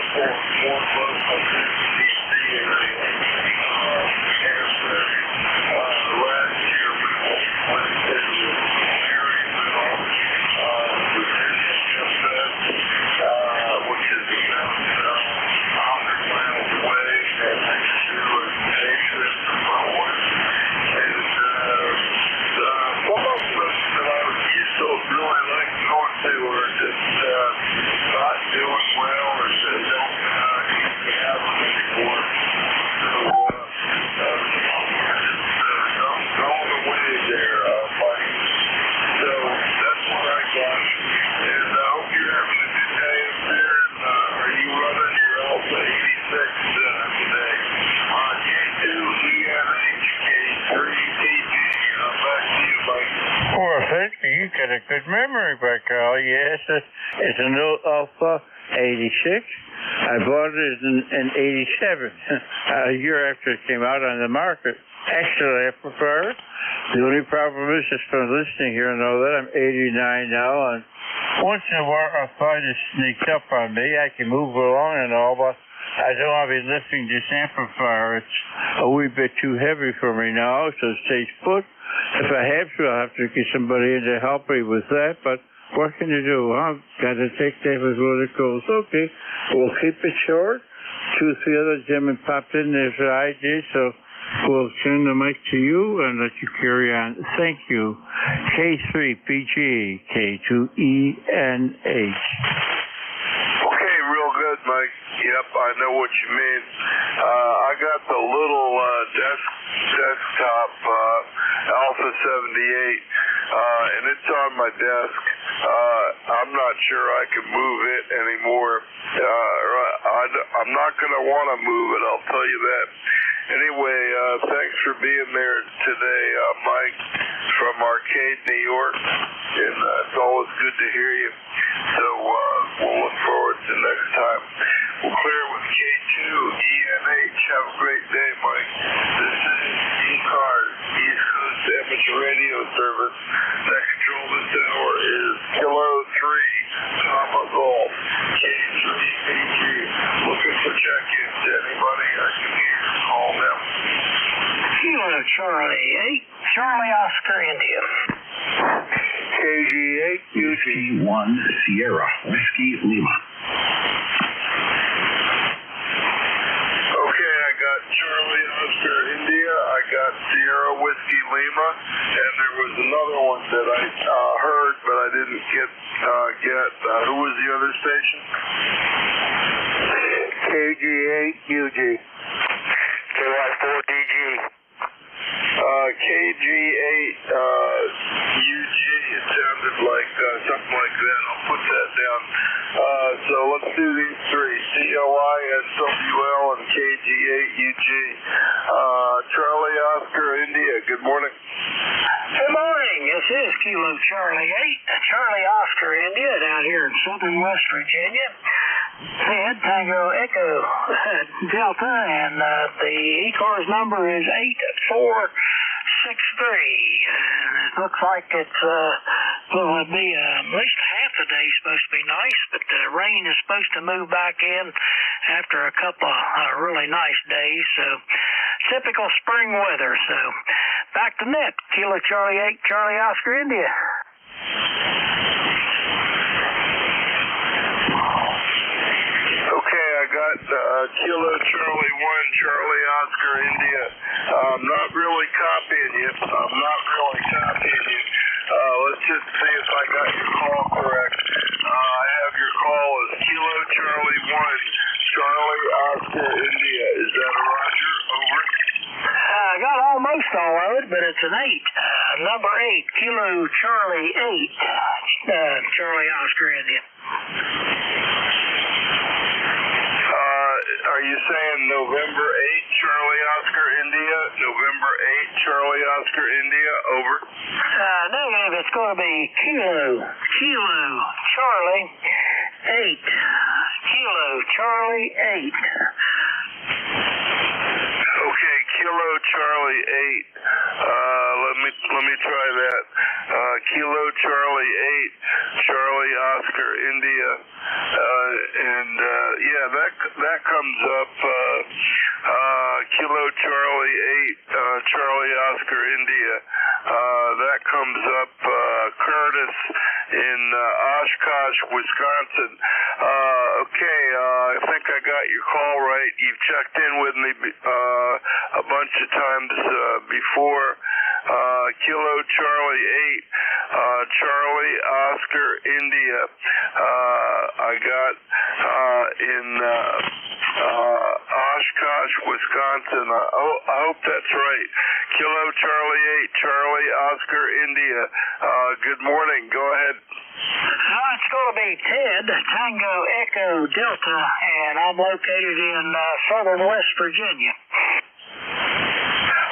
more local to the D.C. area. Last year we went to Maryville, Virginia, which is about 100 miles away, and next to a nation from West. And some of us that I used to really like going to are just not doing well or just don't have them anymore. So, going away there, Mike. So that's what I got. And I hope you're having a good day up there. And are you running your Alpha 86 today? K2, ENH, K3, TG. Back to you, Mike. Well, thank you. You got a good memory back, Carl. Yes, it's an old Alpha 86. I bought it in 87, a year after it came out on the market. Actually, I prefer it. The only problem is, just from listening here, I know that I'm 89 now, and once in a while arthritis sneaks up on me. I can move along and all, but I don't want to be lifting this amplifier. It's a wee bit too heavy for me now, so it stays put. If I have to, I'll have to get somebody in to help me with that, but what can you do? I've got to take that as what it goes. Okay, we'll keep it short. 2 or 3 other gentlemen popped in as I did, so we'll turn the mic to you and let you carry on. Thank you. K3PG, K2ENH. Okay, real good, Mike. Yep, I know what you mean. I got the little desktop Alpha 78, and it's on my desk. I'm not sure I can move it anymore. I'm not going to want to move it, I'll tell you that. Anyway, thanks for being there today, Mike, from Arcade, New York. And it's always good to hear you. So we'll look forward to next time. We'll clear with K2, ENH. Have a great day, Mike. This is ECARS, East Coast Amateur Radio Service. That control this hour is Kilo 3, Papa Golf, K3PG. Looking for check-ins. Anybody I can hear, call them. Kilo Charlie 8, Charlie Oscar India. KG8, Whiskey 1, Sierra, Whiskey Lima. Okay, I got Charlie Oscar India, I got Sierra Whiskey Lima, and there was another one that I heard, but I didn't get. Who was the other station? KG8, UG. KY4DG. KG8, UG, it sounded like something like that. I'll put that down. So let's do these 3, COI, SWL, and KG8, UG. Charlie Oscar India, good morning. Good morning. This is Kilo Charlie 8, Charlie Oscar India, down here in southern West Virginia. Ed Tango Echo Delta, and the ECARS number is 8463. It looks like it's will be at least half the day supposed to be nice, but the rain is supposed to move back in after a couple of really nice days. So typical spring weather. So back to net. Kilo Charlie 8, Charlie Oscar India. Okay, I got Kilo Charlie 1, Charlie Oscar India. I'm not really copying you. Let's just see if I got your call correct. I have your call as Kilo Charlie 1, Charlie Oscar India. Is that a Roger? Over. I got almost all of it, but it's an 8. Number 8, Kilo Charlie 8, Charlie Oscar India. Are you saying November 8, Charlie Oscar India? November 8, Charlie Oscar India, over. Negative, it's going to be Kilo Charlie 8. Kilo Charlie 8. Okay, Kilo Charlie 8. Let me me try that. Kilo Charlie 8, Charlie Oscar India, and yeah, that comes up. Kilo Charlie 8, Charlie Oscar India. That comes up. Curtis in Oshkosh, Wisconsin. Okay, I think I got your call right. You've checked in with me a bunch of times before. Kilo Charlie 8, Charlie Oscar India. I got in Oshkosh, Wisconsin. I hope that's right. Kilo Charlie 8, Charlie Oscar India. Good morning. Go ahead. It's going to be Ted, Tango Echo Delta, and I'm located in southern West Virginia.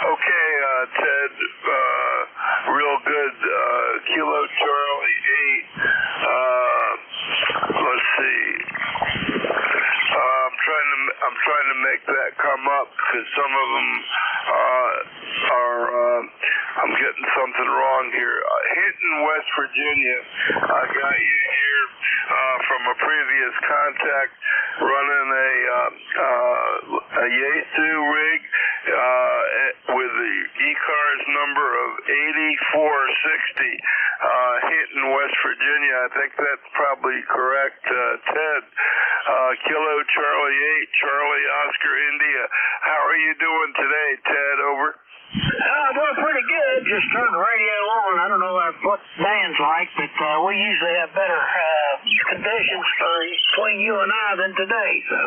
Okay, Ted, real good. Kilo Charlie 8. Let's see. I'm trying to make that come up because some of them are. I'm getting something wrong here. Hinton, West Virginia. I got you here from a previous contact running a Yaesu rig with the ECARS number of 8460. Hinton, West Virginia. I think that's probably correct, Ted. Kilo Charlie 8, Charlie Oscar India. How are you doing today, Ted? Over. Doing pretty good. Just turned the radio on. I don't know what band's like, but we usually have better conditions between you and I than today. So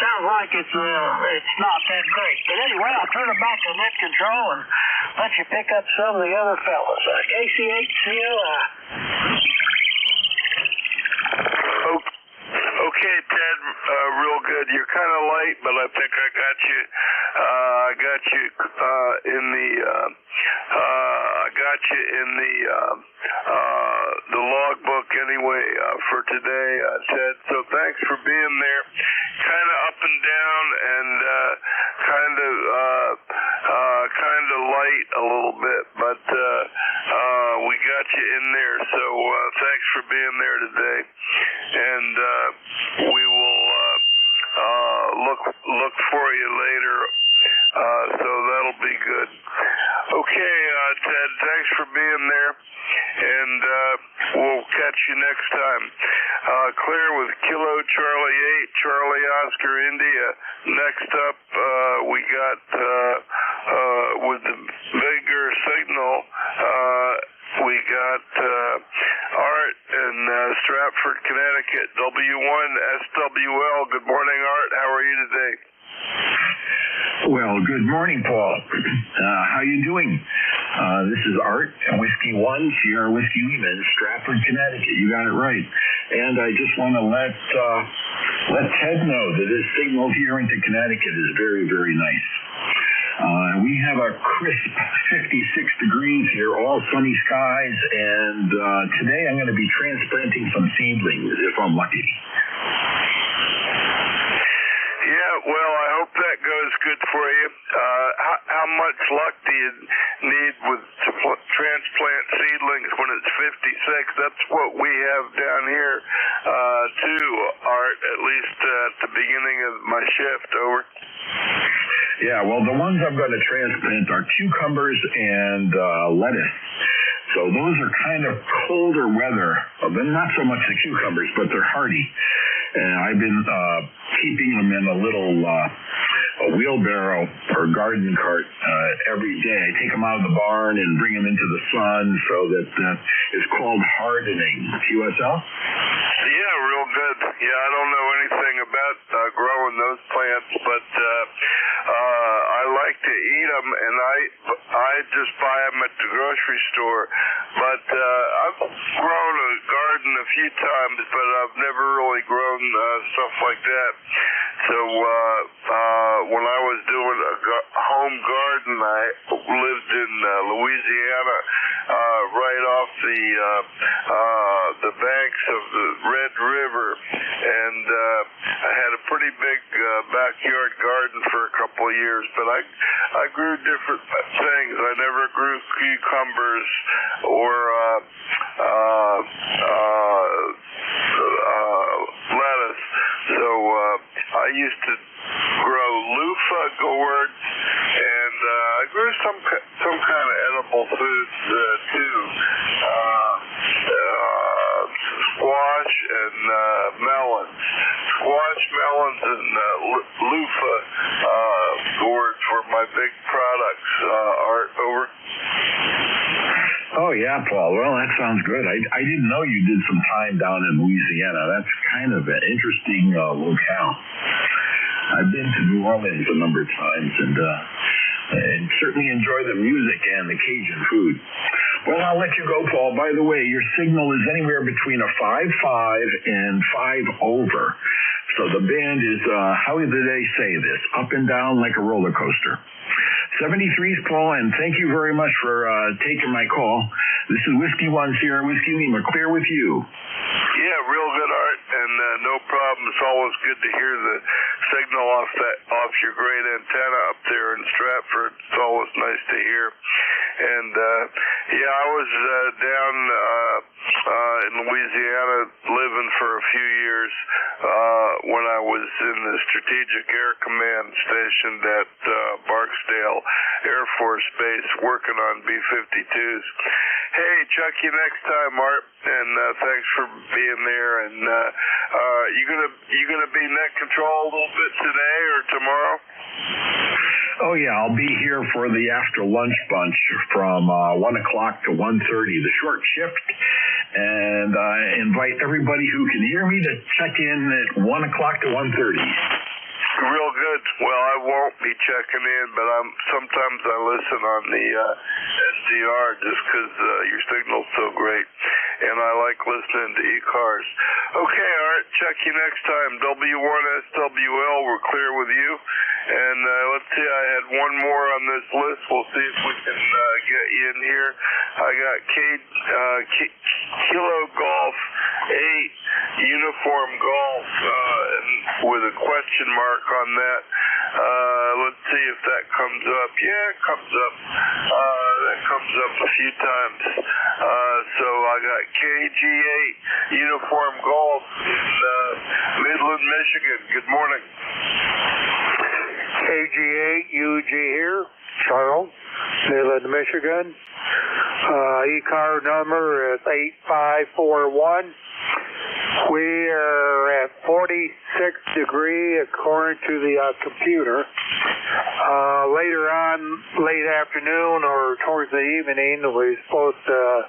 sounds like it's not that great. But anyway, I'll turn it back to net control and let you pick up some of the other fellas. KC8COI. Okay, Ted, real good. You're kind of late, but I think I got you. I got you in the logbook anyway for today, Ted. So thanks for being there. Kind of up and down and kind of light a little bit, but we got you in there. So thanks for being there today, and we will look for you later. So that'll be good. Okay, Ted, thanks for being there, and we'll catch you next time. Clear with Kilo Charlie 8, Charlie Oscar India. Next up, we got with the bigger signal, we got Art in Stratford, Connecticut, W1 SWL. Good morning, Art. How are you today? Well, good morning, Paul. How you doing? This is Art, Whiskey 1, Sierra Whiskey Lima in Stratford, Connecticut. You got it right. And I just want to let Ted know that his signal here into Connecticut is very, very nice. We have a crisp 56 degrees here, all sunny skies, and today I'm going to be transplanting some seedlings if I'm lucky. Yeah, well, I hope that goes good for you. How much luck do you need to transplant seedlings when it's 56? That's what we have down here, too, Art, at least at the beginning of my shift. Over. Yeah, well, the ones I'm going to transplant are cucumbers and lettuce. So those are kind of colder weather. But not so much the cucumbers, but they're hardy. And I've been keeping them in a little a wheelbarrow or garden cart every day. I take them out of the barn and bring them into the sun so that it's called hardening. QSL? Yeah, real good. Yeah, I don't know anything about growing those plants, but I like to eat them, and I just buy them at the grocery store. But I've grown a garden a few times, but I've never really grown stuff like that. So when I was doing a home garden, I lived in Louisiana, right off the banks of the Red River, and I had a pretty big backyard garden for a couple of years, but I grew different things. I never grew cucumbers or lettuce, so I used to grow loofah gourds, and I grew some kind of edible foods too, squash and melons. Squash, melons, and loofah gourds were my big products. Art, over. Oh, yeah, Paul. Well, that sounds good. I didn't know you did some time down in Louisiana. That's kind of an interesting locale. I've been to New Orleans a number of times and certainly enjoy the music and the Cajun food. Well, I'll let you go, Paul. By the way, your signal is anywhere between a 5.5 and 5 over. So the band is, how did they say this? Up and down like a roller coaster. 73's Paul, and thank you very much for taking my call. This is Whiskey One Sierra Whiskey Lima, clear with you. Yeah, real good, Art, and no problem. It's always good to hear the signal off your great antenna up there in Stratford. It's always nice to hear. And yeah, I was down in Louisiana living for a few years when I was in the Strategic Air Command stationed at Barksdale Air Force Base working on B-52s. Hey, check you next time, Art, and thanks for being there. And you gonna be net control a little bit today or tomorrow? Oh, yeah, I'll be here for the after lunch bunch from 1 o'clock to 1:30, the short shift. And I invite everybody who can hear me to check in at 1 o'clock to 1:30. Real good. Well, I won't be checking in, but sometimes I listen on the SDR just because your signal's so great, and I like listening to ECARS. Okay, Art, check you next time. W1SWL, we're clear with you. And let's see, I had one more on this list. We'll see if we can get you in here. I got Kilo Golf 8 Uniform Golf with a question mark on that. Let's see if that comes up. Yeah, it comes up. That comes up a few times. So I got KG8 Uniform Golf in Midland, Michigan. Good morning. KG8 UG here, Charles, Midland, Michigan. ECAR number is 8541. We are at 46 degrees according to the computer. Later on, late afternoon or towards the evening, we're supposed to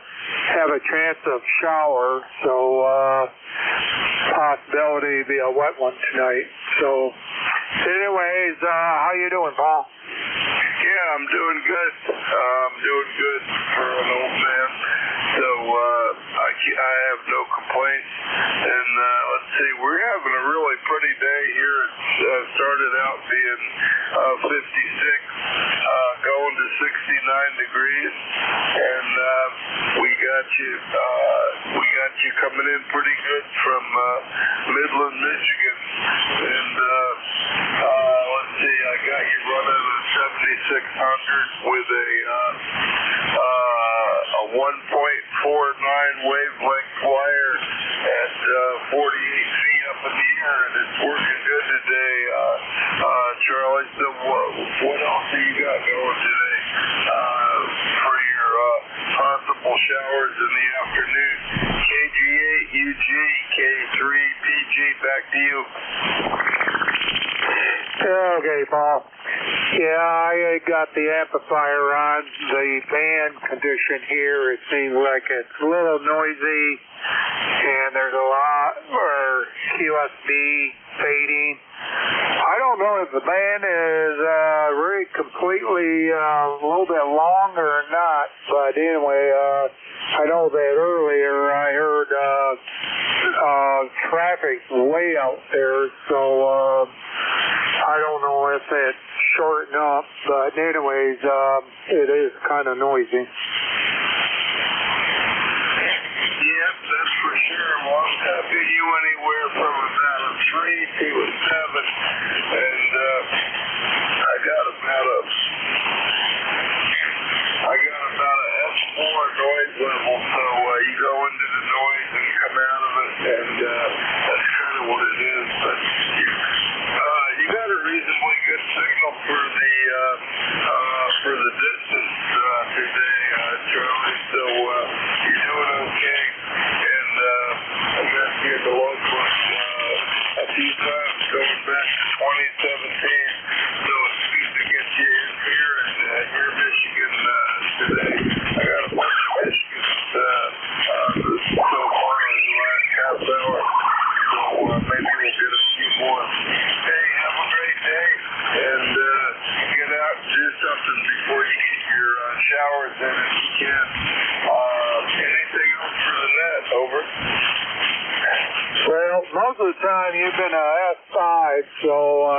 have a chance of shower, so possibility to be a wet one tonight. So anyways, how you doing, Paul? Yeah, I'm doing good. I'm doing good for an old man. So I have no complaints. And let's see, we're having a really pretty day here. It started out being 56, going to 69 degrees, and we got you coming in pretty good from Midland, Michigan. And let's see, I got you running a 7600 with a 1.49 wavelength wire at 48 feet up in the air, and it's working good today. Charlie, so what else do you got going today for your possible showers in the afternoon? KG8, UG, K3, PG, back to you. Okay, Paul. Yeah, I got the amplifier on. The band condition here, it seems like it's a little noisy, and there's a lot of QSB fading. I don't know if the band is really completely a little bit long or not, but anyway, I know that earlier I heard traffic way out there, so guess it shortened up, but anyways, it is kind of noisy. Yep, that's for sure. Well, I'm tapping you anywhere from about a 3 to a 7, and I got about a S4 noise level, so you go into the noise and come out of it, and that's kind of what it is. But you got a reasonably good signal for the distance today, Charlie. So you're doing okay, and I got you at the local a few times going back to 2017. So it's good to get you in here, and you're Michigan today. I got a bunch of Michigan so far in the last half hour. So maybe we'll get a few more. Hey, have a great day, and get out and do something before you get your showers in if you can. Anything else for the net? Over. Well, most of the time you've been a S5, so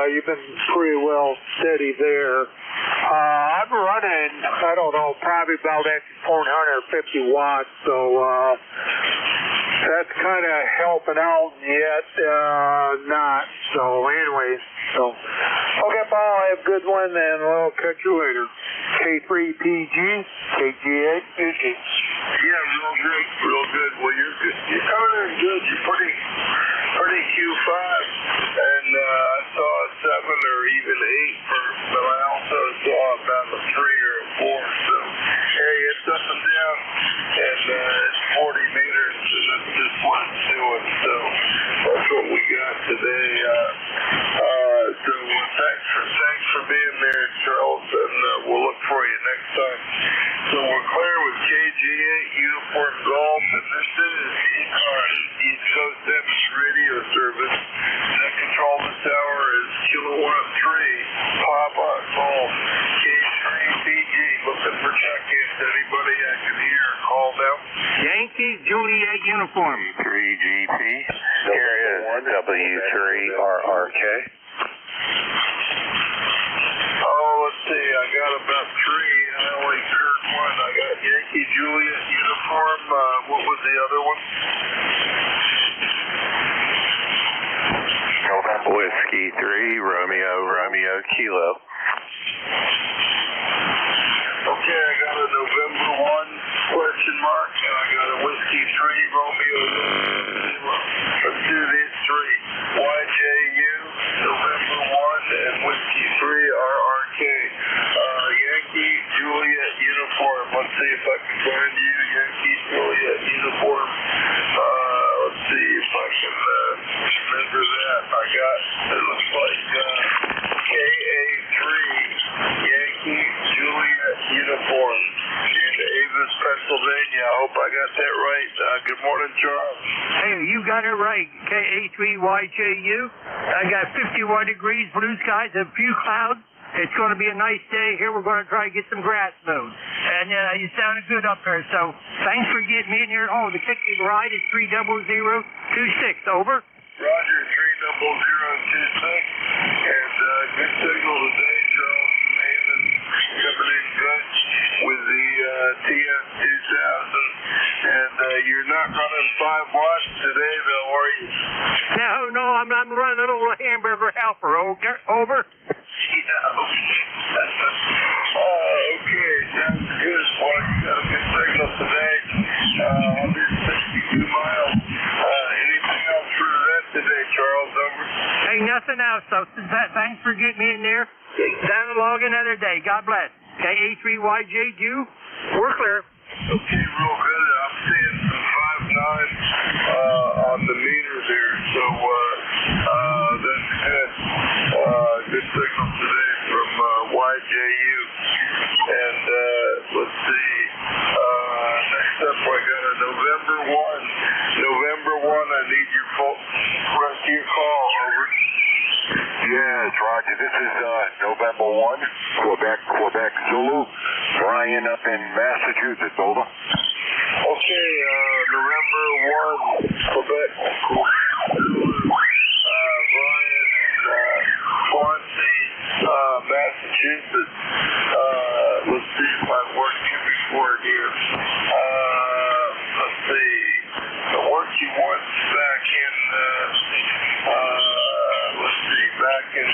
you've been pretty well steady there. I'm running, I don't know, probably about 450 watts, so that's kind of helping out, yet not. So anyways, okay, Paul, have a good one, and we'll catch you later. K3PG, KG8, PG. Yeah, real good. Well, you're good. You're coming in good. You're pretty Q5, and I saw a 7 or even 8 but I also saw about a 3 or a 4. So, hey, it's up and down, and it's 40 meters, and that's just what it's doing. So that's what we got today. So thanks for being there, Charles, and we'll look for you next time. So we're clear with KG8 Uniform Golf, and this is ECARS, East Coast Image Radio Service. That control this hour is Kilowatt 3, Papa Golf, K3PG, looking for check-ins. Anybody I can hear, call now. Yankee Juliet Uniform. 3GP, here is W3RRK. Oh, let's see, I got about 3. I only heard one. I got Yankee Juliet Uniform. What was the other one? November Whiskey 3, Romeo Kilo. Okay, I got a November 1 question mark, and I got a Whiskey 3, Romeo Kilo. Let's do these 3. YJU, November 1, and Whiskey 3, RRK. Yankee Juliet Uniform. Let's see if I can find you. Yankee Juliet Uniform. Let's see if I can remember that. I got, it looks like KA3, Yankee Juliet Uniform in Avis, Pennsylvania. I hope I got that right. Good morning, Charles. Hey, you got it right. KA3YJU. I got 51 degrees, blue skies, a few clouds. It's going to be a nice day here. We're going to try to get some grass mowed. And you sounded good up there. So thanks for getting me in here. Oh, the ticket ride is 30026. Over. Roger, 30026. And good signal today, Charles from Haven. Coming in good with the TS2000. And you're not running 5 watts today, though, are you? No, I'm running a little hamburger helper. Over. Yeah, okay, sounds good. Well, you got a good signal today. 162 miles. Anything else for that today, Charles? Over. Hey, nothing else. So thanks for getting me in there. Down along another day. God bless. KA3YJU. We're clear. Okay, real good. I'm seeing some 5.9 on the meter there, so that's good. Good signal today from YJU. And let's see. Next up, I got a November 1. November 1, I need your full rest of your call. Over. Yes, Roger. This is November 1, Quebec Zulu. Brian up in Massachusetts. Over. Okay, November 1, Quebec Zulu. Brian and Swansea. in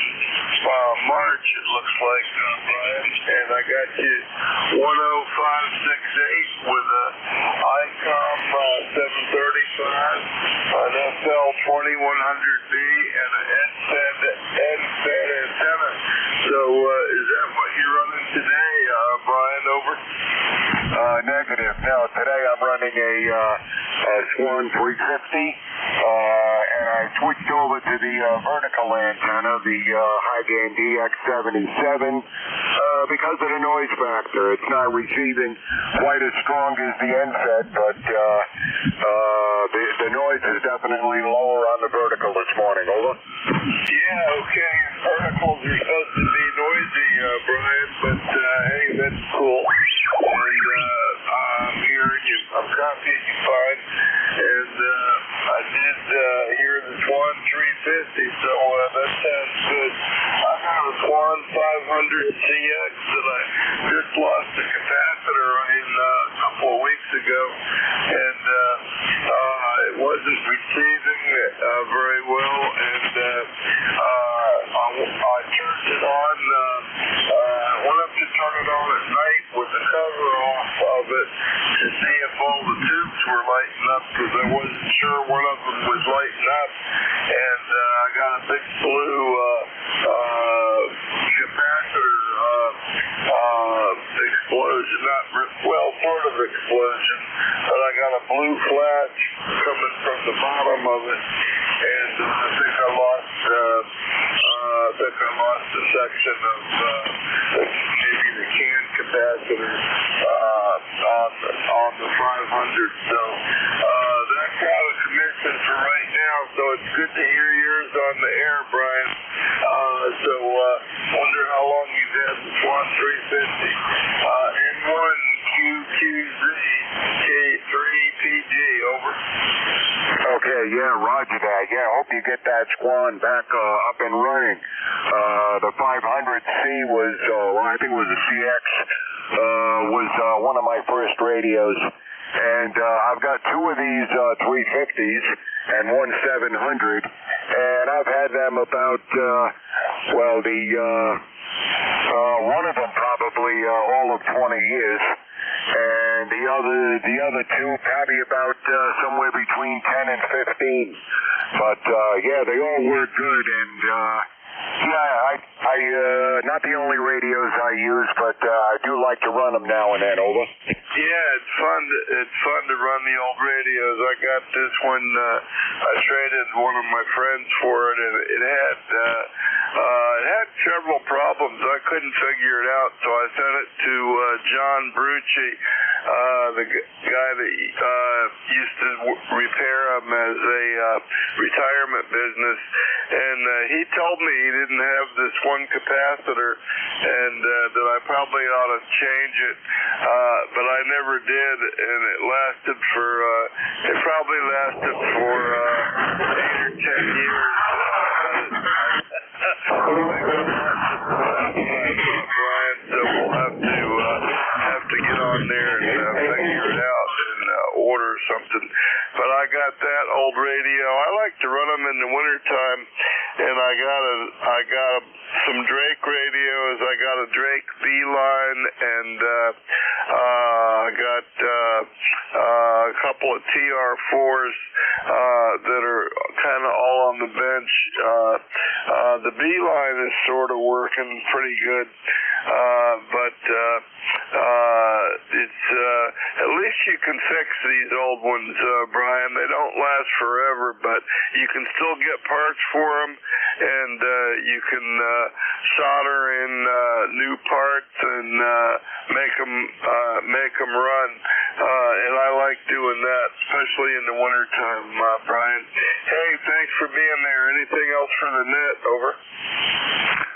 March, it looks like, Brian. And I got you 10568 with a ICOM 735, an FL 2100B, and an NFED antenna. So is that what you're running today, Brian? Over? Negative. No, today I'm running a Swan 350, and I switched over to the vertical antenna, the high-gain DX77, because of the noise factor. It's not receiving quite as strong as the NFED, but the noise is definitely lower on the vertical this morning. Over? Yeah, okay. Verticals are supposed to be noisy, Brian, but hey, that's cool. And I'm hearing you. I'm copying you fine. And I did hear the Swan 350, so that sounds good. I got a Swan 500CX that I just lost the capacitor in a couple of weeks ago, and it wasn't receiving very well, and I turned it on, went up to turn it on at night with the cover off of it to see if all the tubes were lighting up, because I wasn't sure one of them was lighting up, and I got a big blue capacitor explosion, sort of explosion, but I got a blue flash coming from the bottom of it, and I think I lost a section of maybe the can capacitor on the 500. So that's out of commission for right now. So it's good to hear yours on the air, Brian. So wonder how long you've had the Swan 350. N1 QQZ K3PG, over. Okay, yeah, roger that. Yeah, hope you get that Swan back up and running. The 500C was, I think it was a CX, was one of my first radios. And I've got two of these 350s and one 700, and I've had them about, one of them probably all of 20 years, and the other two probably about somewhere between 10 and 15. But yeah, they all work good, and yeah, I not the only radios I use, but I do like to run them now and then. Over. Yeah, it's fun to run the old radios. I got this one. I traded one of my friends for it, and it had several problems. I couldn't figure it out, so I sent it to John Brucci, the guy that used to repair them as a retirement business, and he told me he didn't have this one capacitor, and that I probably ought to change it, but I never did, and it probably lasted for 8 or 10 years. Brian, so we'll have to get on there and figure it out and order something. But I got that old radio. I like to run them in the wintertime, and I got some Drake radios. I got a Drake B-line, and I got a couple of TR4s that are kind of all on the bench. The B-line is sort of working pretty good, but it's at least you can fix these old ones, Brian. They don't last forever, but you can still get parts for them, and you can solder in new parts and make them run. And I like doing that, especially in the wintertime, Brian. Hey, thanks for being there. Anything else for the net? Over.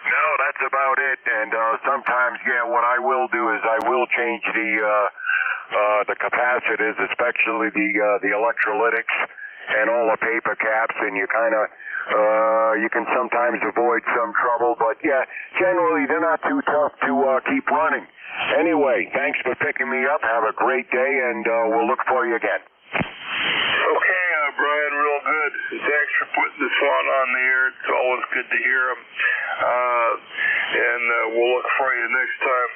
No, that's about it. And sometimes, yeah, what I will do is I will change the capacitors, especially the electrolytics and all the paper caps, and you kind of you can sometimes avoid some trouble. But yeah, generally they're not too tough to keep running. Anyway, thanks for picking me up. Have a great day, and we'll look for you again. Okay, Brian, real good. Thanks for putting the Swan on the air. It's always good to hear him. And we'll look for you next time.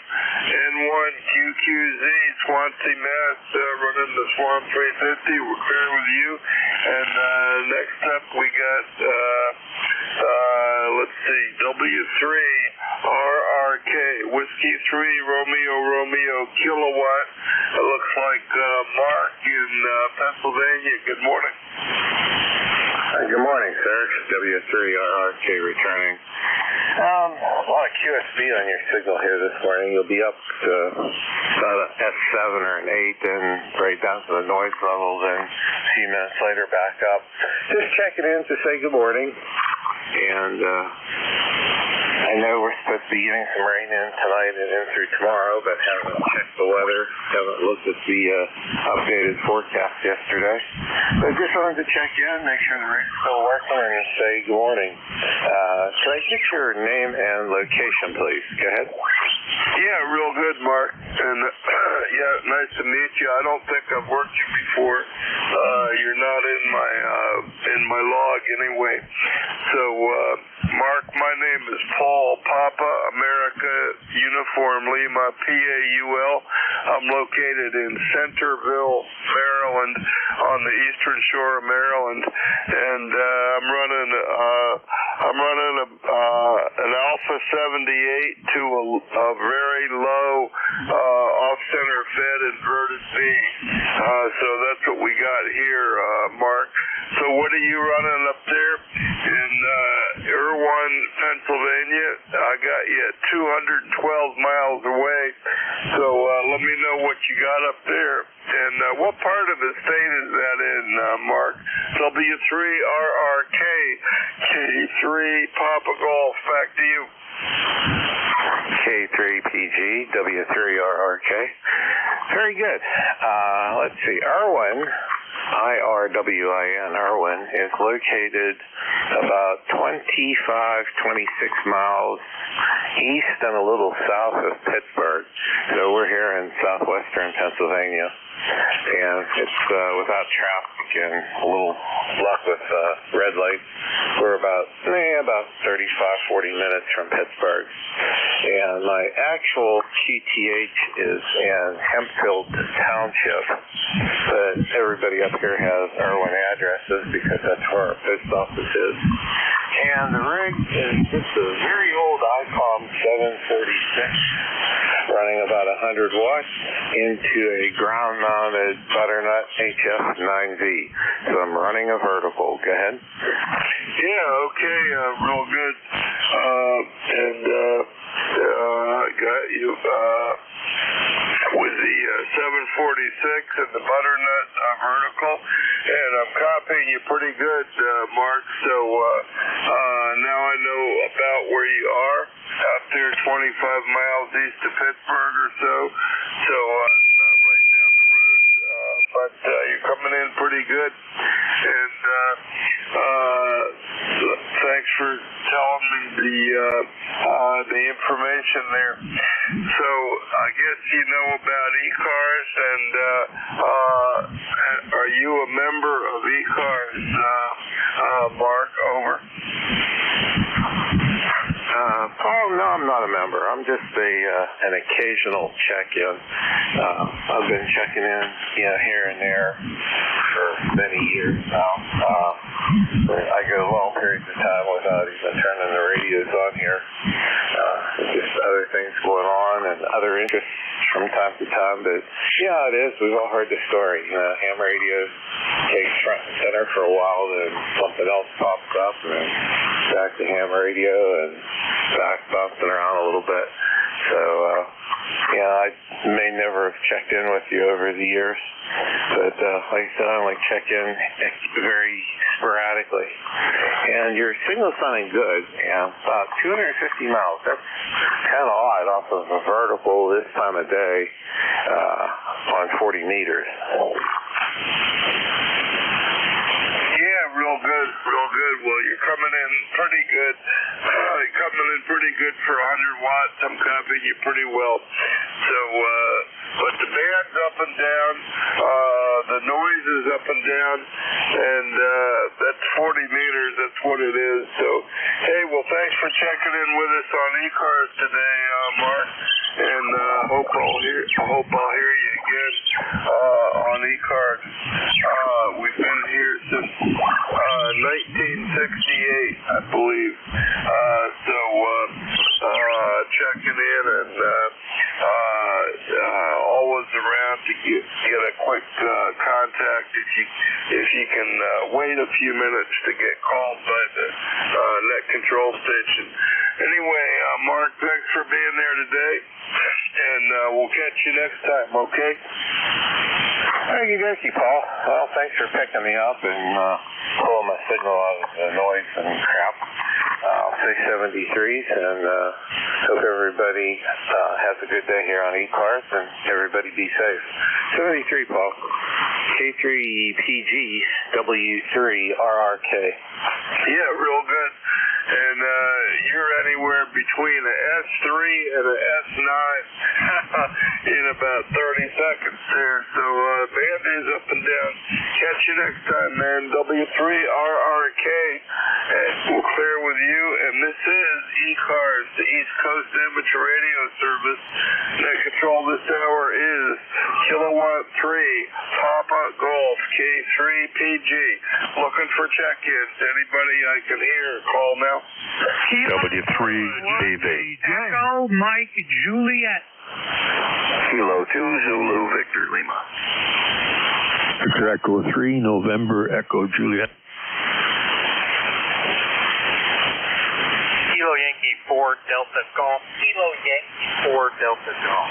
N1QQZ, Swansea, Mass, running the Swan 350. We're clear with you. And next up we got, let's see, W3RRK, Whiskey 3, Romeo, Kilowatt. It looks like Mark in Pennsylvania. Good morning. Good morning, sir. W3RRK returning. A lot of QSB on your signal here this morning. You'll be up to about an S7 or an 8 and right down to the noise level, then a few minutes later back up. Just checking in to say good morning. And I know we're supposed to be getting some rain in tonight and in through tomorrow, but haven't checked the weather, haven't looked at the updated forecast yesterday. So just wanted to check in, make sure the rig's still working, and say good morning. Can I get your name and location, please? Go ahead. Yeah, real good, Mark. And yeah, nice to meet you. I don't think I've worked you before. You're not in my log anyway. So, Mark, my name is Paul Papa America Uniform Lima PAUL. I'm located in Centerville, Maryland, on the eastern shore of Maryland, and I'm running an Alpha 78 to a very low off-center fed inverted B. So that's what we got here, Mark. So what are you running up there in Irwin, Pennsylvania? I got you at 212 miles away. So let me know what you got up there. And what part of the state is that in, Mark? W3RRK, K3 Papa Golf. Back to you. K3PG, W3RRK. Very good. Let's see. Irwin, IRWIN, Irwin, is located about 26 miles east and a little south of Pittsburgh. So we're here in southwestern Pennsylvania. And it's without traffic and a little luck with red lights. We're about 35-40 minutes from Pittsburgh. And my actual QTH is in Hempfield Township. But everybody up here has Irwin addresses because that's where our post office is. And the rig is just a very old ICOM 746 running about 100 watts into a ground-mounted butternut HF9V. So I'm running a vertical. Go ahead. Yeah, okay, real good. I got you with the 746 and the butternut vertical, and I'm copying you pretty good, Mark. So now I know about where you are out there, 25 miles east of Pittsburgh or so. So it's not right down the road, but you're coming in pretty good. And thanks for telling me the information there. So I guess you know about ECARS, and are you a member of ECARS, Mark? Over. No, I'm not a member. I'm just an occasional check-in. I've been checking in, here and there for many years now. I go long periods of time without even turning the radios on here. Just other things going on and other interests from time to time. But yeah, it is. We've all heard the story. Ham radio takes front and center for a while, then something else pops up, and then back to ham radio and back bouncing around a little bit. So, I may never have checked in with you over the years, but like I said, I only check in very sporadically. And your signal's sounding good, about 250 miles. That's kind of odd off of a vertical this time of day on 40 meters. Real good. Well, you're coming in pretty good. For 100 watts. I'm copying you pretty well. So, but the band's up and down. The noise is up and down, and that's 40 meters. That's what it is. So, hey, well, thanks for checking in with us on ECARS today, Mark. And hope I'll hear you again on ECARS. We've been here since 1968, I believe. Checking in and always around to get a quick contact if you can wait a few minutes to get called by the net control station. Anyway, Mark, thanks for being there today, and we'll catch you next time, okay? Okie dokie, Paul. Well, thanks for picking me up and pulling my signal out of the noise and crap. I'll say 73s, and hope everybody has a good day here on ECARS, and everybody be safe. 73, Paul. K3PG, W3RRK. Yeah, real good. And you're anywhere between an S3 and an S9 in about 30 seconds there. So band is up and down. Catch you next time, man. W3RRK. And we'll clear with you. And this is ECARS, the East Coast Amateur Radio Service. Net control this hour is Kilowatt 3, Papa Golf, K3PG. Looking for check-ins. Anybody I can hear, call now. W3BV. Echo Mike Juliet. Kilo 2 Zulu Victor Lima. Victor Echo 3, November Echo Juliet. Kilo Yankee 4 Delta Golf. Kilo Yankee 4 Delta Golf.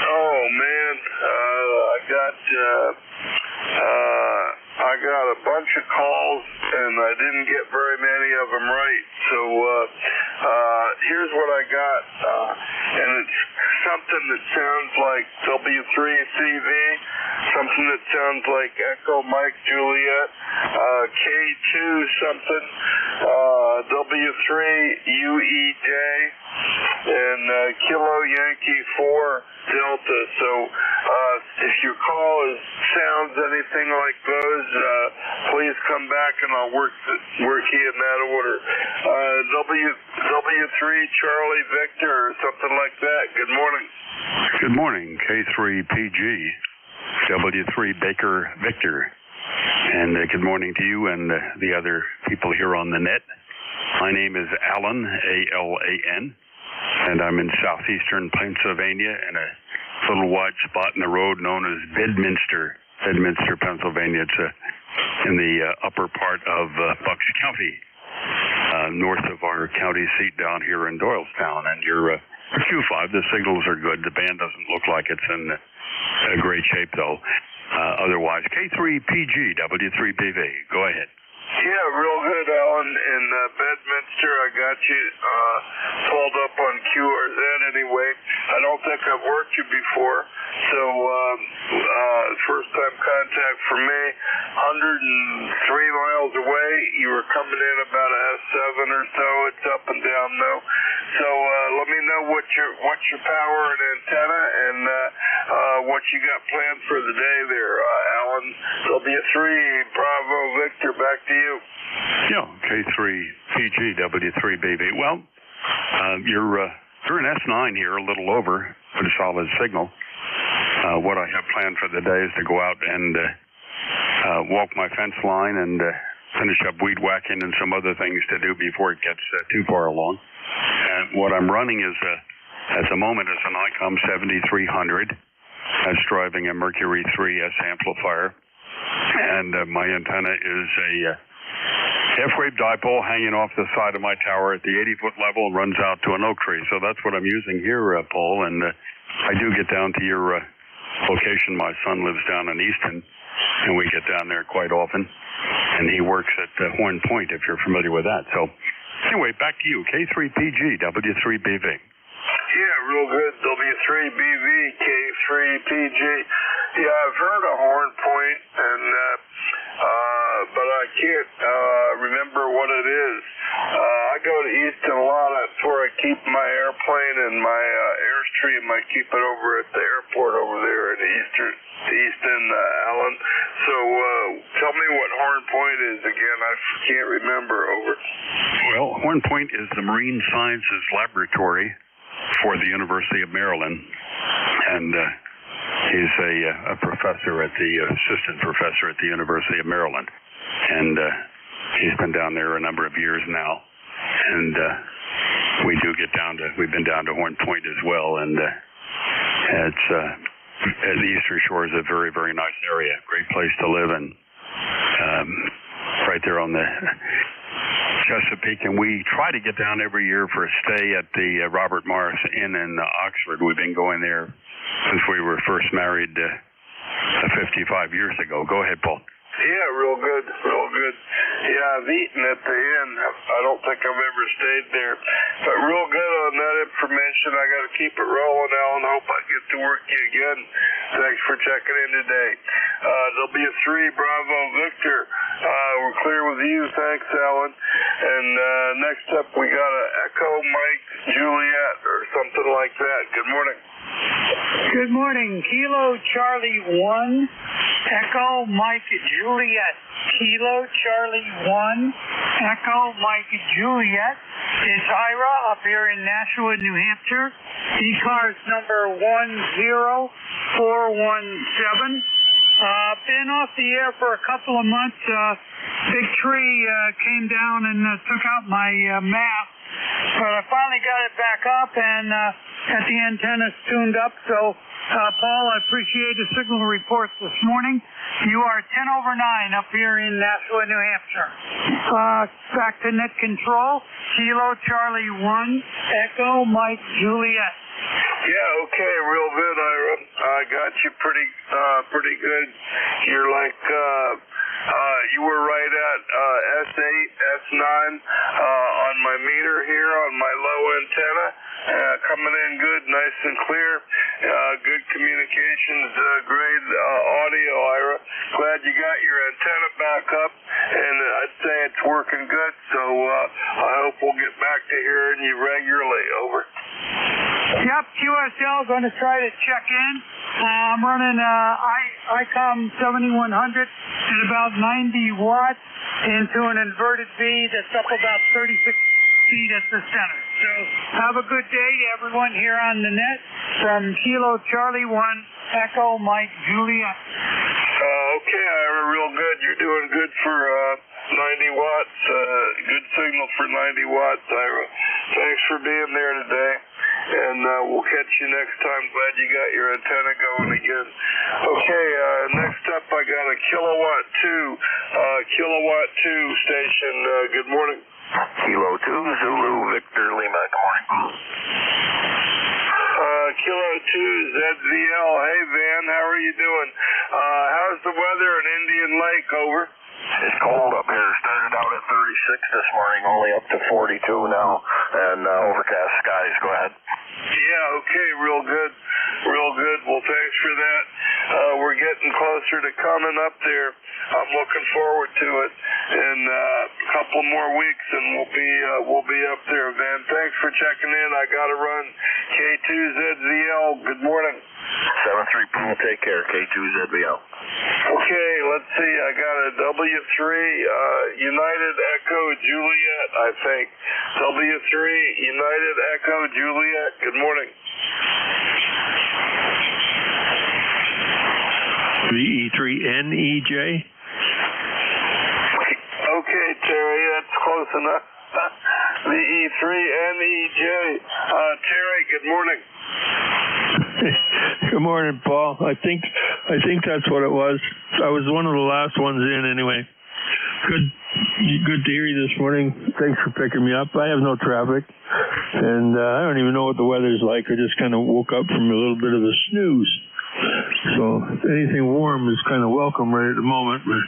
Oh man, I got a bunch of calls and I didn't get very many of them right. So here's what I got, and it's something that sounds like W3CV, something that sounds like Echo Mike Juliet, K2 something, W3UEJ, and Kilo Yankee 4 Delta. So if your call sounds anything like those, please come back and I'll work you in that order. W3 Charlie Victor or something like that. Good morning. Good morning, K3PG, W3 Baker Victor. And good morning to you and the other people here on the net. My name is Alan, A-L-A-N, and I'm in southeastern Pennsylvania in a little wide spot in the road known as Bedminster, Pennsylvania. It's in the upper part of Bucks County, north of our county seat down here in Doylestown. And you're Q5. The signals are good. The band doesn't look like it's in great shape, though. Otherwise, K3PG, W3BV. Go ahead. Yeah, real good, Alan. In Bedminster, I got you pulled up on QRZ anyway. I don't think I've worked you before, so first time contact for me. 103 miles away. You were coming in about a S7 or so. It's up and down though. So let me know what's your power and antenna and what you got planned for the day there, Alan. W3 Bravo Victor, back to you. Yeah, K3PG, W3BV. Well, you're an S9 here, a little over, but a solid signal. What I have planned for the day is to go out and walk my fence line and finish up weed whacking and some other things to do before it gets too far along. And what I'm running is, at the moment, is an ICOM 7300. That's driving a Mercury 3S amplifier. And my antenna is a half-wave dipole hanging off the side of my tower at the 80-foot level and runs out to an oak tree. So that's what I'm using here, Paul. And I do get down to your location. My son lives down in Easton, and we get down there quite often. And he works at Horn Point, if you're familiar with that. So anyway, back to you, K3PG, W3BV. Yeah, real good. W3BV, K3PG. Yeah, I've heard of Horn Point, and but I can't remember what it is. I go to Easton a lot. That's where I keep my airplane and my Airstream. I keep it over at the airport over there in Easton, Allen. So tell me what Horn Point is again. I can't remember. Over. Well, Horn Point is the Marine Sciences Laboratory for the University of Maryland, and he's a professor assistant professor at the University of Maryland, and he's been down there a number of years now, and we've been down to Horn Point as well, and it's the Eastern Shore is a very, very nice area, great place to live, and right there on the Chesapeake, and we try to get down every year for a stay at the Robert Morris Inn in Oxford. We've been going there since we were first married 55 years ago. Go ahead, Paul. Yeah, real good, real good. Yeah, I've eaten at the inn. I don't think I've ever stayed there. But real good on that information. I got to keep it rolling, Alan. Hope I get to work you again. Thanks for checking in today. W3 Bravo Victor. We're clear with you. Thanks, Alan. And next up, we got a Echo Mike Juliet or something like that. Good morning. Good morning. Kilo Charlie 1, Echo Mike Juliet. Kilo Charlie 1, Echo Mike Juliet. It's Ira up here in Nashua, New Hampshire. ECARS number 10417. Been off the air for a couple of months. Big tree came down and took out my map. But I finally got it back up and got the antennas tuned up. So, Paul, I appreciate the signal reports this morning. You are 10 over 9 up here in Nashua, New Hampshire. Back to net control. Kilo Charlie 1, Echo Mike Juliet. Yeah, okay, real good, Ira. I got you pretty good. You're like, you were right at S8, S9 on my meter here on my low antenna. Coming in good, nice and clear. Good communications, great audio, Ira. Glad you got your antenna back up, and I'd say it's working good. So I hope we'll get back to hearing you regularly. Over. Yep, QSL going to try to check in. I'm running ICOM 7100 at about 90 watts into an inverted V that's up about 36 feet at the center. So have a good day to everyone here on the net from Kilo Charlie 1, Echo Mike Juliet. Okay, Ira, real good. You're doing good for 90 watts. Good signal for 90 watts, Ira. Thanks for being there today. And we'll catch you next time. Glad you got your antenna going again. Okay, next up I got a kilowatt 2 station. Good morning. Kilo 2, Zulu, Victor, Lima. Good morning. Kilo 2, ZVL. Hey, Van, how are you doing? How's the weather in Indian Lake? Over. It's cold up here. Started out at 36 this morning, only up to 42 now, and overcast skies. Go ahead. Yeah, okay, real good. Real good. Well, thanks for that. We're getting closer to coming up there. I'm looking forward to it. In a couple more weeks, and we'll be up there, Van. Thanks for checking in. I got to run. K2ZVL. Good morning. 7-3 Pool. Take care. K2ZVL. Okay, let's see. I got a W3 United Echo Juliet, I think. W3 United Echo Juliet. Good morning. VE3NEJ. Okay, Terry, that's close enough. VE3NEJ. Terry, good morning. Good morning, Paul. I think that's what it was. I was one of the last ones in anyway. Good to hear you this morning. Thanks for picking me up. I have no traffic, and I don't even know what the weather's like. I just kind of woke up from a little bit of a snooze. So anything warm is kind of welcome right at the moment. But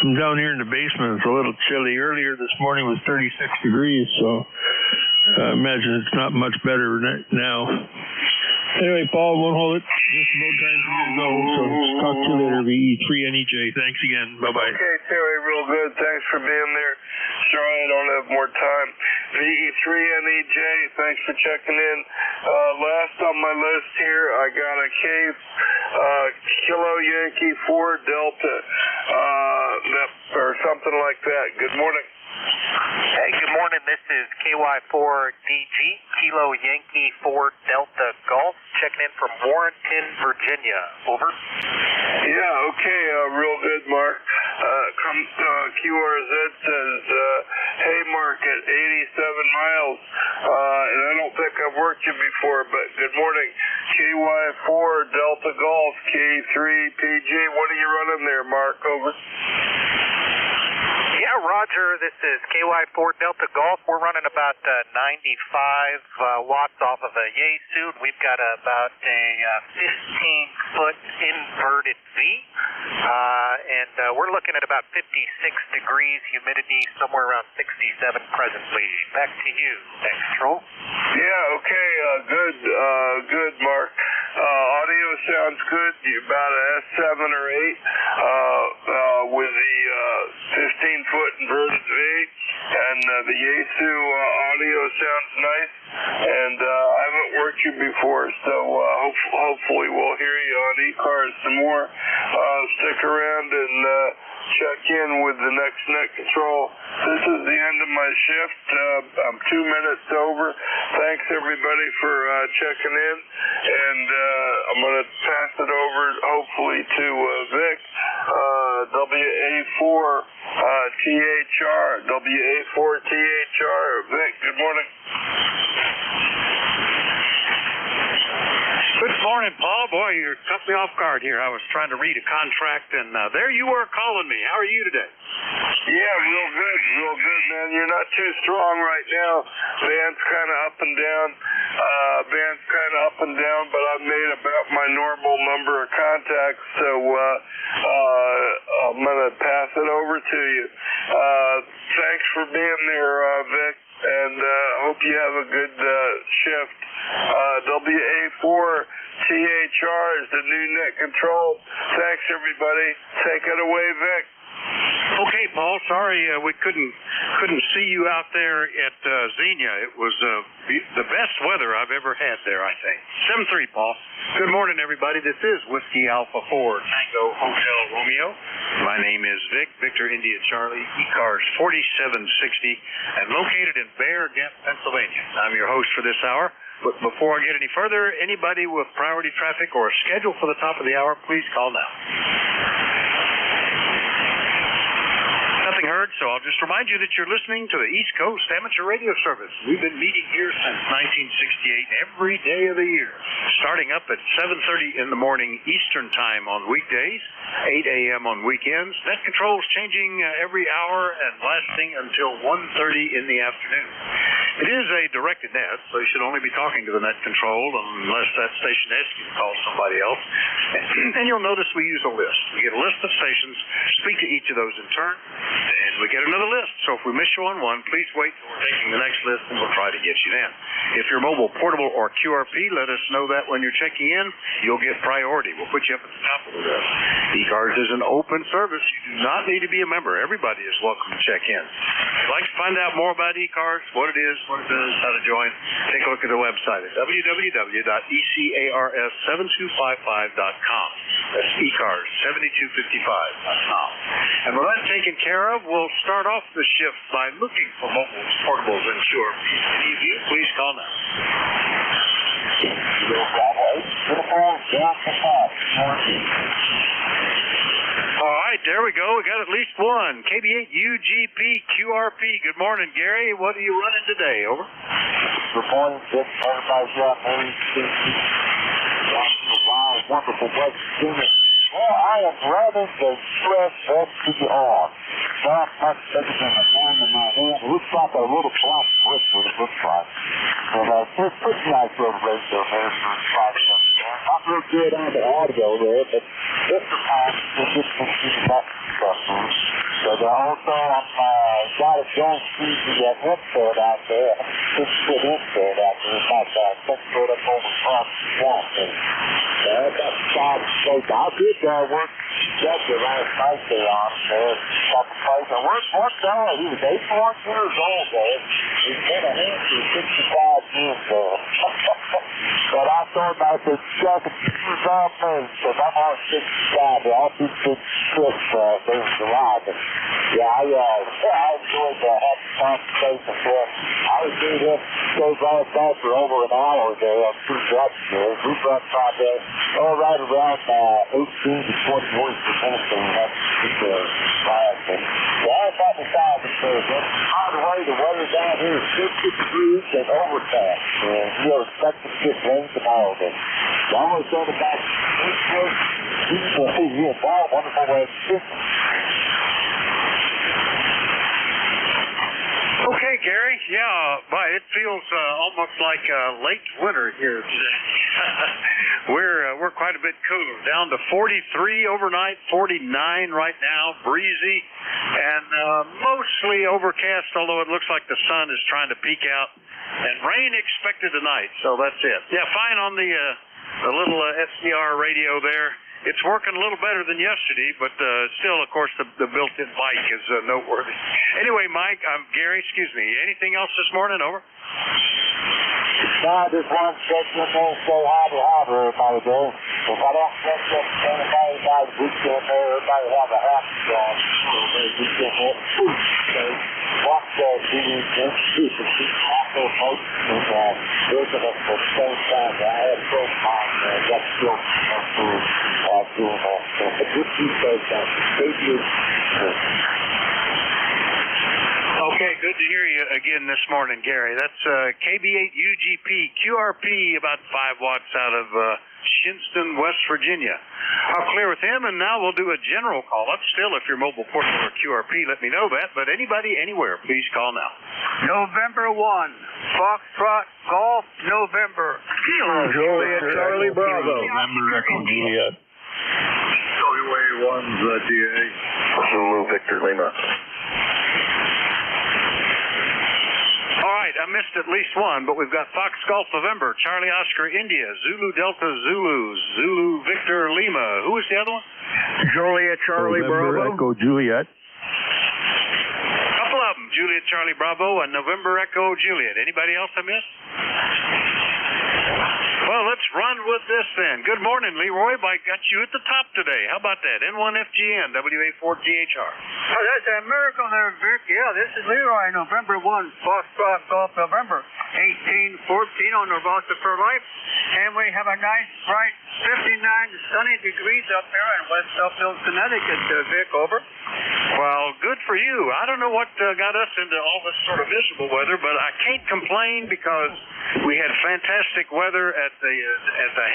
I'm down here in the basement. It's a little chilly. Earlier this morning was 36 degrees, so I imagine it's not much better now. Anyway, Paul, won't hold it. Just about time for you to go. So talk to you later, VE3NEJ. Thanks again. Bye-bye. Okay, Terry, real good. Thanks for being there. Sorry I don't have more time. VE3NEJ, thanks for checking in. Last on my list here, I got a Kilo Yankee 4 Delta, or something like that. Good morning. Hey, good morning. This is KY4DG, Kilo Yankee 4 Delta Golf, checking in from Warrenton, Virginia. Over. Yeah, okay, real good, Mark. QRZ says, hey, Mark, at 87 miles, and I don't think I've worked you before, but good morning. KY4 Delta Golf, K3 PG, what are you running there, Mark? Over. Yeah, Roger, this is KY4 Delta Golf. We're running about 95 watts off of a Yaesu. We've got about a 15-foot inverted V, and we're looking at about 56 degrees, humidity somewhere around 67 presently. Back to you, Control. Yeah, okay, good, Mark. Audio sounds good. You about an S7 or 8 with the 15-foot inverted V, and the Yaesu audio sounds nice. And I haven't worked you before, so hopefully we'll hear you on ECARS some more. Stick around and check in with the next net control. This is the end of my shift. I'm 2 minutes over. Thanks everybody for checking in, and I'm going to pass it over hopefully to Vic, WA4 THR, WA4 THR. Vic, good morning. Good morning, Paul. Boy, you cut me off guard here. I was trying to read a contract, and there you were calling me. How are you today? Yeah, real good, man. You're not too strong right now. Van's kind of up and down. But I've made about my normal number of contacts, so I'm going to pass it over to you. Thanks for being there, Vic, and hope you have a good shift. WA4 THR is the new net control. Thanks, everybody. Take it away, Vic. Okay, Paul. Sorry we couldn't see you out there at Xenia. It was the best weather I've ever had there, I think. 7-3, Paul. Good morning, everybody. This is Whiskey Alpha 4 Tango Hotel Romeo. My name is Vic, Victor India Charlie, ECARS 4760, and located in Bear Gap, Pennsylvania. I'm your host for this hour. But before I get any further, anybody with priority traffic or a schedule for the top of the hour, please call now. Nothing heard, so I'll just remind you that you're listening to the East Coast Amateur Radio Service. We've been meeting here since 1968 every day of the year, starting up at 7:30 in the morning Eastern Time on weekdays, 8 a.m. on weekends. Net control's changing every hour and lasting until 1:30 in the afternoon. It is a directed net, so you should only be talking to the net control unless that station asks you to call somebody else. And you'll notice we use a list. We get a list of stations, speak to each of those in turn, and we get another list. So if we miss you on one, please wait till we're taking the next list, and we'll try to get you then. If you're mobile, portable, or QRP, let us know that when you're checking in. You'll get priority. We'll put you up at the top of the list. ECARS is an open service. You do not need to be a member. Everybody is welcome to check in. If you'd like to find out more about ECARS, what it is, what it does, how to join, take a look at the website at www.ECARS7255.com. That's ECARS7255.com. And with that taken care of, we'll start off the shift by looking for mobiles, portables, and QRP. Any of you, please call now. All right, there we go. We got at least one. KB8 UGP QRP. Good morning, Gary. What are you running today? Over. Good morning, Dick. Everybody's got me. Wonderful weather. Well, I am running the US SPR. Not much better than a hand in my hand. It looks like a little black brick, what it looks like. But it's pretty nice little radio there for not real good on the audio there, but this time we'll just continue that stuff. But also I'm got a Jones TV headset out there. 6-foot headset out there. It's like 6 foot up over front swamp there. I got 5 space. I'll get work schedule last night there on there. Got the place. And one guy, he was 81 years old there. He's been a hand for 65 years there. But I thought I could check it out there, because I'm on 65. I'll be 66 there's July. But yeah, I enjoyed having a conversation there. I was doing this goes right back for over an hour there on two trucks there. We run probably right around 18 to 20 words per minute there. That's the last thing. Yeah, I thought the time was there. By the way, the weather down here is 50 degrees and overcast. And we are expecting to get rain tomorrow then. So I'm going to send it back to wonderful way of fishing. Okay, Gary. Yeah, but it feels almost like late winter here today. We're quite a bit cooler, down to 43 overnight, 49 right now, breezy, and mostly overcast. Although it looks like the sun is trying to peek out, and rain expected tonight. So that's it. Yeah, fine on the little SCR radio there. It's working a little better than yesterday, but still, of course, the built-in mic is noteworthy. Anyway, Mike, Gary, excuse me. Anything else this morning? Over. No, I just wanted to check in there and say hi to everybody there. If I don't catch up to anybody by the weekend there, everybody have a happy time. Weekend there. Watch that TV and see the also folks and listen at the same time. I had a broke mom and got still doing that. Just keep those down. Okay, good to hear you again this morning, Gary. That's KB8UGP QRP, about 5 watts out of Shinston, West Virginia. I'll clear with him, and now we'll do a general call-up. Still, if you're mobile portable or QRP, let me know that. But anybody, anywhere, please call now. November 1, Foxtrot Golf, November. Juliet, Charlie Bravo. November Echo Juliet. WA1's DA. Zulu Victor Lima. All right, I missed at least one, but we've got Fox Golf November, Charlie Oscar India, Zulu Delta Zulu, Zulu Victor Lima. Who was the other one? Juliet, Charlie November Bravo. Echo Juliet. Couple of them, Juliet Charlie Bravo and November Echo Juliet. Anybody else I missed? Well, let's run with this then. Good morning, Leroy. I got you at the top today. How about that? N1FGN, WA4THR. Oh, that's a miracle there, Vic. Yeah, this is Leroy, November 1, Foxtrot Golf, November 1814 on Novasta for Life. And we have a nice, bright 59 sunny degrees up there in West Suffield, Connecticut, Vic. Over. Well, good for you. I don't know what got us into all this sort of miserable weather, but I can't complain because we had fantastic weather at the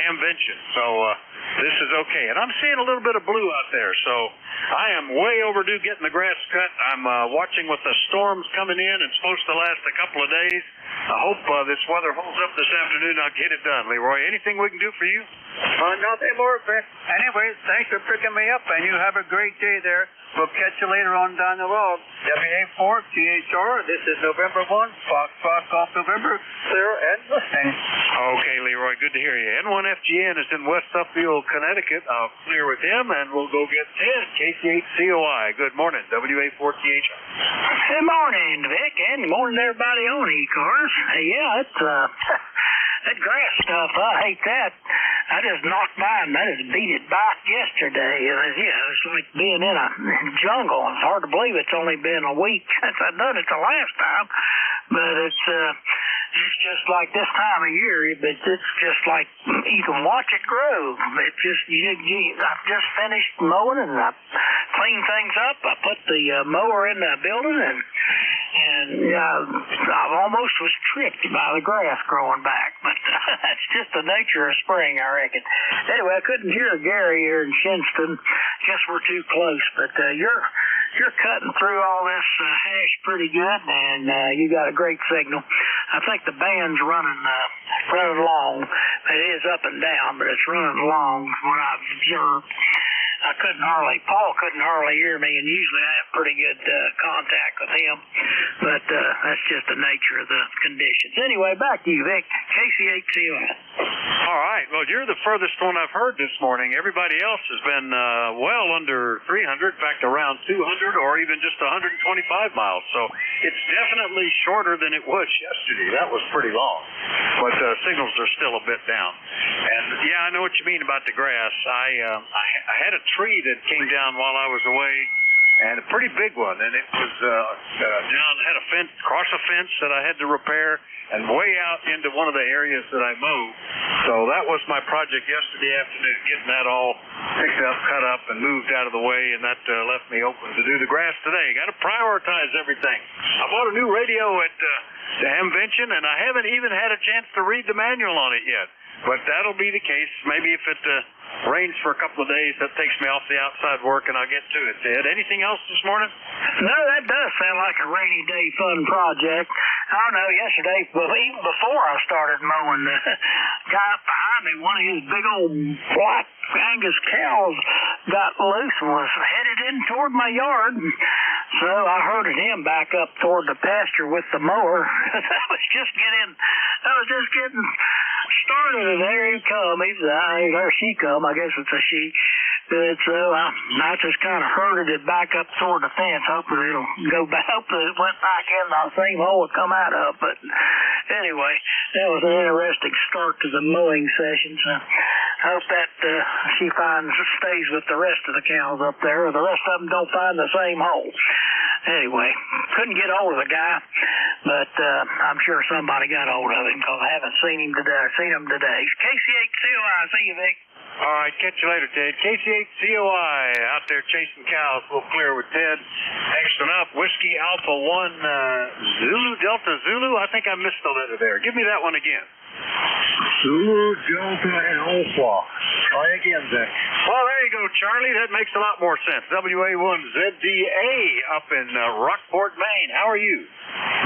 Hamvention. So this is okay. And I'm seeing a little bit of blue out there, so I am way overdue getting the grass cut. I'm watching with the storms coming in. It's supposed to last a couple of days. I hope this weather holds up this afternoon. I'll get it done, Leroy. Anything we can do for you? Nothing more, Vic. Anyway, thanks for picking me up, and you have a great day there. We'll catch you later on down the road. WA4THR, this is November 1, Fox Golf November, clear and listening. Okay, Leroy, good to hear you. N1FGN is in West Suffield, Connecticut. I'll clear with him, and we'll go get 10, KC8COI. Good morning, WA4THR. Good morning, Vic, and good morning to everybody on ECARS. Yeah, it's, that grass stuff, I hate that. I just knocked by and I just beat it by yesterday. It's like being in a jungle. It's hard to believe it's only been a week since I've done it the last time. But it's just like this time of year, but it's just like you can watch it grow. It's just, I've just finished mowing and I cleaned things up. I put the mower in the building and I almost was tricked by the grass growing back. But that's just the nature of spring, I reckon. Anyway, I couldn't hear Gary here in Shinston. Guess we're too close. But you're cutting through all this hash pretty good, and you got a great signal. I think the band's running along. It is up and down, but it's running along from what I've observed. Paul couldn't hardly hear me, and usually I have pretty good contact with him, but that's just the nature of the conditions. Anyway, back to you, Vic. KC8COI. All right. Well, you're the furthest one I've heard this morning. Everybody else has been well under 300, in fact, around 200 or even just 125 miles. So it's definitely shorter than it was yesterday. That was pretty long. But signals are still a bit down. And, yeah, I know what you mean about the grass. I had a tree that came down while I was away, and a pretty big one, and it was down, had a fence, cross a fence that I had to repair, and way out into one of the areas that I mowed. So that was my project yesterday afternoon, getting that all picked up, cut up, and moved out of the way, and that left me open to do the grass today. Got to prioritize everything. I bought a new radio at the Hamvention, and I haven't even had a chance to read the manual on it yet. But that'll be the case. Maybe if it rains for a couple of days, that takes me off the outside work, and I'll get to it. Ed, anything else this morning? No, that does sound like a rainy day fun project. I don't know, yesterday, even before I started mowing, the guy up behind me, one of his big old black Angus cows got loose and was headed in toward my yard. So I herded him back up toward the pasture with the mower. I was just getting started, and there he come. There she come. I guess it's a she. So I just kind of herded it back up toward the fence, hoping it'll go back. Hoping it went back in the same hole it come out of. But anyway, that was an interesting start to the mowing session. So I hope that she stays with the rest of the cows up there, or the rest of them don't find the same hole. Anyway, couldn't get hold of the guy, but I'm sure somebody got hold of him because I haven't seen him today. KC8COI, see you, Vic. All right, catch you later, Ted. KC8COI out there chasing cows. We'll clear with Ted. Next one up, Whiskey Alpha 1 Zulu Delta Zulu. I think I missed the letter there. Give me that one again. Zulu Delta Alpha. Try again, Vic. Well, there you go, Charlie. That makes a lot more sense. WA1ZDA up in Rockport, Maine. How are you?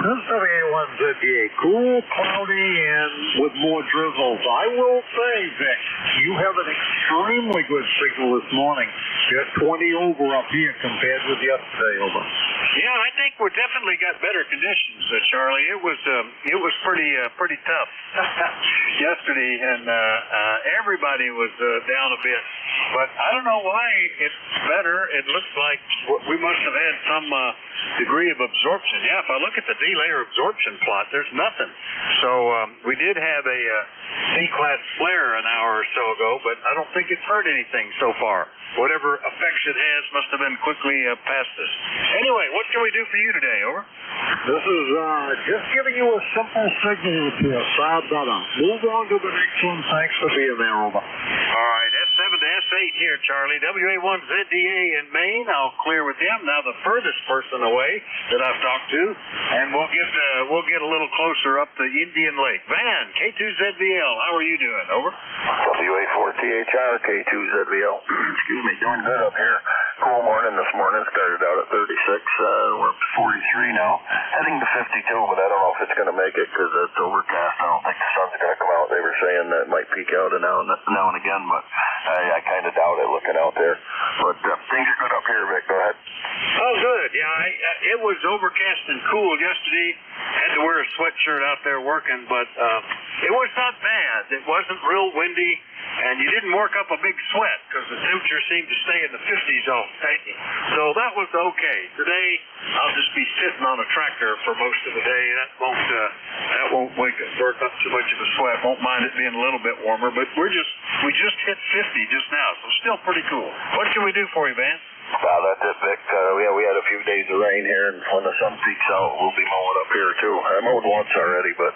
This is WA1ZDA. Cool, cloudy, and with more drizzles. I will say, Vic, you have an extremely good signal this morning. You're 20 over up here compared with yesterday over. Yeah, I think we definitely got better conditions, Charlie. It was pretty tough yesterday, and everybody was down a bit. But I don't know why it's better. It looks like we must have had some degree of absorption. Yeah, if I look at the D-layer absorption plot, there's nothing. So we did have a C-class flare an hour or so ago, but I don't think it's hurt anything so far. Whatever effects it has must have been quickly past us. Anyway, what can we do for you today? Over. This is just giving you a simple signal to far better. Move on to the next one. Thanks for being there, over. All right, S7 to S8 here, Charlie. WA1ZDA in Maine. I'll clear with him. Now the furthest person away that I've talked to, and we'll get a little closer up to Indian Lake. Van, K2ZVL. How are you doing? Over. WA4THR, K2ZVL. Excuse me, doing good up here. Cool morning this morning. Started out at 36. We're up to 43 now. Heading to 52, but I don't know if it's going to make it because it's overcast. I don't think the sun's going to come out. They were saying that it might peek out now and again, but I kind of doubt it looking out there. But things are good up here, Vic. Go ahead. Oh, good. Yeah, it was overcast and cool yesterday. Had to wear a sweatshirt out there working, but it was not bad. It wasn't real windy, and you didn't work up a big sweat because the temperature seemed to stay in the 50s all day. So that was okay. Today, I'll just be sitting on a tractor for most of the day. That won't work up too much of a sweat. Won't mind it being a little bit warmer, but we just hit 50 just now, so still pretty cool. What can we do for you, Van? That's it, Vic. We had a few days of rain here, and when the sun peeks out, we'll be mowing up here, too. I mowed once already, but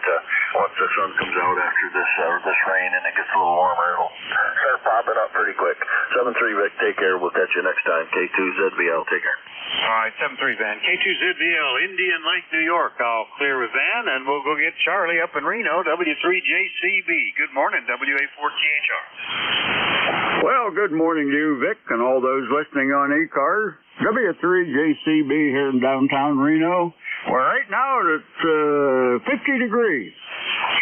once the sun comes out after this rain and it gets a little warmer, it'll start popping up pretty quick. 7-3, Vic. Take care. We'll catch you next time. K2ZVL. Take care. All right, 7-3, Van. K2ZVL, Indian Lake, New York. I'll clear with Van, and we'll go get Charlie up in Reno, W3JCB. Good morning, WA4THR. Well, good morning to you, Vic, and all those listening on ECARS. W3JCB here in downtown Reno. Well, right now it's 50 degrees.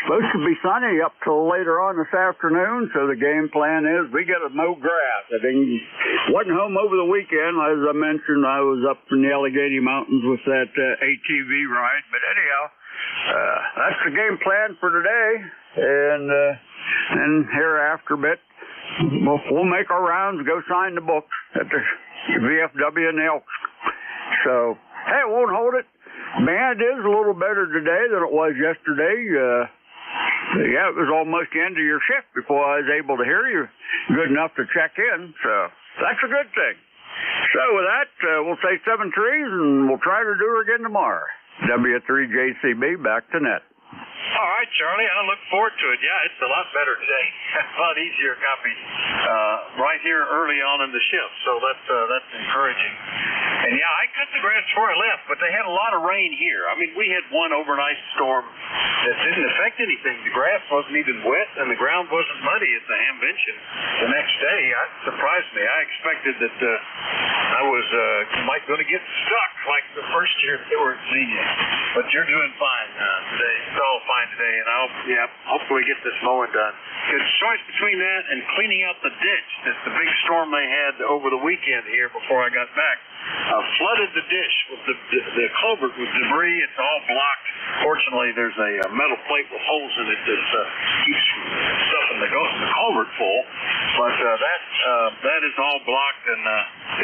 Supposed to be sunny up till later on this afternoon, so the game plan is we got to mow grass. I wasn't home over the weekend. As I mentioned, I was up in the Allegheny Mountains with that ATV ride. But anyhow, that's the game plan for today. And And hereafter bit, we'll make our rounds, go sign the books at the VFW in Elks. So, hey, it won't hold it. Man, it is a little better today than it was yesterday. Yeah, it was almost the end of your shift before I was able to hear you good enough to check in. So, that's a good thing. So, with that, we'll say 7 trees, and we'll try to do her again tomorrow. W3JCB, back to net. All right, Charlie, I look forward to it. Yeah, it's a lot better today. A lot easier copy right here early on in the shift, so that's encouraging. And yeah, I cut the grass before I left, but they had a lot of rain here. I mean, we had one overnight storm that didn't affect anything. The grass wasn't even wet, and the ground wasn't muddy at the Hamvention. The next day, it surprised me. I expected that I was might going to get stuck like the first year they were at Xenia. But you're doing fine today. It's all fine today, and I'll hopefully get this mowing done. Because choice between that and cleaning out the ditch, that's the big storm they had over the weekend here before I got back. Flooded the ditch with the culvert with debris. It's all blocked. Fortunately, there's a metal plate with holes in it that keeps stuffing the culvert full. But that is all blocked, and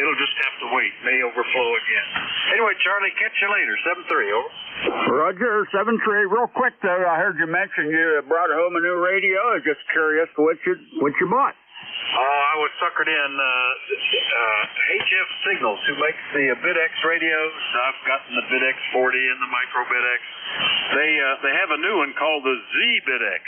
it'll just have to wait. May overflow again. Anyway, Charlie, catch you later. 7-3, over. Roger, 7-3. Real quick, though, I heard you mention you brought home a new radio. I was just curious what you bought. I was suckered in HF Signals, who makes the BitX radios. I've gotten the BitX 40 and the Micro BitX. They have a new one called the Z BitX.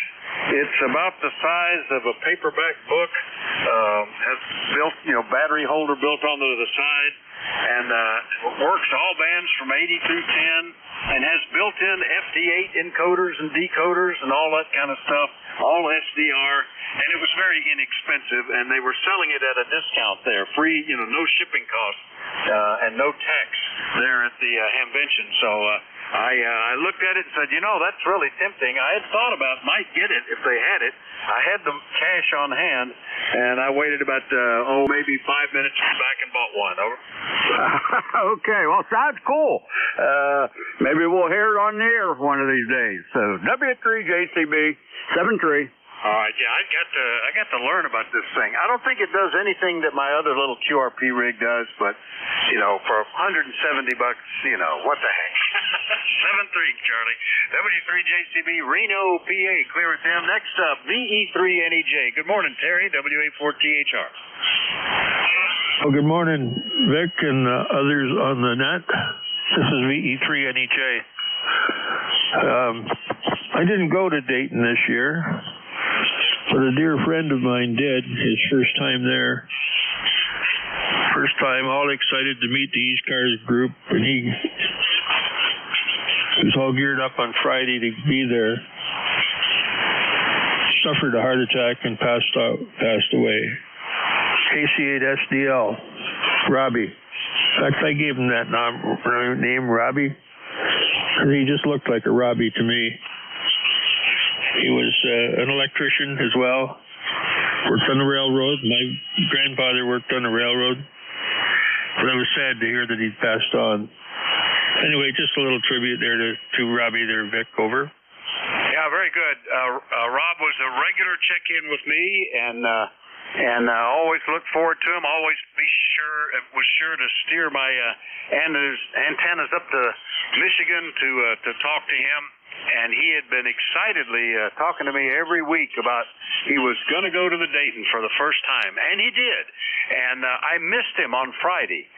It's about the size of a paperback book. Has built, battery holder built onto the side, and works all bands from 80 through 10, and has built-in FD8 encoders and decoders and all that kind of stuff, all SDR, and it was very inexpensive, and they were selling it at a discount there, free, no shipping costs, and no tax there at the Hamvention. So I looked at it and said, that's really tempting. I had thought about might get it if they had it. I had the cash on hand, and I waited about, maybe 5 minutes, went back and bought one. Over. Okay, well, sounds cool. Maybe we'll hear it on the air one of these days. So, W3JCB, 7-3. All right, yeah, I got to learn about this thing. I don't think it does anything that my other little QRP rig does, but for $170, what the heck? 7-3, Charlie. W3JCB, Reno, PA, clear with them. Next up, VE3NEJ. Good morning, Terry, WA4THR. Well, good morning, Vic and others on the net. This is VE3NEJ. I didn't go to Dayton this year, but a dear friend of mine did, his first time there. First time, all excited to meet the ECARS group, and he was all geared up on Friday to be there. Suffered a heart attack and passed away. KC8SDL, Robbie. In fact, I gave him that name, Robbie, because he just looked like a Robbie to me. He was an electrician as well. Worked on the railroad. My grandfather worked on the railroad. But I was sad to hear that he'd passed on. Anyway, just a little tribute there to Robbie there, Vic. Over. Yeah, very good. Rob was a regular check-in with me, and I always look forward to him. Always was sure to steer my antennas up to Michigan to talk to him. And he had been excitedly talking to me every week about he was going to go to the Dayton for the first time, and he did. And I missed him on Friday.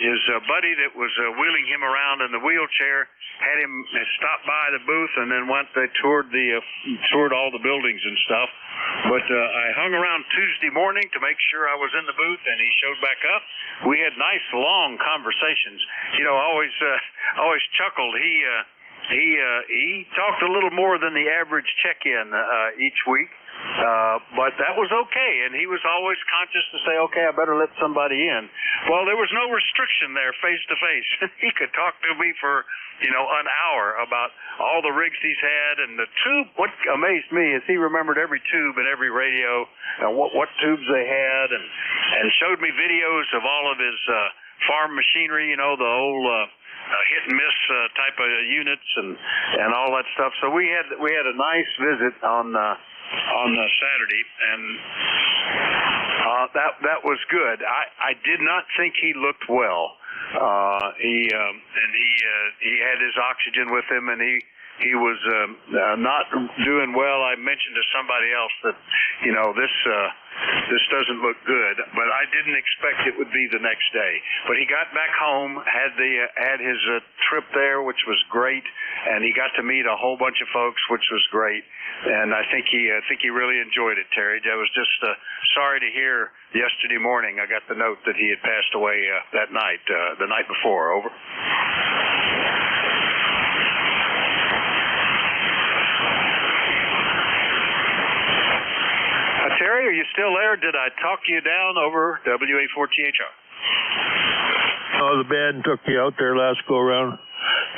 His buddy that was wheeling him around in the wheelchair had him stop by the booth, and then they toured all the buildings and stuff. But I hung around Tuesday morning to make sure I was in the booth, and he showed back up. We had nice long conversations. I always chuckled. He talked a little more than the average check-in each week, but that was okay, and he was always conscious to say, okay, I better let somebody in. Well, there was no restriction there face-to-face. He could talk to me for, an hour about all the rigs he's had, and the tube. What amazed me is he remembered every tube and every radio and what tubes they had, and showed me videos of all of his farm machinery, the old hit and miss type of units and all that stuff. So we had a nice visit on Saturday, and that was good. I did not think he looked well. He had his oxygen with him, and he was not doing well. I mentioned to somebody else that this doesn't look good, but I didn't expect it would be the next day. But he got back home, had his trip there, which was great, and he got to meet a whole bunch of folks, which was great. And I think he really enjoyed it, Terry. I was just sorry to hear yesterday morning. I got the note that he had passed away that night, the night before. Over. Terry, are you still there? Did I talk you down over WA4THR? Oh, the band took you out there last go around,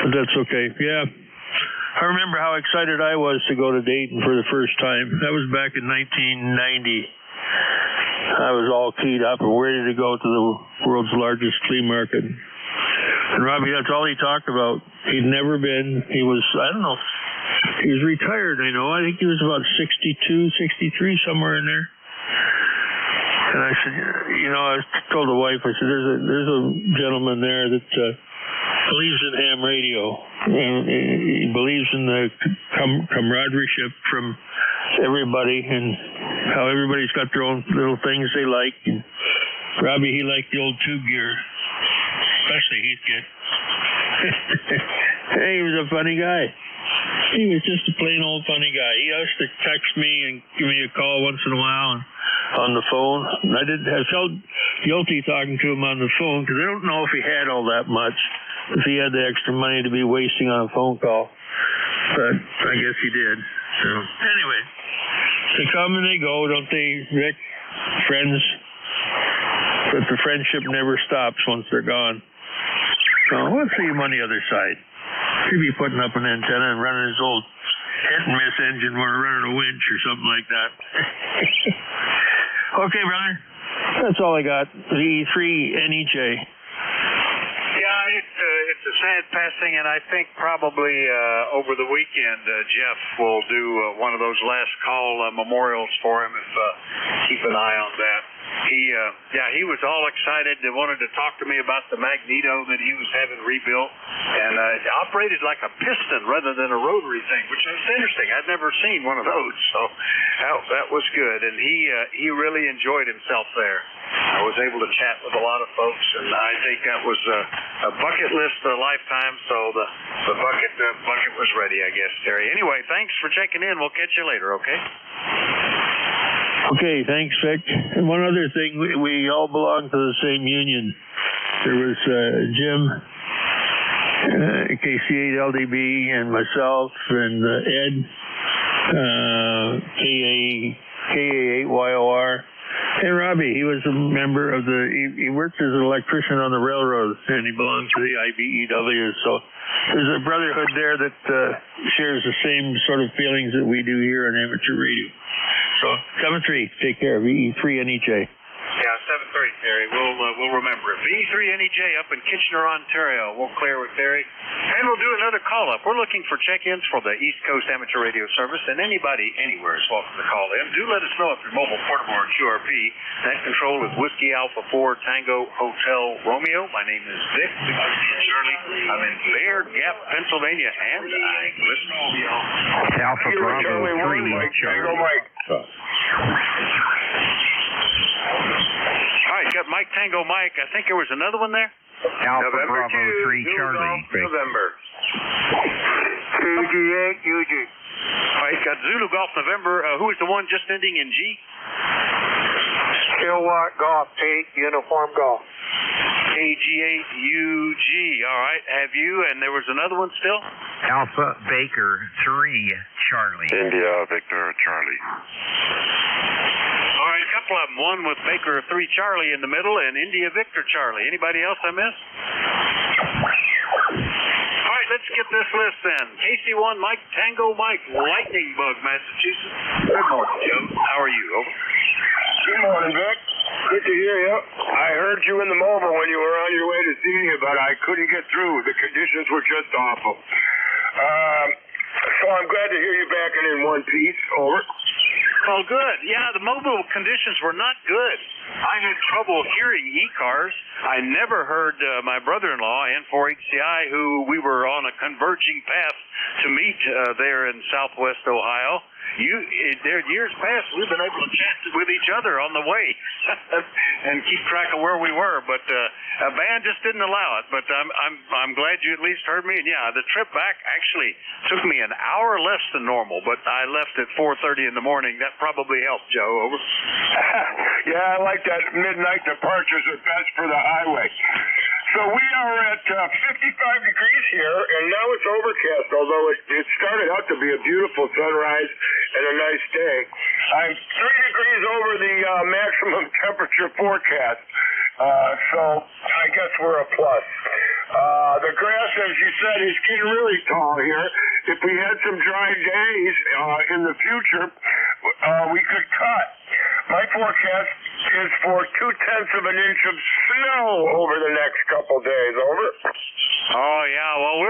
but that's okay. Yeah. I remember how excited I was to go to Dayton for the first time. That was back in 1990. I was all keyed up and ready to go to the world's largest flea market. And Robbie, that's all he talked about. He'd never been. He was, I don't know, he was retired, I know. I think he was about 62, 63, somewhere in there. And I said, I told the wife, I said, there's a gentleman there that believes in ham radio. And he believes in the camaraderie from everybody and how everybody's got their own little things they like. And Robbie, he liked the old tube gear, especially Heathkit. Hey, he was a funny guy. He was just a plain old funny guy. He used to text me and give me a call once in a while on the phone. And I felt guilty talking to him on the phone because I don't know if he had all that much, if he had the extra money to be wasting on a phone call. But I guess he did. So anyway, they come and they go, don't they, Rick? Friends. But the friendship never stops once they're gone. So let's see him on the other side. He'd be putting up an antenna and running his old hit-and-miss engine when we're running a winch or something like that. Okay, brother. That's all I got. VE3 NEJ. Yeah, it's a sad passing, and I think probably over the weekend, Jeff will do one of those last call memorials for him. Keep an eye on that. He was all excited and wanted to talk to me about the magneto that he was having rebuilt, and it operated like a piston rather than a rotary thing, which was interesting. I'd never seen one of those, so that was good, and he really enjoyed himself there. I was able to chat with a lot of folks, and I think that was a bucket list for a lifetime, so the bucket was ready, I guess, Terry. Anyway, thanks for checking in. We'll catch you later, okay? Okay, thanks, Vic. And one other thing, we all belong to the same union. There was Jim, KC8LDB, and myself, and Ed, KA8YOR, and Robbie. He was a member of he worked as an electrician on the railroad, and he belonged to the IBEW. So there's a brotherhood there that shares the same sort of feelings that we do here on amateur radio. So 7-3, take care. VE3 NEJ. Yeah, 7-3, Terry. We'll remember it. VE3 NEJ up in Kitchener, Ontario. We'll clear with Terry. And we'll do another call-up. We're looking for check-ins for the East Coast Amateur Radio Service, and anybody anywhere is welcome to call in. Do let us know if you're mobile, portable, or QRP. That control is Whiskey Alpha 4 Tango Hotel Romeo. My name is Vic. Shirley. I'm in Bear Gap, Pennsylvania, and I'm listening. Alpha Bravo 3, Tango Mike. All right, got Mike Tango Mike. I think there was another one there. Alpha November Bravo 3 Charlie. November. KG8 UG. All right, got Zulu Golf November. Who is the one just ending in G? Kilowatt Golf 8 Uniform Golf. KG8UG. All right, have you? And there was another one still? Alpha Baker 3 Charlie. India Victor Charlie. All right, a couple of them. One with Baker 3 Charlie in the middle and India Victor Charlie. Anybody else I missed? All right, let's get this list then. KC1 Mike Tango Mike, Lightning Bug, Massachusetts. Good morning, Joe. How are you? Over. Good morning, Vic. Good to hear you. I heard you in the mobile when you were on your way to see you, but I couldn't get through. The conditions were just awful. So I'm glad to hear you back and in one piece. Over. Oh, good. Yeah, the mobile conditions were not good. I had trouble hearing ECARS. I never heard my brother-in-law, N4HCI, who we were on a converging path to meet there in southwest Ohio. There years past, we've been able to chat with each other on the way and keep track of where we were, but a band just didn't allow it. But I'm glad you at least heard me. And yeah, the trip back actually took me an hour less than normal, but I left at 4:30 in the morning. That probably helped, Joe. Over. Yeah, I like that midnight departures are best for the highway. So we are at 55 degrees here, and now it's overcast, although it started out to be a beautiful sunrise and a nice day. I'm 3 degrees over the maximum temperature forecast, so I guess we're a plus. The grass, as you said, is getting really tall here. If we had some dry days in the future, we could cut. My forecast is for 0.2 of an inch of snow over the next couple days. Over. Oh yeah, well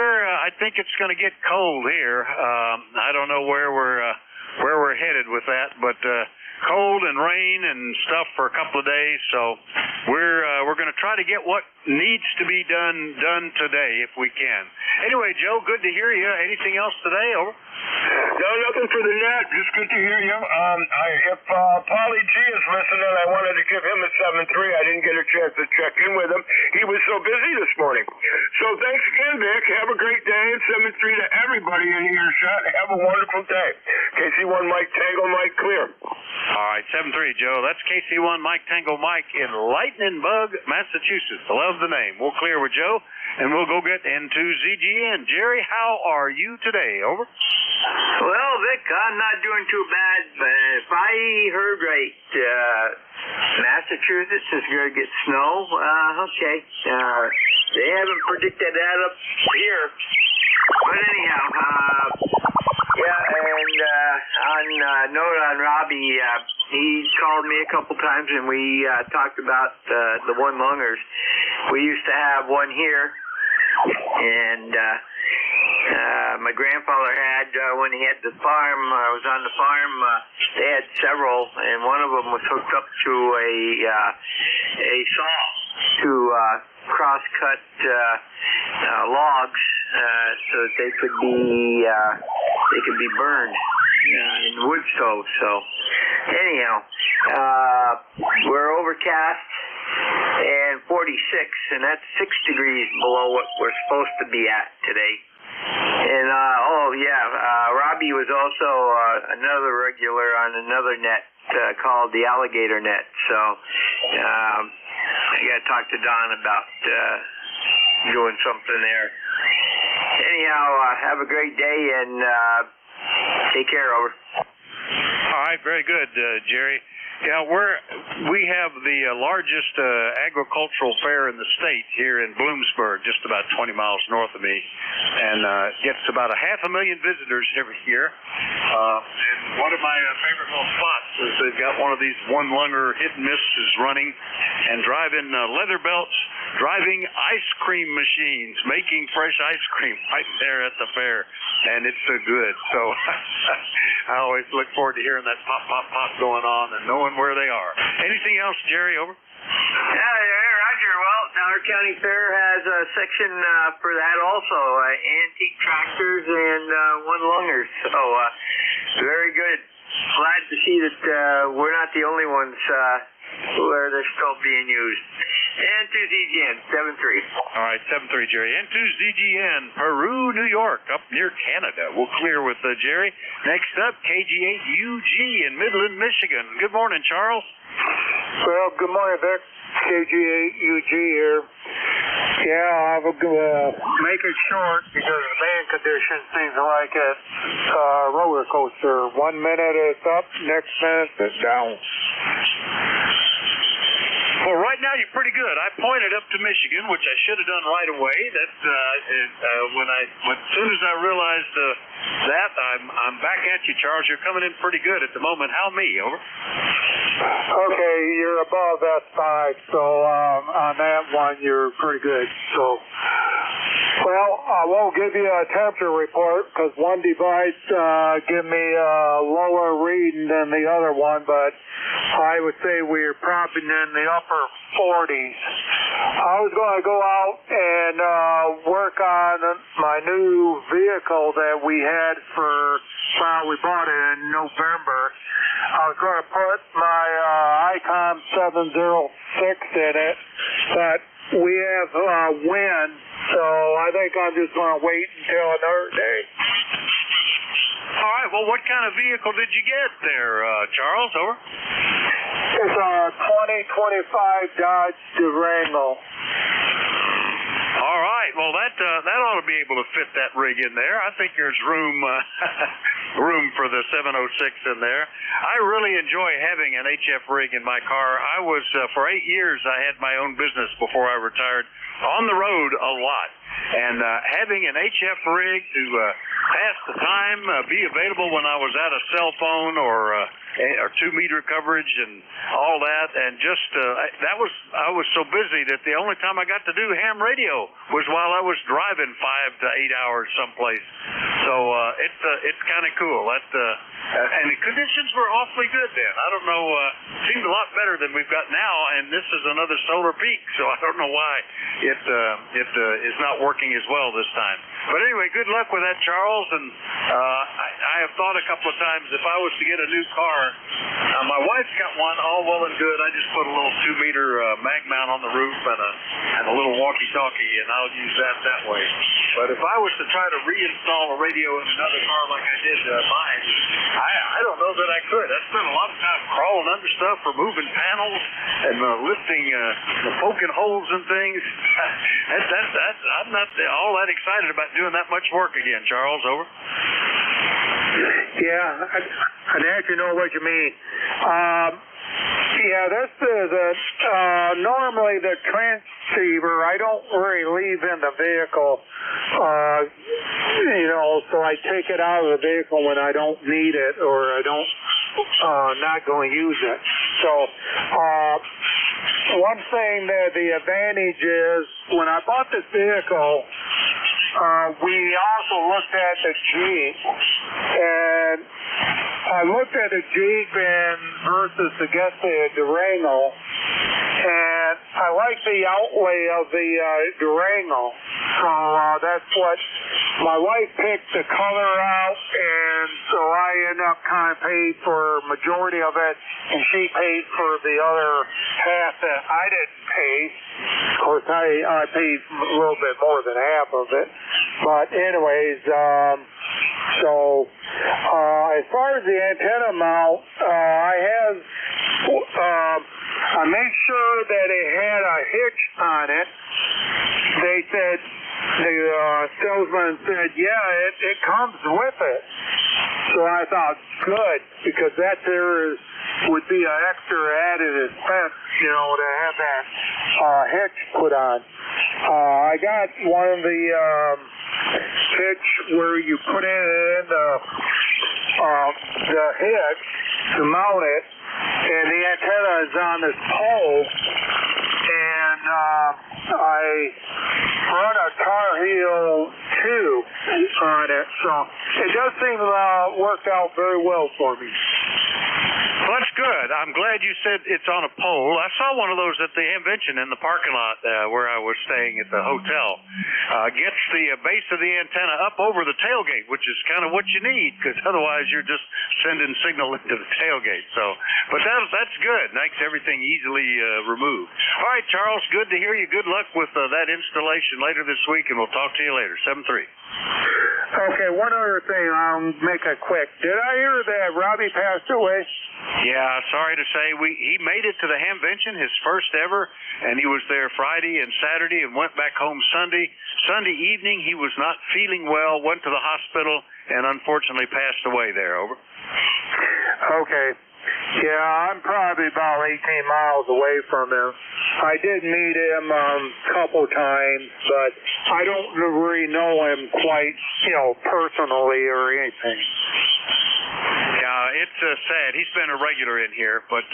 I think it's going to get cold here. I don't know where we're headed with that, but cold and rain and stuff for a couple of days. So we're going to try to get what needs to be done today if we can. Anyway, Joe, good to hear you. Anything else today? Over. No, nothing for the net. Just good to hear you. If Paulie G is listening, I wanted to give him a 7-3. I didn't get a chance to check in with him. He was so busy this morning. So thanks again, Vic. Have a great day. And 7-3 to everybody in earshot. Have a wonderful day. KC1 Mike Tango Mike clear. All right, 7-3, Joe. That's KC1 Mike Tango Mike in Lightning Bug, Massachusetts. I love the name. We'll clear with Joe, and we'll go get into ZGN. Jerry, how are you today? Over. Well, Vic, I'm not doing too bad, but if I heard right, Massachusetts is going to get snow. Okay. They haven't predicted that up here. But anyhow, yeah, and on note on Robbie, he called me a couple times and we talked about the one-lungers. We used to have one here, and my grandfather had, when he had the farm, I was on the farm, they had several, and one of them was hooked up to a saw to cross-cut logs so that they could be burned in wood stove. So anyhow, we're overcast and 46, and that's 6 degrees below what we're supposed to be at today. And Robbie was also another regular on another net called the alligator net. So I got to talk to Don about doing something there. Anyhow, have a great day and take care. Over. All right, very good, Jerry. Yeah, we have the largest agricultural fair in the state here in Bloomsburg, just about 20 miles north of me, and gets about 500,000 visitors every year. And one of my favorite little spots is they've got one of these one-lunger hit and misses running and driving leather belts, driving ice cream machines, making fresh ice cream right there at the fair, and it's so good. So I always look forward to hearing that pop, pop, pop going on and knowing where they are. Anything else, Jerry? Over. Yeah, Roger. Well, our county fair has a section for that also, antique tractors and one-lungers. So very good. Glad to see that we're not the only ones where they're still being used. And to ZGN, 7-3. All right, 7-3, Jerry. And to ZGN, Peru, New York, up near Canada. We'll clear with Jerry. Next up, KG8UG in Midland, Michigan. Good morning, Charles. Well, good morning, Vic. KG8UG here. Yeah, I will make it short because of the band conditions seems like a roller coaster. 1 minute it's up, next minute it's down. Well, right now you're pretty good. I pointed up to Michigan, which I should have done right away. That as soon as I realized that, I'm back back at you, Charles. You're coming in pretty good at the moment. How me? Over. Okay, you're above S5, so on that one you're pretty good. So, well, I won't give you a temperature report because one device give me a lower reading than the other one, but I would say we're probably in the upper 40s. I was going to go out and work on my new vehicle that we had we bought it in November. I was going to put my Icon 706 in it, but we have wind, so I think I'm just going to wait until another day. All right, well, what kind of vehicle did you get there, Charles? Over. It's a 2025 Dodge Durango. All right, well, that ought to be able to fit that rig in there. I think there's room for the 706 in there. I really enjoy having an HF rig in my car. I was, for 8 years, I had my own business before I retired, on the road a lot. And having an HF rig to pass the time, be available when I was at a cell phone or 2-meter coverage and all that, and just I was so busy that the only time I got to do ham radio was while I was driving 5 to 8 hours someplace. So it's kind of cool. And the conditions were awfully good then. I don't know, seemed a lot better than we've got now, and this is another solar peak, so I don't know why it is not working as well this time. But anyway, good luck with that, Charles. And I have thought a couple of times if I was to get a new car. My wife's got one, all well and good. I just put a little 2-meter mag mount on the roof and a little walkie-talkie, and I'll use that way. But if I was to try to reinstall a radio in another car like I did mine, I don't know that I could. I spent a lot of time crawling under stuff, removing panels, and lifting, poking holes and things. I'm not all that excited about doing that much work again, Charles. Over. Yeah, I actually know what you mean. Yeah, this is normally the transceiver I don't really leave in the vehicle, so I take it out of the vehicle when I don't need it or I don't not going to use it. So one thing that the advantage is when I bought this vehicle, we also looked at the Jeep, and I looked at the Jeep versus against the Durango, and I like the outlay of the Durango. So that's what my wife picked the color out, and so I ended up kind of paid for majority of it, and she paid for the other half that I didn't pay. Of course, I paid a little bit more than half of it. But anyways, as far as the antenna mount, I made sure that it had a hitch on it. They said, the salesman said, yeah, it comes with it. So I thought, good, because that would be an extra added expense, to have that hitch put on. I got one of the hitch where you put in the hitch to mount it, and the antenna is on this pole, and I run a Tar Heel 2 on it, so it does seem worked out very well for me. Well, that's good. I'm glad you said it's on a pole. I saw one of those at the Invention in the parking lot where I was staying at the hotel. Gets the base of the antenna up over the tailgate, which is kind of what you need, because otherwise you're just sending signal into the tailgate. But that's good. Makes everything easily removed. All right, Charles, good to hear you. Good luck with that installation later this week, and we'll talk to you later. 7-3. Okay, one other thing. I'll make it quick. Did I hear that Robbie passed away? Yeah, sorry to say. He made it to the Hamvention, his first ever, and he was there Friday and Saturday and went back home Sunday. Sunday evening, he was not feeling well, went to the hospital, and unfortunately passed away there. Over. Okay. Yeah, I'm probably about 18 miles away from him. I did meet him a couple times, but I don't really know him quite, personally or anything. Yeah, it's sad. He's been a regular in here, but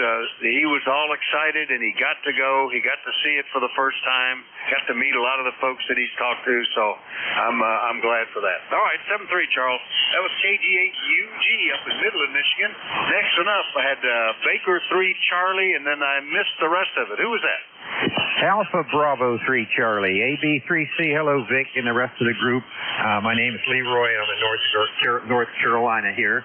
he was all excited, and he got to go. He got to see it for the first time. Got to meet a lot of the folks that he's talked to, so I'm glad for that. All right, 7-3, Charles. That was KG8UG up in Midland, Michigan. Next one up, I had Baker 3 Charlie, and then I missed the rest of it. Who was that? Alpha Bravo 3 Charlie, AB3C, hello Vic and the rest of the group. My name is Leroy, I'm in North Carolina here.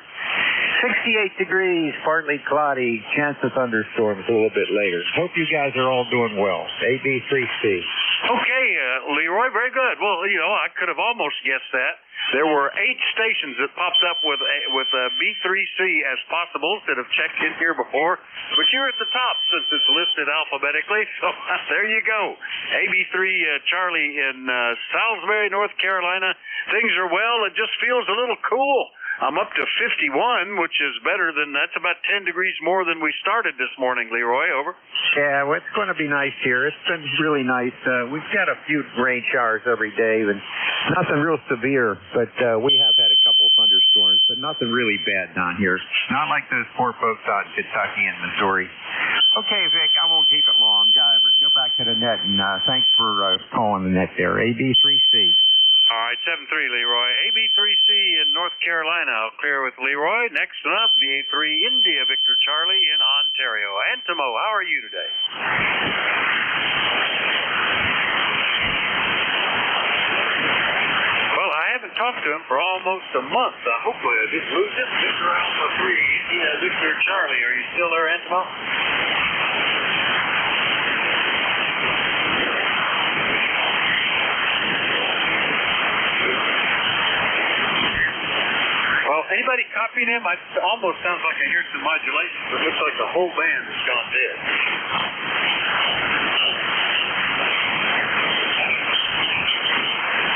68 degrees, partly cloudy, chance of thunderstorms a little bit later. Hope you guys are all doing well. AB3C. Okay, Leroy, very good. Well, I could have almost guessed that. There were 8 stations that popped up with B3C as possibles that have checked in here before, but you're at the top since it's listed alphabetically, so there you go. AB3 Charlie in Salisbury, North Carolina. Things are well. It just feels a little cool. I'm up to 51, which is better than, that's about 10 degrees more than we started this morning, Leroy, over. Yeah, well, it's going to be nice here. It's been really nice. We've got a few rain showers every day, and nothing real severe, but we have had a couple of thunderstorms, but nothing really bad down here. Not like those poor folks out in Kentucky and Missouri. Okay, Vic, I won't keep it long. Go back to the net, and thanks for calling the net there. AB3C. All right, 7-3, Leroy. AB3C in North Carolina. I'll clear with Leroy. Next one up, BA3 India Victor Charlie in Ontario. Antimo, how are you today? Well, I haven't talked to him for almost a month. Hopefully I didn't lose him. Victor Alpha 3, India Victor Charlie. Are you still there, Antimo? Well, anybody copying him? It almost sounds like I hear some modulation, but it looks like the whole band has gone dead.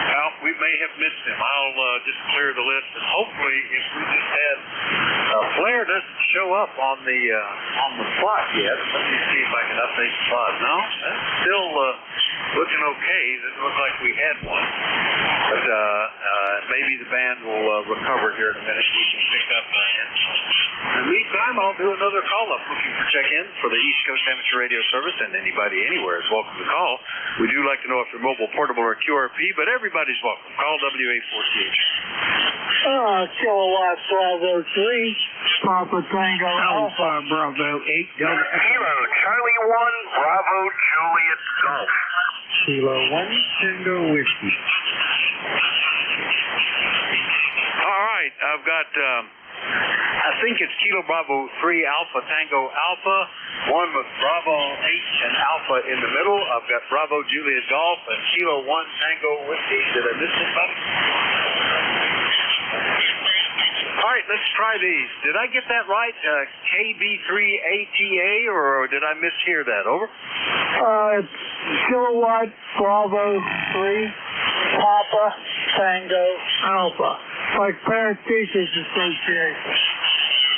Well, we may have missed him. I'll just clear the list, and hopefully, if we just had Flair doesn't show up on the slot yet. Let me see if I can update the slot. No, that's still looking okay. Doesn't look like we had one. But maybe the band will recover here in a minute. We can pick up in the meantime, I'll do another call-up looking for check-in for the East Coast Amateur Radio Service, and anybody anywhere is welcome to call. We do like to know if you're mobile, portable, or QRP, but everybody's welcome. Call WA4CH. Kilowatt Bravo 3, Papa Tango Alpha Bravo 8. Kilo Charlie 1, Bravo Juliet Golf. Kilo 1, Tango Whiskey. All right, I've got, I think it's Kilo Bravo 3 Alpha Tango Alpha, one with Bravo 8 and Alpha in the middle. I've got Bravo Juliet Golf and Kilo 1 Tango Whiskey. Did I miss anybody? All right, let's try these. Did I get that right? KB3ATA, or did I mishear that? Over. It's Kilowatt Bravo 3, Papa Tango Alpha, like Parent Teachers Association.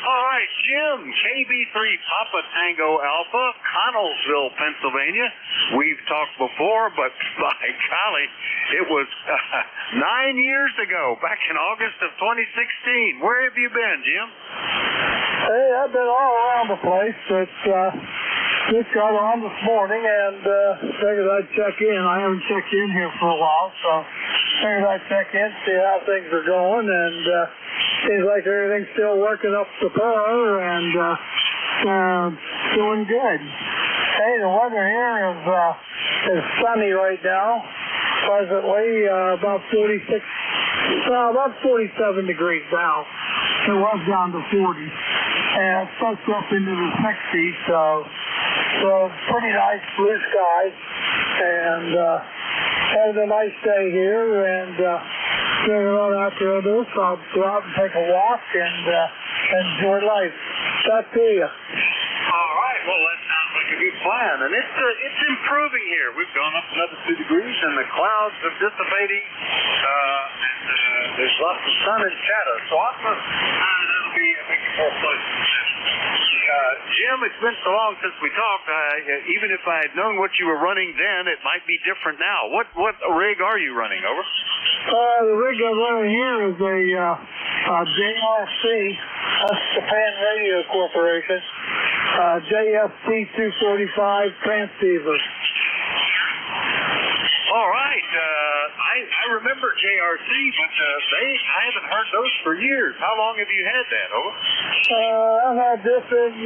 All right, Jim, KB3 Papa Tango Alpha, Connellsville, Pennsylvania. We've talked before, but by golly, it was 9 years ago, back in August of 2016. Where have you been, Jim? Hey, I've been all around the place, but just got on this morning and figured I'd check in. I haven't checked in here for a while, so figured I'd check in, see how things are going, and seems like everything's still working up to par and doing good. Hey, the weather here is sunny right now. Presently, about 47 degrees now. It was down to 40, and it's supposed up into the 60s, so pretty nice blue skies, and having a nice day here, and figuring out after this, I'll go out and take a walk and enjoy life. Back to you. All right, well, that sounds like a good plan, and it's improving here. We've gone up another 2 degrees, and the clouds are dissipating, and there's lots of sun and shadow, so that'll be making more pleasant. Jim, it's been so long since we talked. Even if I had known what you were running then, it might be different now. What rig are you running, over? The rig I'm running here is a JRC, that's Japan Radio Corporation, JFT 245 transceiver. All right. I remember JRC, but I haven't heard those for years. How long have you had that, over? I've had this since,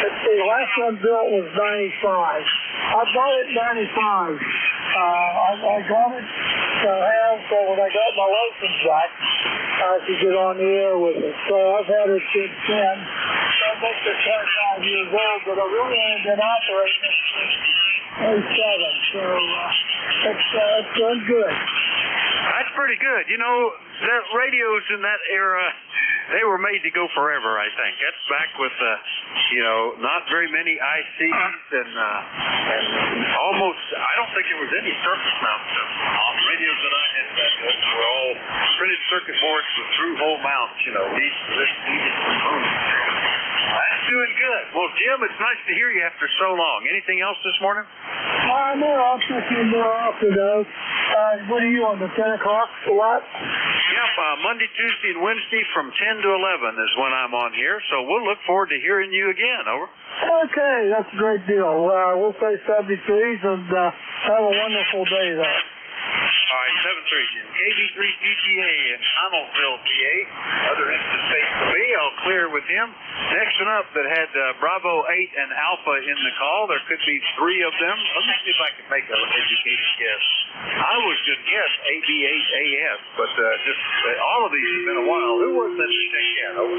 let's see, the last one built was 95. I bought it in 95. I got it to have, so when I got my license back, I could get on the air with it. So I've had it since then. I'm up to 25 years old, but I really only been operating it since 87. So it's done good. That's pretty good. You know, the radios in that era, they were made to go forever, I think. That's back with, not very many ICs and almost, I don't think there was any surface mount stuff on radios that I had back then. Were all printed circuit boards with through-hole mounts, these components. That's doing good. Well, Jim, it's nice to hear you after so long. Anything else this morning? No, I'll check you more often, though. What are you on, the 10 o'clock slot? Yep, Monday, Tuesday, and Wednesday from 10 to 11 is when I'm on here, so we'll look forward to hearing you again, over. Okay, that's a great deal. We'll say 73s and have a wonderful day there. All right, 73, KB3 PTA in Connellsville, PA. Other interstate for me, I'll clear with him. Next one up that had Bravo 8 and Alpha in the call. There could be 3 of them. Let me see if I can make an educated guess. I was going to guess AB8AF, but just all of these have been a while. Who was that to check in? Over.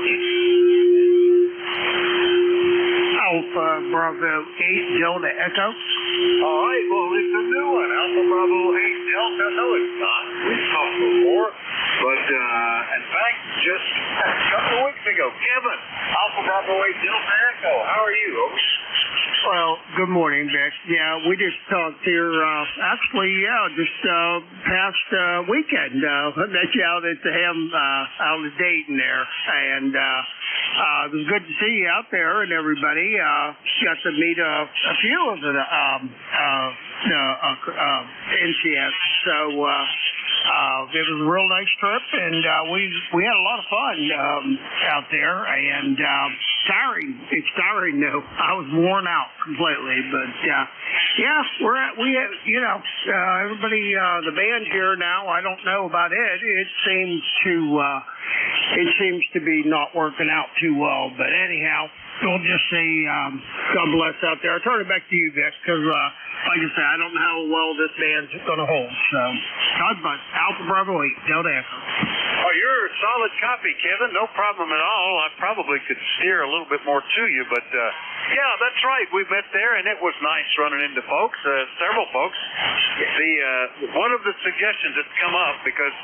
Alpha Bravo 8 Delta Echo. All right, well, it's a new one. Alpha Bravo 8 Delta. No, it's not. We've talked before. But, in fact, just a couple of weeks ago, Kevin, Alpha Bravo 8 Delta Echo. How are you? Over. Well, good morning, Vic. Yeah, we just talked here, just past weekend. Met you out at the out of Dayton there. And it was good to see you out there and everybody. Got to meet a few of the NCS. So it was a real nice trip, and we had a lot of fun out there. And tiring. It's tiring though. I was worn out completely, but everybody, the band here now. I don't know about it. It seems to be not working out too well. But anyhow, we'll just say God bless out there. I'll turn it back to you, Vic, because like I said, I don't know how well this band's going to hold. So God bless. Alpha Bravo 8 Delta Echo. Oh, you're a solid copy, Kevin. No problem at all. I probably could steer a little bit more to you, but yeah, that's right. We met there, and it was nice running into folks, several folks. One of the suggestions that's come up, because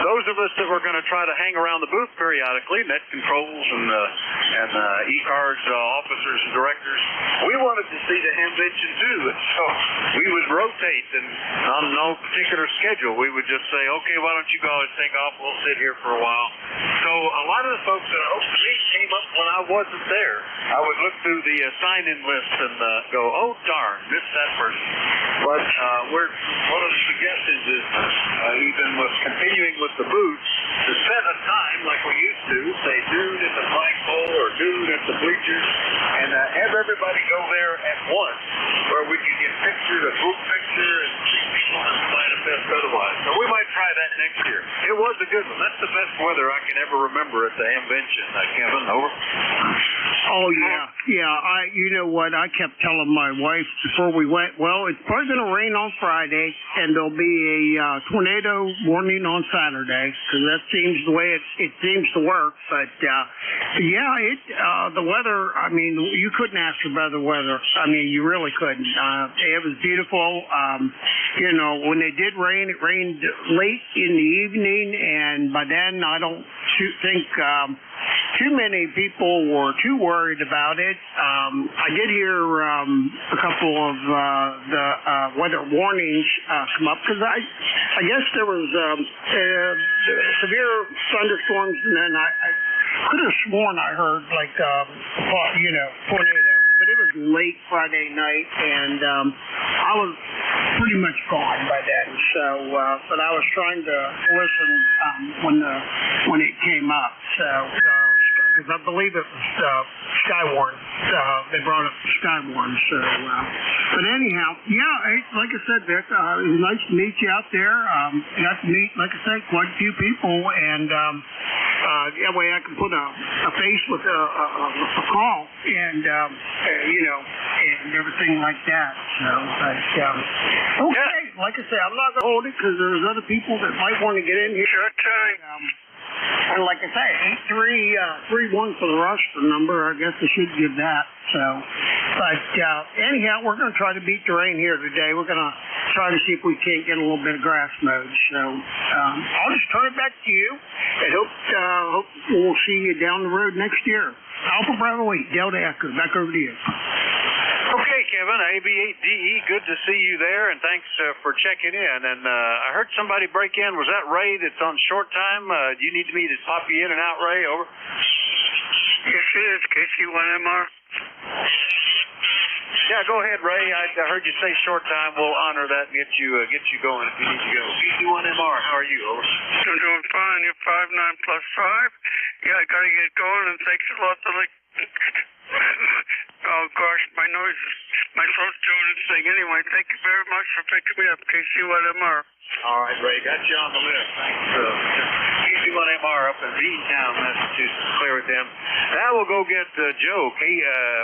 those of us that were going to try to hang around the booth periodically, net controls and ECARS officers and directors, we wanted to see the Hamvention too. So we would rotate, and on no particular schedule, we would just say, okay, why don't you guys take off? We'll sit here for a while. So a lot of the folks that I hoped to meet came up when I wasn't there. I would look through the sign-in list and go, oh, darn, missed that person. But one of the suggestions is, even with continuing with the booths, to set a time like we used to, say noon at the flagpole or noon at the bleachers, and have everybody go there at once, where we could get pictures, a group picture, and see people on the manifest otherwise. So we might try that next year. It was a good one. That's the best weather I can ever remember at the Hamvention. Kevin, over. Oh, yeah. You know what? I kept telling my wife before we went, well, it's probably going to rain on Friday, and there'll be a tornado warning on Saturday, because that seems the way it seems to work. But, the weather, I mean, you couldn't ask for better weather. I mean, you really couldn't. It was beautiful. When it did rain, it rained late in the evening, and by then I don't think too many people were too worried about it. I did hear a couple of the weather warnings come up because I guess there was severe thunderstorms, and then I could have sworn I heard like tornado. But it was late Friday night, and I was pretty much gone by then. So, but I was trying to listen when it came up. So, because I believe it was Skywarn. They brought up Skywarn. So, but anyhow, yeah, like I said, Vic, it was nice to meet you out there. Got to meet, like I said, quite a few people, and that way I can put a face with a call, and and everything like that. So, but, okay, like I said, I'm not going to hold it because there's other people that might want to get in here. Sure time. And like I say, 8331 for the roster number. I guess I should give that. So, but anyhow, we're going to try to beat the rain here today. We're going to try to see if we can't get a little bit of grass mowed. So, I'll just turn it back to you, and hope we'll see you down the road next year. Alpha Bravo 8, Delta Echo. Back over to you. Okay, Kevin, AB8DE, good to see you there, and thanks for checking in. And I heard somebody break in. Was that Ray that's on short time? Do you need me to pop you in and out, Ray? Over. Yes, it is. KC1MR. Yeah, go ahead, Ray. I heard you say short time. We'll honor that and get you going if you need to go. KC1MR, how are you? Over. I'm doing fine. You're 5'9 plus 5. Yeah, I got to get going, and thanks a lot for oh gosh, my throat's doing its thing. Anyway, thank you very much for picking me up, KC1MR. All right, Ray, got you on the list. Thanks. KC1MR up in Beantown, Massachusetts. Clear with them. Now we'll go get Joe.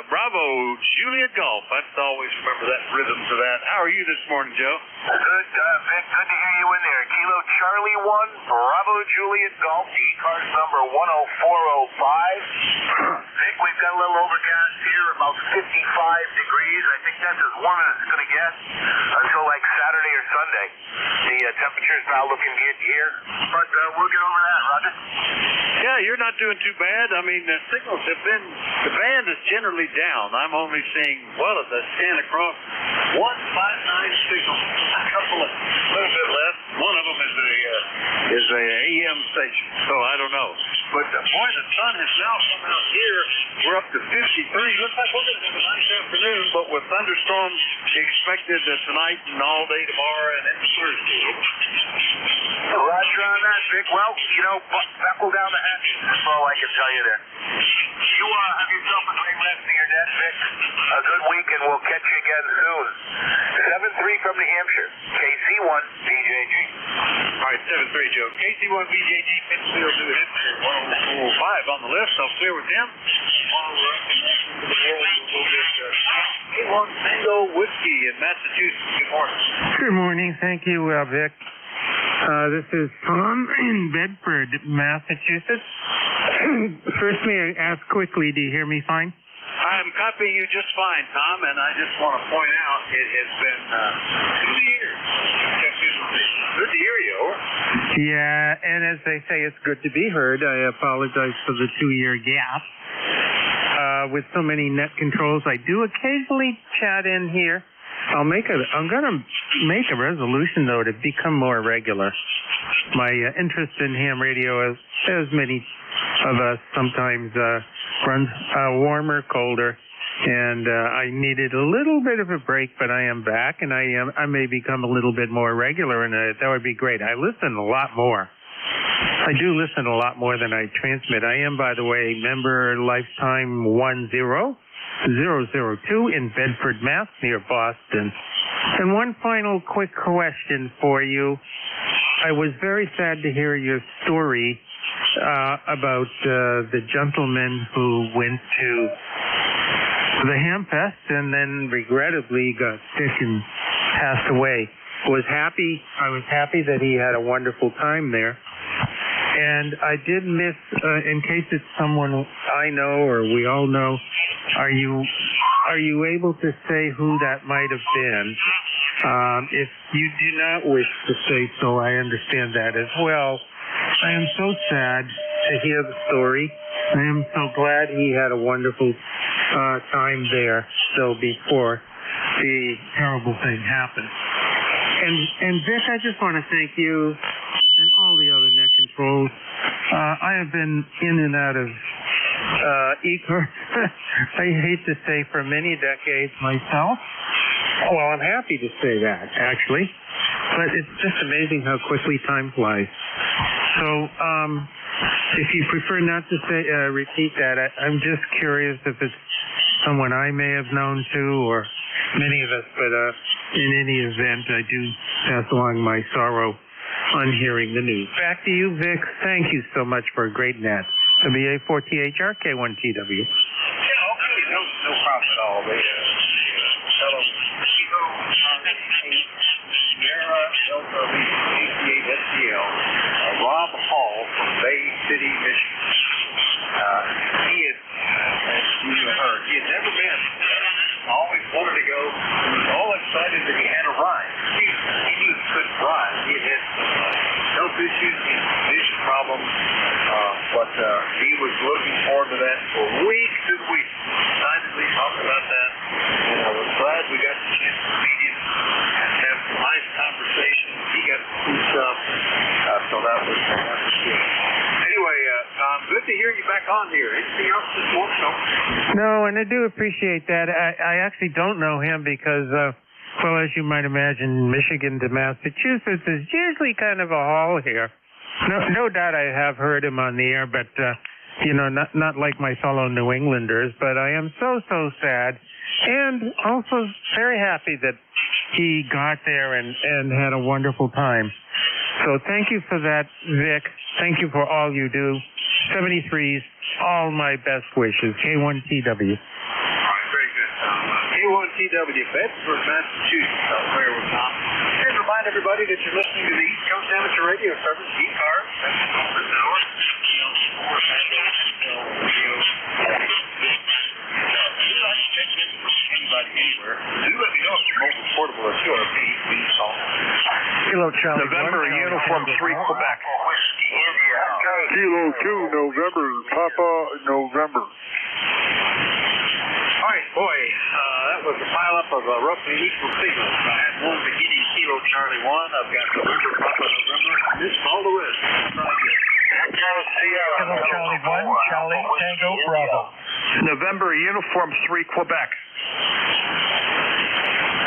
Bravo, Juliet Golf. That's always remember that rhythm to that. How are you this morning, Joe? Good, Vic. Good to hear you in there. Kilo Charlie 1, Bravo Juliet Golf, ECARS number 10405. Vic, we've got a little overcast here, about 55 degrees. I think that's as warm as it's going to get until like Saturday or Sunday. The temperature's not looking good here, but we'll get over that, Roger. Yeah, you're not doing too bad. I mean, the signals have been, the band is generally down. I'm only seeing, well, as I scan across, 159 signals. A couple of, a little bit less. One of them is a AM station, so I don't know. But boy, the sun has now come out here. We're up to 53. Looks like we're going to have a nice afternoon, but with thunderstorms expected tonight and all day tomorrow and into Thursday. Roger on that, Vic. Well, buckle down the hatches. That's all I can tell you there. You have yourself a great rest of your day, Vic. A good week, and we'll catch you again soon. 7-3 from New Hampshire. KC1 BJG. All right, 7-3, Joe. KC1 BJG, Pittsfield, New Hampshire, 104.5 on the list. I'll clear with them. We'll get Mango Whiskey in Massachusetts. Good morning. Good morning. Thank you, Vic. This is Tom in Bedford, Massachusetts. First, may I ask quickly, do you hear me fine? I'm copying you just fine, Tom, and I just want to point out it has been 2 years. Good to hear you. Yeah, and as they say, it's good to be heard. I apologize for the 2-year gap. With so many net controls, I do occasionally chat in here. I'm going to make a resolution, though, to become more regular. My interest in ham radio, as many of us, sometimes runs warmer, colder, and I needed a little bit of a break, but I am back, and I may become a little bit more regular, and that would be great. I listen a lot more. I do listen a lot more than I transmit. I am, by the way, member lifetime 10002 in Bedford, Mass, near Boston. And one final quick question for you. I was very sad to hear your story about the gentleman who went to the Ham Fest and then regrettably got sick and passed away. I was happy that he had a wonderful time there. And I did miss, in case it's someone I know or we all know, are you able to say who that might have been? If you do not wish to say so, I understand that as well. I am so sad to hear the story, I am so glad he had a wonderful time there still before the terrible thing happened. And Vic, I just want to thank you and all the other net controls. I have been in and out of ECARS, I hate to say, for many decades myself. Well, I'm happy to say that, actually. But it's just amazing how quickly time flies. So, if you prefer not to say repeat that, I'm just curious if it's someone I may have known too, or many of us. But in any event, I do pass along my sorrow on hearing the news. Back to you, Vic. Thank you so much for a great net. WA4THR K1TW. Yeah, okay, no problem at all. The fellow Sierra Delta 88 SCL, Rob Hall from Bay City, Michigan. He had, as you heard, he had never been. Always wanted to go. He was all excited that he had a ride. He knew he couldn't ride. He had some health issues, he had some vision problems, but he was looking forward to that for weeks and weeks. Excitedly talked about that, and I was glad we got the chance to meet him and have some nice conversation. He got to see stuff, so that was good. Anyway, Tom, good to hear you back on here. Anything else this morning? No, and I do appreciate that. I actually don't know him because, well, as you might imagine, Michigan to Massachusetts is usually kind of a haul here. No doubt I have heard him on the air, but, not like my fellow New Englanders, but I am so sad and also very happy that he got there and had a wonderful time. So thank you for that, Vic. Thank you for all you do. 73s, all my best wishes. K1TW. All right, very good, Tom. K1TW, Bedford, Massachusetts, up there with Tom. And remind everybody that you're listening to the East Coast Amateur Radio Service, ECARS. That's this hour. Anywhere. Do let me know if your mobile portable is still Kilo Charlie. November, Uniform 3, Quebec. Kilo 2, November, Papa, November. All right, boy, that was a pileup of roughly equal signals. I had one beginning Kilo Charlie 1. I've got November, Papa, November. Missed all the rest. Kilo Charlie 1, Charlie, Tango, Bravo. November, Uniform 3, Quebec.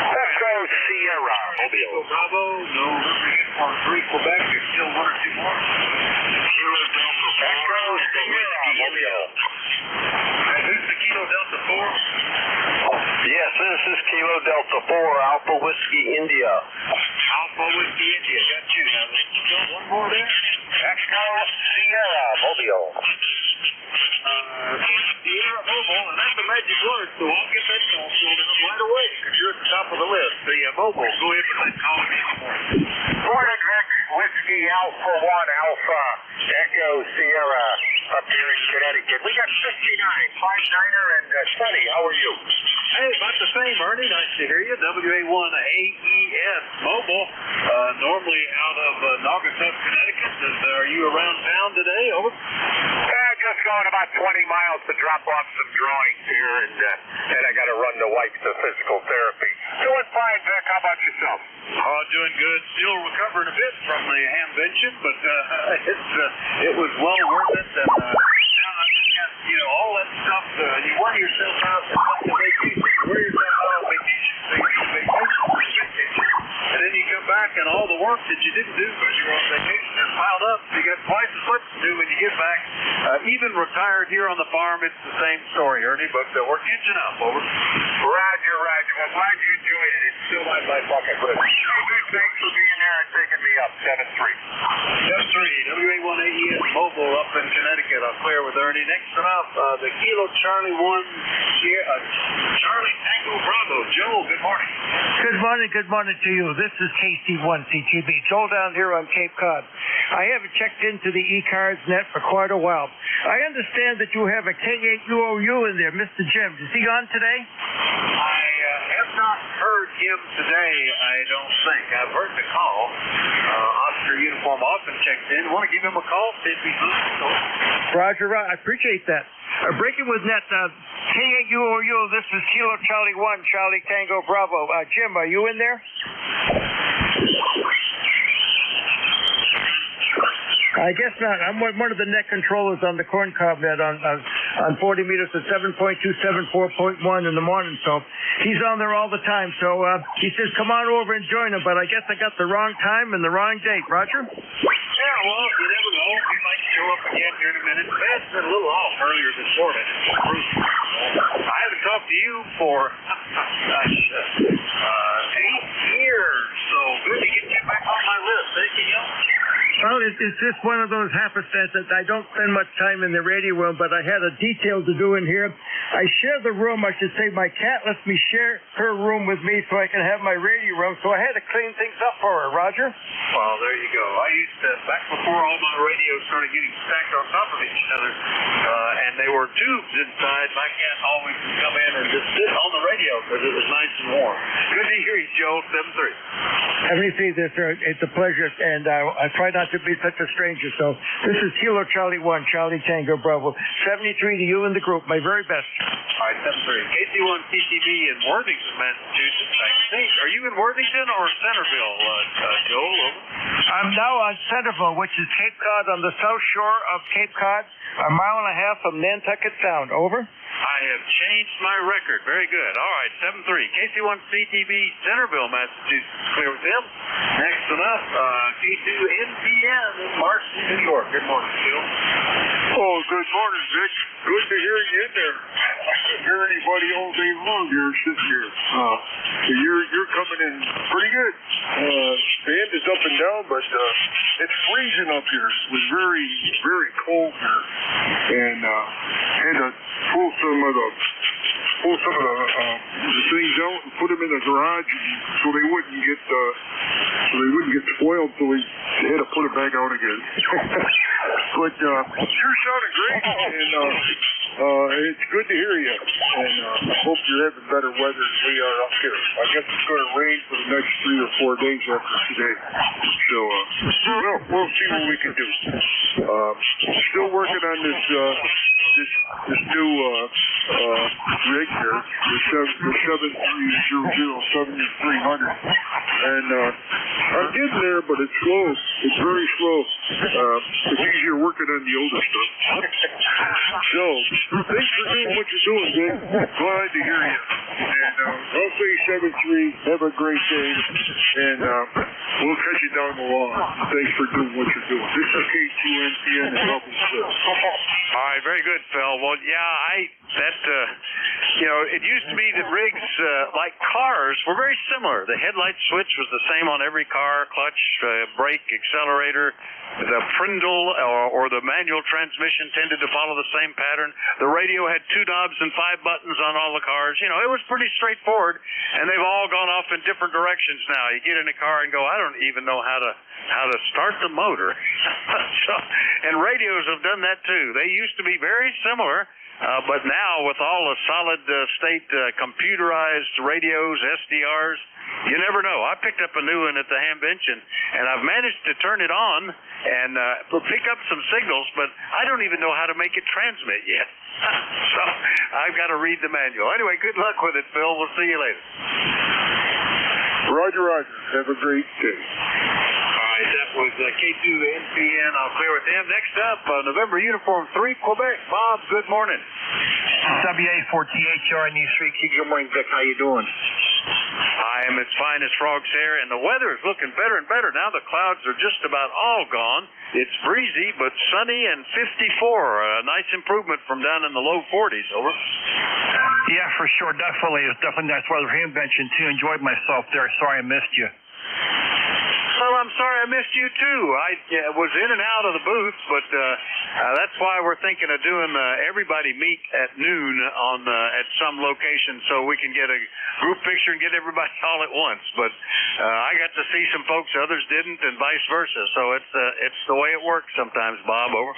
Echo Sierra, Mobile. Bravo, November, Uniform 3, Quebec. There's still one or two more. Kilo Delta 4. Echo Sierra, Mobile. Is this the Kilo Delta 4? Yes, this is Kilo Delta 4, Alpha Whiskey India. Alpha Whiskey India, got you. Now, there's still one more there. Echo Sierra, Mobile. Sierra Mobile, and that's a magic word, so I'll get that call filled in right away, because you're at the top of the list. The mobile, go ahead and let's call it in. Morning, Vic. Whiskey Alpha 1, Alpha, Echo Sierra, up here in Connecticut. We got 59, 5-9er, and Sunny. How are you? Hey, about the same, Ernie. Nice to hear you. WA1AES Mobile, normally out of Naugatuck, Connecticut. Are you around town today? Over. Just going about 20 miles to drop off some drawings here, and I got to run the wife to physical therapy. Doing fine, Vic. How about yourself? Oh, doing good. Still recovering a bit from the hamvention, but it was well worth it. And now I just got, all that stuff. You wear yourself out on vacation. You wear yourself out on vacation. And then you come back and all the work that you didn't do because you were on vacation is piled up. You got twice as much to do when you get back. Even retired here on the farm, it's the same story, Ernie, but we're catching up, over. Roger. Well, glad you enjoyed it. It's still my bucket list. Thanks for being there and taking me up. 7-3. WA1AES Mobile up in Connecticut. I'll clear with Ernie. Next one up, the Kilo Charlie 1, Charlie Tango Bravo. Joe, good morning. Good morning to you. This is KC1CTB. Joel down here on Cape Cod. I haven't checked into the ECARS net for quite a while. I understand that you have a K8UOU in there, Mr. Jim. Is he on today? I have not heard him today, I don't think. I've heard the call. I'll Oscar uniform off and checks in. Want to give him a call, see if he's listening. Roger, I appreciate that. Breaking with net, KAUOU, this is Kilo Charlie 1, Charlie Tango Bravo. Jim, are you in there? I guess not. I'm one of the net controllers on the corn cob net on 40 meters at 7.2, 7.4.1 in the morning. So he's on there all the time. So he says, come on over and join him. But I guess I got the wrong time and the wrong date. Roger? Yeah, well, you never know. He might show up again here in a minute. Bad's been a little off earlier this morning. I haven't talked to you for, 8 years. So good to get you back on my list, thank you. Well, it's just one of those happenstance that I don't spend much time in the radio room, but I had a detail to do in here. I share the room, I should say. My cat lets me share her room with me so I can have my radio room, so I had to clean things up for her, Roger. Well, there you go. I used to, back before all my radios started getting stacked on top of each other, and they were tubes inside, my cat always would come in and just sit on the radio because it was nice and warm. Good to hear you, Joe, 7-3. Have me see this, sir. It's a pleasure, and I try not to be such a stranger. So this is Kilo Charlie 1, Charlie Tango Bravo. 73 to you in the group. My very best. All right, 7-3. KC1 CTV in Worthington, Massachusetts, I think. Are you in Worthington or Centerville, Joel? Over? I'm now on Centerville, which is Cape Cod on the south shore of Cape Cod, a mile and a half from Nantucket Sound. Over. I have changed my record. Very good. All right, 7-3. KC1 CTV, Centerville, Massachusetts. Clear with them. Next one up, K2 NPN in Marston, New York. Good morning, Phil. Oh, good morning, Vic. Good to hear you in there. I can't hear anybody all day long here sitting here. You're coming in pretty good. The end is up and down, but it's freezing up here. It was very, very cold here. And had to pull some of the things out and put them in the garage so they wouldn't get spoiled. So we had to put it back out again. But you're sounding great, and it's good to hear you. And I hope you're having better weather than we are up here. I guess it's going to rain for the next 3 or 4 days after today. So we'll see what we can do. Still working on this new rig here, the 7300, 7300, and I'm getting there, but it's slow. It's very slow. It's easier working on the older stuff. So, thanks for doing what you're doing, Vic. Glad to hear you. And I'll say 7-3. Have a great day, and we'll catch you down the line. Thanks for doing what you're doing. This is K2NPN and Double Six. All right, very good, Phil. Well, yeah, it used to be that rigs like cars were very similar. The headlight switch was the same on every car, clutch, brake, accelerator. The Prindle or the manual transmission tended to follow the same pattern. The radio had 2 knobs and 5 buttons on all the cars. You know, it was pretty straightforward, and they've all gone off in different directions now. You get in a car and go, I don't even know how to start the motor. And radios have done that too. They used to be very similar. But now, with all the solid-state computerized radios, SDRs, you never know. I picked up a new one at the ham bench, and I've managed to turn it on and pick up some signals, but I don't even know how to make it transmit yet. So I've got to read the manual. Anyway, good luck with it, Phil. We'll see you later. Roger, Roger. Have a great day. That was K2 NPN. I'll clear with them. Next up, November Uniform 3, Quebec. Bob, good morning. WA48, RNE3. Good morning, Vic. How you doing? I am as fine as frog's hair, and the weather is looking better and better. Now the clouds are just about all gone. It's breezy, but sunny and 54. A nice improvement from down in the low 40s. Over. Yeah, for sure. Definitely. It's definitely nice weather here in Benton, too. Enjoyed myself there. Sorry I missed you. Well, I'm sorry I missed you, too. I was in and out of the booth, but that's why we're thinking of doing everybody meet at noon at some location so we can get a group picture and get everybody all at once. But I got to see some folks others didn't, and vice versa. So it's the way it works sometimes, Bob. Over.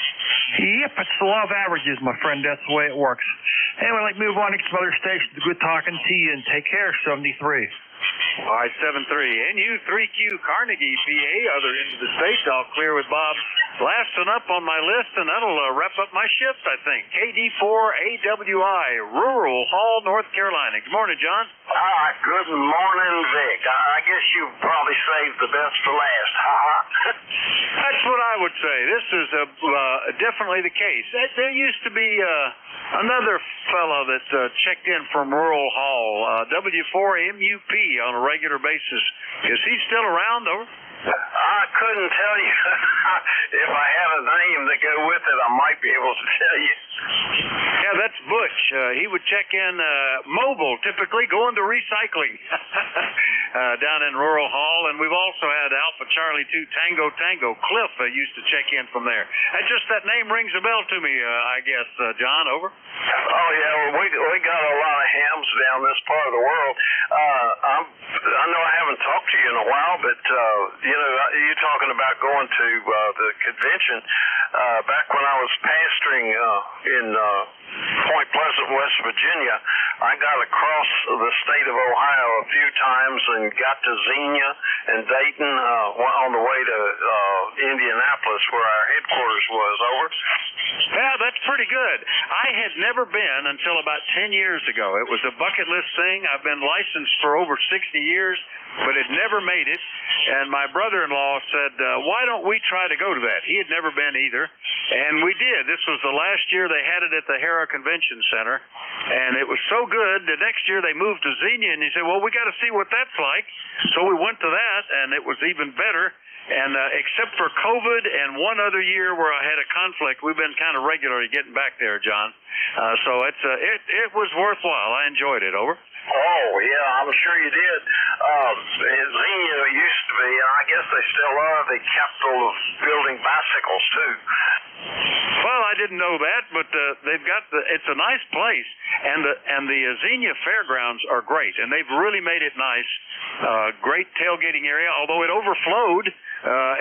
Yep, it's the law of averages, my friend. That's the way it works. Anyway, let's move on to some other stations. Good talking to you, and take care, 73. All right, 7-3. NU3Q Carnegie, PA, other end of the state. I'll clear with Bob. Last one up on my list, and that'll wrap up my shift, I think. KD4AWI, Rural Hall, North Carolina. Good morning, John. All right, good morning, Vic. I guess you probably saved the best for last. That's what I would say. This is definitely the case. There used to be another fellow that checked in from Rural Hall, W4MUP, on a regular basis. Is he still around, over? I couldn't tell you. If I had a name to go with it, I might be able to tell you. Yeah, that's Butch. He would check in mobile, typically going to recycling down in Rural Hall. And we've also had Alpha Charlie 2 Tango. Cliff used to check in from there. Just that name rings a bell to me, I guess, John, over. Oh, yeah, well, we got a lot of hams down this part of the world. I know I haven't talked to you in a while, but, you're talking about going to the convention. Back when I was pastoring in Point Pleasant, West Virginia, I got across the state of Ohio a few times and got to Xenia and Dayton on the way to Indianapolis, where our headquarters was. Over. Yeah, that's pretty good. I had never been until about 10 years ago. It was a bucket list thing. I've been licensed for over 60 years, but had never made it. And my brother-in-law said, why don't we try to go to that? He had never been either. And we did. This was the last year they had it at the Harrah Convention Center. And it was so good. The next year they moved to Xenia, and he said, well, we got to see what that's like. So we went to that, and it was even better. And except for COVID and one other year where I had a conflict, we've been kind of regularly getting back there, John. So it was worthwhile. I enjoyed it. Over. Oh, yeah, I'm sure you did. Xenia used to be, and I guess they still are, the capital of building bicycles, too. Well, I didn't know that, but they've got it's a nice place, and the Xenia Fairgrounds are great, and they've really made it nice. Great tailgating area, although it overflowed,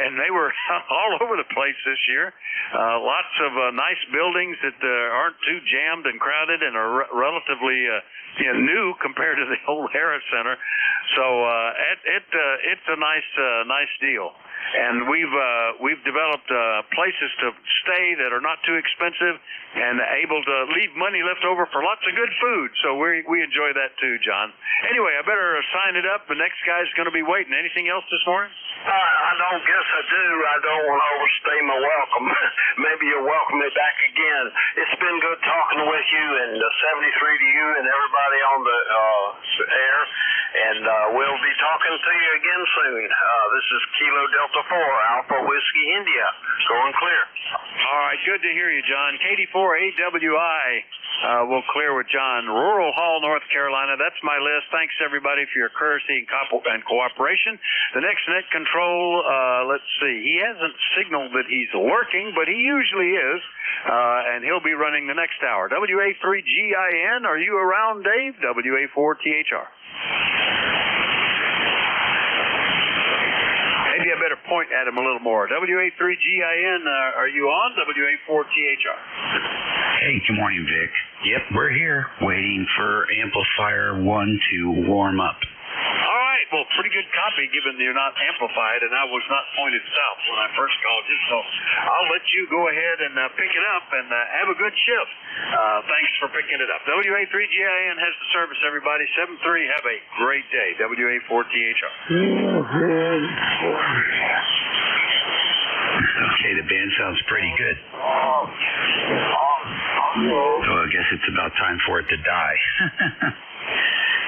and they were all over the place this year. Lots of nice buildings that aren't too jammed and crowded and are relatively new compared to the old Harrah Center. So it's a nice deal. And we've developed places to stay that are not too expensive and able to leave money left over for lots of good food. So we enjoy that too, John. Anyway, I better sign it up. The next guy's going to be waiting. Anything else this morning? I don't guess I do. I don't want to overstay my welcome. Maybe you'll welcome me back again. It's been good talking with you, and 73 to you and everybody on the air. And we'll be talking to you again soon. This is Kilo Delta 4, Alpha Whiskey India. Going clear. All right, good to hear you, John. KD4AWI will clear with John. Rural Hall, North Carolina. That's my list. Thanks, everybody, for your courtesy and cooperation. The next net control, let's see. He hasn't signaled that he's lurking, but he usually is. And he'll be running the next hour. WA3GIN, are you around, Dave? WA4THR. Maybe I better point at him a little more. WA3GIN, are you on? WA4THR. Hey, good morning, Vic. Yep, we're here, waiting for amplifier 1 to warm up. All right, well, pretty good copy given you're not amplified, and I was not pointed south when I first called you, so I'll let you go ahead and pick it up and have a good shift. Thanks for picking it up. WA3GIN has the service, everybody. 7-3, have a great day. WA4THR. Okay, the band sounds pretty good. So I guess it's about time for it to die.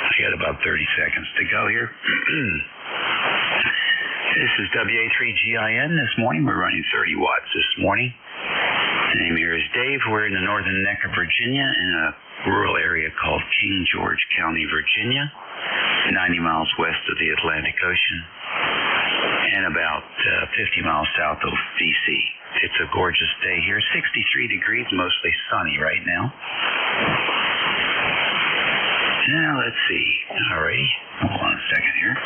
I got about 30 seconds to go here. This is WA3GIN this morning. We're running 30 watts this morning. The name here is Dave. We're in the northern neck of Virginia in a rural area called King George County, Virginia, 90 miles west of the Atlantic Ocean and about 50 miles south of D.C. It's a gorgeous day here. 63 degrees, mostly sunny right now. Now, let's see. All right. Hold on a second here.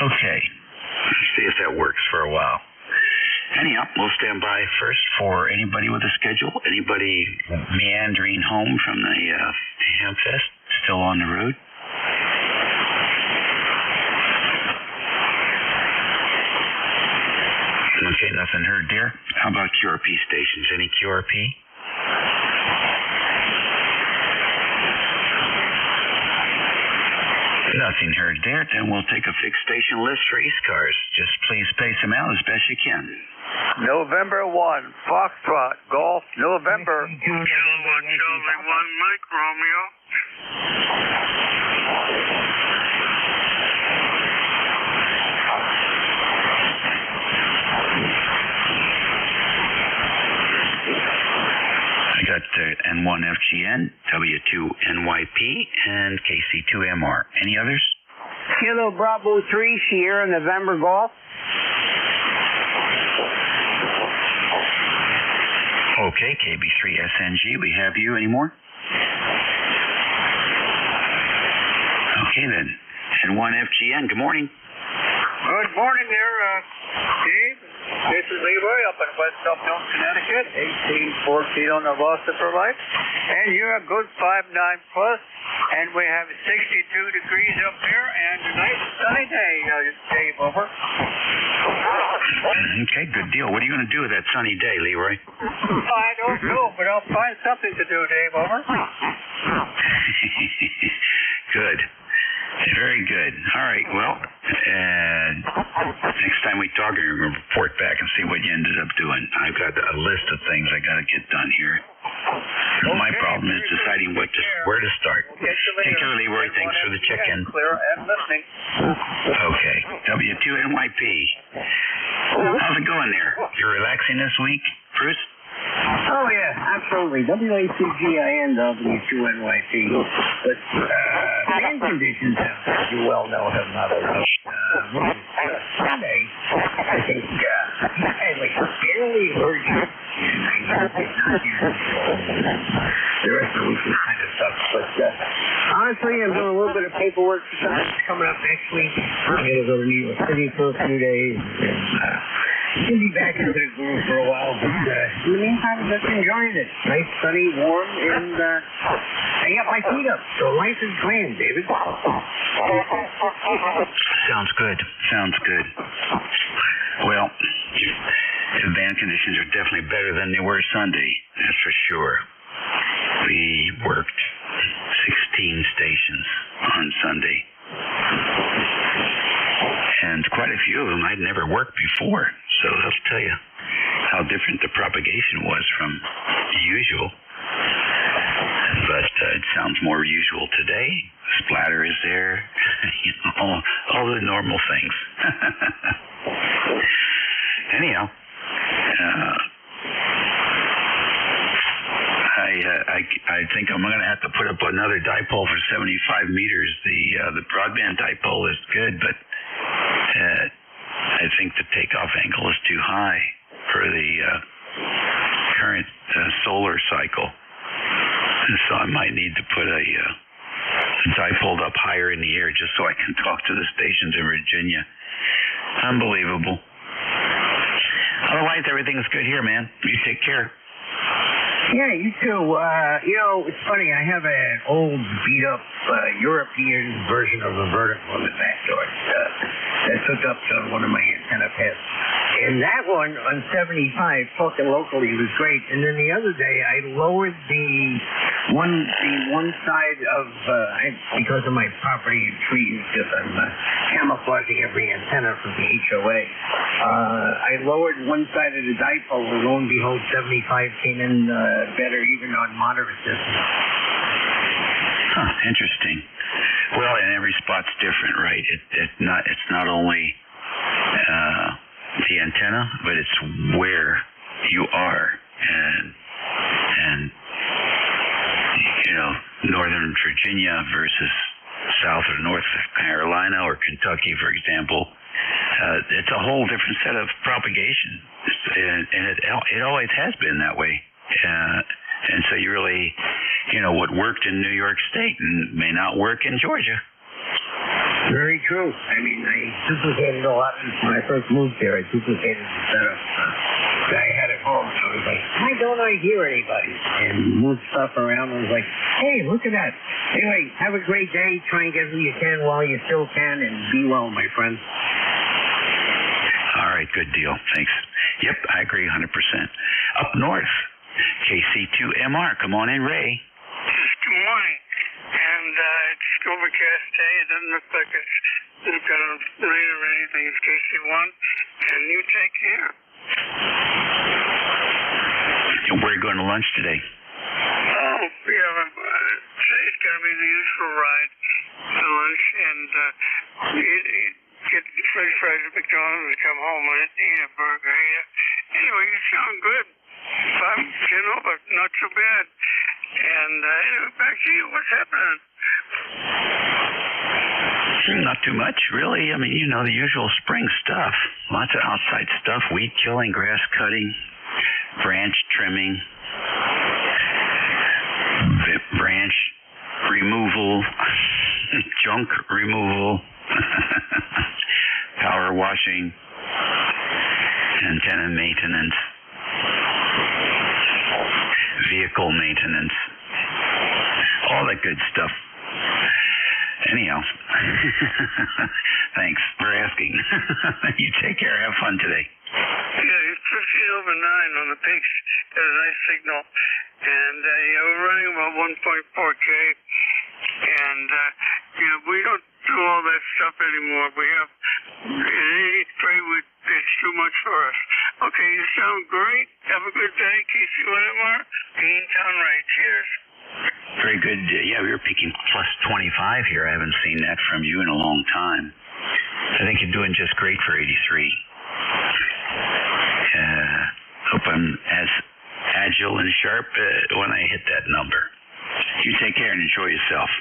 Okay. Let's see if that works for a while. Anyway. Anyhow, we'll stand by first for anybody with a schedule, anybody meandering home from the Hamfest, still on the road. Okay, nothing heard there. How about QRP stations? Any QRP? Nothing heard there. Then we'll take a fixed station list for ECARS. Just please space them out as best you can. November 1, Foxtrot, Golf, November. Kilo 1, Charlie 1, Mike Romeo. I got N1FGN, W2NYP, and KC2MR. Any others? Kilo Bravo 3, Sierra, November, Golf. Okay, KB3SNG, we have you. Any more? Okay then. N1FGN, good morning. Good morning there, Steve. This is Leroy up in West Uptown, Connecticut, 18 Kilo Nebraska for life. And you're a good 5'9 plus, and we have 62 degrees up here, and a nice sunny day, Dave, over. Okay, good deal. What are you going to do with that sunny day, Leroy? I don't know, but I'll find something to do, Dave, over. Good. Very good. All right, well, next time we talk, I'm going to report back and see what you ended up doing. I've got a list of things I got to get done here. Okay, my problem is deciding where to start. Take care, Leroy. Thanks for the check-in. Clear and listening. Okay, W2NYP. How's it going there? You're relaxing this week, Bruce? Oh, yeah, absolutely. WACGIN, W2NYP. But fan conditions, as you well know, have not allowed. Sunday, I think, I like barely heard you. The rest of the week is kind of sucks. But honestly, I'm doing a little bit of paperwork for something that's coming up next week. I'm going to go to New York City for a few days. She'll be back into the groove for a while, but in the meantime, I'm just enjoying it. Nice, sunny, warm, and I got my feet up, so life is grand, David. Sounds good. Sounds good. Well, the band conditions are definitely better than they were Sunday, that's for sure. We worked 16 stations on Sunday. And quite a few of them I'd never worked before, so that'll tell you how different the propagation was from usual. But it sounds more usual today. Splatter is there, all the normal things. Anyhow, I think I'm going to have to put up another dipole for 75 meters. The broadband dipole is good, but I think the takeoff angle is too high for the current solar cycle. And so I might need to put a dipole up higher in the air just so I can talk to the stations in Virginia. Unbelievable. Otherwise, everything's good here, man. You take care. Yeah, you too. It's funny. I have an old, beat-up European version of a vertical in the back door that's hooked up to one of my antenna pads. And that one on 75, talking locally, was great. And then the other day, I lowered the one side of, because of my property and trees, because I'm camouflaging every antenna from the HOA. I lowered one side of the dipole, and lo and behold, 75 came in better even on moderate distance. Huh, interesting. Well, and every spot's different, right? It's not only the antenna, but it's where you are, and Northern Virginia versus South or North Carolina or Kentucky, for example. It's a whole different set of propagation, and it always has been that way. And so you really, what worked in New York State may not work in Georgia. Very true. I mean, I duplicated a lot when I first moved here. I duplicated the setup. like, why don't I hear anybody? And moved stuff around. I was like, hey, look at that. Anyway, have a great day. Try and get who you can while you still can, and be well, my friend. All right, good deal. Thanks. Yep, I agree 100%. Up north, KC2MR. Come on in, Ray. Good morning. And it's overcast day. It doesn't look like it's going to rain or anything. It's KC1. And you take care. And where are you going to lunch today? Oh, yeah. Today's going to be the usual ride to lunch. And get french fries at McDonald's and come home and eat a burger here. Anyway, you sound good. I'm, but not so bad. And anyway, back to you. What's happening? Not too much, really. I mean, you know, the usual spring stuff. Lots of outside stuff, weed killing, grass cutting, branch trimming, branch removal, junk removal, power washing, antenna maintenance, vehicle maintenance, all that good stuff. Anyhow, thanks for asking. You take care. Have fun today. Yeah, it's 15 over 9 on the peaks. Got a nice signal. And we're running about 1.4K. And we don't do all that stuff anymore. We have in 83, it's too much for us. Okay, you sound great. Have a good day. KC1MR, Beantown Ray. Cheers. Very good. Yeah, we were peaking plus 25 here. I haven't seen that from you in a long time. I think you're doing just great for 83. Hope I'm as agile and sharp when I hit that number. You take care and enjoy yourself.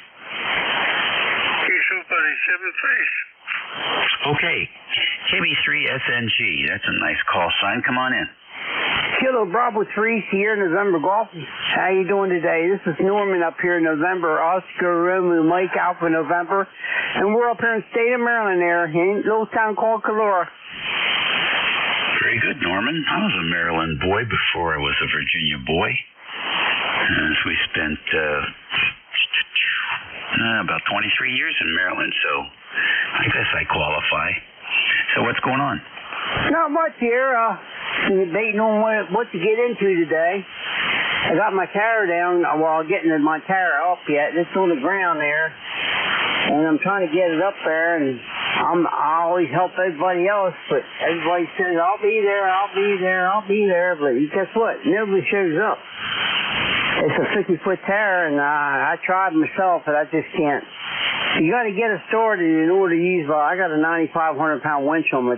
Peace out, buddy. 7 face. Okay. KB3SNG. That's a nice call sign. Come on in. Kilo Bravo 3, Sierra November Golf. How you doing today? This is Norman up here in November, Oscar Romeo Mike Alpha November. And we're up here in the state of Maryland there, in a little town called Calora. Very good, Norman. I was a Maryland boy before I was a Virginia boy. And we spent about 23 years in Maryland, so I guess I qualify. So what's going on? Not much here. Debating on what to get into today. I got my tower down, well, getting my tower up yet. It's on the ground there. And I'm trying to get it up there, and I always help everybody else, but everybody says, I'll be there, I'll be there, I'll be there. But guess what? Nobody shows up. It's a 50-foot tower, and I tried myself, but I just can't. You got to get it started in order to use. Well, I got a 9,500-pound winch on my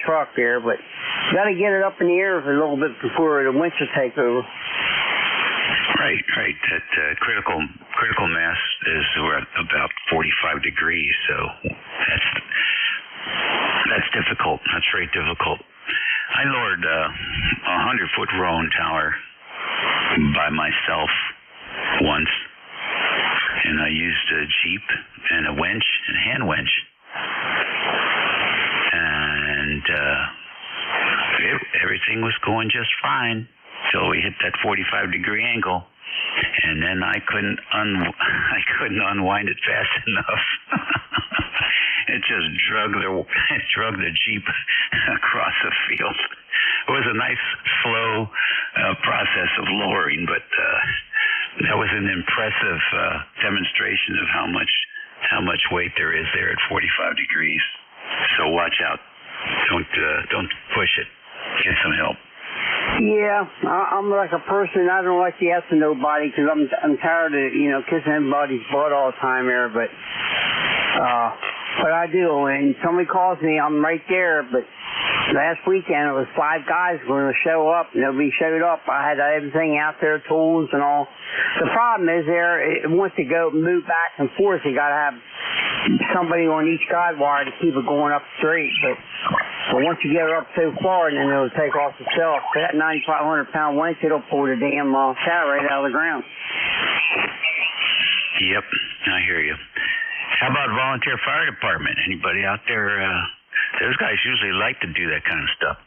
truck there, but you got to get it up in the air for a little bit before the winch will take over. Right. That critical mass is about 45 degrees, so that's difficult. That's very difficult. I lowered a 100-foot Rowan tower by myself once. And I used a Jeep and a winch, and a hand winch. And everything was going just fine till we hit that 45-degree angle. And then I couldn't unwind it fast enough. It just drug the Jeep across the field. It was a nice, slow process of lowering, but that was an impressive demonstration of how much weight there is there at 45 degrees. So watch out. Don't push it. Get some help. Yeah, I'm like a person. I don't like to ask nobody because I'm tired of kissing everybody's butt all the time here. But I do. When somebody calls me, I'm right there. But last weekend it was 5 guys going to show up. Nobody showed up. I had everything out there, tools and all. The problem is it wants to move back and forth. You got to have somebody on each guide wire to keep it going up straight. But once you get it up so far, then it'll take off itself. That 9,500-pound winch, it'll pull the damn tower right out of the ground. Yep, I hear you. How about volunteer fire department? Anybody out there? Those guys usually like to do that kind of stuff.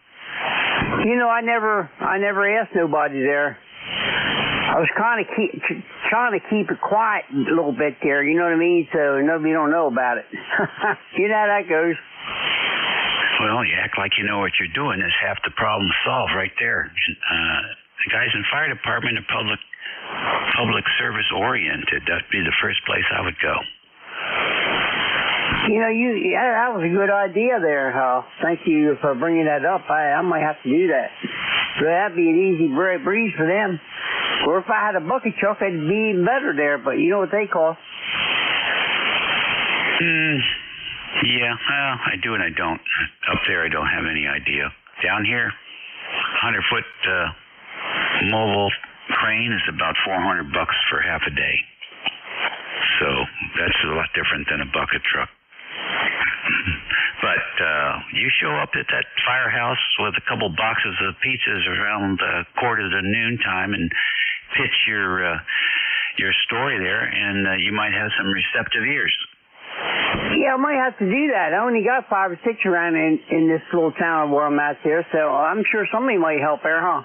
You know, I never asked nobody there. I was trying to keep it quiet a little bit there, you know what I mean? So nobody don't know about it. You know how that goes. Well, you act like you know what you're doing. Is half the problem solved right there. The guys in fire department are public service oriented. That'd be the first place I would go. You know, that was a good idea there, Hal. Thank you for bringing that up. I might have to do that. So that'd be an easy breeze for them. Or if I had a bucket truck, it'd be even better there. But you know what they cost? Yeah, well, I do and I don't. Up there, I don't have any idea. Down here, 100-foot mobile crane is about $400 for half a day. So that's a lot different than a bucket truck. But you show up at that firehouse with a couple boxes of pizzas around quarter to noon time and pitch your story there, and you might have some receptive ears. Yeah, I might have to do that. I only got 5 or 6 around in this little town where I'm at there, so I'm sure somebody might help there, huh?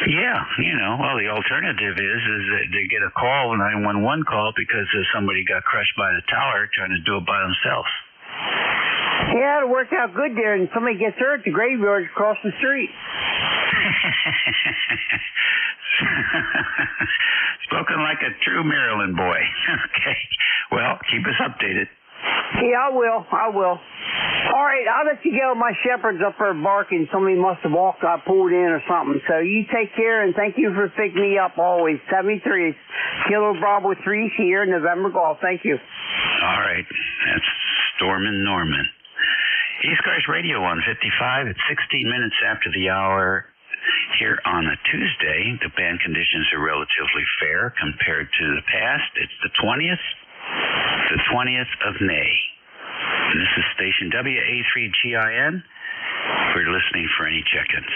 Yeah, you know, well, the alternative is that they get a call, a 911 call, because somebody got crushed by the tower trying to do it by themselves. Yeah, it'll work out good there, and somebody gets hurt, the graveyard's across the street. Spoken like a true Maryland boy. Okay, well, keep us updated. Yeah, I will. All right, I'll let you go. My shepherd's up there barking. Somebody must have walked, I pulled in or something. So you take care, and thank you for picking me up always. 73 Kilo Bravo 3 here, November Golf. Thank you. All right, that's Stormin' Norman. ECARS Radio 155 at 16 minutes after the hour. Here on a Tuesday, the band conditions are relatively fair compared to the past. It's the 20th of May. And this is station WA3GIN. We're listening for any check-ins.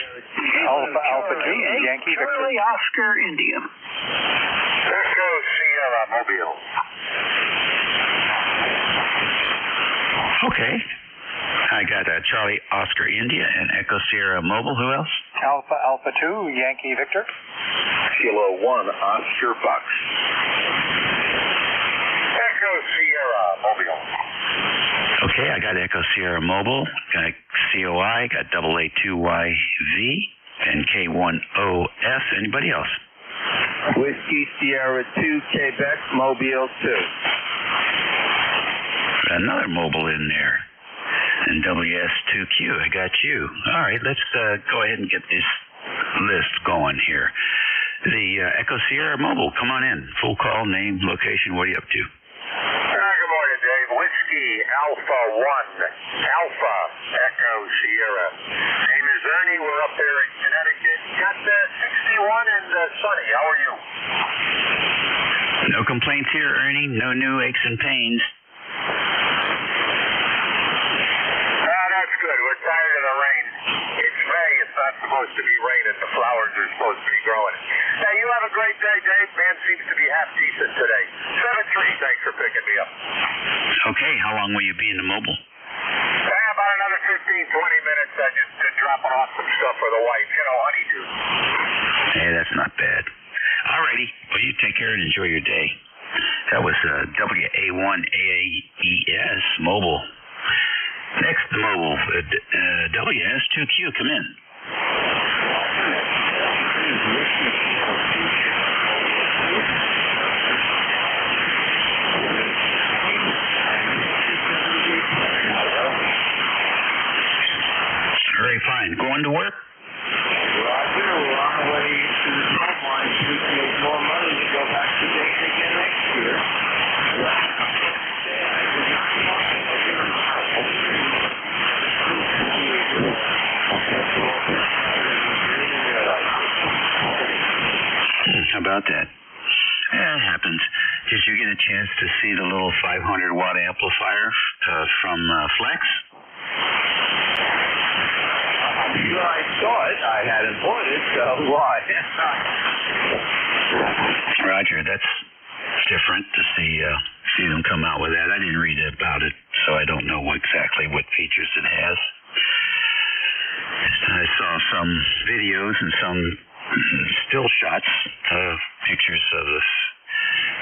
Alpha 2, Yankee Victor. Charlie Oscar India. Echo Sierra Mobile. Okay. I got Charlie Oscar India and Echo Sierra Mobile. Who else? Alpha 2, Yankee Victor. Kilo 1, Oscar Fox. Echo Sierra Mobile. Okay, I got Echo Sierra Mobile, got COI, got AA2YV, and K10S. Anybody else? Whiskey Sierra 2, Quebec, Mobile 2. Another mobile in there. And WS2Q, I got you. All right, let's go ahead and get this list going here. The Echo Sierra Mobile, come on in. Full call, name, location, what are you up to? Good morning, Dave. Whiskey Alpha 1, Alpha Echo Sierra. Name is Ernie. We're up there in Connecticut. Got 61 and sunny. How are you? No complaints here, Ernie. No new aches and pains. That's good. We're tired of the rain. It's May. It's not supposed to be raining. The flowers are supposed to be growing. Hey, you have a great day, Dave. Man seems to be half decent today. 7-3. Thanks for picking me up. Okay, how long will you be in the mobile? About another 15, 20 minutes. Just dropping off some stuff for the wife. You know, honeydew. Hey, that's not bad. Alrighty. Well, you take care and enjoy your day. That was WA1AAES Mobile. Next, the mobile, WS2Q, come in. Very fine. Going to work? Roger, we're on the way to the salt mine to make more money to go back to Dayton again next year. How about that? Yeah, it happens. Did you get a chance to see the little 500-watt amplifier from Flex? Sure, I saw it. I hadn't bought it, so why? Roger, that's different to see them come out with that. I didn't read about it, so I don't know exactly what features it has. I saw some videos and some still shots of pictures of this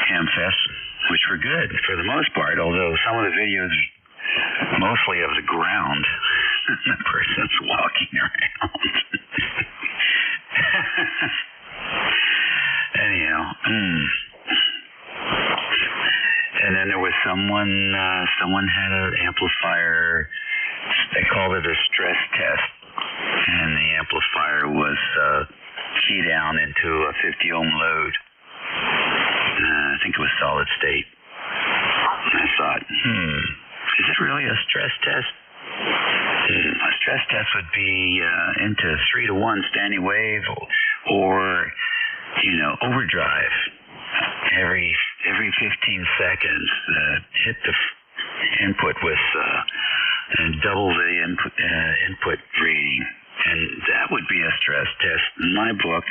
Ham Fest, which were good for the most part, although some of the videos mostly of the ground. The person's walking around. Anyhow, and then there was someone had an amplifier. They called it a stress test, and the amplifier was key down into a 50 ohm load. I think it was solid state. I thought, is it really a stress test? A stress test would be into 3-to-1 standing wave or overdrive. Every 15 seconds, hit the input with double the input reading, and that would be a stress test in my book.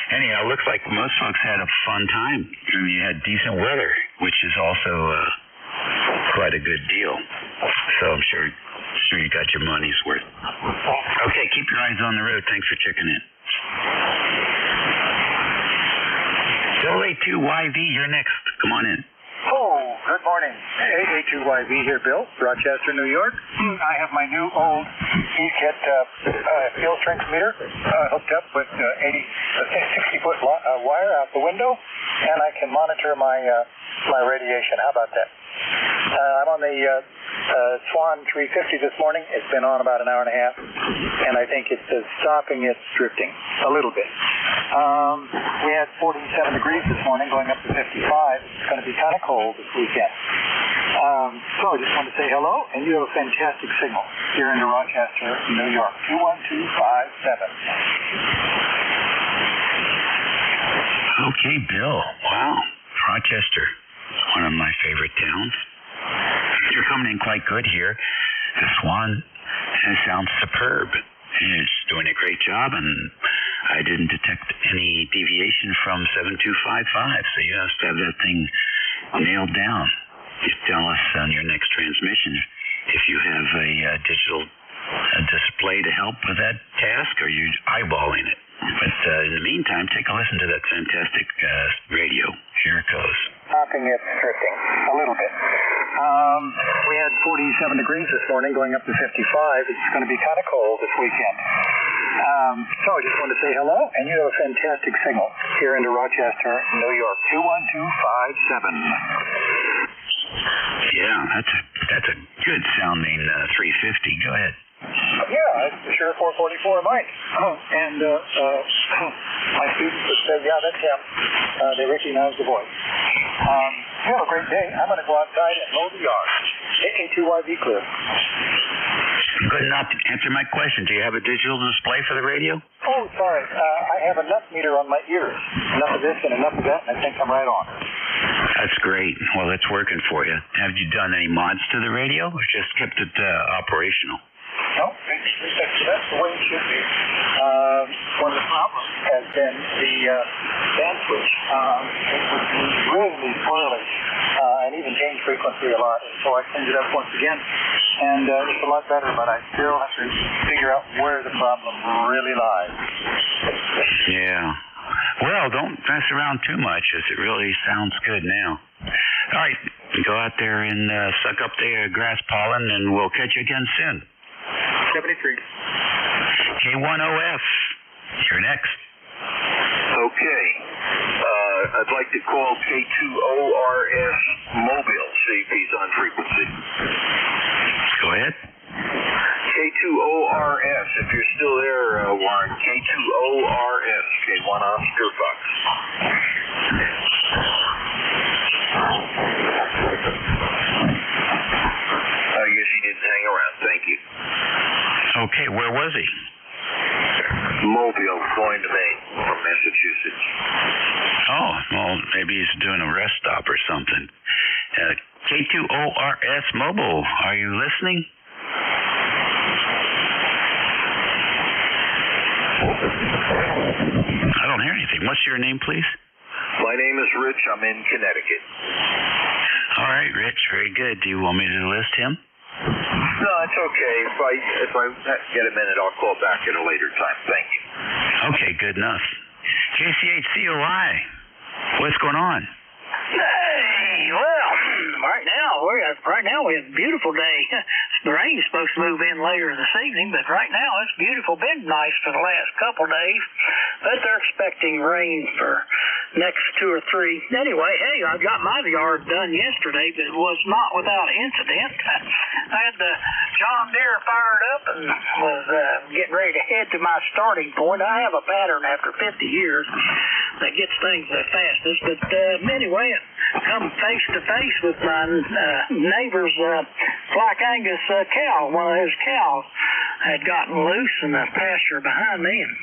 Anyhow, it looks like most folks had a fun time. I mean, you had decent weather, which is also quite a good deal. So I'm sure you got your money's worth. Okay, keep your eyes on the road. Thanks for checking in. A2YV, you're next. Come on in. Oh, good morning. A2YV here, Bill, Rochester, New York. I have my new old ECARS fuel strength meter hooked up with 60-foot wire out the window, and I can monitor my radiation. How about that? I'm on the Swan 350 this morning. It's been on about an hour and a half, and I think it's stopping its drifting a little bit. We had 47 degrees this morning, going up to 55. It's going to be kind of cold this weekend. So I just wanted to say hello, and you have a fantastic signal here into Rochester, New York. 21257. Okay, Bill. Wow. Rochester, one of my favorite towns. You're coming in quite good here. The Swan sounds superb. It's doing a great job, and I didn't detect any deviation from 7255, so you have to have that thing nailed down. You tell us on your next transmission if you have a digital display to help with that task, or you're eyeballing it. But in the meantime, take a listen to that fantastic radio. Here it goes. Stopping its drifting a little bit. We had 47 degrees this morning, going up to 55. It's going to be kind of cold this weekend. So I just wanted to say hello, and you have a fantastic signal here into Rochester, New York. 21257. Yeah, that's a good sounding 350. Go ahead. Yeah, it's sure 444 of mine. And my students would say, yeah, that's him. They recognize the voice. You have a great day. I'm going to go outside and mow the yard. A2YV clear. Good enough to answer my question. Do you have a digital display for the radio? Oh, sorry. I have enough meter on my ears. Enough of this and enough of that, and I think I'm right on. That's great. Well, it's working for you. Have you done any mods to the radio, or just kept it operational? No, that's the way it should be. One of the problems has been the band switch. It would be really swirly and even change frequency a lot. So I cleaned it up once again, and it's a lot better, but I still have to figure out where the problem really lies. Yeah. Well, don't mess around too much, as it really sounds good now. All right, go out there and suck up the grass pollen, and we'll catch you again soon. 73. K10F, you're next. Okay. I'd like to call K2ORS Mobile, see if he's on frequency. Go ahead. K2ORS, if you're still there, Warren. K2ORS, K1 Oscar Fox. I guess he didn't hang around. Thank you. Okay, where was he? Mobile, going to Maine from Massachusetts. Oh, well, maybe he's doing a rest stop or something. K2ORS Mobile, are you listening? I don't hear anything. What's your name, please? My name is Rich. I'm in Connecticut. All right, Rich. Very good. Do you want me to list him? No, it's okay. If I get a minute, I'll call back at a later time. Thank you. Okay, good enough. JCHCOI, what's going on? Hey, well, right now we have a beautiful day. The rain's supposed to move in later this evening, but right now it's beautiful. Been nice for the last couple days, but they're expecting rain for next 2 or 3. Anyway, hey, I got my yard done yesterday, but it was not without incident. I had the John Deere fired up and was getting ready to head to my starting point. I have a pattern after 50 years that gets things the fastest, but anyway, I come face to face with my neighbor's Black Angus cow. One of his cows had gotten loose in the pasture behind me, and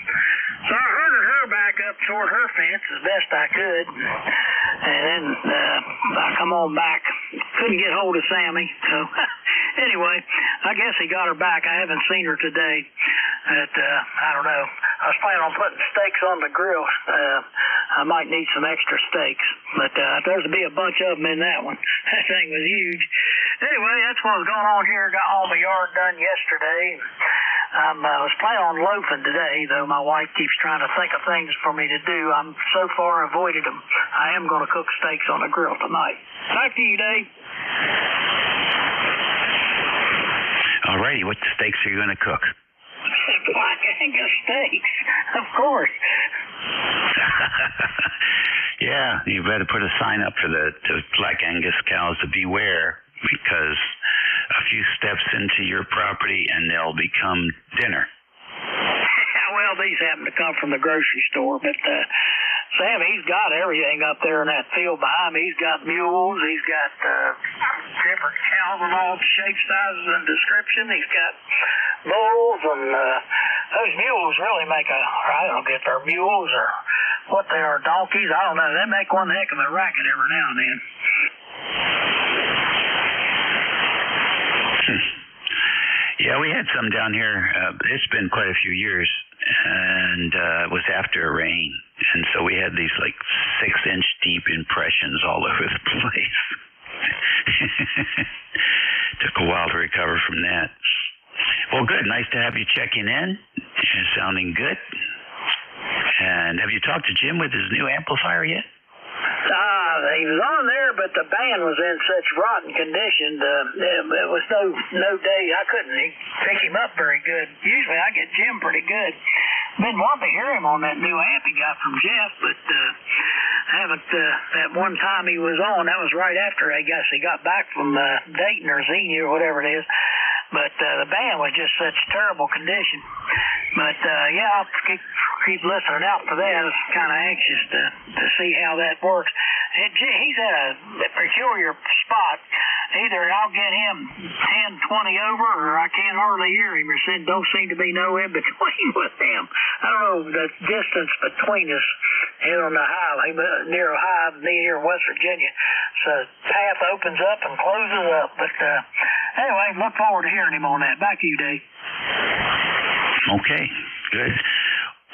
so I herded her back up toward her fence as best I could, and then I come on back. Couldn't get hold of Sammy, so anyway, I guess he got her back. I haven't seen her today. I don't know. I was planning on putting steaks on the grill. I might need some extra steaks, but there's to be a bunch of them in that one. That thing was huge. Anyway, that's what was going on here. Got all my yard done yesterday. I was planning on loafing today, though my wife keeps trying to think of things for me to do. I'm so far avoided them. I am going to cook steaks on the grill tonight. Back to you, Dave. All righty, what steaks are you going to cook? Black Angus steaks, of course. Yeah, you better put a sign up for the Black Angus cows to beware, because a few steps into your property and they'll become dinner. Well, these happen to come from the grocery store, but Sam, he's got everything up there in that field behind me. He's got mules. He's got different cows of all shapes, sizes, and description. He's got bulls, and those mules really make I don't know if they're mules or what they are, donkeys. I don't know. They make one heck of a racket every now and then. Yeah, we had some down here. It's been quite a few years, and it was after a rain, and so we had these like 6-inch deep impressions all over the place. Took a while to recover from that. Well, good. Nice to have you checking in. You're sounding good. And have you talked to Jim with his new amplifier yet? He was on there, but the band was in such rotten condition. It was no day. I couldn't pick him up very good. Usually I get Jim pretty good. Been wanting to hear him on that new amp he got from Jeff, but haven't. That one time he was on, that was right after I guess he got back from Dayton or Xenia or whatever it is. But the band was just such terrible condition. But yeah, I'll keep listening out for that. I was kind of anxious to see how that works. He's at a peculiar spot. Either I'll get him 10, 20 over, or I can't hardly hear him. There don't seem to be no in between with him. I don't know the distance between us here on the highway, near Ohio, near West Virginia. So the path opens up and closes up. But anyway, look forward to hearing him on that. Back to you, Dave. Okay, good.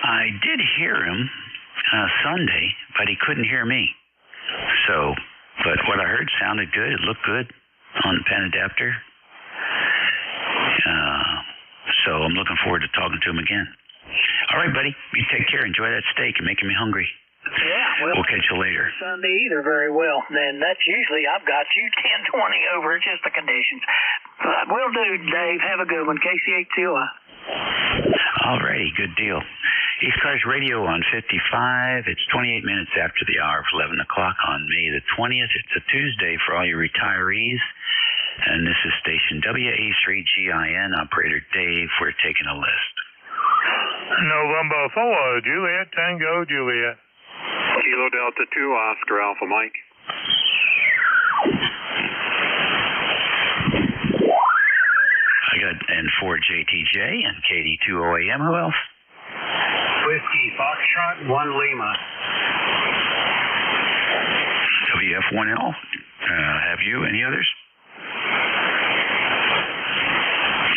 I did hear him Sunday, but he couldn't hear me. So, but what I heard sounded good. It looked good on the pen adapter. So I'm looking forward to talking to him again. All right, buddy. You take care. Enjoy that steak. You're making me hungry. Yeah, well, we'll catch you later. Sunday either very well. Then that's usually I've got you 10, 20 over. It's just the conditions. But will do, Dave. Have a good one. KCHCOI. All righty. Good deal. ECARS Radio on 55. It's 28 minutes after the hour of 11 o'clock on May the 20th. It's a Tuesday for all your retirees. And this is station WA3GIN. Operator Dave. We're taking a list. November 4, Juliet, Tango, Juliet. Kilo Delta 2, Oscar Alpha Mike. I got N4JTJ and KD2OAM. Who else? Whiskey Foxtrot 1 Lima. WF1L. Have you? Any others?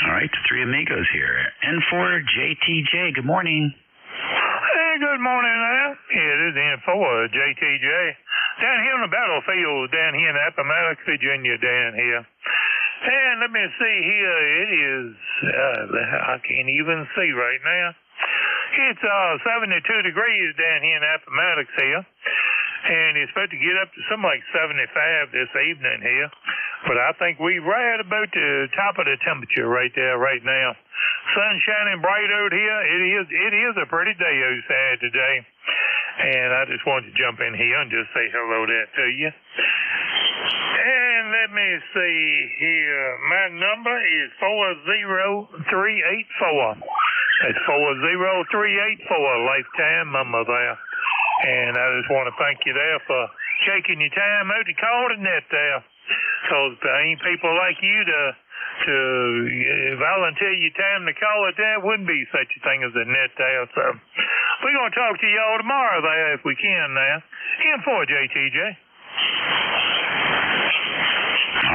All right, the three amigos here. N4JTJ, good morning. Hey, good morning there. It is N4JTJ. Down here on the battlefield, down here in Appomattox, Virginia, down here. And let me see here. It is, I can't even see right now. It's 72 degrees down here in Appomattox here. And it's supposed to get up to something like 75 this evening here. But I think we're right about the top of the temperature right there right now. Sun shining bright out here. It is a pretty day outside today. And I just wanted to jump in here and just say hello there to you. And let me see here. My number is 40384. That's 40384, lifetime number there. And I just want to thank you there for taking your time out to call the net there. Because there ain't people like you to volunteer your time to call it there. Wouldn't be such a thing as a net there. So we're going to talk to y'all tomorrow there if we can now. In for JTJ.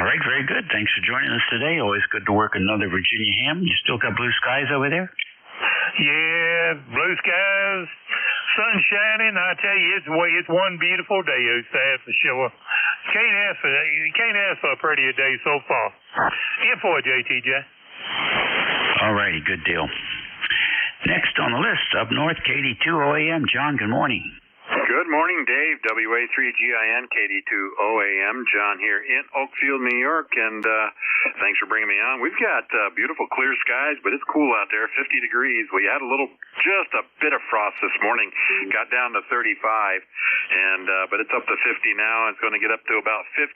All right, very good. Thanks for joining us today. Always good to work another Virginia ham. You still got blue skies over there? Yeah, blue skies, sun shining. I tell you, it's one beautiful day outside for sure. You can't ask for a prettier day so far. In for JTJ. All righty, good deal. Next on the list, up north, KD2OAM. John, good morning. Good morning, Dave. WA3GIN, KD2OAM. John here in Oakfield, New York, and thanks for bringing me on. We've got beautiful clear skies, but it's cool out there, 50 degrees. We had just a bit of frost this morning, got down to 35, and but it's up to 50 now. It's going to get up to about 58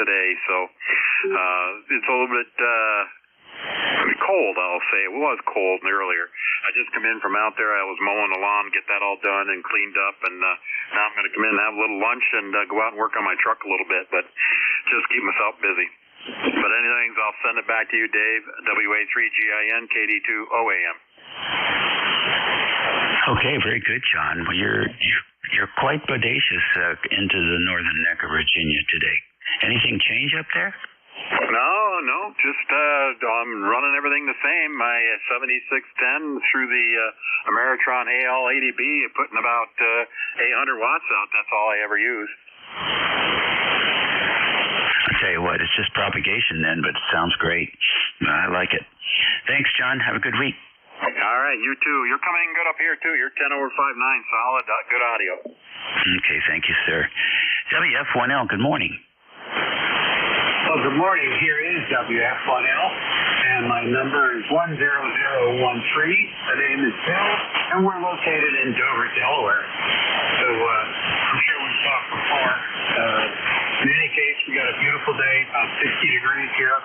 today, so it's a little bit cold, I'll say. It was cold earlier. I just come in from out there. I was mowing the lawn, get that all done and cleaned up, and now I'm going to come in and have a little lunch and go out and work on my truck a little bit, but just keep myself busy. But anything, I'll send it back to you, Dave. WA3GIN, KD2OAM. Okay, very good, John. Well, you're quite bodacious into the northern neck of Virginia today. Anything change up there? No, just I'm running everything the same. My 7610 through the Ameritron AL 80B, putting about 800 watts out. That's all I ever use. I'll tell you what, it's just propagation then, but it sounds great. I like it. Thanks, John. Have a good week. All right, you too. You're coming in good up here, too. You're 10 over 59, solid, good audio. Okay, thank you, sir. WF1L, good morning. Well, good morning. Here is WF1L, and my number is 10013. The name is Bill, and we're located in Dover, Delaware. So I'm sure we've talked before. In any case, we got a beautiful day, about 60 degrees here.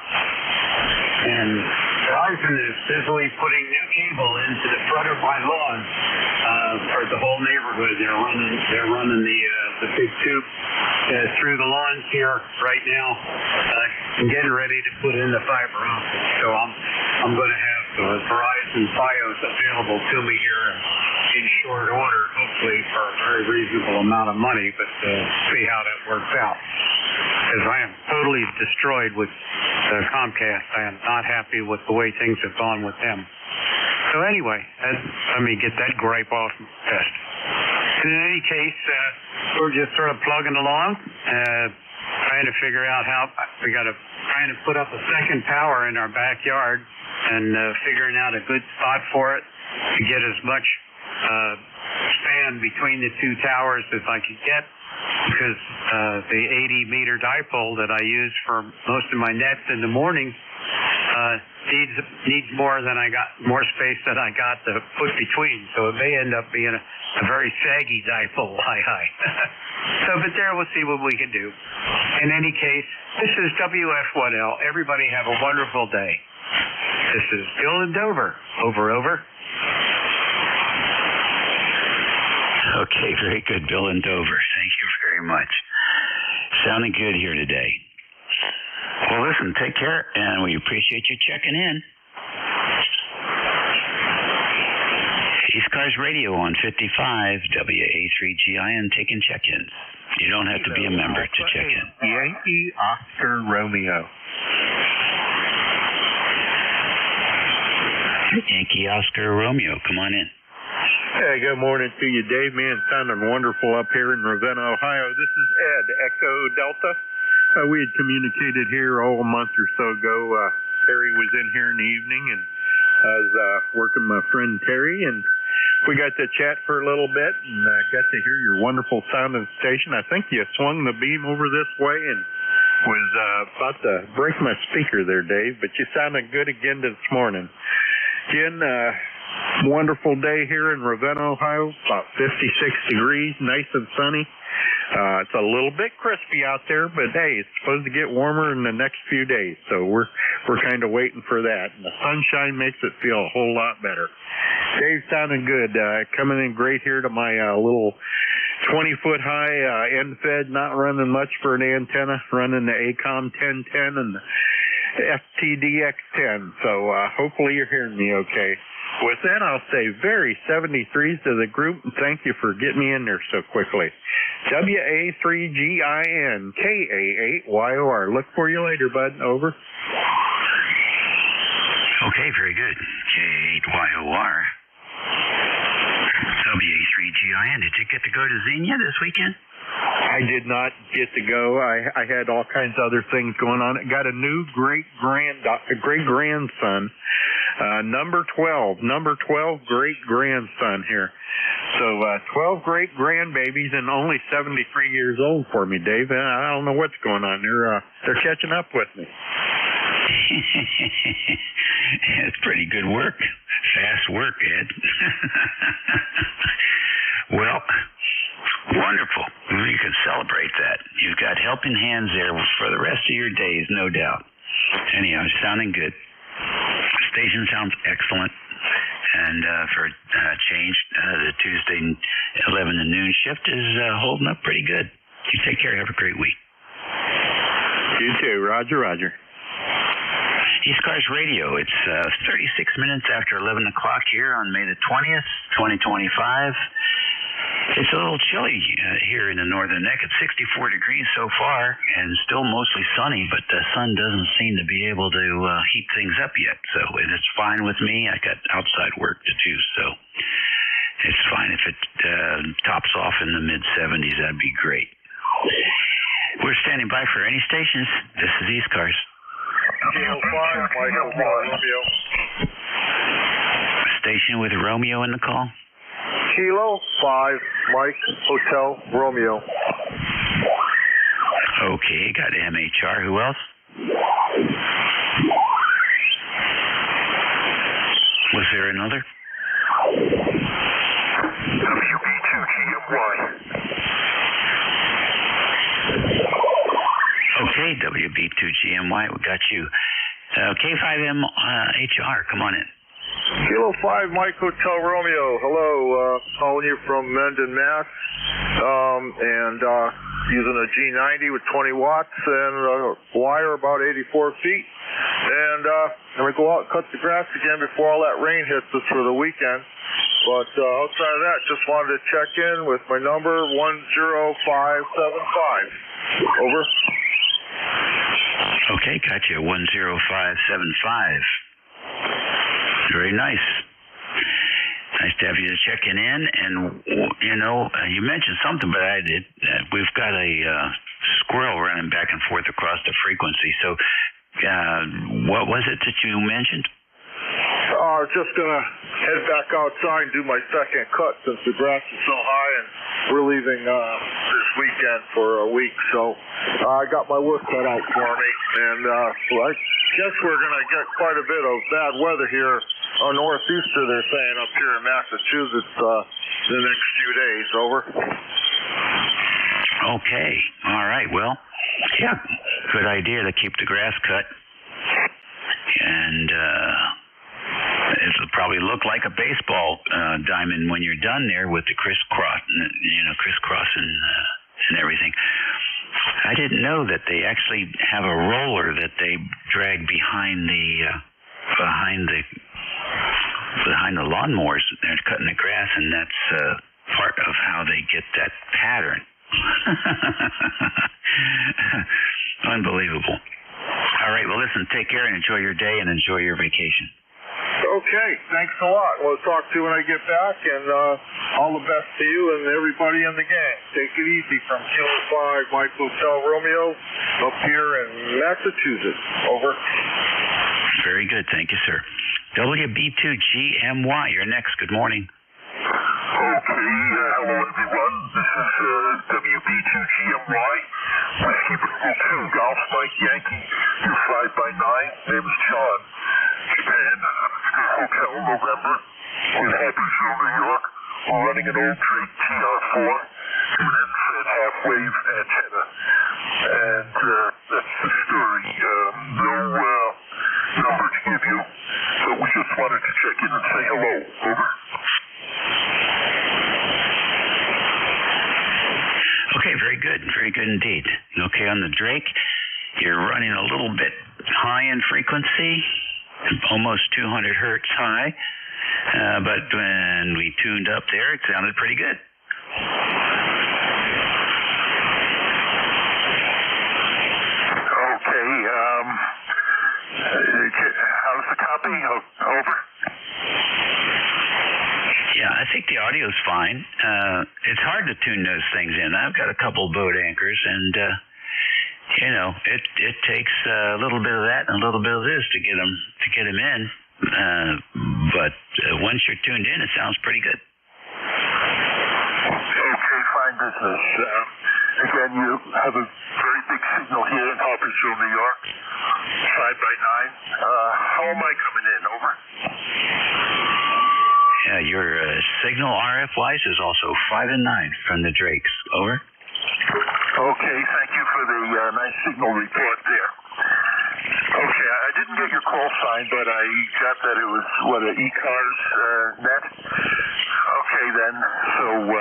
And Verizon is busily putting new cable into the front of my lawn for the whole neighborhood. They're running the big tube through the lawns here right now, and getting ready to put in the fiber optic. So I'm going to have Verizon Fios available to me here in short order, hopefully for a very reasonable amount of money, but see how that works out. Because I am totally destroyed with Comcast. I am not happy with the way things have gone with them. So anyway, let me get that gripe off my chest. And in any case, we're just sort of plugging along, trying to figure out how we got to trying to put up a second tower in our backyard, and figuring out a good spot for it to get as much span between the two towers as I could get, because the 80-meter dipole that I use for most of my nets in the morning needs more space than I got to put between. So it may end up being a very saggy dipole. But there, we'll see what we can do. In any case, this is WF1L. Everybody have a wonderful day. This is Bill in Dover. Over. Okay, very good, Bill in Dover. Thank you very much. Sounding good here today. Well, listen, take care, and we appreciate you checking in. ECARS Radio on 55, WA3GIN, taking check-ins. You don't have to be a member to check in. Yankee Oscar Romeo. Yankee Oscar Romeo, come on in. Hey, good morning to you, Dave. Man, sounding wonderful up here in Ravenna, Ohio. This is Ed, Echo Delta. We had communicated here a month or so ago. Terry was in here in the evening, and I was working with my friend Terry, and we got to chat for a little bit, and got to hear your wonderful sounding station. I think you swung the beam over this way and was about to break my speaker there, Dave, but you sounded good again this morning. Again, wonderful day here in Ravenna, Ohio, about 56 degrees, nice and sunny. It's a little bit crispy out there, but hey, it's supposed to get warmer in the next few days, so we're kind of waiting for that. And the sunshine makes it feel a whole lot better. Dave sounding good, coming in great here to my little 20-foot high end fed, not running much for an antenna, running the ACOM 1010 and the FTDX10, so hopefully you're hearing me okay. With that, I'll say very 73s to the group, and thank you for getting me in there so quickly. WA3GINKA8YOR. Look for you later, bud. Over. Okay, very good. K8YOR. WA3GIN. Did you get to go to Xenia this weekend? I did not get to go. I had all kinds of other things going on. I got a new great grandson, number 12 great grandson here. So 12 great grandbabies and only 73 years old for me, Dave. I don't know what's going on. They're catching up with me. It's pretty good work. Fast work, Ed. Well, wonderful. You can celebrate that. You've got helping hands there for the rest of your days, no doubt. Anyhow, sounding good. Station sounds excellent. And for change, the Tuesday 11 to noon shift is holding up pretty good. You take care. Have a great week. You too. Roger, roger. ECARS Radio. It's 36 minutes after 11 o'clock here on May the 20th, 2025. It's a little chilly here in the northern neck. It's 64 degrees so far and still mostly sunny, but the sun doesn't seem to be able to heat things up yet. So it's fine with me. I got outside work to do, so it's fine. If it tops off in the mid-70s, that'd be great. We're standing by for any stations. This is ECARS. Kilo 5, Michael Romeo. Station with Romeo in the call. Kilo 5, Mike Hotel Romeo. Okay, got MHR. Who else? Was there another? WB2GMY. Okay, WB2GMY, we got you. K5M HR, come on in. Kilo 5, Mike Hotel Romeo. Hello, calling you from Mendon, Mass. Using a G90 with 20 watts and a wire about 84 feet. And I'm going to go out and cut the grass again before all that rain hits us for the weekend. But outside of that, just wanted to check in with my number 10575. Over. Okay, got you. 10575. Very nice. Nice to have you checking in. And, you mentioned something, but I did. We've got a squirrel running back and forth across the frequency. So what was it that you mentioned? Just going to head back outside and do my second cut since the grass is so high, and we're leaving this weekend for a week. So I got my work cut out for me, and I guess we're going to get quite a bit of bad weather here. Northeaster, they're saying, up here in Massachusetts the next few days. Over. Okay. All right. Well, yeah, good idea to keep the grass cut. And it'll probably look like a baseball diamond when you're done there with the crisscross and everything. I didn't know that they actually have a roller that they drag behind the lawnmowers. They're cutting the grass, and that's part of how they get that pattern. Unbelievable. All right, well, listen, take care and enjoy your day and enjoy your vacation. Okay, thanks a lot. We'll talk to you when I get back, and all the best to you and everybody in the gang. Take it easy from Kilo 5 Mike Hotel Romeo up here in Massachusetts. Over. Very good. Thank you, sir. WB2GMY, you're next. Good morning. Okay, hello everyone. This is WB2GMY. Whiskey Bravo 2, Golf Mike Yankee. Your 5x9. Name is John. Japan. Hotel November. In Happyville, New York. We're running an old Drake TR4. An infrared half-wave antenna. And that's the story. No number to give you. So we just wanted to check in and say hello. Over. Okay, very good. Very good indeed. Okay, on the Drake, you're running a little bit high in frequency, almost 200 hertz high, but when we tuned up there, it sounded pretty good. Okay, how's the copy? Over? Yeah, I think the audio's fine. It's hard to tune those things in. I've got a couple boat anchors, and it takes a little bit of that and a little bit of this to get them in. But once you're tuned in, it sounds pretty good. Okay, fine business. Again, you have a very big signal here in Harpersville, New York. 5x9. How am I coming in? Over. Yeah, your signal RF-wise is also 5 and 9 from the Drakes. Over. Okay, thank you for the nice signal report there. Okay, I didn't get your call sign, but I got that it was, an ECARS net? Okay, then. So,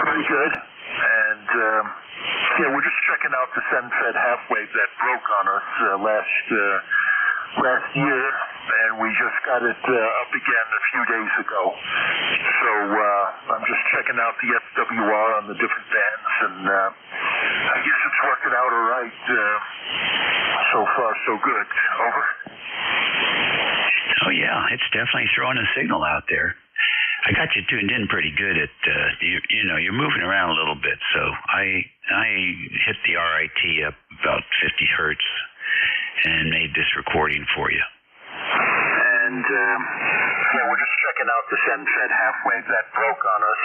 pretty good. And, we're just checking out the SendFed half-wave that broke on us last year, and we just got it up again a few days ago. So I'm just checking out the SWR on the different bands, and I guess it's working out all right. So far, so good. Over. Oh yeah, it's definitely throwing a signal out there. I got you tuned in pretty good at you're moving around a little bit, so I hit the RIT up about 50 hertz and made this recording for you. And we're just checking out the SendFed half-wave that broke on us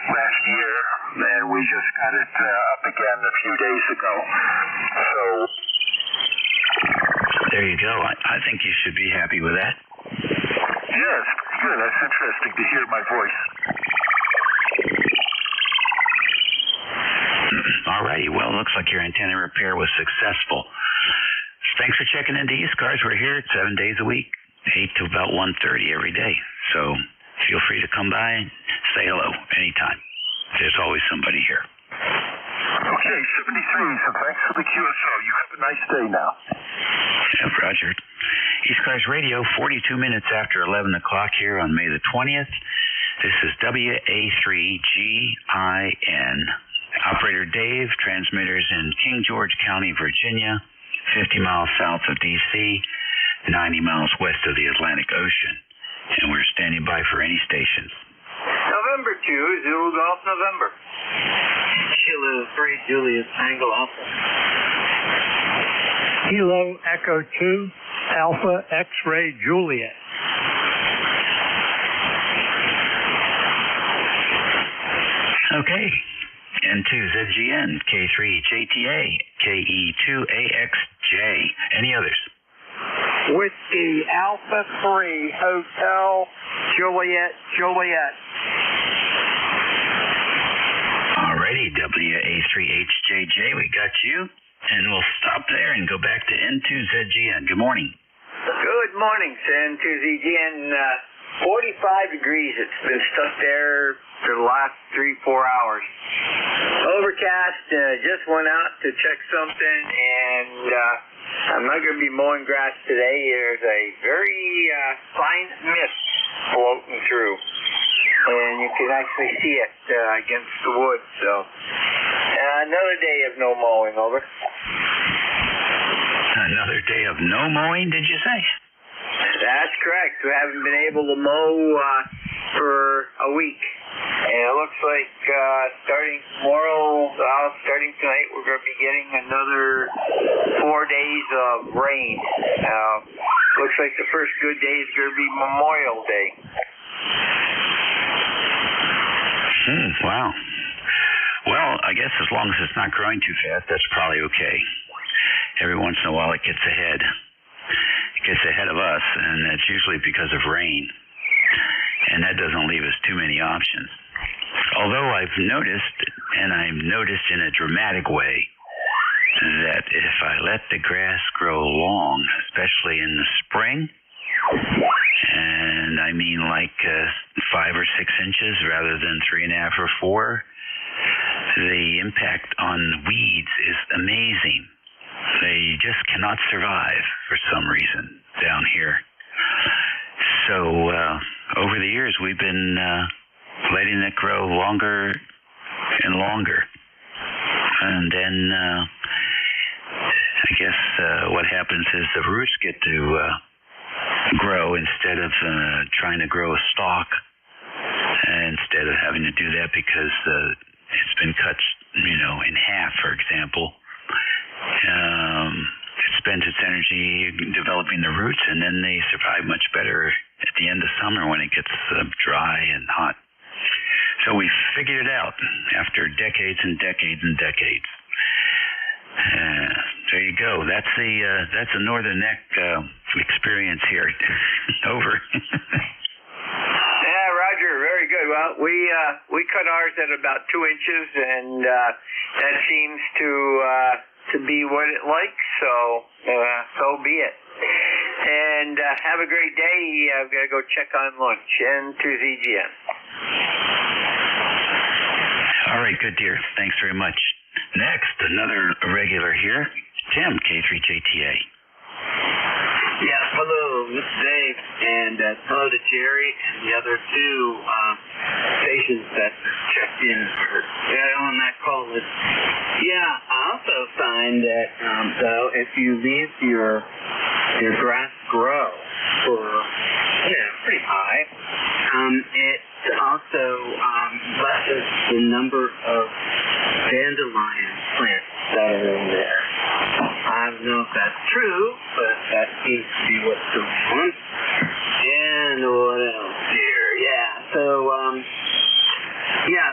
last year, and we just got it up again a few days ago. So there you go. I think you should be happy with that. Yes, good. That's interesting to hear my voice. All righty. Well, it looks like your antenna repair was successful. Thanks for checking into ECARS. We're here 7 days a week, 8 to about 1:30 every day. So feel free to come by and say hello anytime. There's always somebody here. Okay, 73, so thanks for the QSO. You have a nice day now. Yeah, Roger. ECARS Radio, 42 minutes after 11 o'clock here on May the 20th. This is WA3GIN. Operator Dave, transmitters in King George County, Virginia, 50 miles south of D.C., 90 miles west of the Atlantic Ocean. And we're standing by for any stations. November 2, Zulu Golf November. Kilo 3, Julius Tango Alpha. Kilo Echo 2, Alpha X-Ray Juliet. Okay. N2ZGN, K3JTA, KE2AXJ. Any others? Whiskey Alpha 3, Hotel Juliet, Juliet. Alrighty, WA3HJJ, we got you. And we'll stop there and go back to N2ZGN. Good morning. Good morning, N2ZGN. 45 degrees. It's been stuck there for the last 3-4 hours. Overcast. Just went out to check something, and I'm not going to be mowing grass today. There's a very fine mist floating through, and you can actually see it against the wood. So another day of no mowing. Over. Another day of no mowing, did you say? That's correct. We haven't been able to mow for a week. And it looks like starting tomorrow, starting tonight, we're going to be getting another 4 days of rain. Looks like the first good day is going to be Memorial Day. Wow. Well, I guess as long as it's not growing too fast, that's probably okay. Every once in a while it gets ahead. It gets ahead of us, and that's usually because of rain. And that doesn't leave us too many options. Although I've noticed, and I've noticed in a dramatic way, that if I let the grass grow long, especially in the spring, and I mean like 5 or 6 inches rather than 3.5 or 4, the impact on the weeds is amazing. They just cannot survive for some reason down here. So over the years, we've been letting it grow longer and longer. And then I guess what happens is the roots get to grow instead of trying to grow a stalk. Instead of having to do that because it's been cut, in half, for example. It spends its energy developing the roots, and then they survive much better at the end of summer when it gets dry and hot. So we figured it out after decades and decades and decades. There you go. That's the Northern Neck experience here. Over. Yeah, Roger. Very good. Well, we cut ours at about 2 inches, and that seems to be what it likes. So be it. And have a great day. I've got to go check on lunch and to ZGN. All right, good, dear. Thanks very much. Next, another regular here, Tim, K3JTA. Yeah, hello, this is Dave, and hello to Jerry and the other two stations that checked in on that call list. Yeah, I also find that, though, if you leave your grass grow for, pretty high, it also lessens the number of dandelion plants that are in there. I don't know if that's true, but that seems to be what's going on. And what else here? Yeah, so,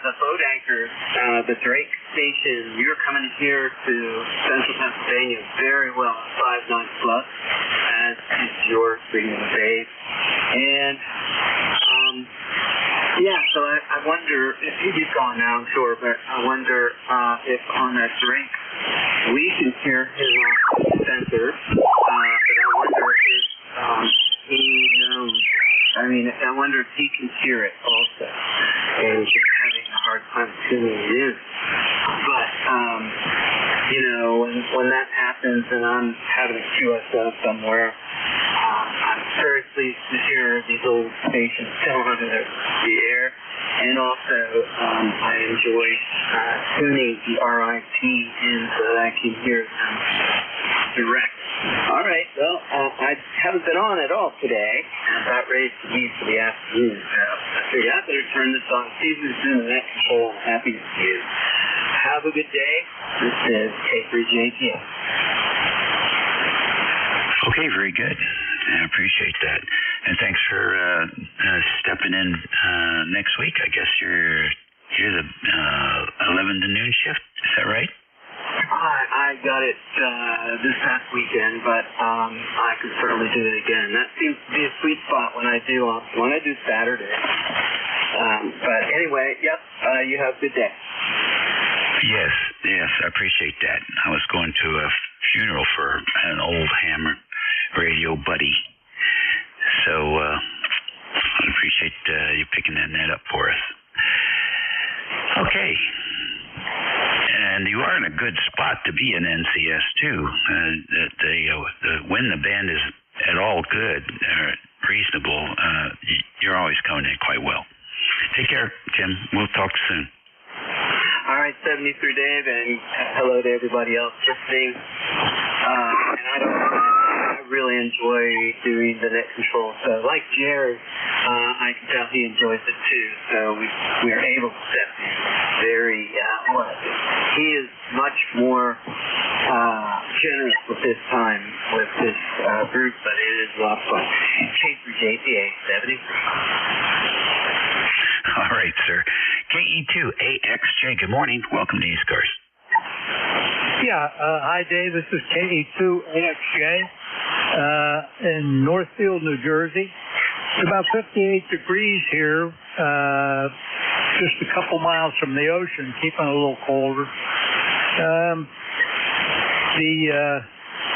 the boat anchor, the Drake station, you're coming here to central Pennsylvania very well at 5-9 plus, as is yours, bringing the babe. And, so I wonder, if you've gone now, I'm sure, but I wonder if on that Drake we can hear him off the sensor, but I wonder if he knows, I wonder if he can hear it also, and just having a hard time tuning it in. But, when that happens and I'm having a QSO somewhere, I'm very pleased to hear these old stations still under the air. And also, I enjoy tuning the RIP in so that I can hear them direct. All right, well, I haven't been on at all today. I'm about ready to leave for the afternoon, so I figured I better turn this on. See who's in the next control. Happy to see you. Have a good day. This is K3JTA. Okay, very good. I appreciate that. And thanks for stepping in next week. I guess you're the 11 to noon shift. Is that right? I got it this past weekend, but I can certainly do it again. That seems to be a sweet spot when I do Saturday. But anyway, yep. You have a good day. Yes, I appreciate that. I was going to a funeral for an old ham radio buddy, so I appreciate you picking that net up for us. Okay, and you are in a good spot to be in NCS too. When the band is at all good or reasonable, you're always coming in quite well. Take care, Tim. We'll talk soon. All right, 73 Dave, and hello to everybody else listening. And I really enjoy doing the net control. So like Jerry, I can tell he enjoys it too. So we are able to set very, he is much more generous with this time with this group, but it is a lot of fun. Chase for JPA 70. All right, sir. KE2AXJ, good morning. Welcome to ECARS. Yeah, hi, Dave. This is KE2AXJ in Northfield, New Jersey. It's about 58 degrees here, just a couple miles from the ocean, keeping it a little colder.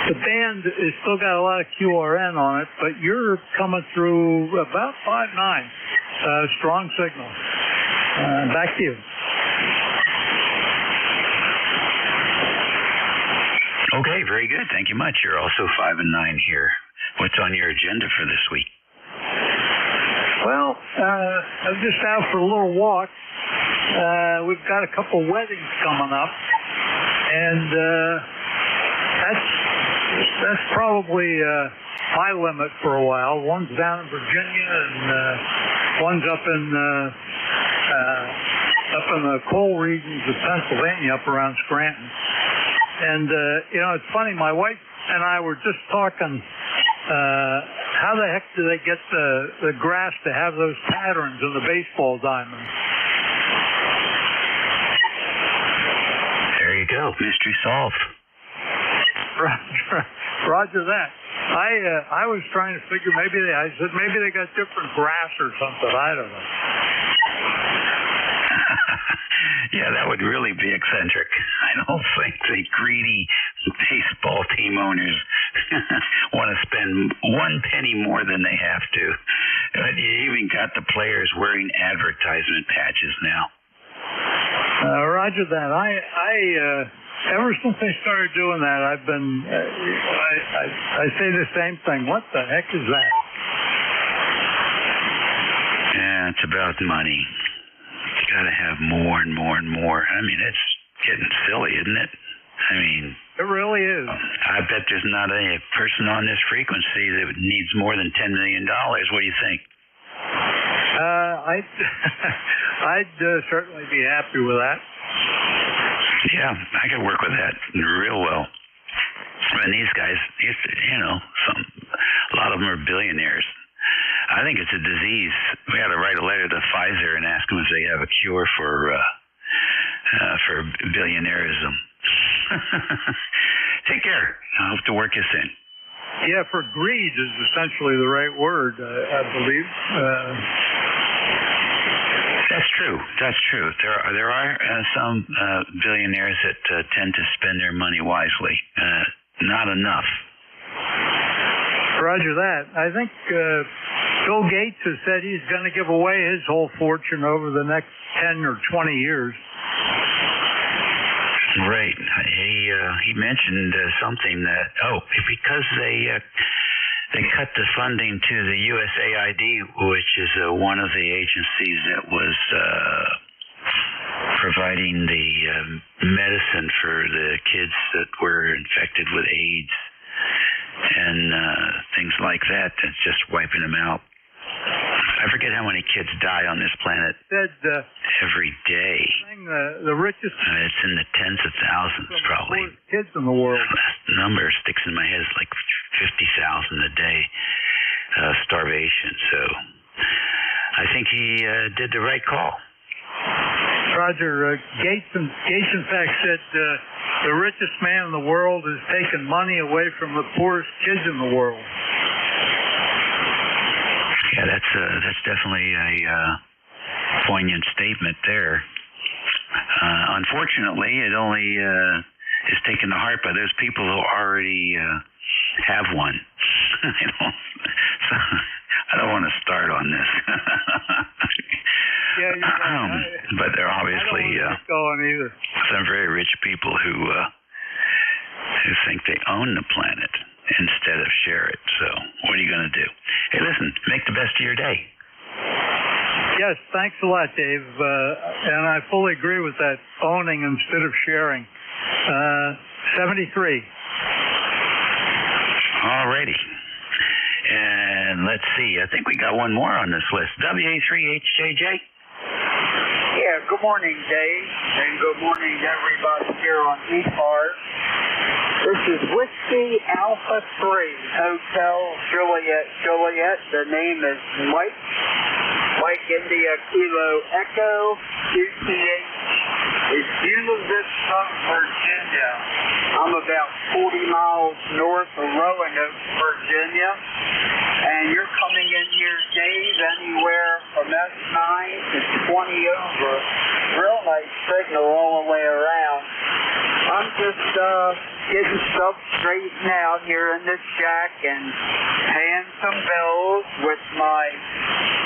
The band has still got a lot of QRN on it, but you're coming through about 5.9. Strong signal. Back to you. Okay, very good. Thank you much. You're also 5 and 9 here. What's on your agenda for this week? Well, I'm just out for a little walk. We've got a couple weddings coming up, and that's probably my limit for a while. One's down in Virginia, and one's up in the coal regions of Pennsylvania, up around Scranton. And it's funny. My wife and I were just talking. How the heck do they get the grass to have those patterns in the baseball diamond? There you go. Mystery solved. Roger that. I was trying to figure I said maybe they got different grass or something. I don't know. Yeah, that would really be eccentric. I don't think the greedy baseball team owners want to spend one penny more than they have to. You even got the players wearing advertisement patches now. Roger that. I ever since they started doing that, I've been I say the same thing. What the heck is that? Yeah, it's about money. You got to have more and more and more. I mean, it's getting silly, isn't it? I mean, it really is. I bet there's not a person on this frequency that needs more than $10 million. What do you think? I'd certainly be happy with that. Yeah, I could work with that real well. And these guys, a lot of them are billionaires. I think it's a disease. We ought to write a letter to Pfizer and ask them if they have a cure for billionaireism. Take care. I'll have to work this in. Yeah, for greed is essentially the right word, I believe. That's true. There are some billionaires that tend to spend their money wisely. Not enough. Roger that. I think Bill Gates has said he's going to give away his whole fortune over the next 10 or 20 years. Right. He mentioned something that because they cut the funding to the USAID, which is one of the agencies that was providing the medicine for the kids that were infected with AIDS and things like that. That's just wiping them out. I forget how many kids die on this planet every day. The richest. It's in the tens of thousands, probably. Kids in the world. The number sticks in my head. It's like 50,000 a day starvation. So I think he did the right call. Roger. Gates in fact said the richest man in the world is taking money away from the poorest kids in the world. Yeah, that's definitely a poignant statement there. Unfortunately, it only is taken to heart by those people who already have one. I don't want to start on this. Yeah, you're right. But there are obviously some very rich people who think they own the planet instead of share it. So what are you going to do? Hey, listen, make the best of your day. Yes, thanks a lot, Dave. And I fully agree with that, owning instead of sharing. 73. All righty. let's see. I think we got one more on this list. WA3HJJ. Yeah, good morning, Dave, and good morning to everybody here on ECARS. This is Whiskey Alpha 3 Hotel Juliet. The name is Mike India Kilo Echo QTH. It's Univista, Virginia. I'm about 40 miles north of Roanoke, Virginia. And you're coming in here, Dave, anywhere from S9 to 20 over. Real nice signal all the way around. I'm just getting stuff straightened out here in this shack and paying some bills with my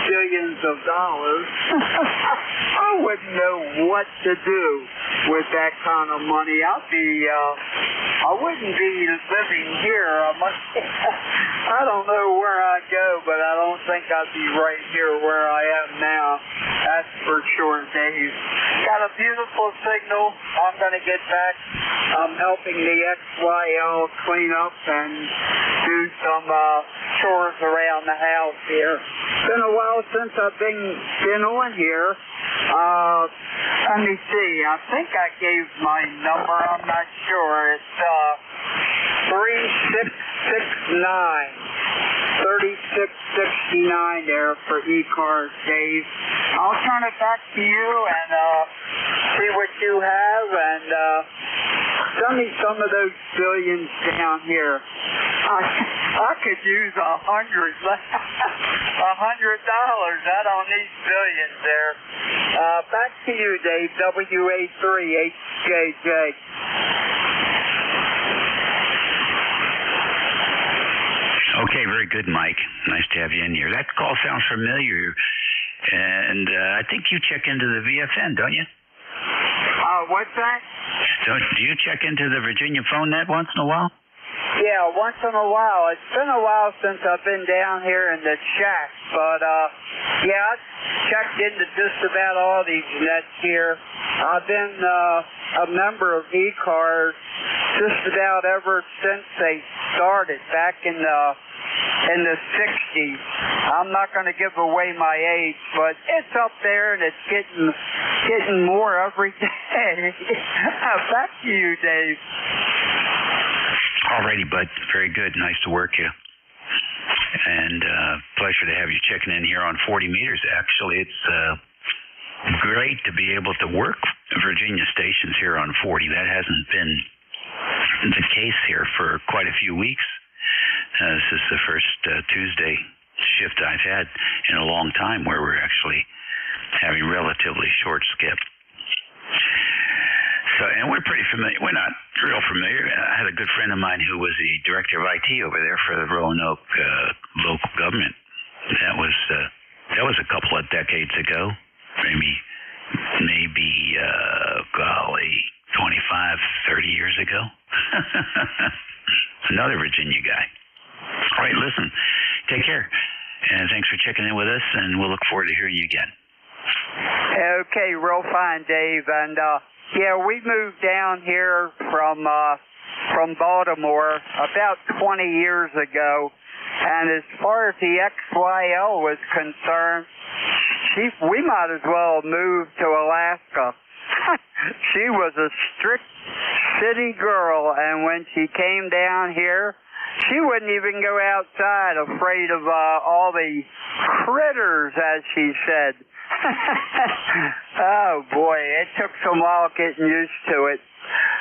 billions of dollars. I wouldn't know what to do with that kind of money. I wouldn't be living here. I don't know where I'd go, but I don't think I'd be right here where I am now. That's for sure, Dave. Got a beautiful signal. I'm going to get back. I'm helping the XYL clean up and do some chores around the house here. Been a while since I've been on here. Let me see. I think I gave my number. I'm not sure. It's 3669 there for ECARS, Dave. I'll turn it back to you and see what you have and send me some of those billions down here. I could use $100. I don't need billions there. Back to you, Dave. WA3HJJ. Okay, very good, Mike. Nice to have you in here. That call sounds familiar, and I think you check into the VFN, don't you? What's that? Do you check into the Virginia phone net once in a while? Yeah, once in a while. It's been a while since I've been down here in the shack, but yeah, I've checked into just about all these nets here. I've been a member of ECARS just about ever since they started back in the 60s. I'm not going to give away my age, but it's up there and it's getting more every day. Back to you, Dave. Alrighty, bud. Very good. Nice to work you. And pleasure to have you checking in here on 40 meters. Actually, it's great to be able to work Virginia stations here on 40. That hasn't been the case here for quite a few weeks. This is the first Tuesday shift I've had in a long time where we're actually having relatively short skip. So, and we're pretty familiar. We're not real familiar. I had a good friend of mine who was the director of IT over there for the Roanoke local government. That was a couple of decades ago, maybe golly, 25, 30 years ago. Another Virginia guy. All right, listen, take care, and thanks for checking in with us, and we'll look forward to hearing you again. Okay, real fine, Dave, and yeah, we moved down here from Baltimore about 20 years ago, and as far as the XYL was concerned, we might as well have moved to Alaska. She was a strict city girl, and when she came down here, she wouldn't even go outside, afraid of all the critters, as she said. Oh, boy, it took some while getting used to it.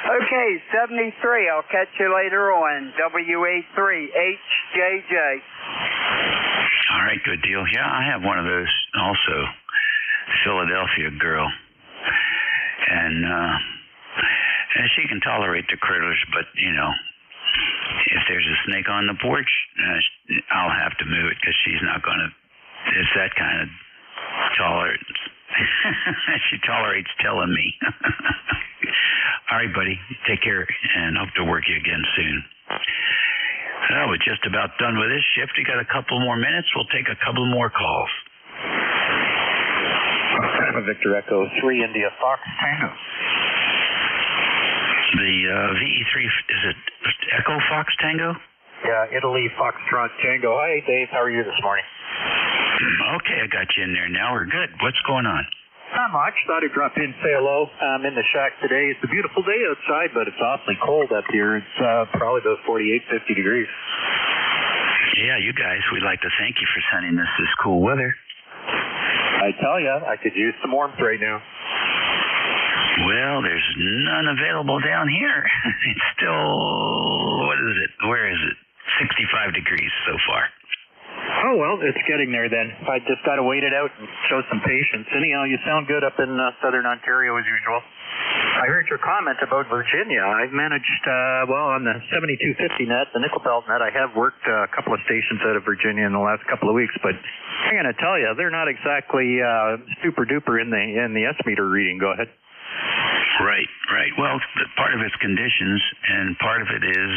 Okay, 73, I'll catch you later on. WA3HJJ. All right, good deal. Yeah, I have one of those also, Philadelphia girl. And she can tolerate the critters, but, you know, if there's a snake on the porch, I'll have to move it because she's not going to, it's that kind of tolerance. She tolerates telling me. All right, buddy. Take care, and hope to work you again soon. Well, we're just about done with this shift. We got a couple more minutes. We'll take a couple more calls. Victor Echo 3 India Fox Tango. The VE3, is it Echo Fox Tango? Italy, Foxtrot, Tango. Hi, Dave. How are you this morning? Okay, I got you in there now. We're good. What's going on? Not much. Thought I'd drop in, say hello. I'm in the shack today. It's a beautiful day outside, but it's awfully cold up here. It's probably about 48, 50 degrees. Yeah, you guys, we'd like to thank you for sending us this cool weather. I tell you, I could use some warmth right now. Well, there's none available down here. It's still, what is it? Where is it? 65 degrees so far. Oh, well, it's getting there then. I just got to wait it out and show some patience. Anyhow, you sound good up in southern Ontario as usual. I heard your comment about Virginia. I've managed, on the 7250 net, the nickel belt net, I have worked a couple of stations out of Virginia in the last couple of weeks, but I'm going to tell you, they're not exactly super duper in the S meter reading. Go ahead. Right. Well, part of it's conditions, and part of it is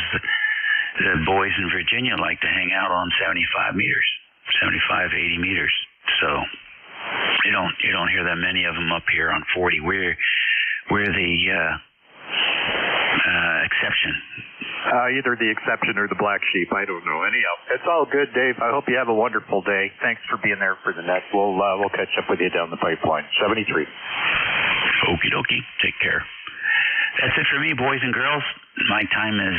the boys in Virginia like to hang out on 75 meters, 75, 80 meters. So you don't hear that many of them up here on 40. We're the exception. Either the exception or the black sheep. I don't know. Anyhow, it's all good, Dave. I hope you have a wonderful day. Thanks for being there for the net. We'll catch up with you down the pipeline. 73. Okie dokie. Take care. That's it for me, boys and girls. My time is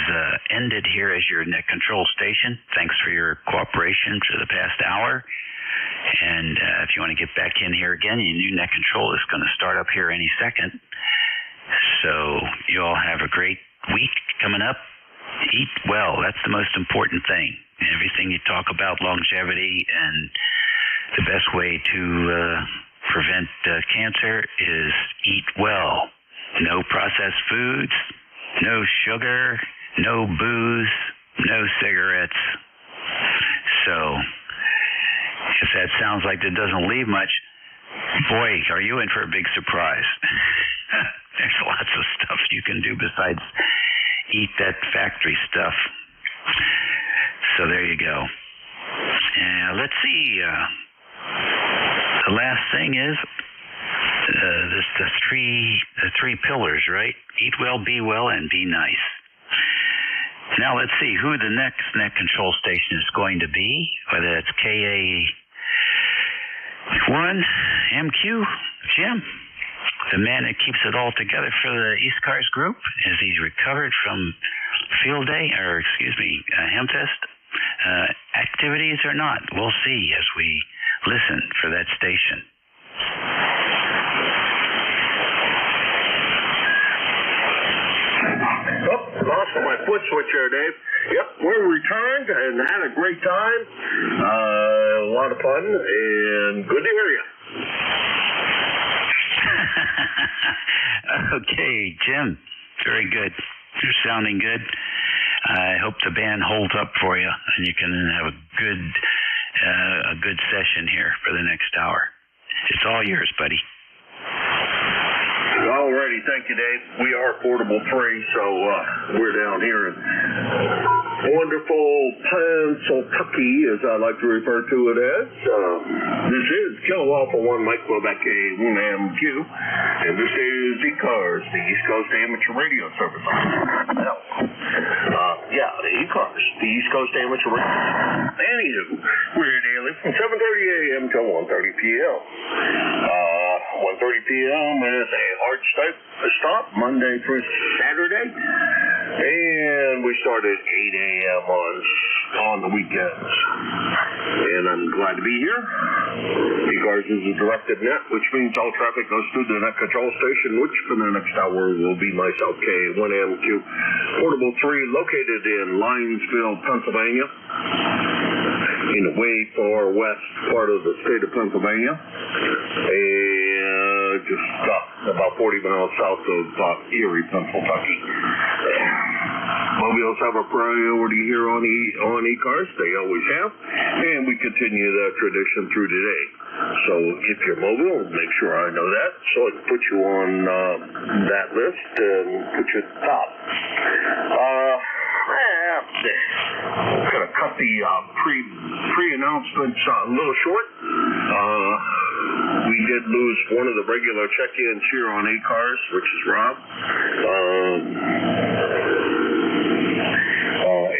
ended here as your net control station. Thanks for your cooperation for the past hour. And if you want to get back in here again, your new net control is going to start up here any second. So you all have a great week coming up. Eat well. That's the most important thing. Everything you talk about, longevity, and the best way to prevent cancer is eat well. No processed foods, no sugar, no booze, no cigarettes. So if that sounds like that doesn't leave much, boy, are you in for a big surprise. There's lots of stuff you can do besides eat that factory stuff. So there you go. Let's see. The last thing is the three pillars, right? Eat well, be well, and be nice. Now let's see who the next net control station is going to be. Whether it's KA1, MQ, Jim, the man that keeps it all together for the ECARS group, as he's recovered from Hempfest activities or not. We'll see as we listen for that station. Lost my foot switch there, Dave. Yep, we returned and had a great time. A lot of fun and good to hear you. Okay, Jim. Very good. You're sounding good. I hope the band holds up for you and you can have a good session here for the next hour. It's all yours, buddy. Alrighty, thank you, Dave. We are portable free, so we're down here in wonderful Pennsylvania, as I like to refer to it as. This is Kilo Alpha 1 Mike Quebec A1MQ, and this is ECARS, the East Coast Amateur Radio Service. The ECARS, the East Coast Amateur Radio. Anywho, we're daily from 7:30 a.m. till 1:30 p.m. 1:30 p.m. is a hard stop, Monday through Saturday. And we start at 8 a.m. on the weekends. And I'm glad to be here. ECARS is a directed net, which means all traffic goes through the net control station, which for the next hour will be myself, K1MQ, Portable 3, located in Linesville, Pennsylvania, in the way far west part of the state of Pennsylvania. And just about 40 miles south of Erie, Pennsylvania. Mobiles have a priority here on ECARS. They always have. And we continue that tradition through today. So if you're mobile, make sure I know that so I can put you on that list and put you at the top. I'm going to cut the pre-announcements a little short. We did lose one of the regular check-ins here on ECARS, which is Rob.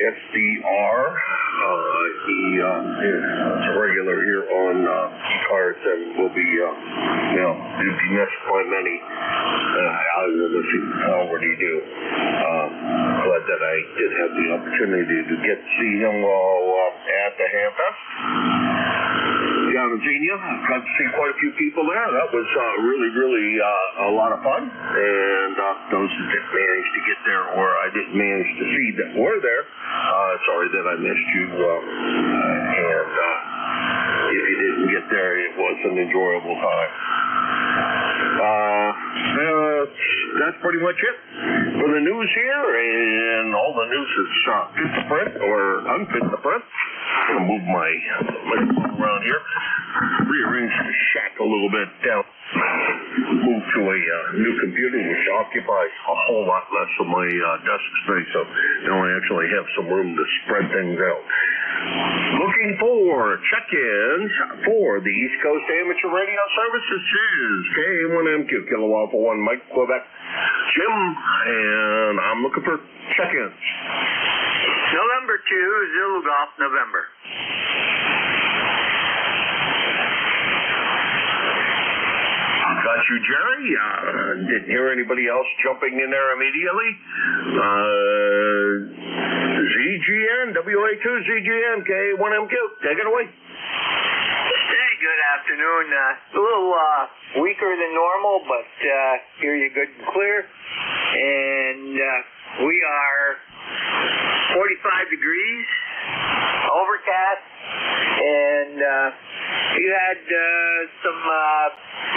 SDR miss by many, as you already do. Glad that I did have the opportunity to get to see him while at the Hamfest. Down in Xenia, got to see quite a few people there. That was really a lot of fun. And those that didn't manage to get there or I didn't manage to see that were there, sorry that I missed you. And if you didn't get there, it was an enjoyable time. That's pretty much it for the news here, and all the news is fit to print or unfit to print. I'm going to move my microphone around here, rearrange the shack a little bit down, move to a new computer which occupies a whole lot less of my desk space, so now I actually have some room to spread things out. Looking for check-ins for the East Coast Amateur Radio Services is K1MQ, Kilo Alpha 1, Mike, Quebec, Jim, and I'm looking for check-ins. November 2, Zulu Golf, November. Got you, Jerry. Didn't hear anybody else jumping in there immediately. ZGN, WA2, ZGN, K1MQ. Take it away. Hey, good afternoon. A little weaker than normal, but hear you good and clear. And we are 45 degrees, overcast, and you had some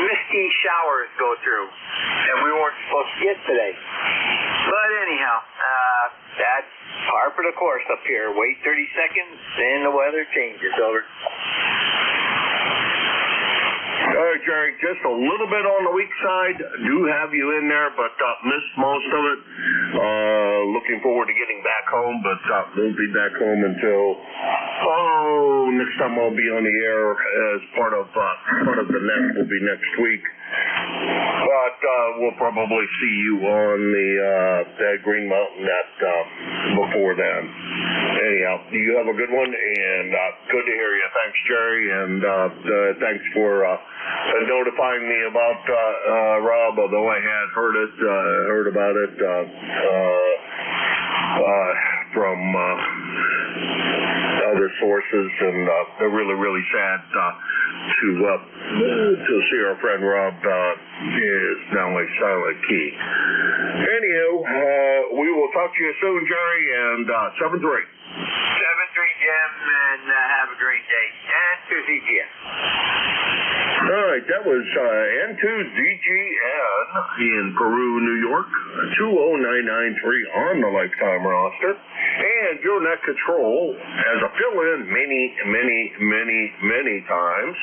misty showers go through that we weren't supposed to get today. But anyhow, that's par for the course up here. Wait 30 seconds, and the weather changes. Over. All right, Jerry, just a little bit on the weak side. Do have you in there, but missed most of it. Looking forward to getting back home, but won't be back home until next time I'll be on the air as part of the net will be next week. But we'll probably see you on the Green Mountain net before then. Anyhow, you have a good one, and good to hear you. Thanks, Jerry, and thanks for notifying me about Rob, although I had heard about it from other sources, and they're really sad to see our friend Rob is now a silent key. Anywho, we will talk to you soon, Jerry, and 7-3. 7-3, Jim, and have a great day. And to ZGN. All right, that was N2ZGN in Peru, New York, 20993 on the lifetime roster. And Joe Net Control as a fill-in many times.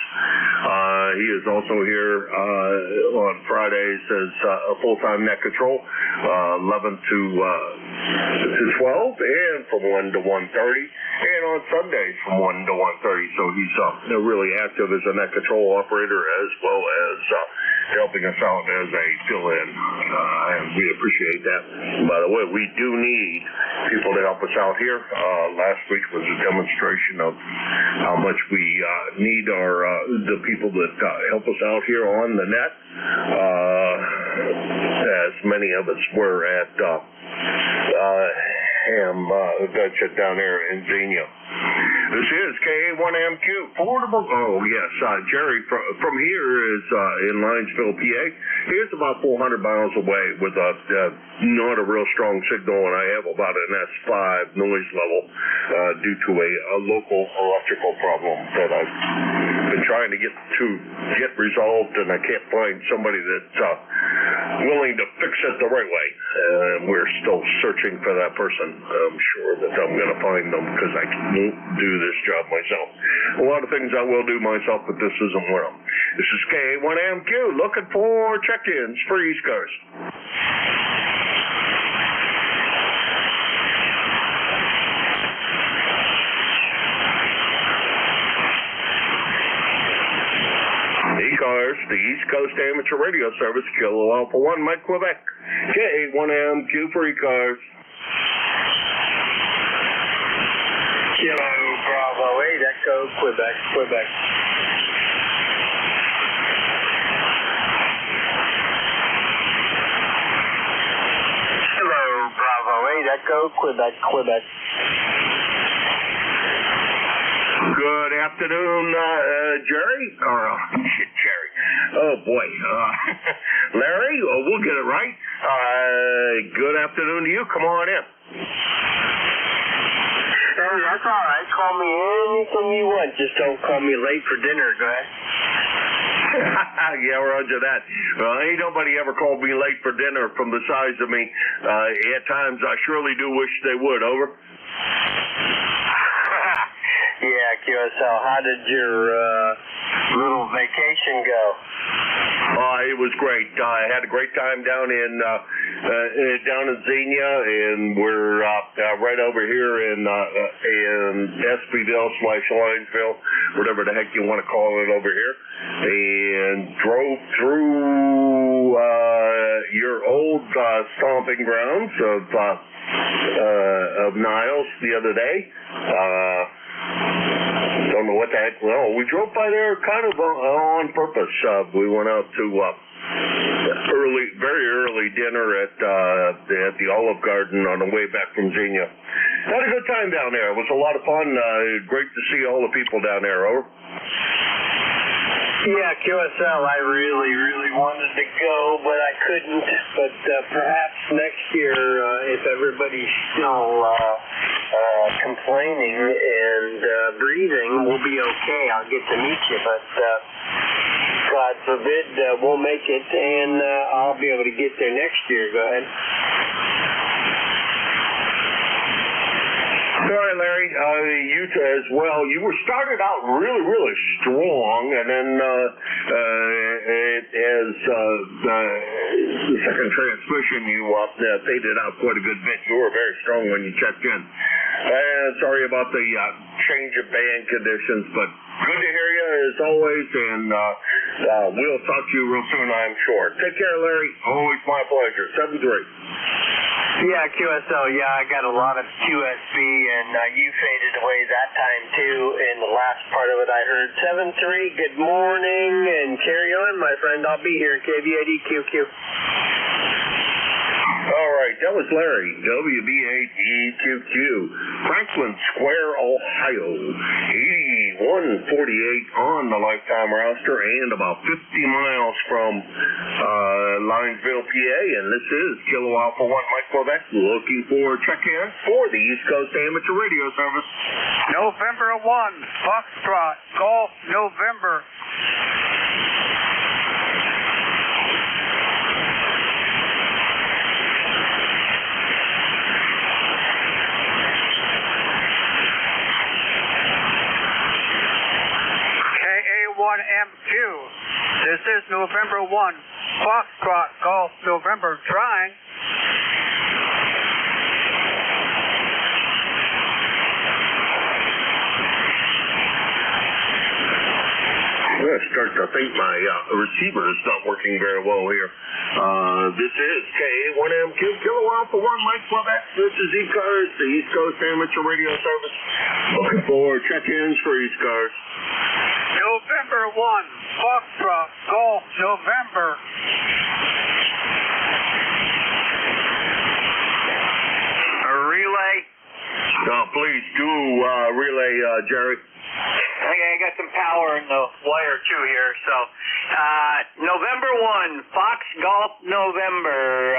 He is also here on Fridays as a full-time Net Control, 11 to 12, and from 1 to 1:30, and on Sundays from 1 to 1:30. So he's really active as a Net Control operator as well as helping us out as a fill-in, and we appreciate that. By the way, we do need people to help us out here. Last week was a demonstration of how much we need the people that help us out here on the net. As many of us were at Ham down there in Xenia. This is K1MQ Portable. Oh yes, Jerry from here is in Linesville, PA. He's about 400 miles away with not a real strong signal, and I have about an S5 noise level due to a local electrical problem that I've been trying to get resolved, and I can't find somebody that's willing to fix it the right way. And we're still searching for that person. I'm sure that I'm going to find them because I won't do this job myself. A lot of things I will do myself, but this isn't one of them. This is K1MQ looking for check-ins for ECARS. ECARS, the East Coast Amateur Radio Service, Kilo Alpha 1, Mike, Quebec. K1MQ for ECARS. Kilo Bravo 8, Echo, Quebec. Echo, Quebec, Quebec. Good afternoon, Jerry. Or, Jerry. Oh, boy. Larry, we'll get it right. Good afternoon to you. Come on in. Hey, that's all right. Call me anything you want. Just don't call me late for dinner, go ahead. Yeah, roger that. Well, ain't nobody ever called me late for dinner from the size of me. At times, I surely do wish they would. Over. Yeah, QSL, how did your little vacation go? It was great. I had a great time down in Xenia, and we're right over here in Espyville/Linesville, whatever the heck you want to call it over here, and drove through your old stomping grounds of Niles the other day. Don't know what the heck. Well, we drove by there kind of on purpose. We went out to very early dinner at the Olive Garden on the way back from Xenia. Had a good time down there. It was a lot of fun. Great to see all the people down there. Over. Yeah, QSL, I really wanted to go, but I couldn't. But perhaps next year, if everybody's still complaining and breathing, we'll be okay. I'll get to meet you, but God forbid we'll make it, and I'll be able to get there next year. Go ahead. Sorry, Larry. You as well. You were started out really strong, and then as the second transmission, you faded out quite a good bit. You were very strong when you checked in. Sorry about the change of band conditions, but good to hear you as always, and we'll talk to you real soon, I'm sure. Take care, Larry. Always my pleasure. 7-3. Yeah, QSL, I got a lot of QSB, and you faded away that time too. In the last part of it, I heard 7-3, good morning, and carry on, my friend. I'll be here, KBADQQ. All right, that was Larry, WB8EQQ, Franklin Square, Ohio, 8148 on the lifetime roster, and about 50 miles from Linesville, PA, and this is Kilo Alpha 1 Mike Quebec, looking for check-in for the East Coast Amateur Radio Service. November 1, Foxtrot, Golf, November. KA1MQ. This is November 1, Foxtrot, Golf, November, trying. I'm going to start to think my receiver is not working very well here. This is KA1MQ, Kilo Alpha 1 Mike Quebec. This is ECARS, the East Coast Amateur Radio Service. Looking for check-ins for ECARS. November 1, Foxtrot, Golf, November. A relay? Please do relay, Jerry. Okay, I got some power in the wire too here. So, November 1, Fox Golf, November.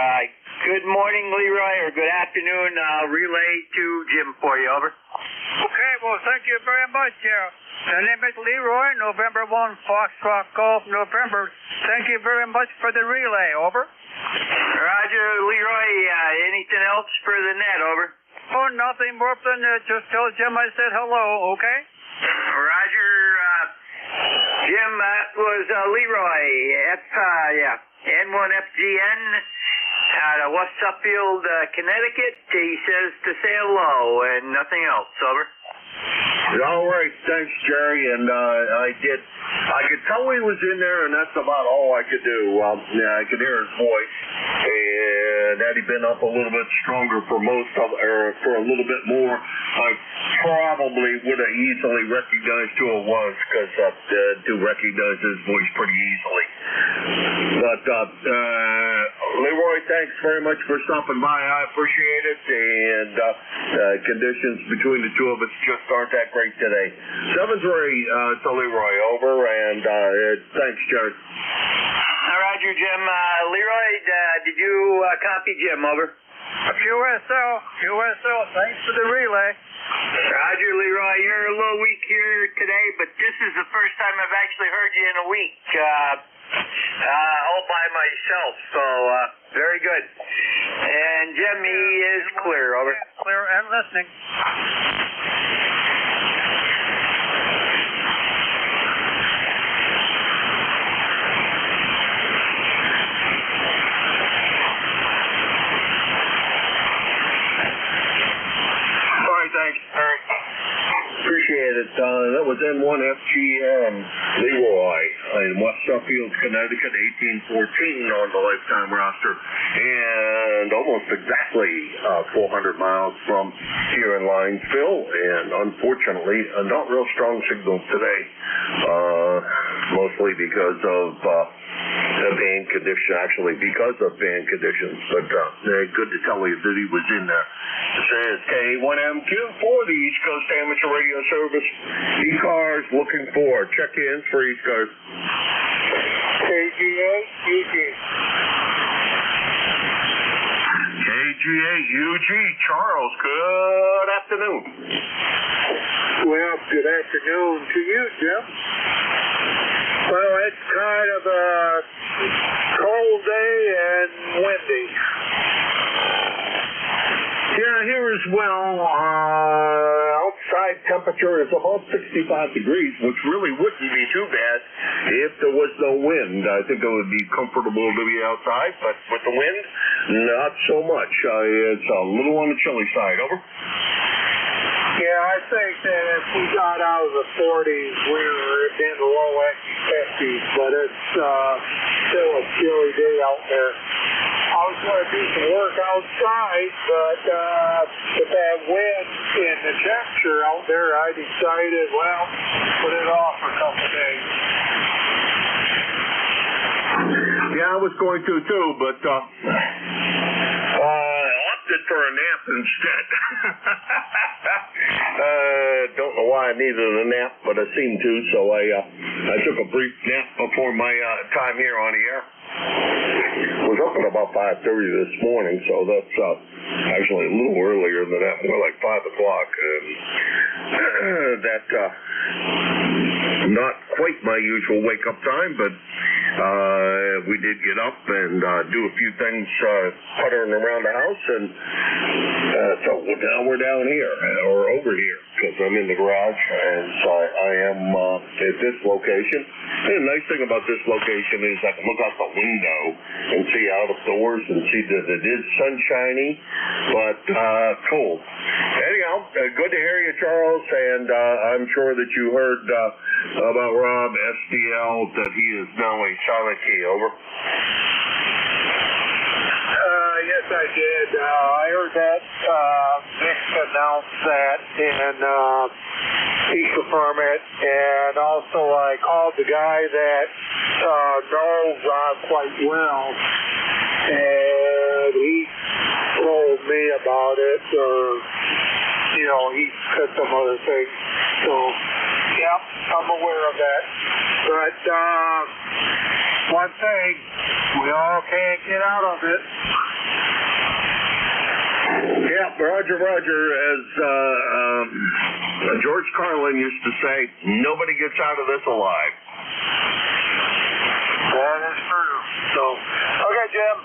Good morning, Leroy, or good afternoon. Relay to Jim for you. Over. Okay, well, thank you very much. The name is Leroy, November 1, Foxtrot, Golf, November. Thank you very much for the relay. Over. Roger, Leroy. Anything else for the net? Over. Oh, nothing more than just tell Jim I said hello. Okay. Roger, Jim, that was Leroy, N1FGN out of West Suffield, Connecticut. He says to say hello and nothing else. Over. All right, thanks, Jerry. And I could tell he was in there, and that's about all I could do. I could hear his voice, and had he been up a little bit stronger for for a little bit more, I probably would have easily recognized who it was, because I do recognize his voice pretty easily. But Leroy, thanks very much for stopping by. I appreciate it. And conditions between the two of us just aren't that great today. 7-3 to Leroy, over. And thanks, Jared. Roger, Jim. Leroy, did you copy Jim? Over. USO, thanks for the relay. Roger, Leroy, you're a little weak here today, but this is the first time I've actually heard you in a week. All by myself, so very good. And Jim, he is clear, over. Clear and listening. All right, thanks. All right. Appreciate it. That was N1FGM Leroy in West Suffield, Connecticut, 1814 on the lifetime roster, and almost exactly 400 miles from here in Linesville. And unfortunately, not real strong signals today, mostly because of the band condition, actually because of band conditions. But good to tell you that he was in there. This is K1MQ for the East Coast Amateur Radio Service. ECARS looking for check-ins for ECARS. KGA-UG. KGA-UG. Charles, good afternoon. Well, good afternoon to you, Jim. Well, it's kind of a cold day and windy. Yeah, here as well. Outside temperature is about 65 degrees, which really wouldn't be too bad if there was no wind. I think it would be comfortable to be outside, but with the wind, not so much. It's a little on the chilly side. Over. Yeah, I think that if we got out of the 40s, we were in the low 50s, but it's still a chilly day out there. I was going to do some work outside, but with that wind and the temperature out there, I decided, well, put it off for a couple of days. Yeah, I was going to too, but opted for a nap instead. Don't know why I needed a nap, but I seemed to, so I took a brief nap before my time here on the air. Was up at about 5:30 this morning, so that's actually a little earlier than that, more like 5 o'clock. That not quite my usual wake-up time, but we did get up and do a few things puttering around the house, and so now we're down here, or over here, because I'm in the garage, and so I am at this location. And the nice thing about this location is I can look out the window and see out of doors and see that it is sunshiny, but cold. Anyhow, good to hear you, Charles, and I'm sure that you heard about Rob SDL, that he is now a silent key. Over. Yes, I did. I heard that Nick announced that, and he confirmed it. And also, I called the guy that knows Rob quite well, and he told me about it, or, you know, he said some other things. So, yeah, I'm aware of that. But one thing, we all can't get out of it. Yeah, Roger, as George Carlin used to say, nobody gets out of this alive. That is true. So, okay, Jim,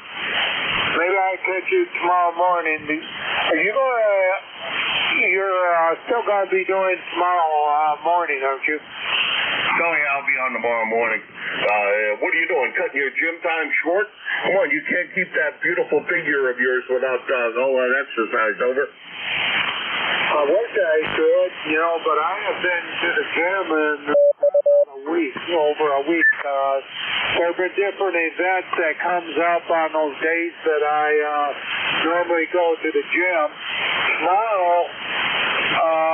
maybe I catch you tomorrow morning. Are you going to, you're still going to be doing tomorrow morning, aren't you? Oh, yeah, I'll be on tomorrow morning. What are you doing, cutting your gym time short? Come on, you can't keep that beautiful figure of yours without all that exercise. Over. I wish I could, you know, but I have been to the gym in over a week. There have been different events that comes up on those days that I normally go to the gym. Tomorrow,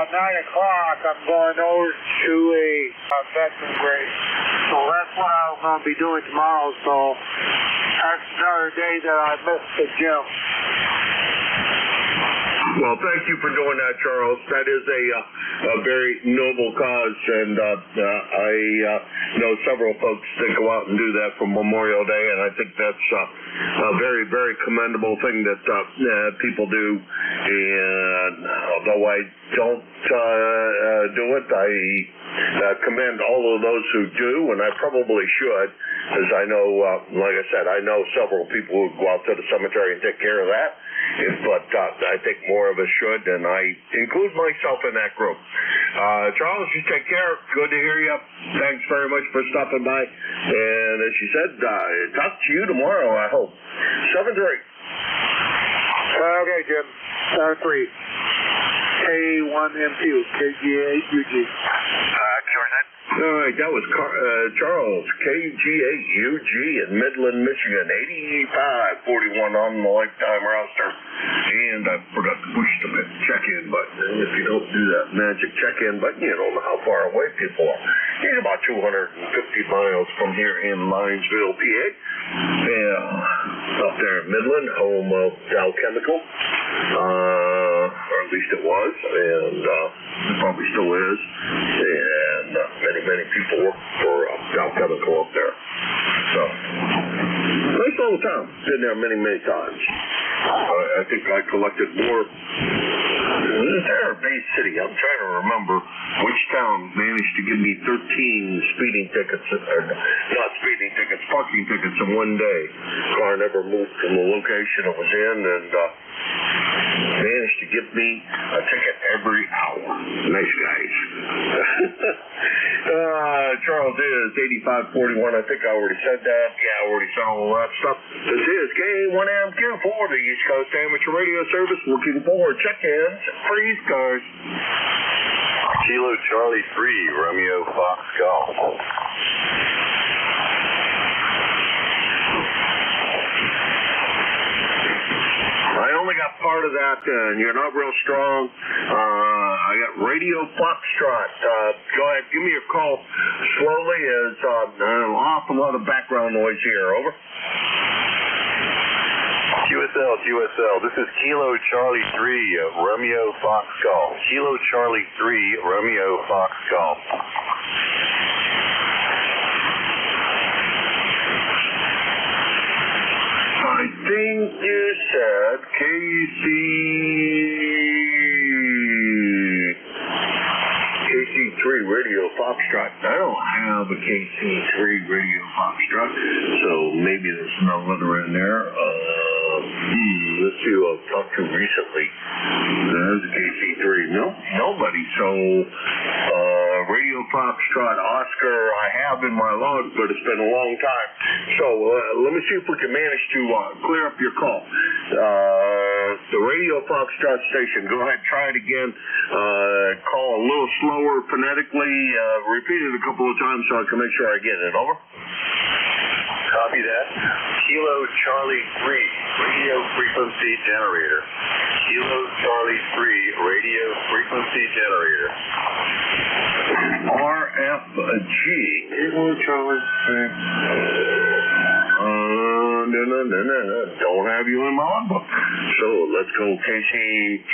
9 o'clock, I'm going over to a veteran grade. So that's what I'm going to be doing tomorrow. So That's another day that I missed the gym. Well, thank you for doing that, Charles. That is a very noble cause, and I know several folks that go out and do that for Memorial Day, and I think that's a very, very commendable thing that people do. And although I don't do it, I commend all of those who do, and I probably should, as I know, like I said, I know several people who go out to the cemetery and take care of that. But I think more of us should, and I include myself in that group. Charles, you take care. Good to hear you. Thanks very much for stopping by. And as you said, talk to you tomorrow, I hope. 7-3. Okay, Jim. 7-3. K1M2, KG8UG. All right, that was Charles, KG8UG in Midland, Michigan, 8541 on the lifetime roster. And I forgot to push the check-in button. And if you don't do that magic check-in button, you don't know how far away people are. He's about 250 miles from here in Linesville, PA. Up there in Midland, home of Dow Chemical. Or at least it was, and it probably still is. And many people work for Dow Chemical up there. So, nice little town. Been there many times. I think I collected more. Was there Bay City? I'm trying to remember which town managed to give me 13 speeding tickets, not speeding tickets, parking tickets in one day. Car never moved from the location it was in, and managed to give me a ticket every hour. Nice guys. Charles is 8541. I think I already said that. Yeah, I already said all that stuff. This is K1MQ for the East Coast Amateur Radio Service, looking for check-ins for ECARS. Kilo Charlie 3, Romeo Fox Golf. I only got part of that, and you're not real strong. I got Radio Foxtrot. Go ahead, give me a call slowly. There's an awful lot of background noise here. Over. QSL. This is Kilo Charlie 3, Romeo Fox Golf. Kilo Charlie 3, Romeo Fox Golf. I think you said KC3 Radio Foxtrot. I don't have a KC3 Radio Foxtrot, so maybe there's another in there. Let's see who I've talked to recently. There's a KC3. No, nobody. So, Radio Foxtrot Oscar I have in my log, but it's been a long time. So, let me see if we can manage to clear up your call. The Radio Foxtrot station, go ahead, try it again. Call a little slower phonetically. Repeat it a couple of times so I can make sure I get it. Over. Copy that. Kilo Charlie 3, radio frequency generator. Kilo Charlie 3, radio frequency generator. RFG. Kilo Charlie 3. Don't have you in my logbook. So let's go KC3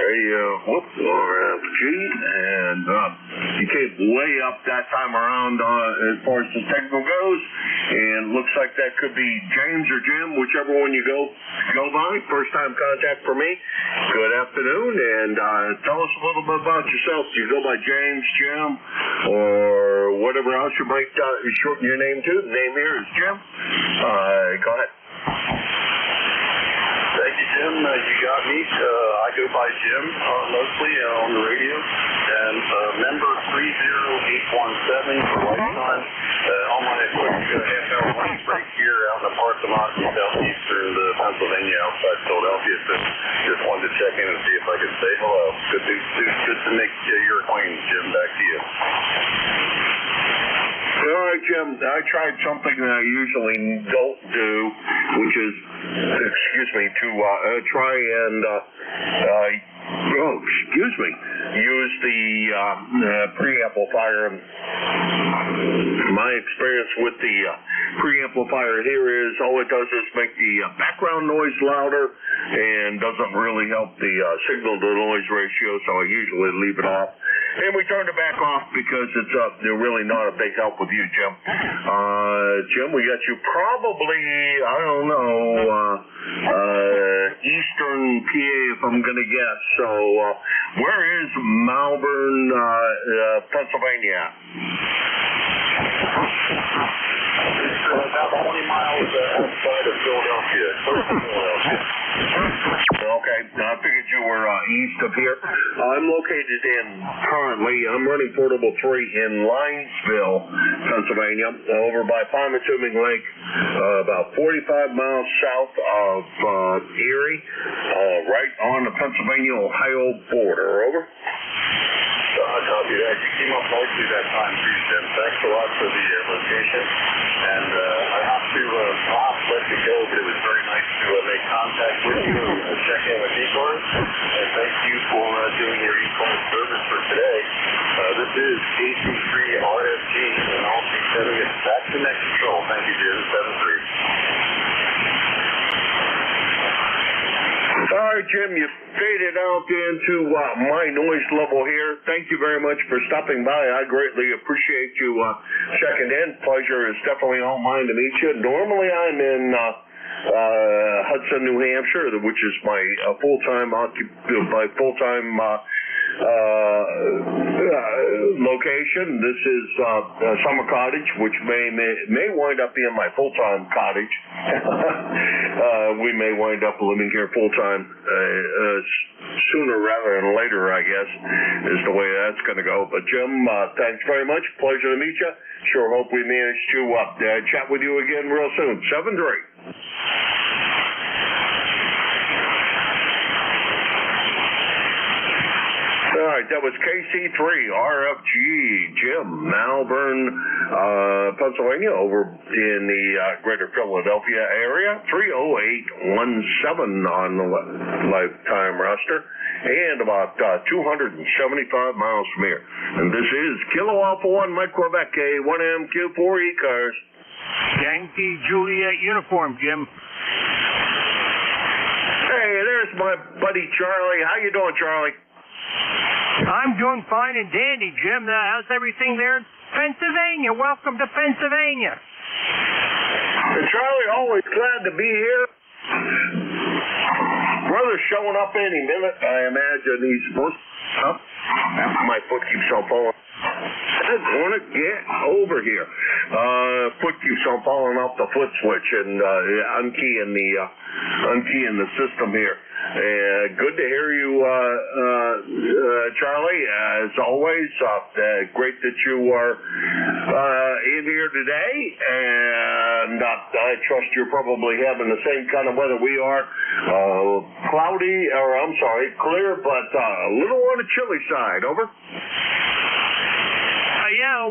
radio, RFG, and you came way up that time around as far as the technical goes, and looks like that could be James or Jim, whichever one you go by. First time contact for me. Good afternoon, and tell us a little bit about yourself. Do you go by James, Jim, or whatever else you might shorten your name to? The name here is Jim. Go ahead. Thank you, Jim. You got me. I go by Jim mostly on the radio. And member 30817 for lifetime. On my quick half-hour lunch break here out in the Parsamont, southeastern Pennsylvania, outside Philadelphia. So just wanted to check in and see if I could say hello. Good to make your acquaintance, Jim. Back to you. All right, Jim, I tried something that I usually don't do, which is, to try and, use the preamplifier. My experience with the preamplifier here is, all it does is make the background noise louder and doesn't really help the signal to noise ratio, so I usually leave it off. And we turned it back off because it's they're really not a big help with you, Jim. Jim, we got you probably, I don't know, Eastern PA if I'm going to guess. So where is Malvern, Pennsylvania? It's about 20 miles outside of Philadelphia. Okay, I figured you were east of here. I'm located I'm running Portable 3 in Linesville, Pennsylvania, over by Pontotoning Lake, about 45 miles south of Erie, right on the Pennsylvania-Ohio border. Over. Copy that. You came up nicely that time too, Jim. Thanks a lot for the location. And I have to let you go, but it was very nice to make contact with you and check in with ECARS. And thank you for doing your ECARS service for today. This is KC3 RFG, and I'll be sending it back to next control. Thank you, Jim. 7-3. All right, Jim, you faded out into my noise level here. Thank you very much for stopping by. I greatly appreciate you checking in. Pleasure is definitely all mine to meet you. Normally I'm in Hudson, New Hampshire, which is my full-time location. This is Summer Cottage, which may wind up being my full-time cottage. We may wind up living here full-time sooner rather than later, I guess, is the way that's going to go. But Jim, thanks very much. Pleasure to meet you. Sure hope we manage to chat with you again real soon. 7-3. All right, that was KC3 RFG, Jim, Malvern, Pennsylvania, over in the greater Philadelphia area. 30817 on the lifetime roster, and about 275 miles from here. And this is Kilo Alpha 1 Mike Quebec, K1MQ4 ECARS. Yankee Juliet uniform, Jim. Hey, there's my buddy Charlie. How you doing, Charlie? I'm doing fine and dandy, Jim. How's everything there in Pennsylvania? Welcome to Pennsylvania. Charlie, always glad to be here. Brother's showing up any minute. I imagine he's supposed to. My foot keeps on falling. I want to get over here. Foot keeps on falling off the foot switch, and unkeying the system here. Good to hear you, Charlie. As always, great that you are in here today, and I trust you're probably having the same kind of weather we are. Clear, but a little on the chilly side. Over.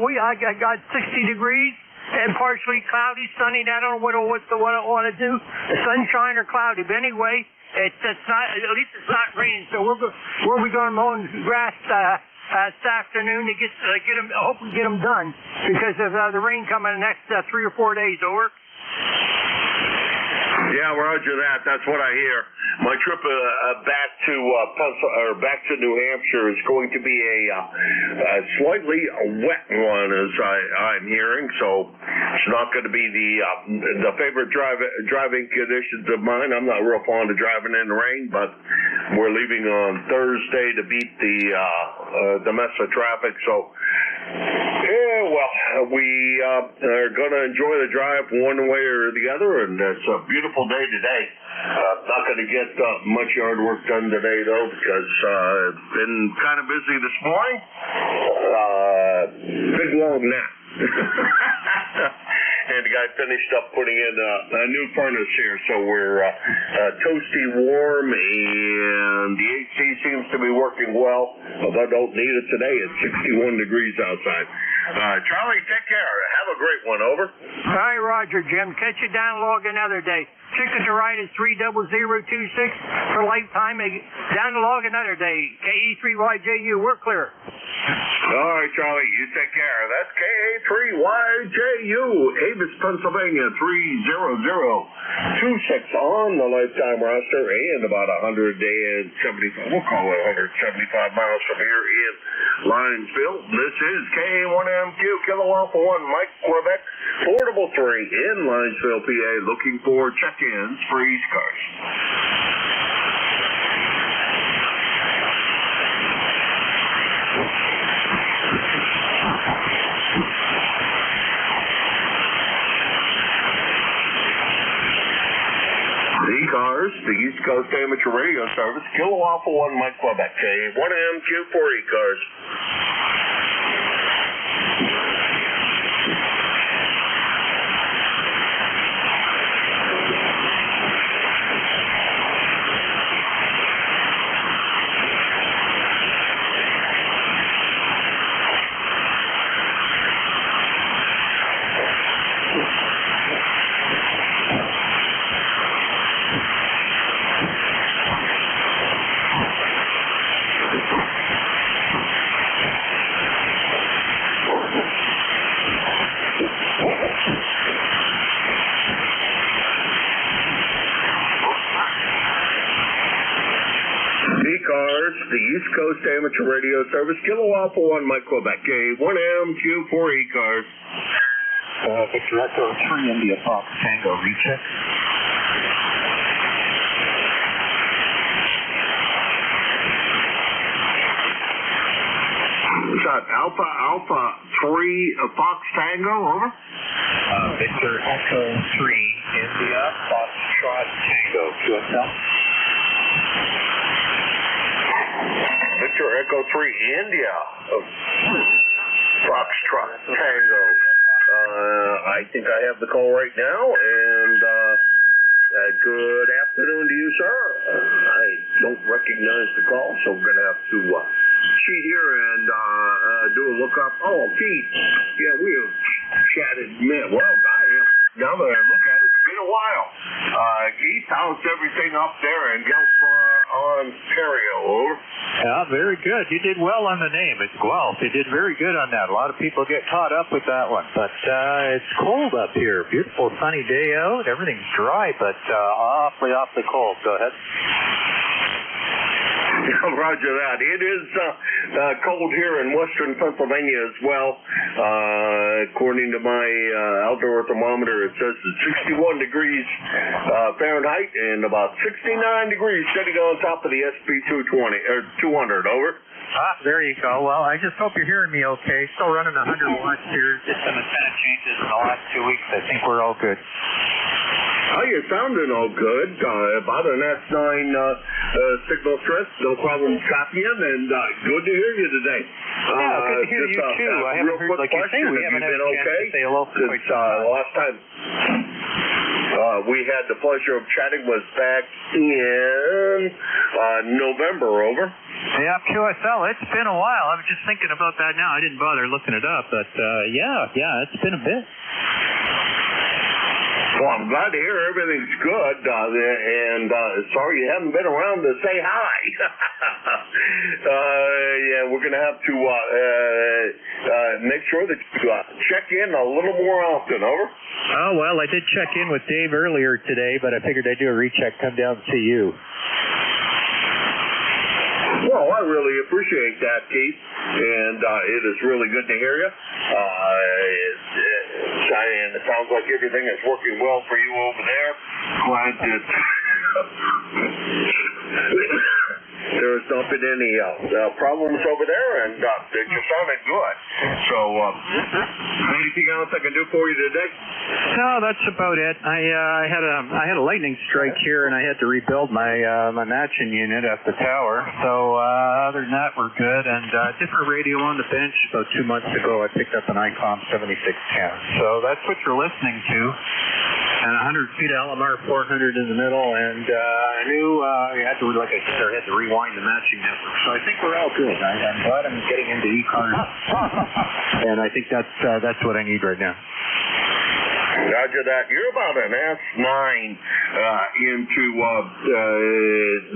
I got 60 degrees and partially cloudy, sunny. I don't know what I want to do, sunshine or cloudy. But anyway, it's not. At least it's not raining. So we'll be going mow grass this afternoon to get them. I hope we get them done because of the rain coming the next 3 or 4 days. Over. Yeah, roger that. That's what I hear. My trip back to New Hampshire is going to be a slightly wet one, as I'm hearing. So it's not going to be the favorite driving conditions of mine. I'm not real fond of driving in the rain, but we're leaving on Thursday to beat the mess of traffic. So. Yeah, well, we are going to enjoy the drive one way or the other, and it's a beautiful day today. Not going to get much yard work done today, though, because it's been kind of busy this morning. Big long nap. And the guy finished up putting in a new furnace here, so we're toasty warm, and the AC seems to be working well, although I don't need it today. It's 61 degrees outside. Charlie, take care. Have a great one. Over. All right, Roger, Jim. Catch you down log another day. Ticket to ride is 30026 for lifetime. Down the log another day. KE3YJU. We're clear. All right, Charlie, you take care. That's KA3YJU, Avis, Pennsylvania, 30026 on the lifetime roster and about 175, we'll call it 175 miles from here in Linesville. This is KA1MQ, Kilo Alpha 1, Mike, Quebec, Portable 3 in Linesville, PA, looking for check-ins for ECARS. ECARS, the East Coast Amateur Radio Service, Kilo Alpha 1, Mike, Quebec, K1MQ for ECARS. ECARS, the East Coast Amateur Radio Service, Kilo Alpha 1, Mike, Quebec, K1MQ for ECARS. Victor Echo 3, India Fox Tango, recheck. Is that Alpha 3 Fox Tango, over? Victor Echo 3, India Foxtrot Tango, QSL. Victor Echo 3, India, Foxtrot Tango. I think I have the call right now, and good afternoon to you, sir. I don't recognize the call, so we're going to have to cheat here and do a lookup. Oh, Keith. Yeah, we have chatted. Well, now that I look at it, it's been a while. Keith, how's everything up there in Guelph, Ontario? Over. Yeah, very good. You did well on the name. It's Guelph. You did very good on that. A lot of people get caught up with that one. But it's cold up here. Beautiful sunny day out. Everything's dry, but awfully cold. Go ahead. Roger that. It is cold here in western Pennsylvania as well. According to my outdoor thermometer, it says it's 61 degrees Fahrenheit and about 69 degrees sitting on top of the SP 220 or 200. Over. There you go. Well, I just hope you're hearing me okay. Still running 100 watts here. Just some antenna changes in the last 2 weeks. I think we're all good. Oh, you're sounding all good. About an S9 signal stress, no problem copying, and good to hear you today. Yeah, good to hear you too. I haven't heard, like you say, we haven't had a chance to say hello for quite some time. Last time we had the pleasure of chatting was back in November, over. Yeah, QSL, it's been a while. I was just thinking about that now. I didn't bother looking it up, but yeah, it's been a bit. Well, I'm glad to hear everything's good, and sorry you haven't been around to say hi. Yeah, we're going to have to make sure that you check in a little more often, over. Oh, well, I did check in with Dave earlier today, but I figured I'd do a recheck, come down and see you. Well, I really appreciate that, Keith, and it is really good to hear you. And it sounds like everything is working well for you over there. Glad that there's not been any problems over there, and that you sounded good. So, anything else I can do for you today? No, that's about it. I had a lightning strike here, and I had to rebuild my matching unit at the tower. So other than that, we're good. And different radio on the bench. About 2 months ago, I picked up an ICOM 7610. So that's what you're listening to. And 100 feet of LMR 400 in the middle, and I knew I had to, like I said, I had to rewind the matching network. So I think we're all good. I'm glad I'm getting into ECARS, and I think that's what I need right now. Roger that. You're about an S9 into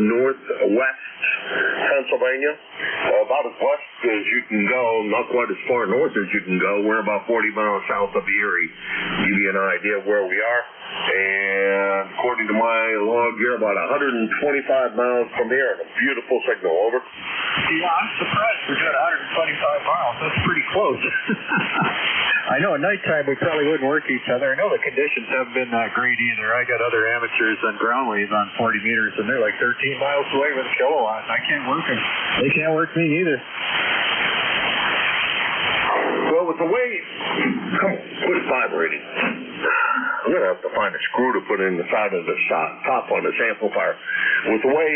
northwest Pennsylvania. About as west as you can go, not quite as far north as you can go. We're about 40 miles south of Erie. Give you an idea of where we are. And according to my log, you're about 125 miles from here. A beautiful signal. Over. Yeah, I'm surprised we're doing 125 miles. That's pretty close. I know at nighttime we probably wouldn't work each other. I know the conditions haven't been that great either. I got other amateurs on ground waves on 40 meters, and they're like 13 miles away with a kilowatt. I can't work them. They can't work me either. Well, with the way... Come on, quit vibrating. I'm going to have to find a screw to put in the side of this top on this amplifier. With the way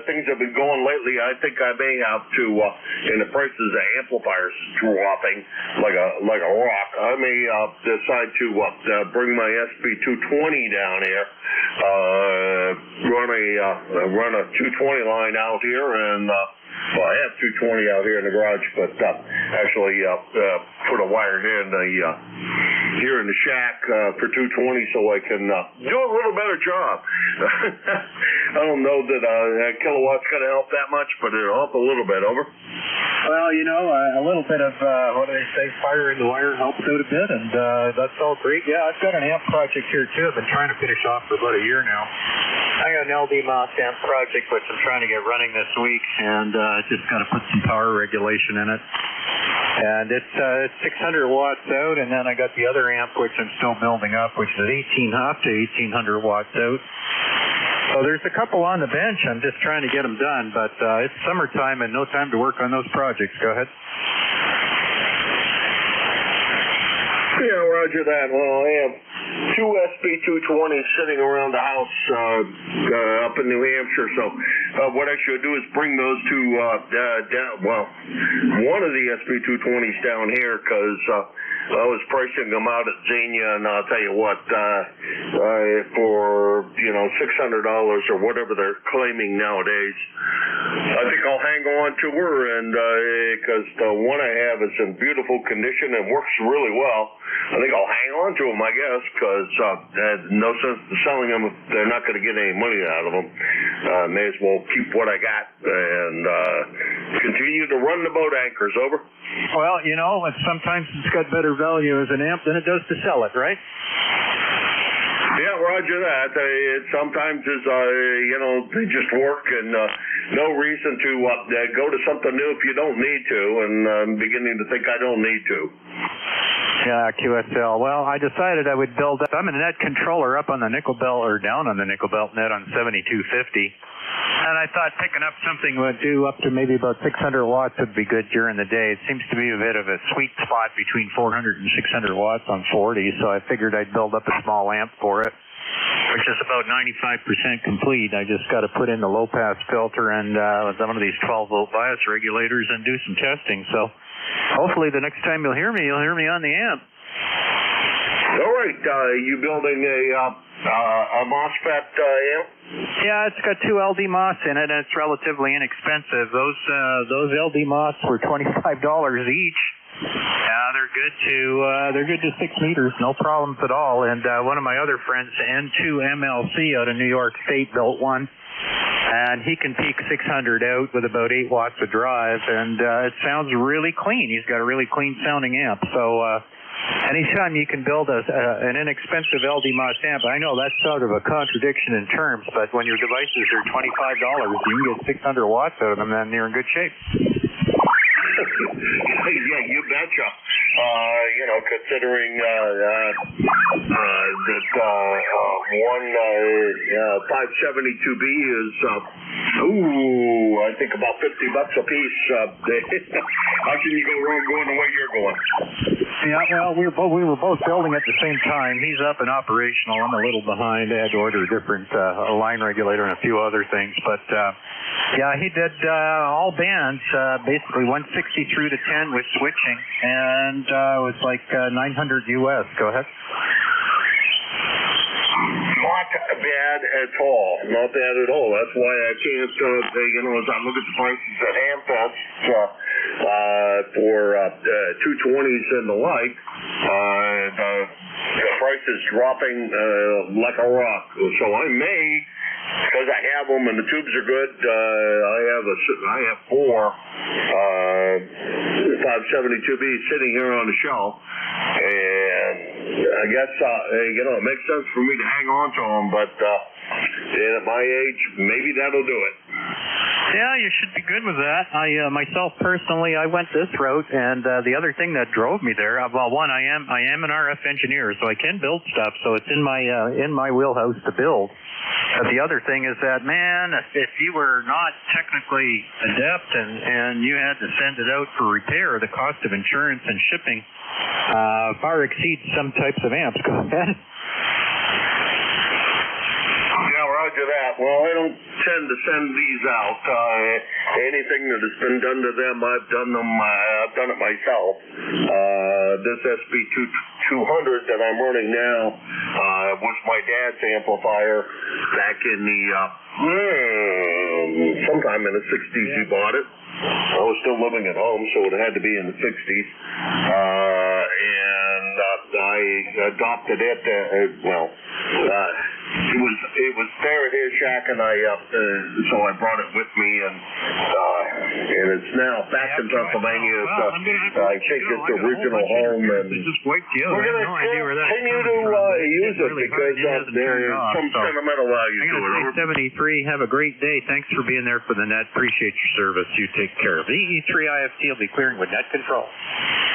things have been going lately, I think I may have to, in the prices of amplifiers dropping like a rock, I may decide to bring my SB220 down here, run a 220 line out here, and well, I have 220 out here in the garage, but actually put a wire in here in the shack for 220 so I can do a little better job. I don't know that a kilowatt's going to help that much, but it'll help a little bit. Over. Well, you know, a little bit of, what do they say, fire in the wire helps out a bit, and that's all great. Yeah, I've got an amp project here, too. I've been trying to finish off for about a year now. I got an LD Moss amp project, which I'm trying to get running this week, and just got to put some power regulation in it. And it's 600 watts out, and then I got the other amp, which I'm still building up, which is 1800 watts out. So there's a couple on the bench. I'm just trying to get them done, but it's summertime and no time to work on those projects. Go ahead. Yeah, roger that. Well, I have two SB220s sitting around the house up in New Hampshire, so what I should do is bring those two down, well, one of the SB220s down here, because I was pricing them out at Xenia, and I'll tell you what, for, you know, $600 or whatever they're claiming nowadays, I think I'll hang on to her, and because the one I have is in beautiful condition and works really well. I think I'll hang on to them, I guess, because there's no sense in selling them if they're not going to get any money out of them. May as well keep what I got and continue to run the boat anchors. Over. Well, you know, sometimes it's got better value as an amp than it does to sell it, right? Yeah, roger that. It sometimes is, you know, they just work, and no reason to go to something new if you don't need to, and I'm beginning to think I don't need to. Yeah, QSL. Well, I decided I would build up. I'm a net controller up on the nickel belt, or down on the nickel belt net on 7250. And I thought picking up something would do up to maybe about 600 watts would be good during the day. It seems to be a bit of a sweet spot between 400 and 600 watts on 40, so I figured I'd build up a small amp for it, which is about 95% complete. I just got to put in the low-pass filter and one of these 12-volt bias regulators and do some testing. So hopefully the next time you'll hear me on the amp. All right. You building a MOSFET amp? Yeah, it's got two LD MOS in it, and it's relatively inexpensive. Those LD MOS were $25 each. They're good to 6 meters, no problems at all. And one of my other friends, N2MLC out of New York State, built one, and he can peak 600 out with about 8 watts of drive, and it sounds really clean. He's got a really clean sounding amp. So anytime you can build an inexpensive LD MOS amp, I know that's sort of a contradiction in terms, but when your devices are $25, you can get 600 watts out of them, then you're in good shape. Yeah, you betcha. You know, considering that one 572B is, I think about $50 a piece. How can you go wrong going the way you're going? Yeah, well, we were both building at the same time. He's up and operational. I'm a little behind. I had to order a different line regulator and a few other things. But, yeah, he did all bands, basically 160 through to 10 with switching. And it was like 900 US. Go ahead. Not bad at all. Not bad at all. That's why I can't, you know, as I look at the prices at Hamfest for 220s and the like, the price is dropping like a rock. So I may, because I have them and the tubes are good, I have 4 572Bs sitting here on the shelf, and I guess it makes sense for me to hang on to them, but at my age, maybe that'll do it. Yeah, you should be good with that. I myself personally, I went this route, and the other thing that drove me there, well, one, I am an RF engineer, so I can build stuff, so it's in my wheelhouse to build. But the other thing is that, man, if you were not technically adept and you had to send it out for repair, the cost of insurance and shipping far exceeds some types of amps. Go ahead. Yeah, roger that. Well, I don't tend to send these out. Anything that has been done to them, I've done it myself. This SB200 that I'm running now was my dad's amplifier back in the sometime in the 60s. He bought it. I was still living at home, so it had to be in the 60s. And I adopted it. It was there at his shack, and so I brought it with me, and it's now back in Pennsylvania. I think it's the original home, and we're going to continue to use it because there's some sentimental value to it. 73, have a great day. Thanks for being there for the net. Appreciate your service. You take care. The EE3 IFT will be clearing with net control.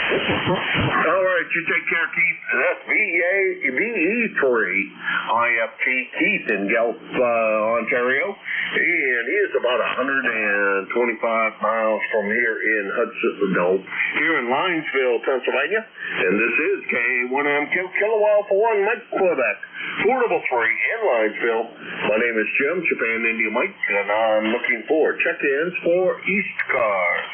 All right, you take care, Keith. That's VE3 IFT, Keith in Guelph, Ontario, and he is about 125 miles from here in Linesville, Pennsylvania, and this is K1M Kilo Alpha 1 Mike, Quebec, Portable 3 in Linesville. My name is Jim, Japan India Mike, and I'm looking for check-ins for ECARS.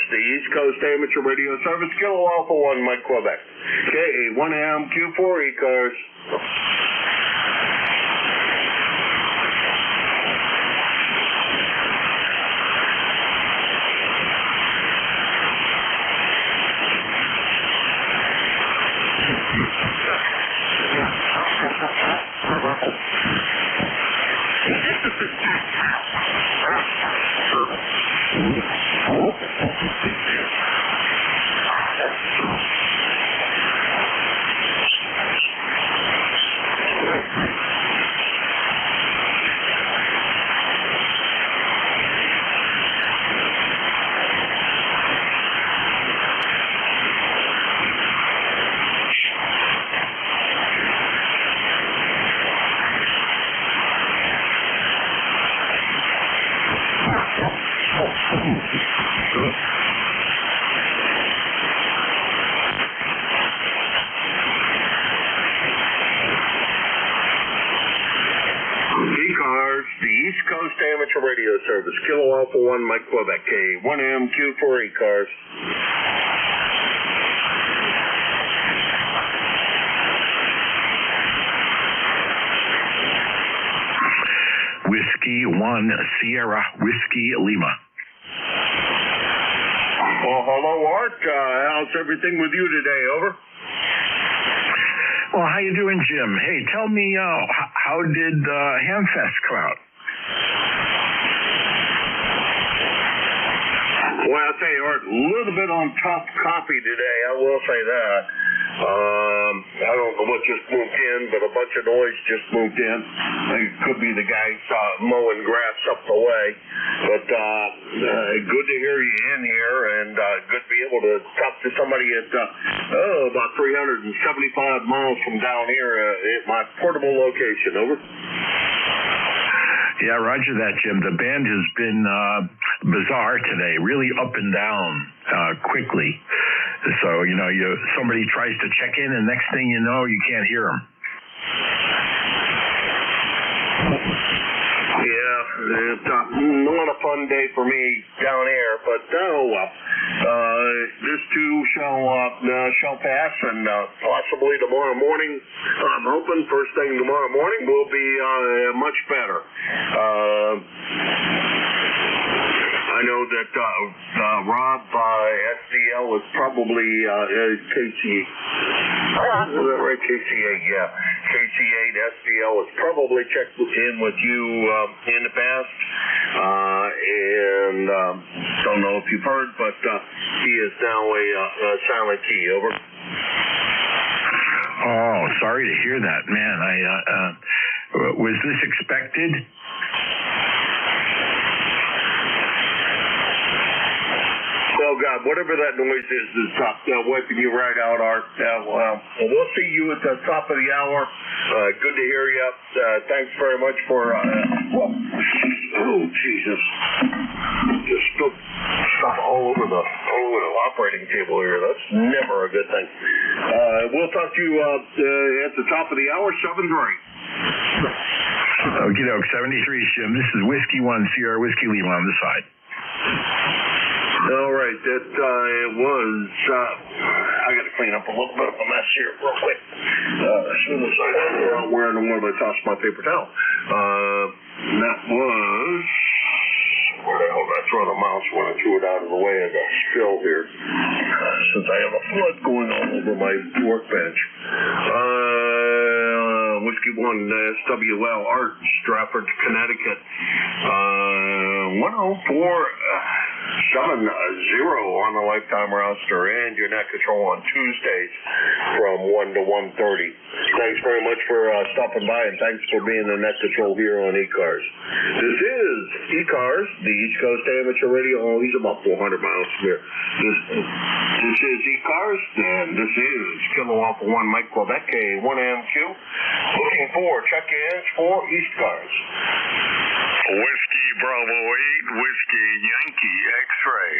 The East Coast Amateur Radio Service, Kilo Alpha 1, Mike, Quebec. KA1M Q4 ECARS. ECARS, the East Coast Amateur Radio Service, Kilo Alpha 1, Mike, Quebec, K1M Q4 ECARS. Whiskey 1 Sierra Whiskey Lima. Well, hello, Art. How's everything with you today? Over. Well, how you doing, Jim? Hey, tell me, how did Hamfest come out? Well, I'll tell you, Art, a little bit on tough copy today, I will say that. I don't know what just moved in, but a bunch of noise just moved in. It could be the guys mowing grass up the way. But good to hear you in here, and good to be able to talk to somebody at about 375 miles from down here at my portable location. Over. Yeah, roger that, Jim. The band has been bizarre today, really up and down quickly. So, somebody tries to check in, and next thing you know, you can't hear them. Yeah, it's not a fun day for me down here, but this too shall pass, and possibly tomorrow morning, I'm hoping first thing tomorrow morning will be much better. I know that Rob SDL was probably KC. Is that right? KC8, yeah. KC8 SDL has probably checked in with you in the past, and don't know if you've heard, but he is now a silent key. Over. Oh, sorry to hear that, man. Was this expected? Oh, God, whatever that noise is wiping you right out, Art. We'll see you at the top of the hour. Good to hear you. Thanks very much for... oh, Jesus. Just spilled stuff all over the operating table here. That's never a good thing. We'll talk to you at the top of the hour, 7-3. Okie doke, 73, Jim. This is Whiskey 1, Sierra Whiskey Lima on the side. All right, that was, I got to clean up a little bit of a mess here real quick. As soon as I figure out where in the world I tossed my paper towel. That was, where the hell did I throw the mouse when I threw it out of the way of the spill here? Since I have a flood going on over my workbench. Whiskey 1, SWL, Art, Stratford, Connecticut. 104.70 on the lifetime roster, and your net control on Tuesdays from 1 to 1:30. Thanks very much for stopping by, and thanks for being the net control here on ECARS. This is ECARS, the East Coast Amateur Radio. Oh, he's about 400 miles from here. This is ECARS, and this is Kilo Alpha 1 Mike Quebec, A1MQ. Looking for check-ins for ECARS. Whiskey Bravo 8, Whiskey Yankee X-Ray.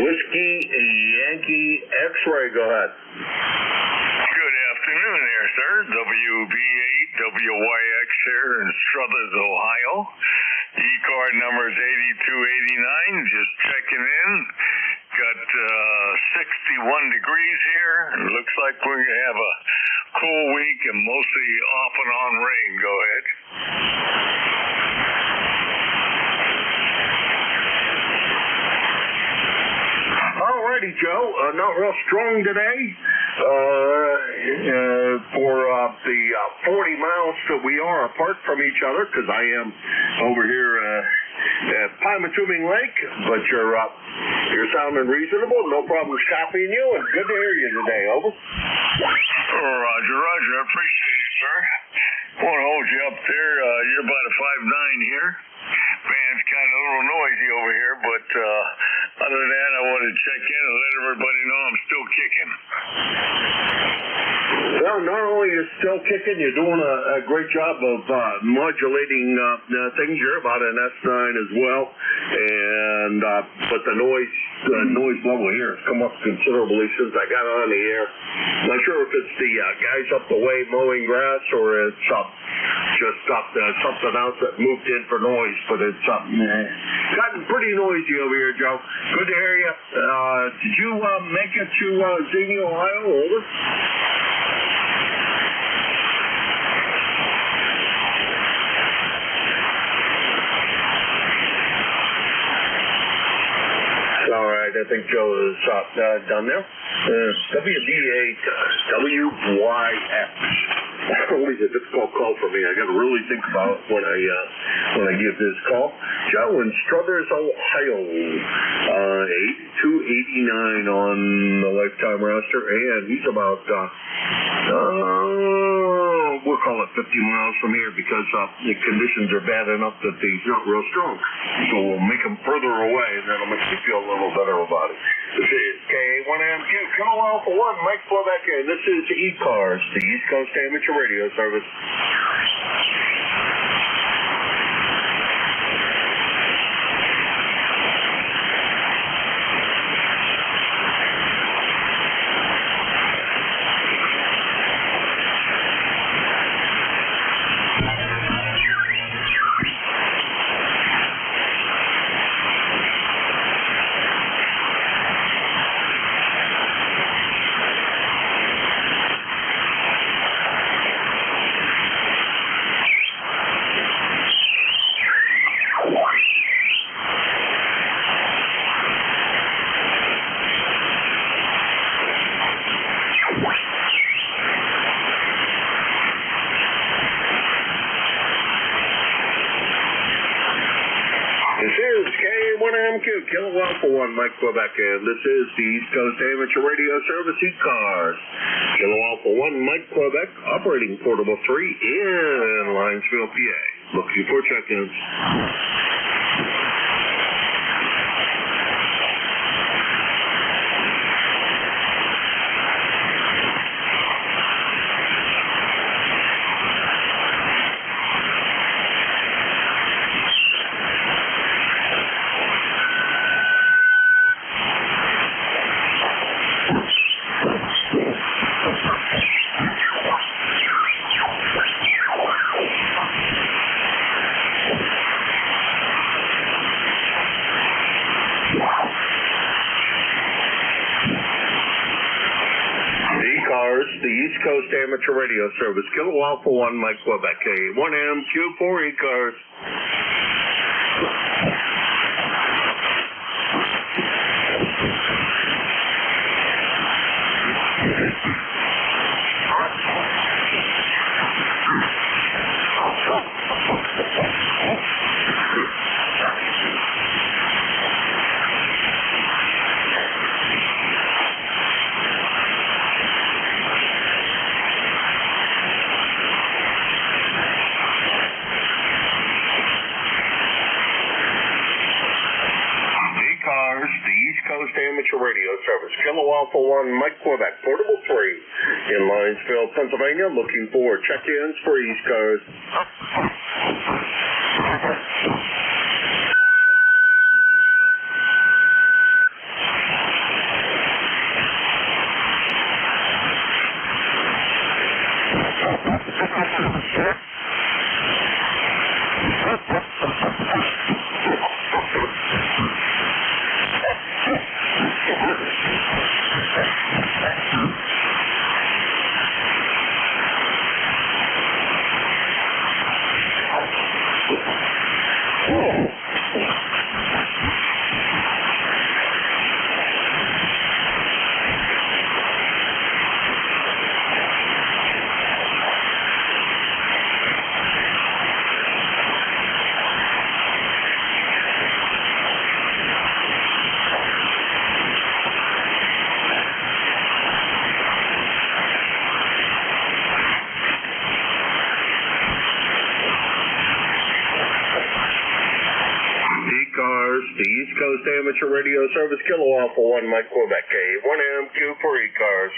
Whiskey Yankee X-Ray, go ahead. Good afternoon there, sir. WB8 WYX here in Struthers, Ohio. E-card number is 8289, just checking in. Got 61 degrees here. It looks like we're going to have a cool week and mostly off and on rain. Go ahead. Alrighty, Joe. Not real strong today. For the 40 miles that we are apart from each other, because I am over here at Pymatuming Lake, but you're sounding reasonable. No problem copying you, and good to hear you today. Over. Roger. I appreciate it, sir. Won't hold you up there. You're about a 5'9" here. Band's kind of a little noisy over here, but other than that, I wanted to check in and let everybody know I'm still kicking. Well, not only are you still kicking, you're doing a great job of modulating things. You're about an S9 as well, and but the noise level here has come up considerably since I got on the air. Not sure if it's the guys up the way mowing grass or it's just something else that moved in for noise, but it's gotten pretty noisy over here, Joe. Good to hear you. Did you make it to Xenia, Ohio? Over. All right, I think Joe is done there. WB8 WYX. Always a difficult call for me. I got to really think about it when I give this call. Joe in Struthers, Ohio, 8289 on the lifetime roster, and he's about we'll call it 50 miles from here because the conditions are bad enough that he's not real strong. So we'll make him further away, and that'll make me feel a little better about it. This is 1AMQ, Kilo Alpha 1, Mike Quebec, and this is ECARS, the East Coast Amateur Radio Service. This is K1MQ, Kilo Alpha 1, Mike Quebec, and this is the East Coast Amateur Radio Service, ECARS. Kilo Alpha 1, Mike Quebec, operating portable 3 in Linesville, PA. Looking for check-ins. ECARS, the East Coast Amateur Radio Service, Kilo Alpha 1, Mike Quebec, K1MQ for ECARS. ECARS, the East Coast Amateur Radio Service, Kilo Alpha 1, Mike Quebec, portable 3 in Linesville, Pennsylvania, looking for check-ins for ECARS. ECARS, the East Coast Amateur Radio Service, Kilo Alpha 1, Mike Quebec, K1MQ for ECARS.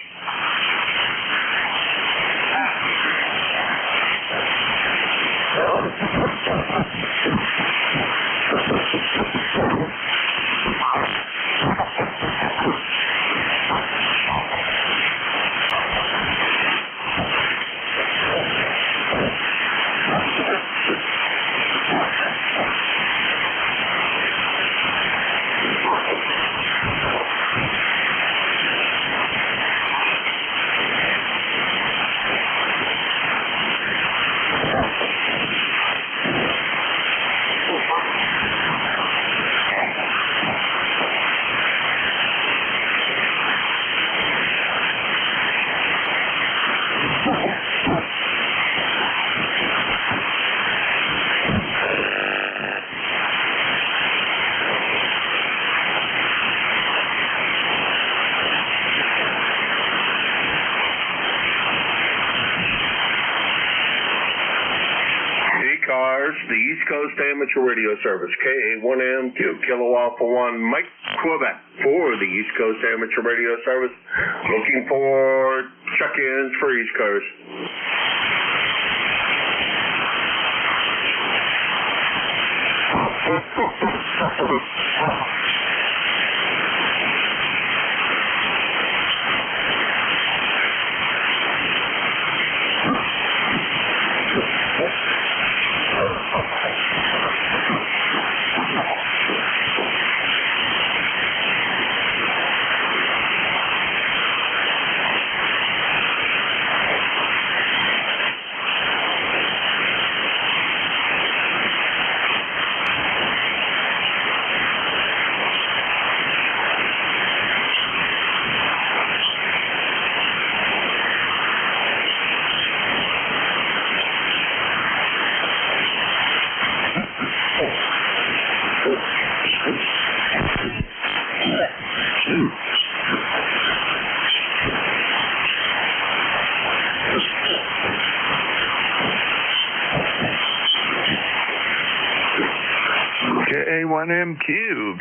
the East Coast Amateur Radio Service, KA1MQ, Kilo Alpha 1, Mike Quebec for the East Coast Amateur Radio Service. Looking for check-ins for ECARS. KA1MQ,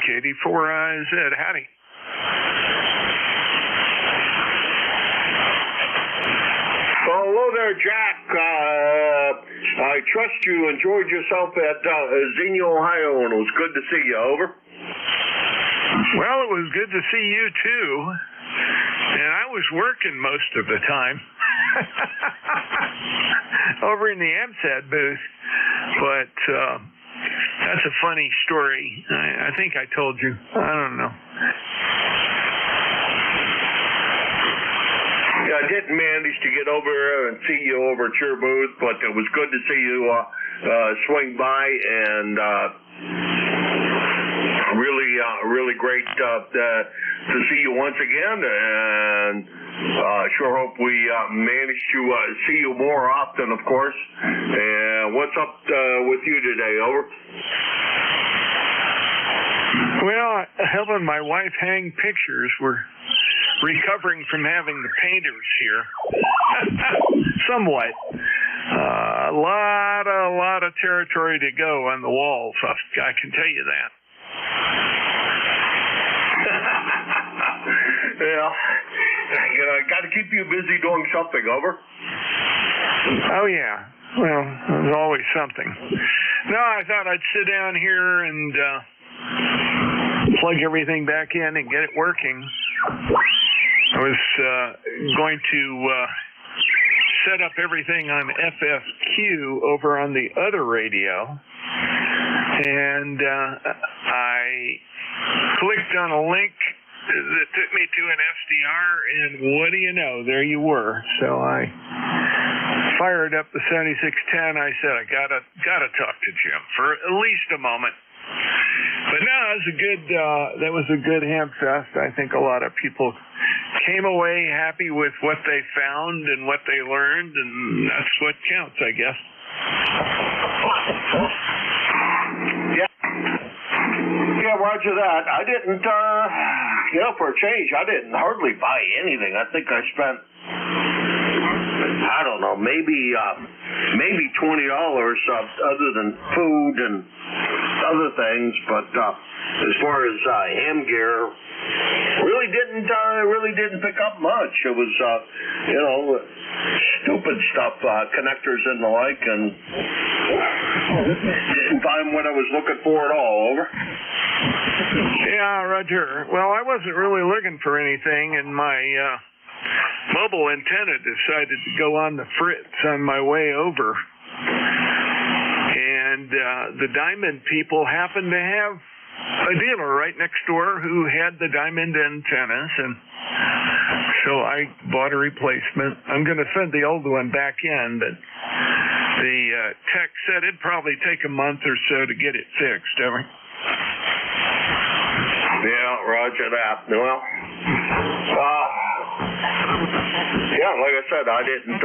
KD4IZ, howdy. Hello there, Jack. I trust you enjoyed yourself at Xenia, Ohio, and it was good to see you. Over. Well, it was good to see you too. And I was working most of the time over in the MSAT booth. But that's a funny story. I think I told you. I don't know. Yeah, I didn't manage to get over and see you over at your booth, but it was good to see you swing by, and really great to see you once again, and sure hope we manage to see you more often, of course. And what's up with you today? Over. Well, helping my wife hang pictures. We're recovering from having the painters here. Somewhat. A lot of territory to go on the walls. I can tell you that. Yeah. Got to keep you busy doing something. Over. Oh, yeah. Well, there's always something. No, I thought I'd sit down here and plug everything back in and get it working. I was going to set up everything on FFQ over on the other radio, and I clicked on a link that took me to an SDR, and what do you know, there you were. So I fired up the 7610. I said, I gotta talk to Jim for at least a moment. But no, that was a good ham fest. I think a lot of people came away happy with what they found and what they learned, and that's what counts, I guess. Yeah, roger that. I didn't, for a change, I didn't hardly buy anything. I think I spent, I don't know, maybe $20 other than food and other things. But as far as ham gear, really didn't pick up much. It was, stupid stuff, connectors and the like, and didn't find what I was looking for at all. Over. Yeah, Roger. Well, I wasn't really looking for anything, and my mobile antenna decided to go on the fritz on my way over. And the Diamond people happened to have a dealer right next door who had the Diamond antennas, and so I bought a replacement. I'm going to send the old one back in, but the tech said it'd probably take a month or so to get it fixed. Yeah, roger that. Well, yeah, like I said, I didn't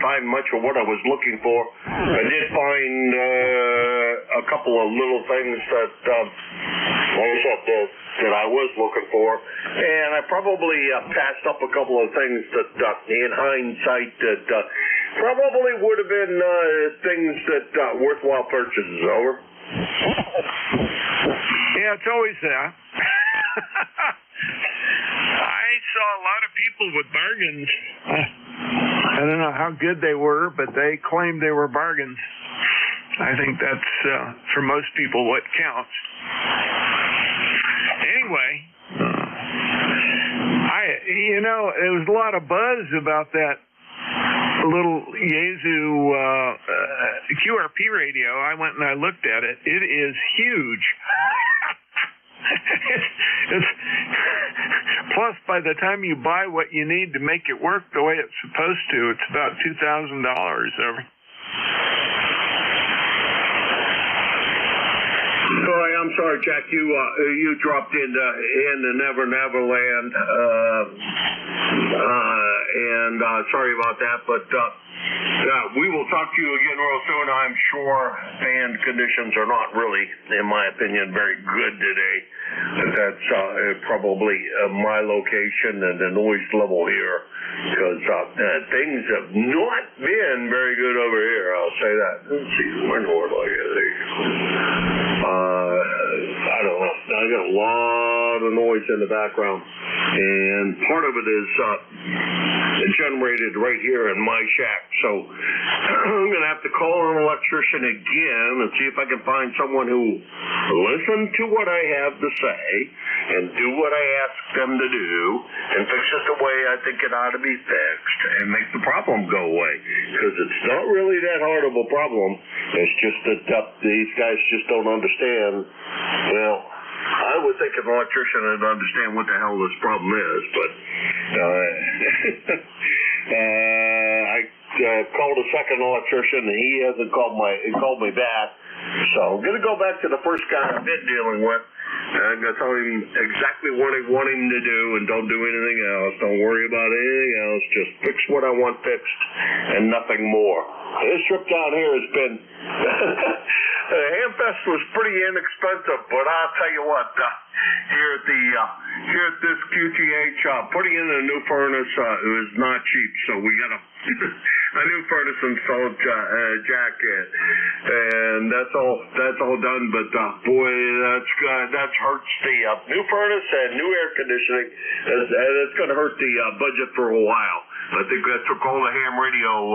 find much of what I was looking for. I did find a couple of little things that, like I said, that I was looking for, and I probably passed up a couple of things that, in hindsight, that probably would have been things that worthwhile purchases. Over. Yeah, it's always that. I saw a lot of people with bargains. I don't know how good they were, but they claimed they were bargains. I think that's, for most people, what counts. Anyway, there was a lot of buzz about that little Yaesu QRP radio. I went and I looked at it. It is huge. Plus, by the time you buy what you need to make it work the way it's supposed to, it's about $2,000 over. I'm sorry, Jack. You dropped in the Never Neverland, and sorry about that. But we will talk to you again real soon. I'm sure band conditions are not really, in my opinion, very good today. That's probably my location and the noise level here, because things have not been very good over here. I'll say that. Let's see, where do I get it? I don't know. I got a lot of noise in the background, and part of it is generated right here in my shack. So I'm going to have to call an electrician again and see if I can find someone who listens to what I have to say and do what I ask them to do and fix it the way I think it ought to be fixed and make the problem go away. Because it's not really that hard of a problem. It's just that these guys just don't understand. Well, I would think an electrician would understand what the hell this problem is, but I called a second electrician, and he hasn't called me back. So I'm going to go back to the first guy I've been dealing with. I'm going to tell him exactly what I want him to do, and don't do anything else. Don't worry about anything else. Just fix what I want fixed and nothing more. This trip down here has been... Hamfest was pretty inexpensive, but I'll tell you what, here at this QTH, putting in a new furnace is not cheap, so we got a new furnace installed, Jack, and that's all done. But boy, that hurts the new furnace and new air conditioning, and it's going to hurt the budget for a while. I think that took all the ham radio,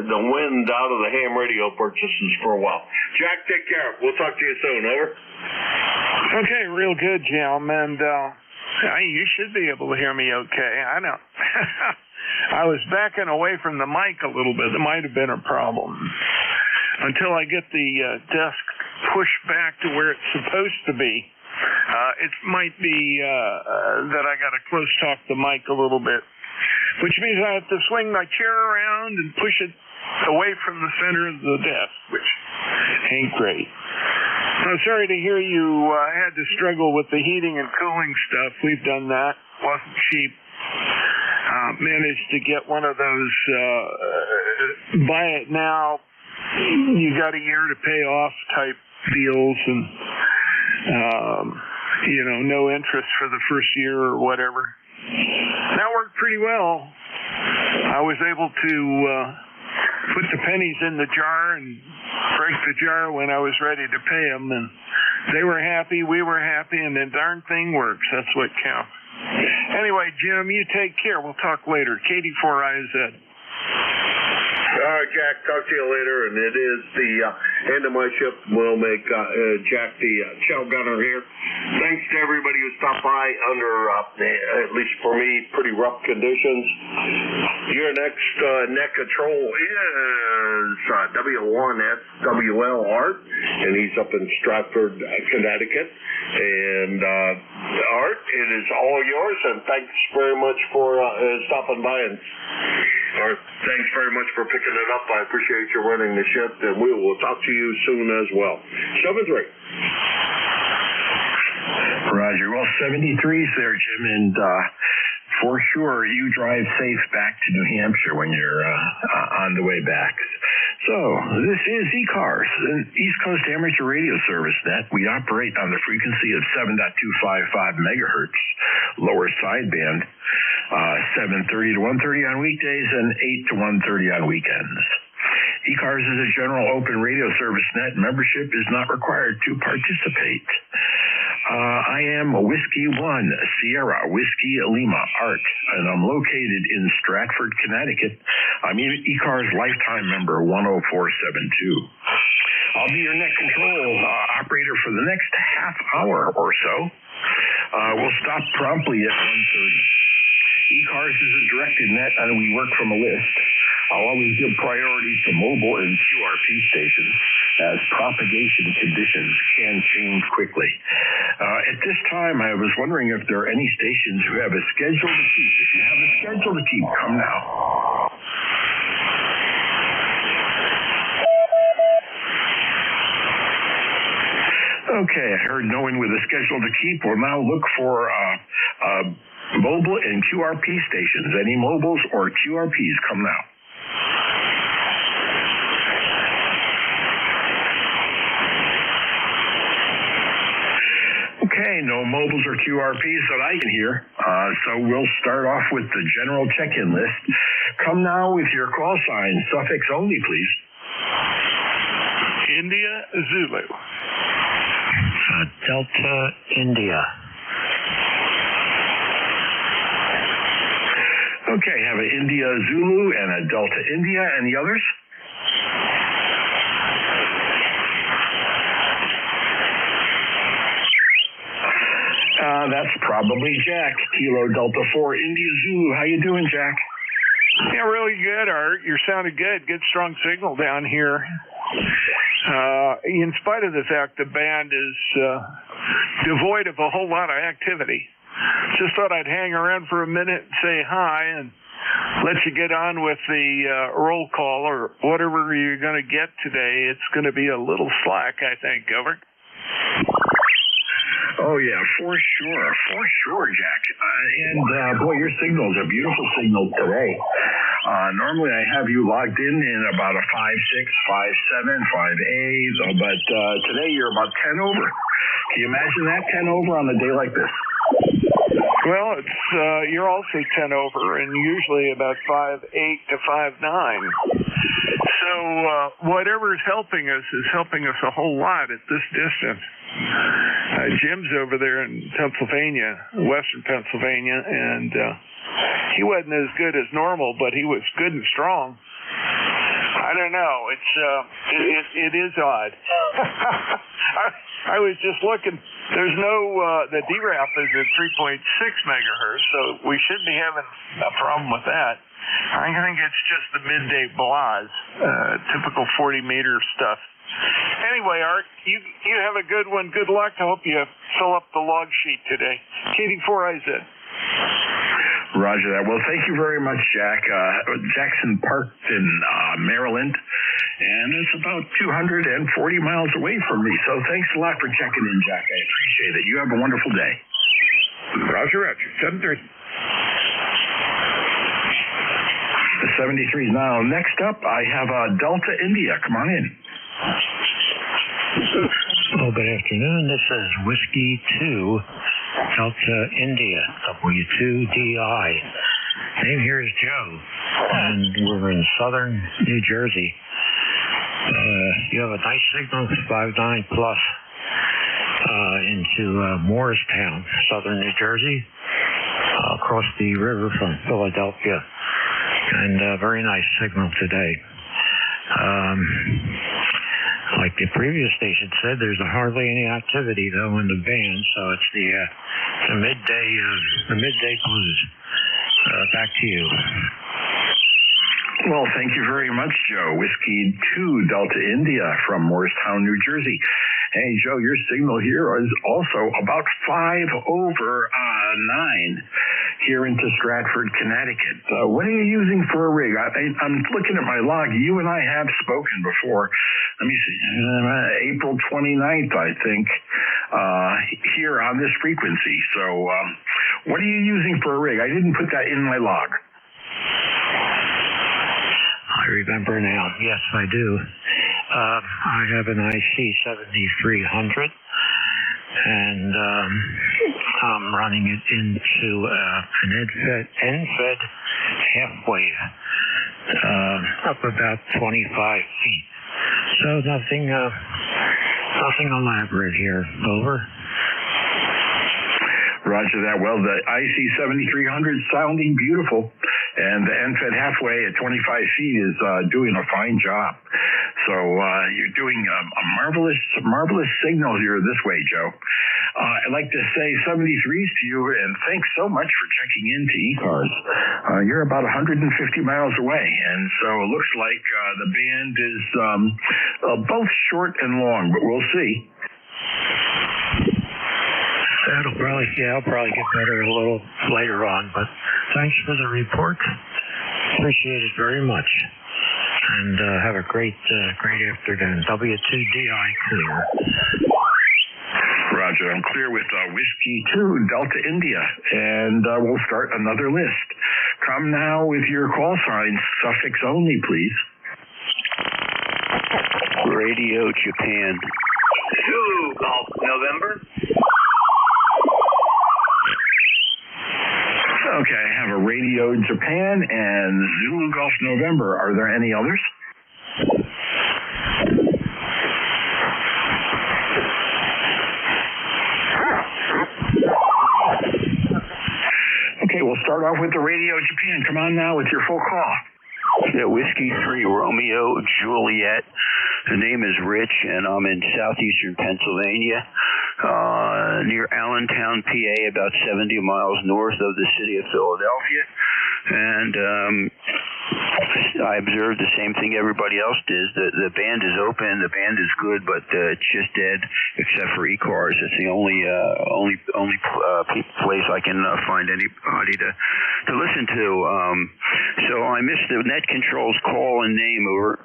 the wind out of the ham radio purchases for a while. Jack, take care. We'll talk to you soon. Over. Okay, real good, Jim. And you should be able to hear me okay. I know. I was backing away from the mic a little bit. That might have been a problem. Until I get the desk pushed back to where it's supposed to be. It might be that I got to close talk the mic a little bit, which means I have to swing my chair around and push it away from the center of the desk, which ain't great. I'm sorry to hear you had to struggle with the heating and cooling stuff. We've done that. Wasn't cheap. Managed to get one of those buy it now, you got a year to pay off type deals, and no interest for the first year or whatever. That worked pretty well. I was able to put the pennies in the jar and break the jar when I was ready to pay them, and they were happy, we were happy, and the darn thing works. That's what counts. Anyway, Jim, you take care. We'll talk later. Katie 4IZ. All right, Jack, talk to you later, and it is the end of my shift. We'll make Jack the shell gunner here. Thanks to everybody who stopped by under, at least for me, pretty rough conditions. Your next neck control is W1SWL Art, and he's up in Stratford, Connecticut. And Art, it is all yours, and thanks very much for stopping by. And Art, thanks very much for picking it up. I appreciate you running the shift, and we will talk to you soon as well. 7-3. Roger. Well, 73's there, Jim, and for sure you drive safe back to New Hampshire when you're on the way back. So, this is ECARS, an East Coast Amateur Radio Service net. We operate on the frequency of 7.255 megahertz, lower sideband. 7:30 to 1:30 on weekdays and 8 to 1:30 on weekends. ECARS is a general open radio service net. Membership is not required to participate. I am Whiskey 1, Sierra, Whiskey Lima, Art, and I'm located in Stratford, Connecticut. I'm ECARS lifetime member 10472. I'll be your net control operator for the next half hour or so. We'll stop promptly at 1:30. ECARS is a directed net, and we work from a list. I'll always give priority to mobile and QRP stations, as propagation conditions can change quickly. At this time, I was wondering if there are any stations who have a schedule to keep. If you have a schedule to keep, come now. Okay, I heard no one with a schedule to keep. We'll now look for mobile and QRP stations. Any mobiles or QRPs, come now. Okay, no mobiles or QRPs that I can hear. So we'll start off with the general check-in list. Come now with your call sign, suffix only, please. India, Zulu. Delta, India. Okay, have an India, Zulu, and a Delta, India. Any others? That's probably Jack. Kilo Delta 4, India, Zulu. How you doing, Jack? Yeah, really good, Art. You're sounding good. Good, strong signal down here. In spite of the fact the band is devoid of a whole lot of activity. Just thought I'd hang around for a minute and say hi and let you get on with the roll call or whatever you're going to get today. It's going to be a little slack, I think. Over. Oh, yeah, for sure, Jack. And boy, your signal is a beautiful signal today. Normally I have you logged in about a 5.6, 5.7, 5.8, but today you're about 10 over. Can you imagine that, 10 over on a day like this? Well, it's you're also 10 over, and usually about 5.8 to 5.9. So whatever's helping us is helping us a whole lot at this distance. Jim's over there in Pennsylvania, western Pennsylvania, and he wasn't as good as normal, but he was good and strong. I don't know. It is odd. I was just looking. There's no the DRAP is at 3.6 megahertz, so we should be having a problem with that. I think it's just the midday blahs, typical 40-meter stuff. Anyway, Art, you have a good one. Good luck. I hope you fill up the log sheet today. KD4IZ. Roger that. Well, thank you very much, Jack. Jackson Park in Maryland, and it's about 240 miles away from me. So thanks a lot for checking in, Jack. I appreciate it. You have a wonderful day. Roger, 7:30. The 73 is now. Next up, I have Delta, India. Come on in. Well, good afternoon. This is Whiskey 2, Delta, India, W2DI. Name here is Joe, and we're in southern New Jersey. You have a nice signal, 5.9 plus, into Morristown, southern New Jersey, across the river from Philadelphia. And very nice signal today. Like the previous station said, there's hardly any activity though in the band, so it's the midday blues. Back to you. Well, thank you very much, Joe. Whiskey 2, Delta, India from Morristown, New Jersey. Hey, Joe, your signal here is also about 5 over 9 here into Stratford, Connecticut. What are you using for a rig? I'm looking at my log. You and I have spoken before. Let me see. April 29th, I think, here on this frequency. So what are you using for a rig? I didn't put that in my log. I remember now. Yes, I do. I have an IC 7300, and I'm running it into an end-fed halfway, up about 25 feet. So nothing elaborate here. Over. Roger that. Well, the IC-7300 is sounding beautiful, and the end-fed halfway at 25 feet is doing a fine job. So you're doing a marvelous signal here this way, Joe. I'd like to say 73s to you, and thanks so much for checking into ECARS. You're about 150 miles away, and so it looks like the band is both short and long, but we'll see. I'll probably get better a little later on, but thanks for the report. Appreciate it very much. And have a great afternoon. W2DI clear. Roger, I'm clear with Whiskey 2, Delta India, and we'll start another list. Come now with your call signs, suffix only, please. Radio Japan. Zulu Golf November. Okay, I have a Radio Japan and Zulu Golf November. Are there any others? Okay, we'll start off with the Radio Japan. Come on now with your full call. Yeah, Whiskey 3 Romeo Juliet. The name is Rich, and I'm in southeastern Pennsylvania, near Allentown, PA, about 70 miles north of the city of Philadelphia. And I observed the same thing everybody else did. The band is open, the band is good, but it's just dead, except for ECARS. It's the only place I can find anybody to listen to. So I missed the net control's call and name. Over.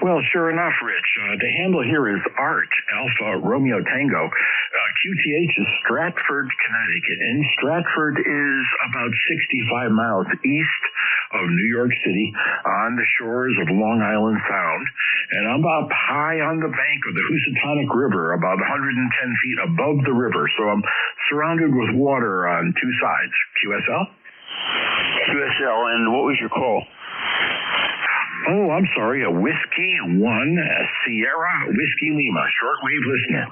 Well, sure enough, Rich. The handle here is Art, Alpha Romeo Tango. QTH is Stratford, Connecticut, and Stratford is about 65 miles east of New York City on the shores of Long Island Sound. And I'm up high on the bank of the Housatonic River, about 110 feet above the river. So I'm surrounded with water on two sides. QSL? QSL, and what was your call? Oh, I'm sorry, a Whiskey 1, a Sierra Whiskey Lima, shortwave listener.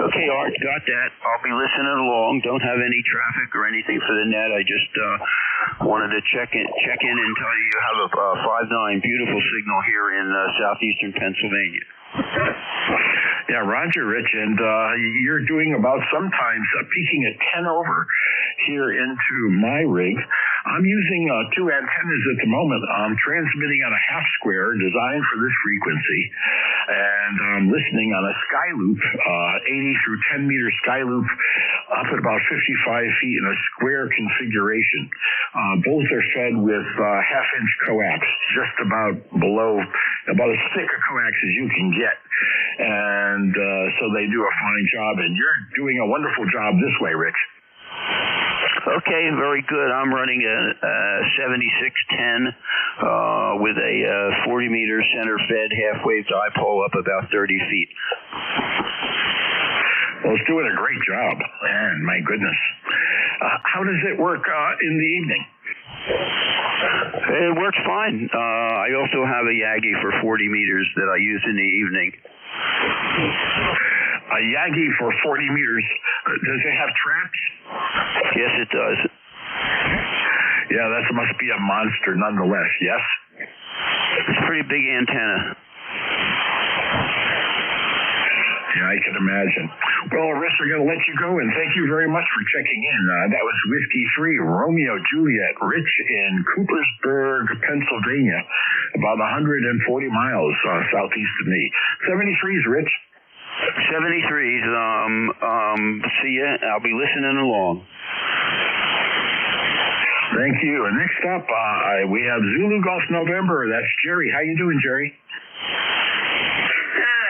Okay, Art, got that. I'll be listening along. Don't have any traffic or anything for the net. I just wanted to check in and tell you have a 5.9 beautiful signal here in southeastern Pennsylvania. Yeah, Roger, Rich, and you're doing about sometimes peaking at 10 over here into my rig. I'm using two antennas at the moment. I'm transmitting on a half square designed for this frequency, and I'm listening on a sky loop, 80 through 10 meter sky loop, up at about 55 feet in a square configuration. Both are fed with half-inch coax, just about as thick a coax as you can get. And so they do a fine job, and you're doing a wonderful job this way, Rich. Okay, very good. I'm running a 7610 with a 40 meter center fed half-wave dipole up about 30 feet. Well, it's doing a great job, man. My goodness. How does it work in the evening? It works fine. I also have a Yagi for 40 meters that I use in the evening. A Yagi for 40 meters. Does it have traps? Yes, it does. Yeah, that must be a monster nonetheless, yes? It's a pretty big antenna. Yeah, I can imagine. Well, Rich, we're going to let you go, and thank you very much for checking in. That was Whiskey 3, Romeo Juliet, Rich in Coopersburg, Pennsylvania, about 140 miles southeast of me. 73s, Rich. 73s. See ya. I'll be listening along. Thank you. And next up, we have Zulu Golf November. That's Jerry. How you doing, Jerry?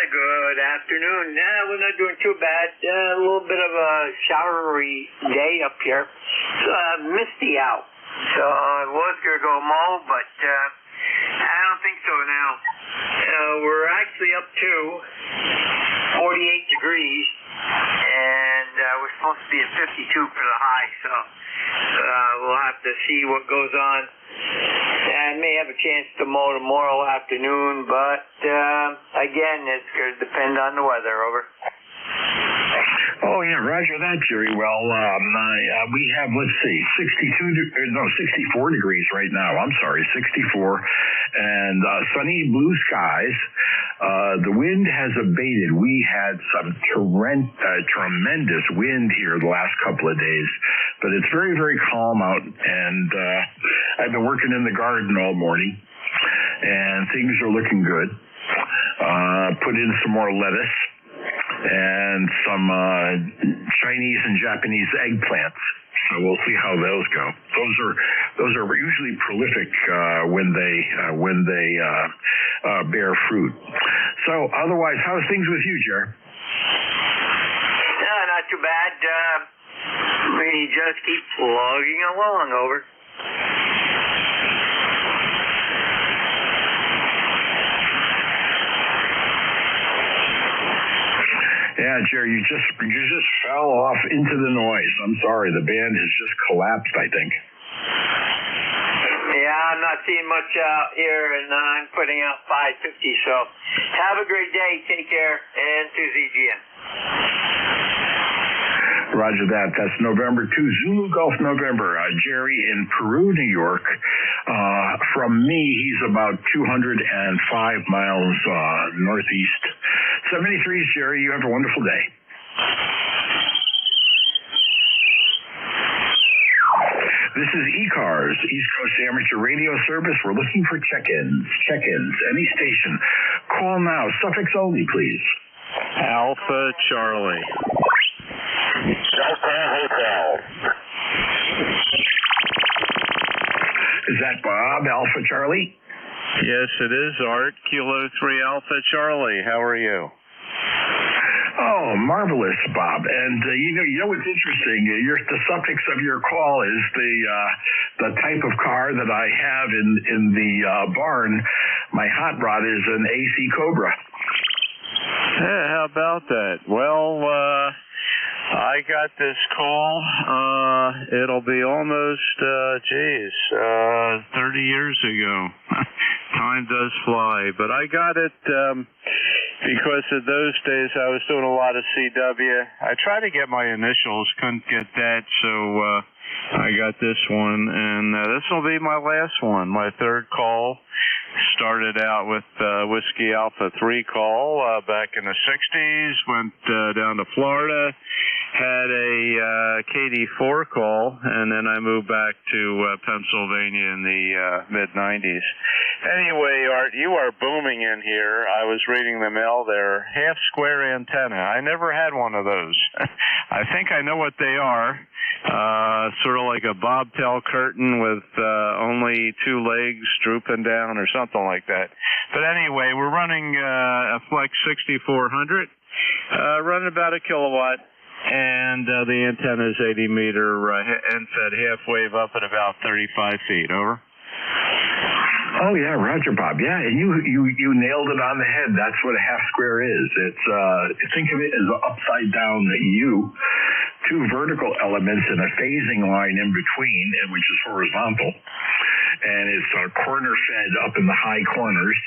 Good afternoon. We're not doing too bad. A little bit of a showery day up here. Misty out. So I was going to go mow, but I don't think so now. We're actually up to 48 degrees, and supposed to be at 52 for the high, so we'll have to see what goes on. I may have a chance to mow tomorrow afternoon, but again, it's going to depend on the weather. Over. Oh, yeah, roger that, Jerry. Well, we have, let's see, 64 degrees right now. I'm sorry, 64. And sunny blue skies. The wind has abated. We had some tremendous wind here the last couple of days. But it's very, very calm out. And I've been working in the garden all morning. And things are looking good. Put in some more lettuce. And some Chinese and Japanese eggplants. So we'll see how those go. Those are usually prolific when they bear fruit. So otherwise, how's things with you, Jer? Not too bad. We just keep plugging along. Over. Yeah, Jerry, you just fell off into the noise. I'm sorry, the band has just collapsed, I think. Yeah, I'm not seeing much out here, and I'm putting out 550. So have a great day. Take care, and to ZGM. Roger that. That's November 2, Zulu Golf November. Jerry in Peru, New York. From me, he's about 205 miles northeast. 73 is Jerry. You have a wonderful day. This is ECARS, East Coast Amateur Radio Service. We're looking for check-ins, any station. Call now. Suffix only, please. Alpha Charlie. Delta Hotel. Is that Bob, Alpha Charlie? Yes, it is, Art. Kilo 3 Alpha Charlie. How are you? Oh, marvelous, Bob. And you know what's interesting? The suffix of your call is the type of car that I have in the barn. My hot rod is an AC Cobra. Yeah, how about that? Well, I got this call. It'll be almost, 30 years ago. Time does fly. But I got it because in those days I was doing a lot of CW. I tried to get my initials, couldn't get that, so I got this one. And this will be my last one, my third call. Started out with Whiskey Alpha 3 call back in the 60s, went down to Florida, had a KD4 call, and then I moved back to Pennsylvania in the mid-90s. Anyway, Art, you are booming in here. I was reading the mail there. Half-square antenna. I never had one of those. I think I know what they are. Sort of like a bobtail curtain with only two legs drooping down or something like that. But anyway, we're running a Flex 6400, running about a kilowatt, and the antenna is 80 meter end-fed half-wave up at about 35 feet. Over. Oh yeah, Roger, Bob. Yeah, and you nailed it on the head. That's what a half square is. It's think of it as an upside down U, two vertical elements and a phasing line in between, which is horizontal. And it's corner fed up in the high corners,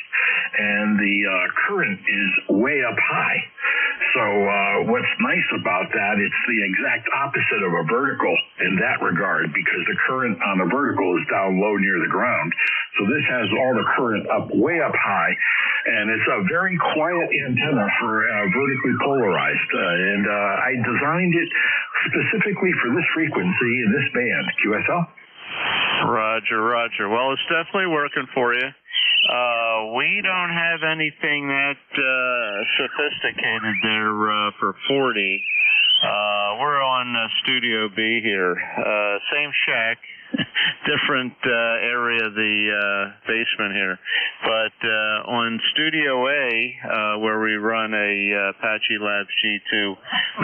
and the current is way up high. So what's nice about that, it's the exact opposite of a vertical in that regard, because the current on the vertical is down low near the ground. So this has all the current up way up high, and it's a very quiet antenna for vertically polarized. And I designed it specifically for this frequency in this band, QSL. Roger. Well, it's definitely working for you. We don't have anything that sophisticated there for 40. We're on Studio B here. Same shack, different area of the basement here. But on Studio A, where we run a Apache Labs G2,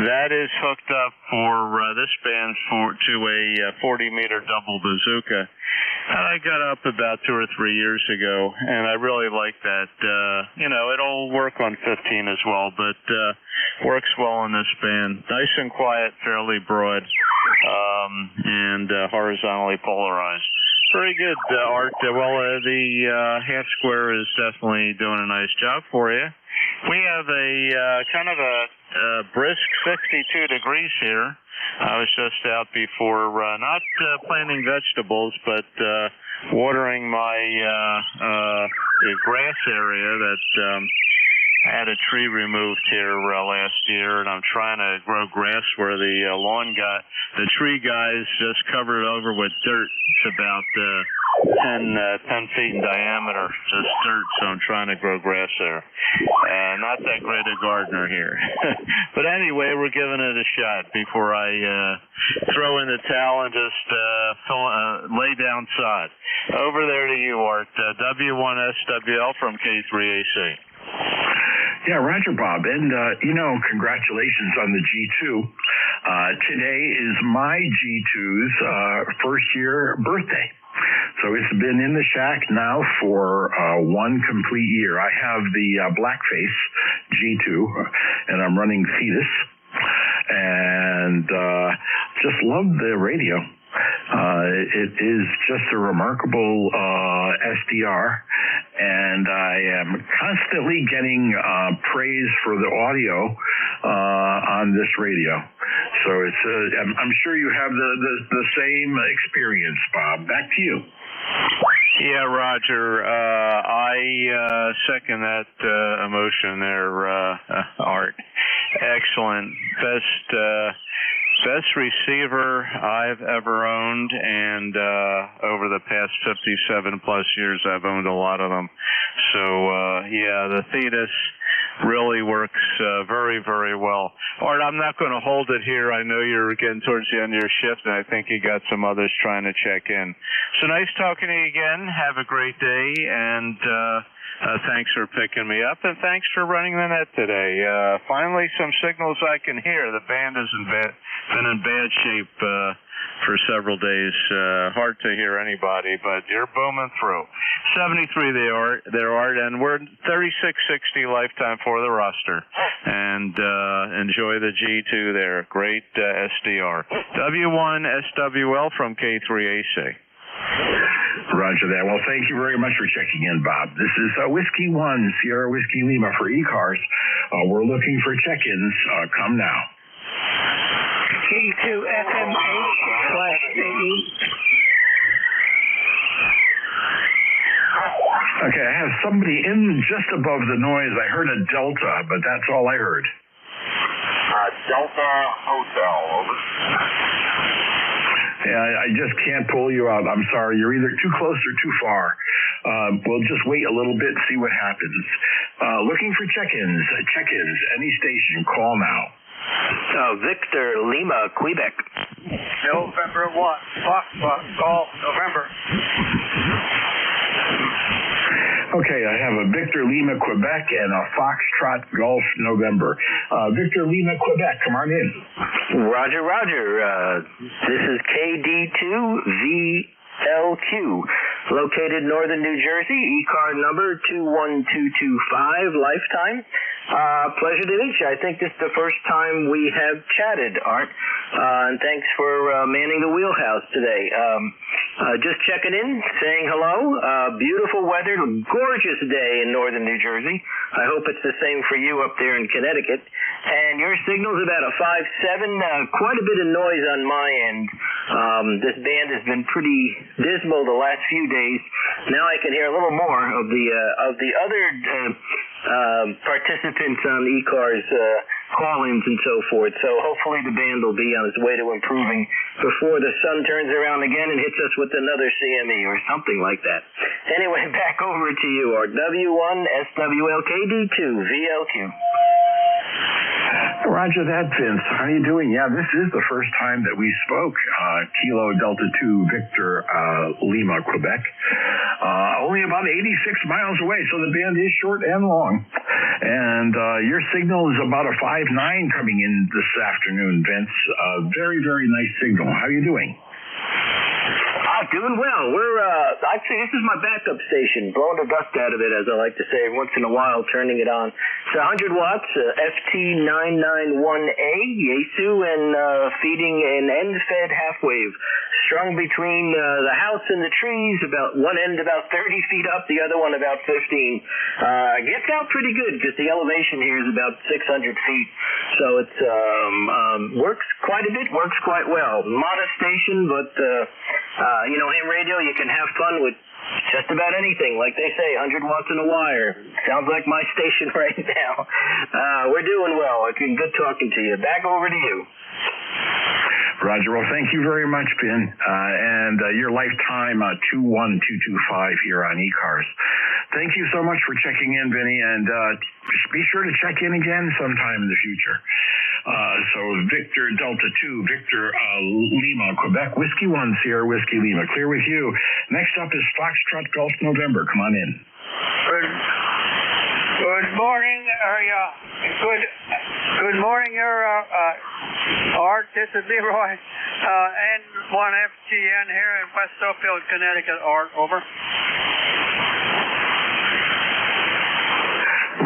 that is hooked up for this band to a 40-meter double bazooka. I got up about 2 or 3 years ago, and I really like that. It'll work on 15 as well, but works well in this band. Nice and quiet, fairly broad, and horizontally polarized. Very good, Art. The half square is definitely doing a nice job for you. We have a kind of a brisk 62 degrees here. I was just out before, not planting vegetables, but watering my grass area that had a tree removed here last year, and I'm trying to grow grass where the tree guys just covered it over with dirt. It's about 10 feet in diameter, just dirt, so I'm trying to grow grass there. Not that great a gardener here. But anyway, we're giving it a shot before I throw in the towel and just lay down sod. Over there to you, Art. W1SWL from K3AC. Yeah, Roger, Bob. And, congratulations on the G2. Today is my G2's first-year birthday. So it's been in the shack now for 1 complete year. I have the Blackface G2, and I'm running Fetus. And just love the radio. It is just a remarkable SDR, and I am constantly getting praise for the audio on this radio. So it's I'm sure you have the same experience, Bob. Back to you. Yeah, Roger. I second that emotion there, Art. Excellent. Best receiver I've ever owned, and over the past 57 plus years, I've owned a lot of them. So, the Thetis really works very, very well. Art, I'm not going to hold it here. I know you're getting towards the end of your shift, and I think you got some others trying to check in. So nice talking to you again. Have a great day, and thanks for picking me up, and thanks for running the net today. Finally, some signals I can hear. The band has been in bad shape for several days. Hard to hear anybody, but you're booming through. 73 there, Art, and we're 3660 lifetime for the roster. And enjoy the G2 there. Great SDR. W1SWL from K3AC. Roger that. Well, thank you very much for checking in, Bob. This is Whiskey 1, Sierra Whiskey Lima for ECARS. We're looking for check-ins. Come now. G2FMH/AE. Okay, I have somebody in just above the noise. I heard a Delta, but that's all I heard. Delta Hotel, over. Yeah, I just can't pull you out. I'm sorry. You're either too close or too far. We'll just wait a little bit, see what happens. Looking for check-ins. Check-ins. Any station. Call now. Victor Lima, Quebec. November 1, Foxtrot, Golf, November. Okay, I have a Victor Lima, Quebec, and a Foxtrot Golf, November. Victor Lima, Quebec, come on in. Roger. This is KD2VLQ, located northern New Jersey, ECAR number 21225, lifetime. Pleasure to meet you. I think this is the first time we have chatted, Art, and thanks for manning the wheelhouse today. Just checking in, saying hello. Beautiful weather, gorgeous day in northern New Jersey. I hope it's the same for you up there in Connecticut. And your signal's about a 5.7, quite a bit of noise on my end. This band has been pretty dismal the last few days. Now I can hear a little more of the other participants on ECARS call-ins and so forth. So hopefully the band will be on its way to improving before the sun turns around again and hits us with another CME or something like that. Anyway, back over to you, Art. W1SWLKD2VLQ. Roger that, Vince. How are you doing? Yeah, this is the first time that we spoke. Kilo Delta 2 Victor Lima, Quebec. Only about 86 miles away, so the band is short and long. And your signal is about a 5.9 coming in this afternoon, Vince. Very, very nice signal. How are you doing? doing well. We're, actually, this is my backup station, blowing the dust out of it, as I like to say, once in a while, turning it on. It's 100 watts, FT991A, Yaesu, and feeding an end-fed half-wave, strung between the house and the trees, about one end about 30 feet up, the other one about 15. Gets out pretty good, because the elevation here is about 600 feet, so it's works quite a bit, works quite well. Modest station, but you know, ham radio, you can have fun with just about anything. Like they say, 100 watts in a wire. Sounds like my station right now. We're doing well. It's been good talking to you. Back over to you. Roger. Well, thank you very much, Ben. And your lifetime 21225 here on ECARS. Thank you so much for checking in, Vinny, and be sure to check in again sometime in the future. So Victor Delta 2, Victor Lima, Quebec, Whiskey 1, Sierra Whiskey Lima. Clear with you. Next up is Foxtrot Golf November. Come on in. Good morning. Good morning, Art. This is Leroy, N1FGN here in West Suffield, Connecticut. Art, over.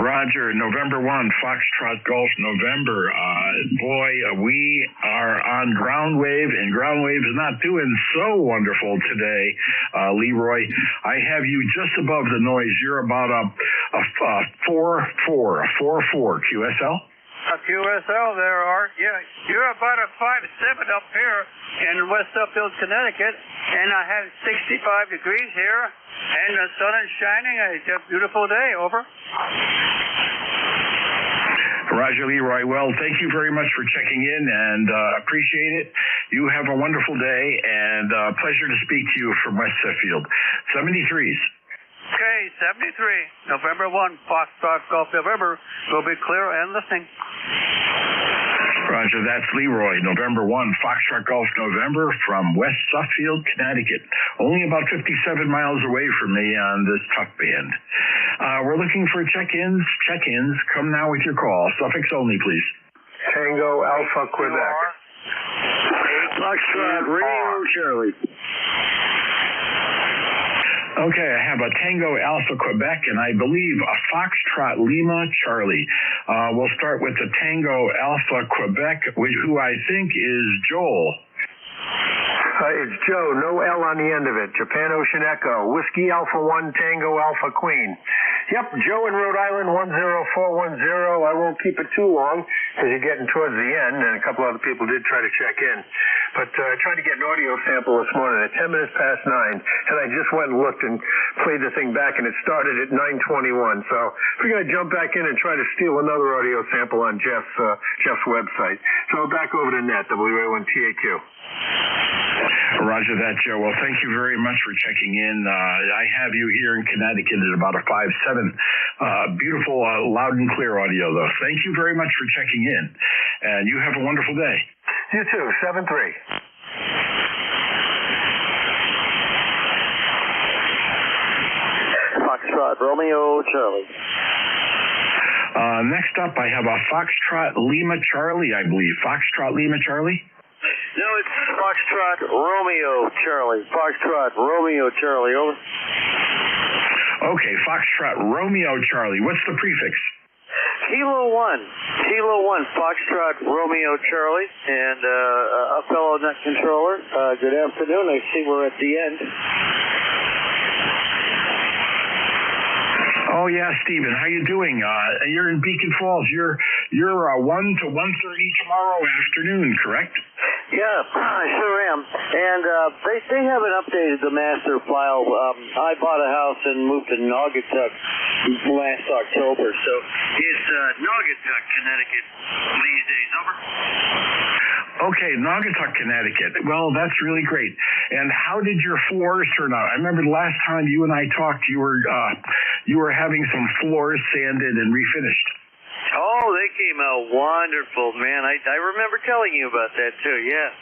Roger, November 1, Foxtrot Golf November. We are on ground wave, and ground wave is not doing so wonderful today. Leroy, I have you just above the noise. You're about a 4.4 QSL? A QSL there, Art. Yeah, you're about a 5.7 up here in West Suffield, Connecticut, and I have 65 degrees here, and the sun is shining. It's a beautiful day. Over. Roger, Leroy. Well, thank you very much for checking in, and appreciate it. You have a wonderful day, and pleasure to speak to you from West Suffield. 73s. Okay, 73. November 1, Foxtrot Golf November will be clear and listening. Roger, that's Leroy. November 1, Foxtrot Golf November from West Suffield, Connecticut. Only about 57 miles away from me on this tough band. We're looking for check-ins. Check-ins. Come now with your call. Suffix only, please. Tango Alpha Quebec. Foxtrot Radio Charlie. Okay, I have a Tango Alpha Quebec, and I believe a Foxtrot Lima Charlie. We'll start with the Tango Alpha Quebec, who I think is Joel. It's Joe, no L on the end of it. Japan Ocean Echo, Whiskey Alpha 1, Tango Alpha Queen. Yep, Joe in Rhode Island, 10410. I won't keep it too long because you're getting towards the end, and a couple other people did try to check in. But I tried to get an audio sample this morning at 10 minutes past 9, and I just went and looked and played the thing back, and it started at 9:21. So we're going to jump back in and try to steal another audio sample on Jeff's website. So back over to net, WA1TAQ. Roger that, Joe. Well, thank you very much for checking in. I have you here in Connecticut at about a 5.7. Beautiful, loud and clear audio, though. Thank you very much for checking in, and you have a wonderful day. You too, 7-3. Foxtrot Romeo Charlie. Next up, I have a Foxtrot Lima Charlie, I believe. Foxtrot Lima Charlie? No, it's Foxtrot Romeo Charlie. Foxtrot Romeo Charlie, over. Okay, Foxtrot Romeo Charlie. What's the prefix? Kilo 1, Foxtrot Romeo Charlie, and a fellow net controller. Good afternoon. I see we're at the end. Oh yeah, Stephen, how you doing? You're in Beacon Falls. You're 1 to 1:30 tomorrow afternoon, correct? Yeah, I sure am. And they haven't updated the master file. I bought a house and moved to Naugatuck last October, so it's Naugatuck, Connecticut these days. Over. Okay, Naugatuck, Connecticut. Well, that's really great. And how did your floors turn out? I remember the last time you and I talked, you were having some floors sanded and refinished. Oh, they came out wonderful, man. I remember telling you about that too. Yeah,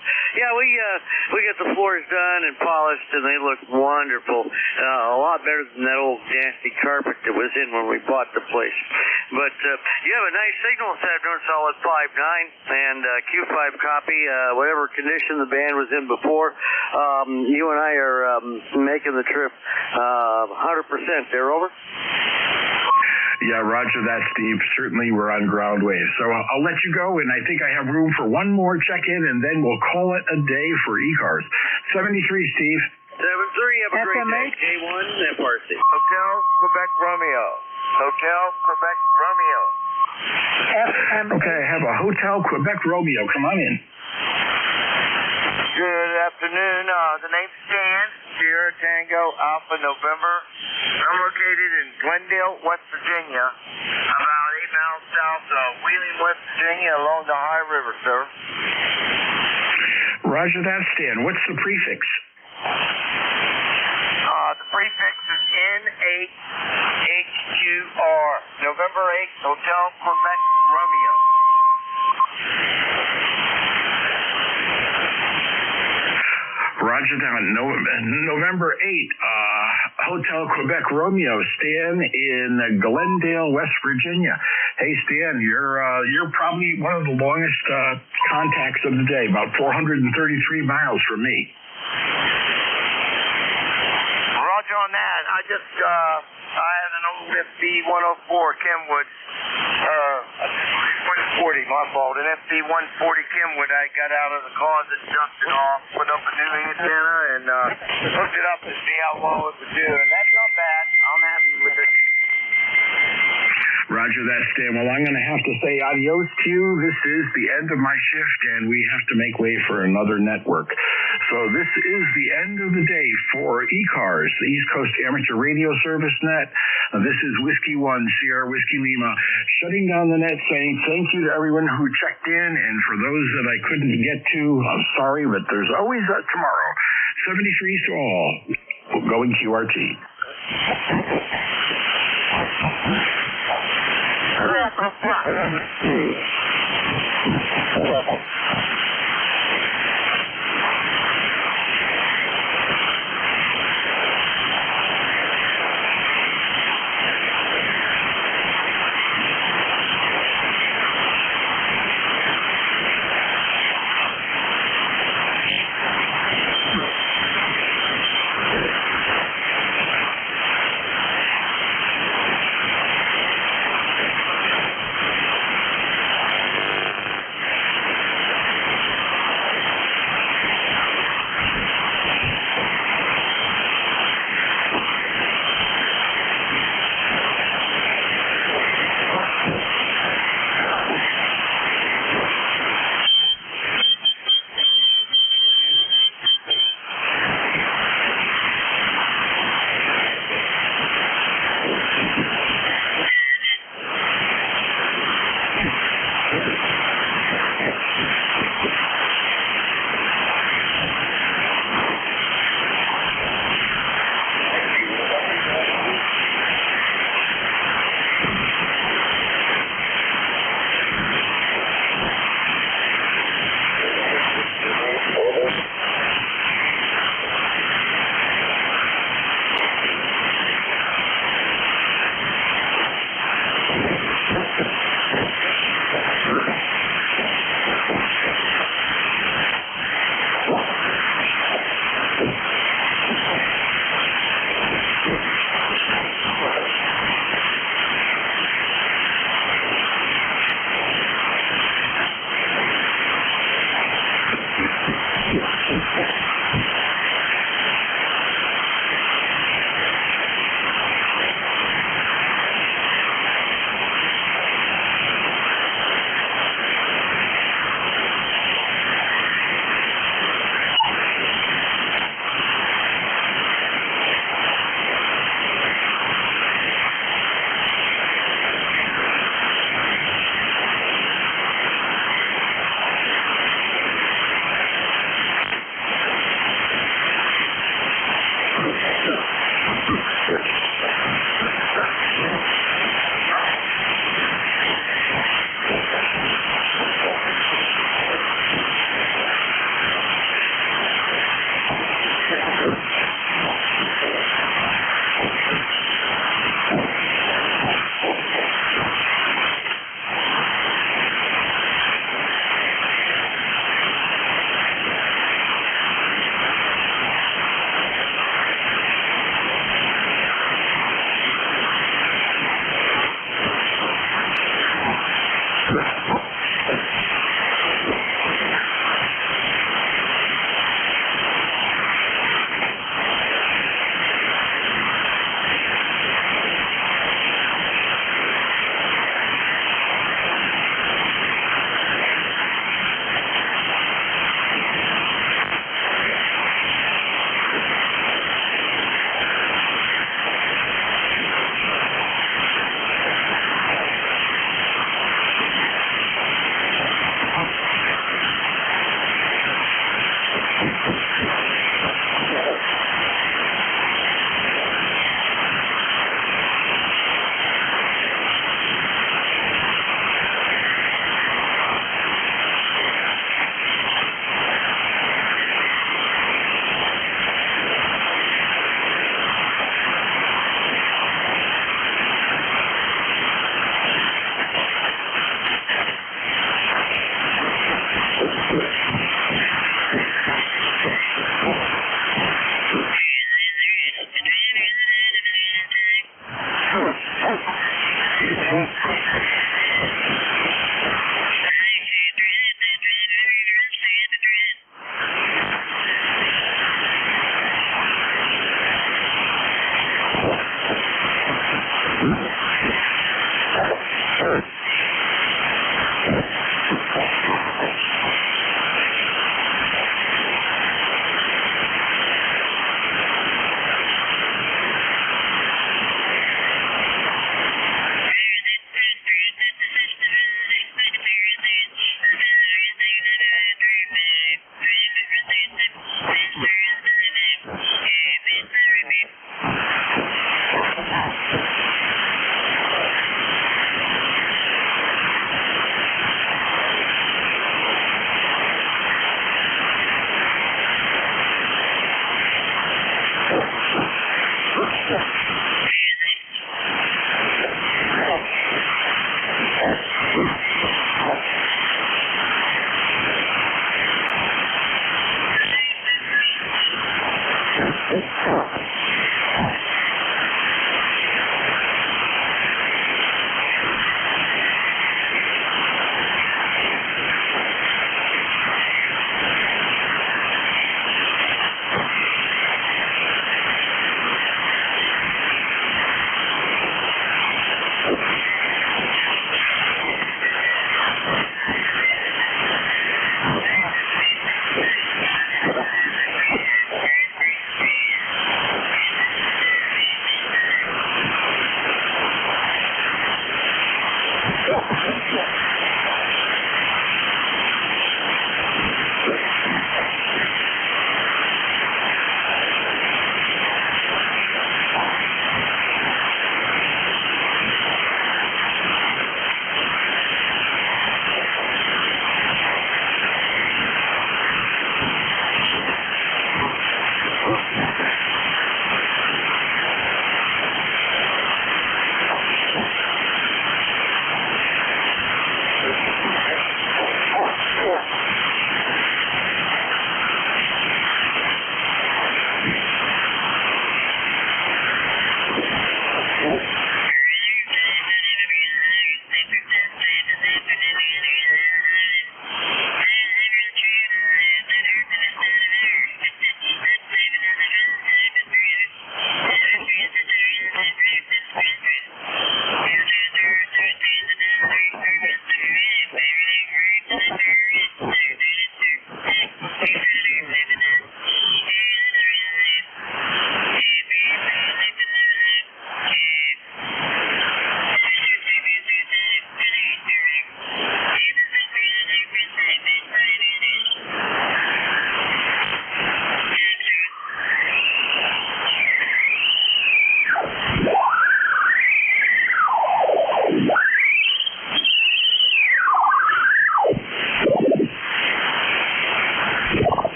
we got the floors done and polished, and they look wonderful. A lot better than that old nasty carpet that was in when we bought the place. But you have a nice signal this afternoon, solid 5.9 and Q5 copy. Whatever condition the band was in before, you and I are making the trip 100%. There, over. Yeah, roger that, Steve. Certainly we're on ground waves. So I'll let you go, and I think I have room for one more check-in, and then we'll call it a day for ECARS. 73, Steve. 73, have a great day. J1, FRC. Hotel Quebec Romeo. Hotel Quebec Romeo. Okay, I have a Hotel Quebec Romeo. Come on in. Good afternoon. The name's Stan, Sierra Tango Alpha November. I'm located in Glendale, West Virginia, about 8 miles south of Wheeling, West Virginia, along the High River, sir. Roger that, Stan. What's the prefix? The prefix is N8HQR. November 8th, Hotel Quebec Romeo. Roger that. November 8th, Hotel Quebec Romeo, Stan in Glendale, West Virginia. Hey, Stan, you're probably one of the longest contacts of the day, about 433 miles from me. Roger on that. I had an old FB-104 Kenwood, 140, my fault. An FB-140 Kenwood. I got out of the closet, dumped it off, put up a new antenna, and hooked it up to see how well it would do. And that's not bad. I'm happy with it. Roger that, Stan. Well, I'm going to have to say adios to you. This is the end of my shift, and we have to make way for another network. So this is the end of the day for ECARS, the East Coast Amateur Radio Service Net. This is Whiskey 1, Sierra Whiskey Lima, shutting down the net, saying thank you to everyone who checked in, and for those that I couldn't get to, I'm sorry, but there's always a tomorrow. 73 to all. Going QRT.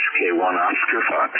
SK1 Oscar Fox.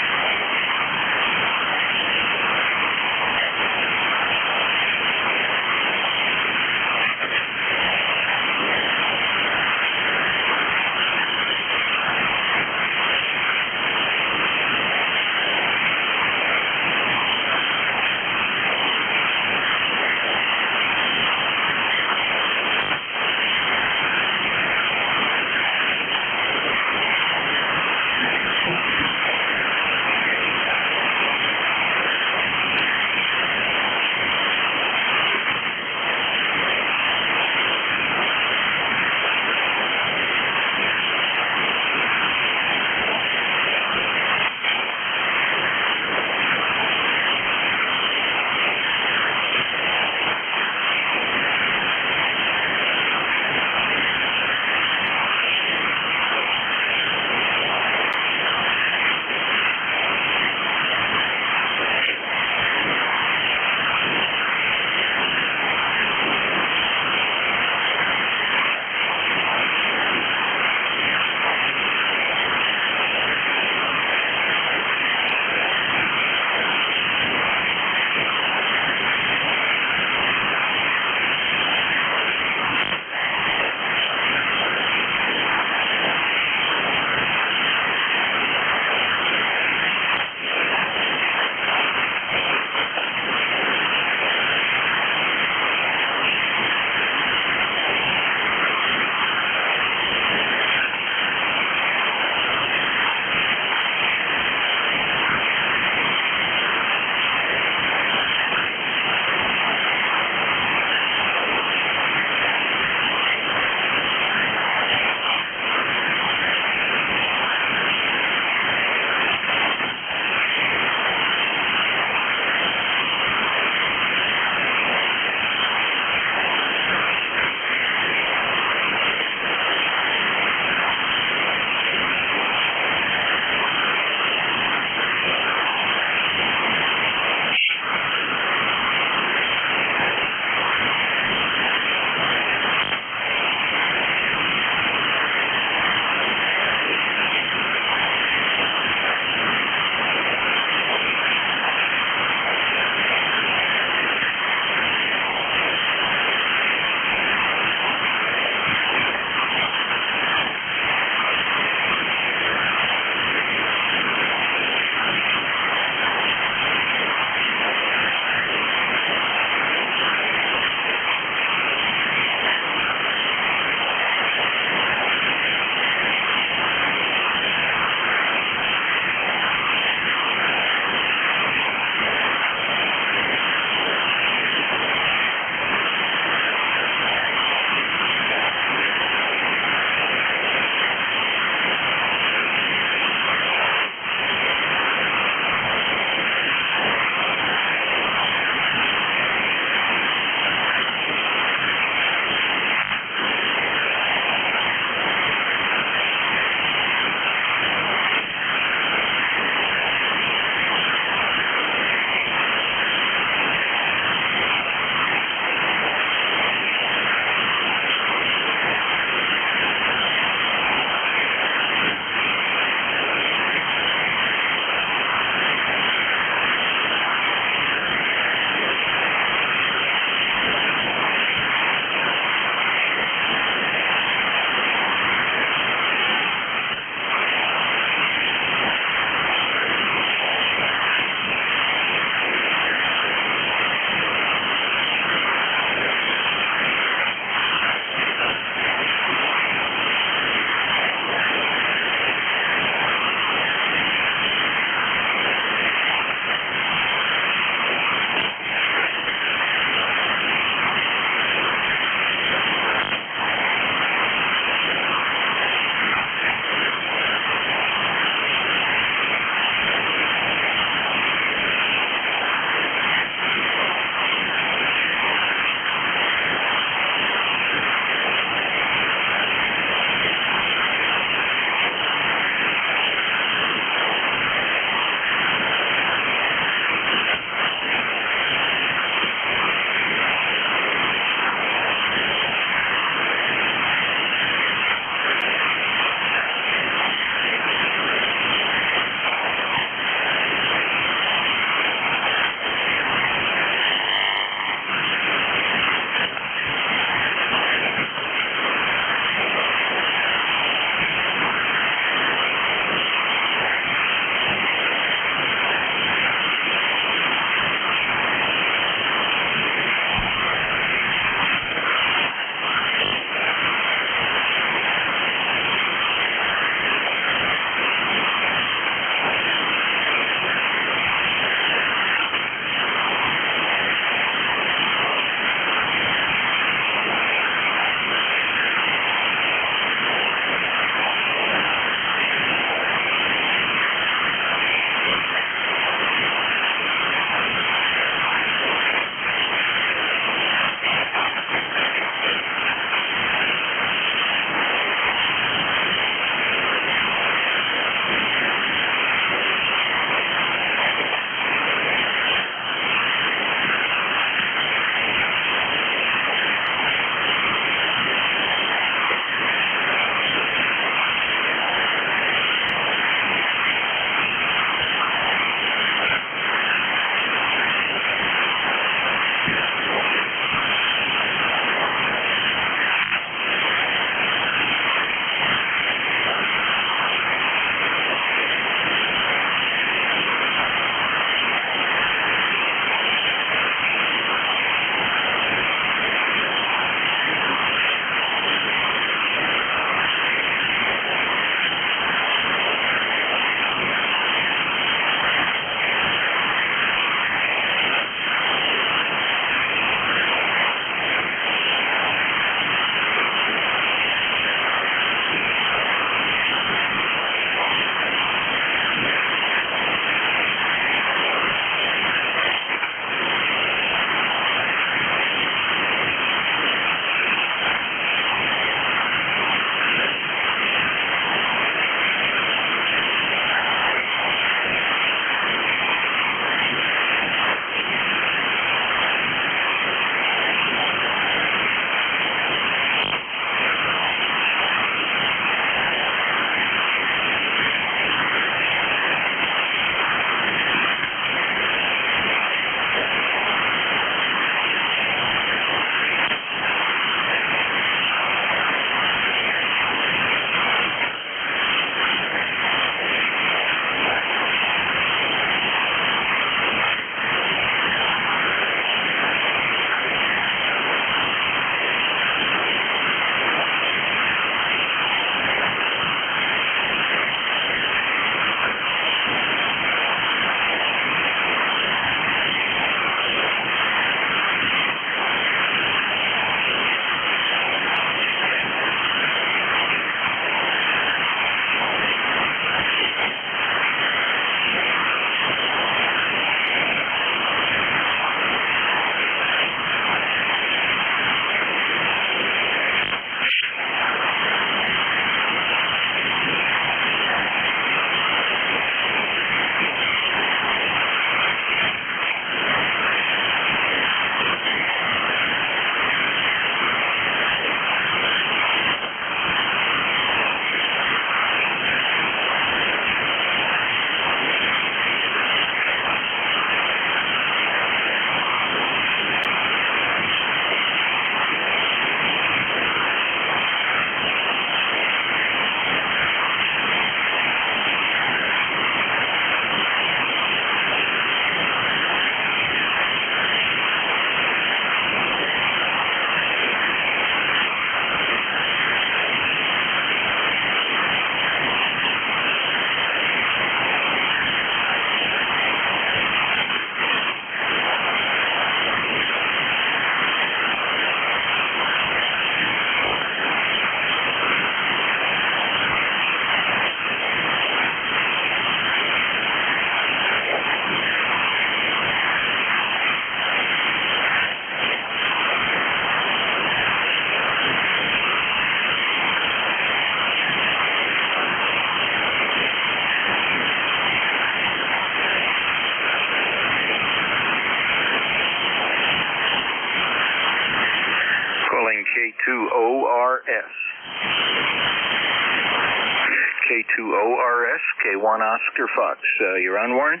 K2ORS, K1 Oscar Fox. You're on, Warren?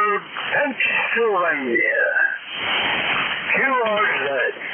Pittsburgh, Pennsylvania. QRZ.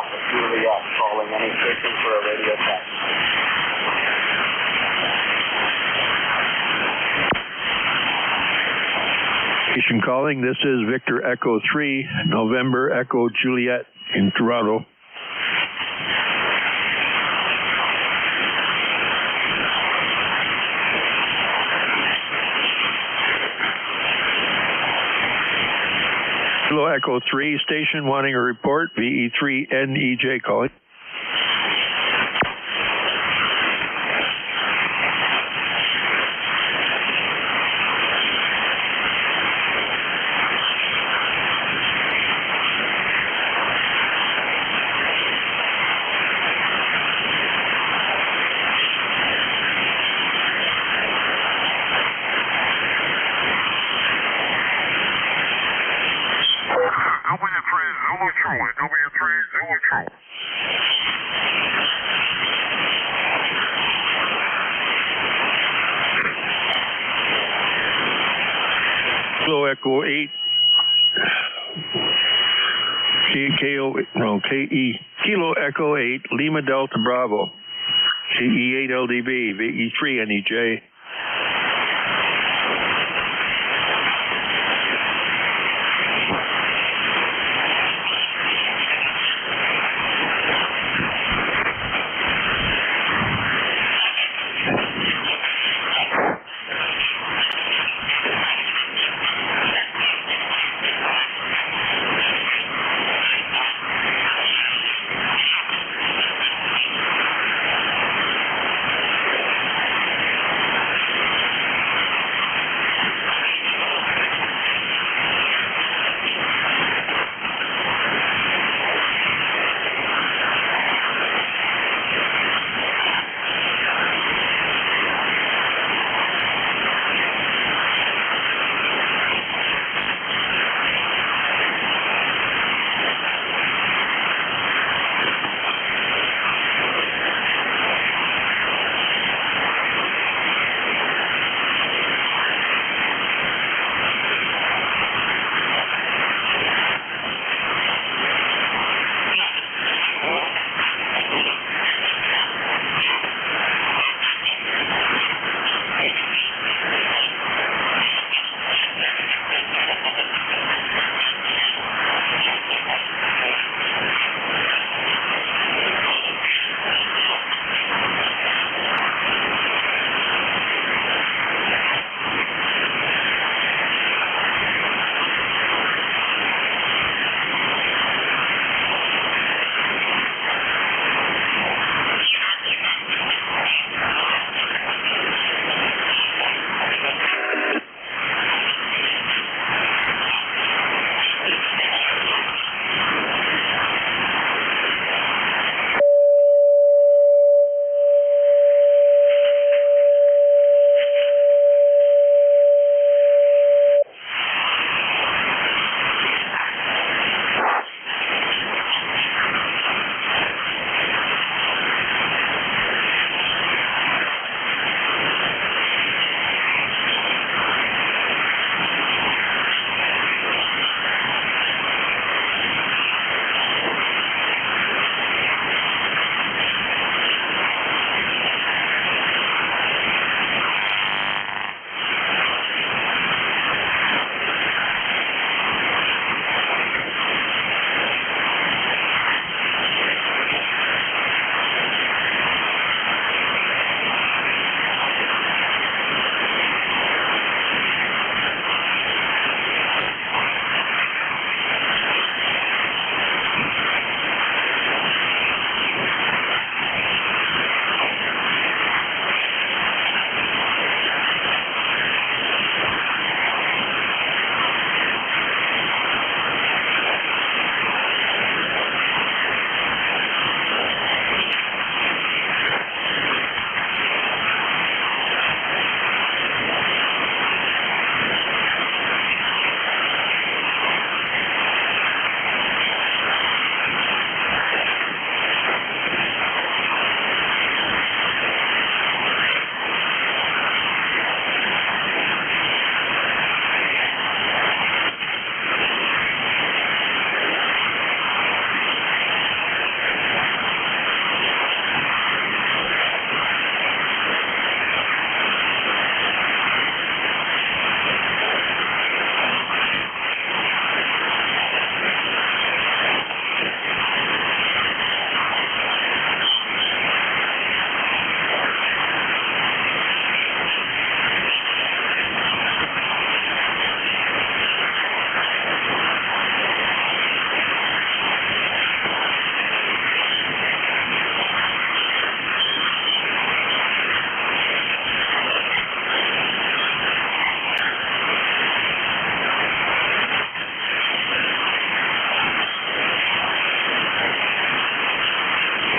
Alpha Juliet, calling any station for a radio check. Station calling. This is Victor Echo 3, November Echo Juliet in Toronto. Kilo Echo 3 station wanting a report. VE3NEJ calling. Kilo Echo 8. Kilo Echo 8, Lima Delta Bravo. CE8LDB, VE3NEJ.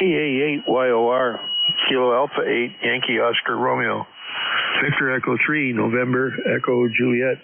EA8YOR, Kilo Alpha 8, Yankee Oscar Romeo. Victor Echo 3, November Echo Juliet.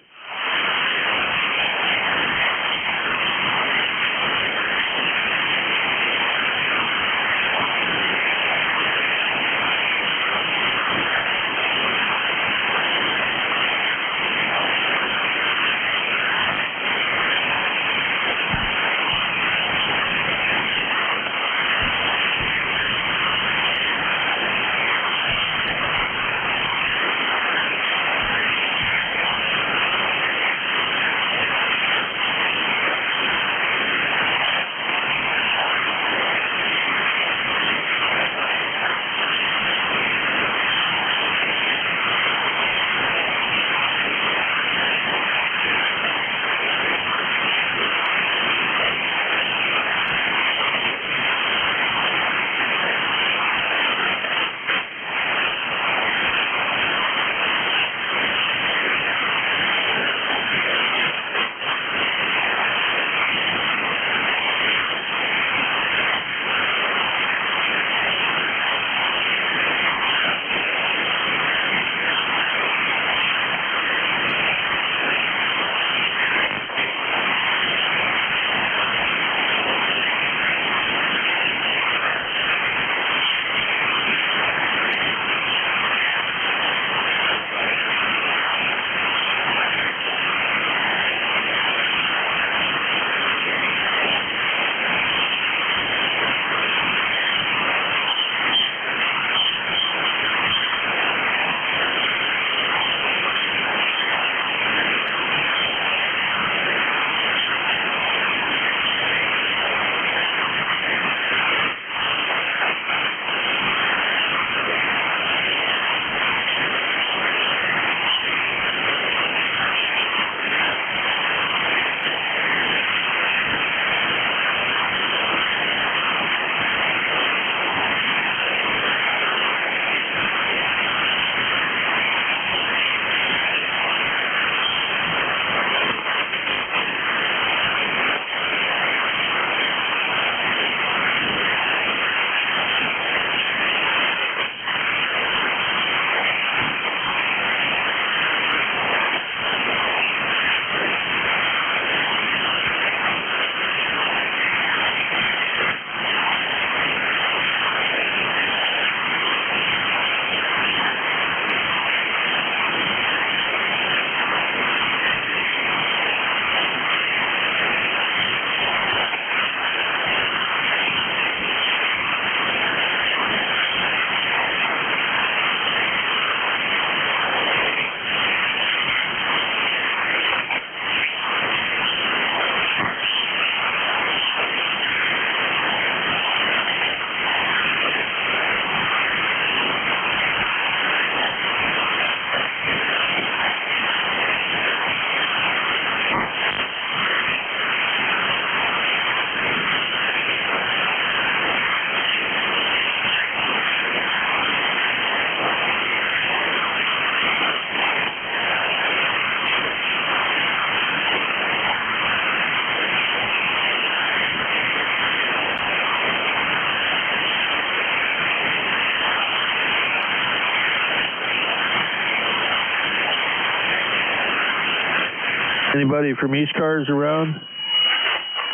Anybody from ECARS around?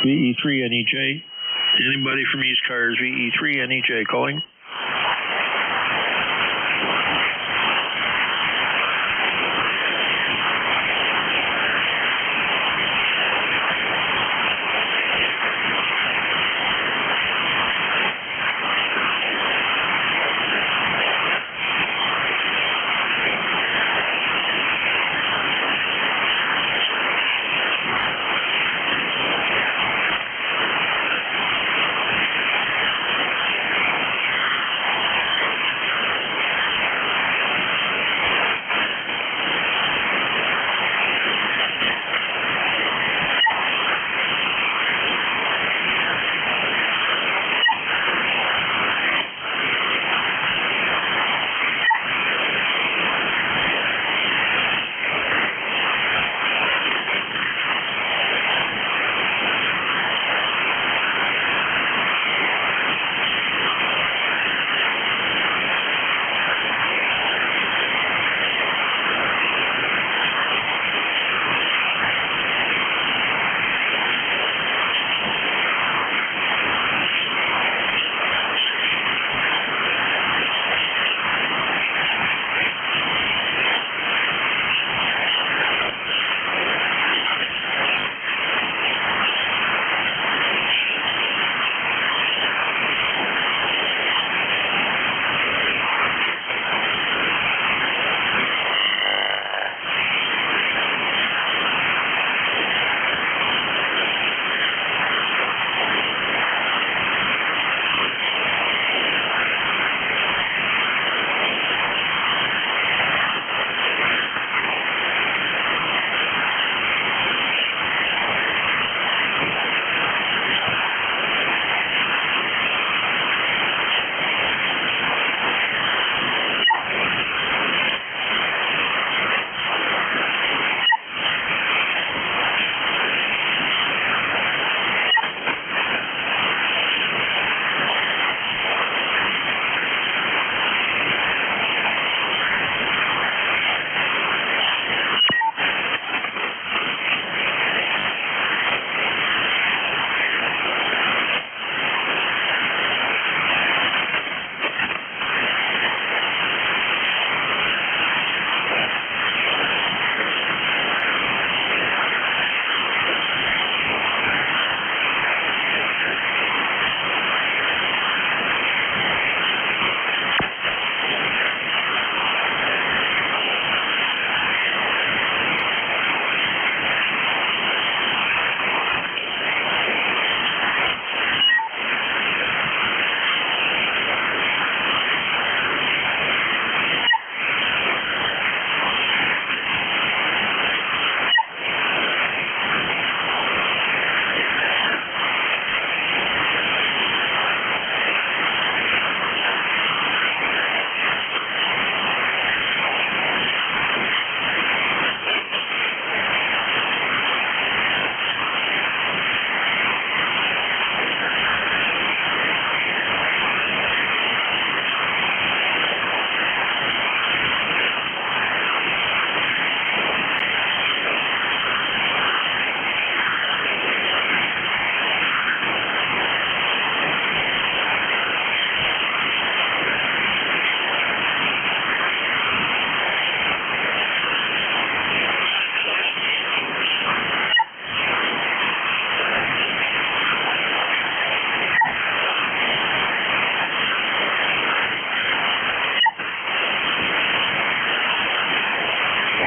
VE3NEJ. Anybody from ECARS? VE3NEJ calling.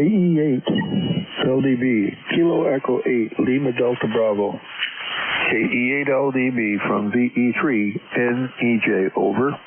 KE8 LDB, Kilo Echo 8, Lima Delta Bravo. KE8 LDB from VE3 NEJ, over.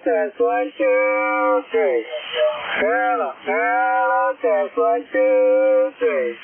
Test 1, 2, 3. Hello, test 1, 2, 3.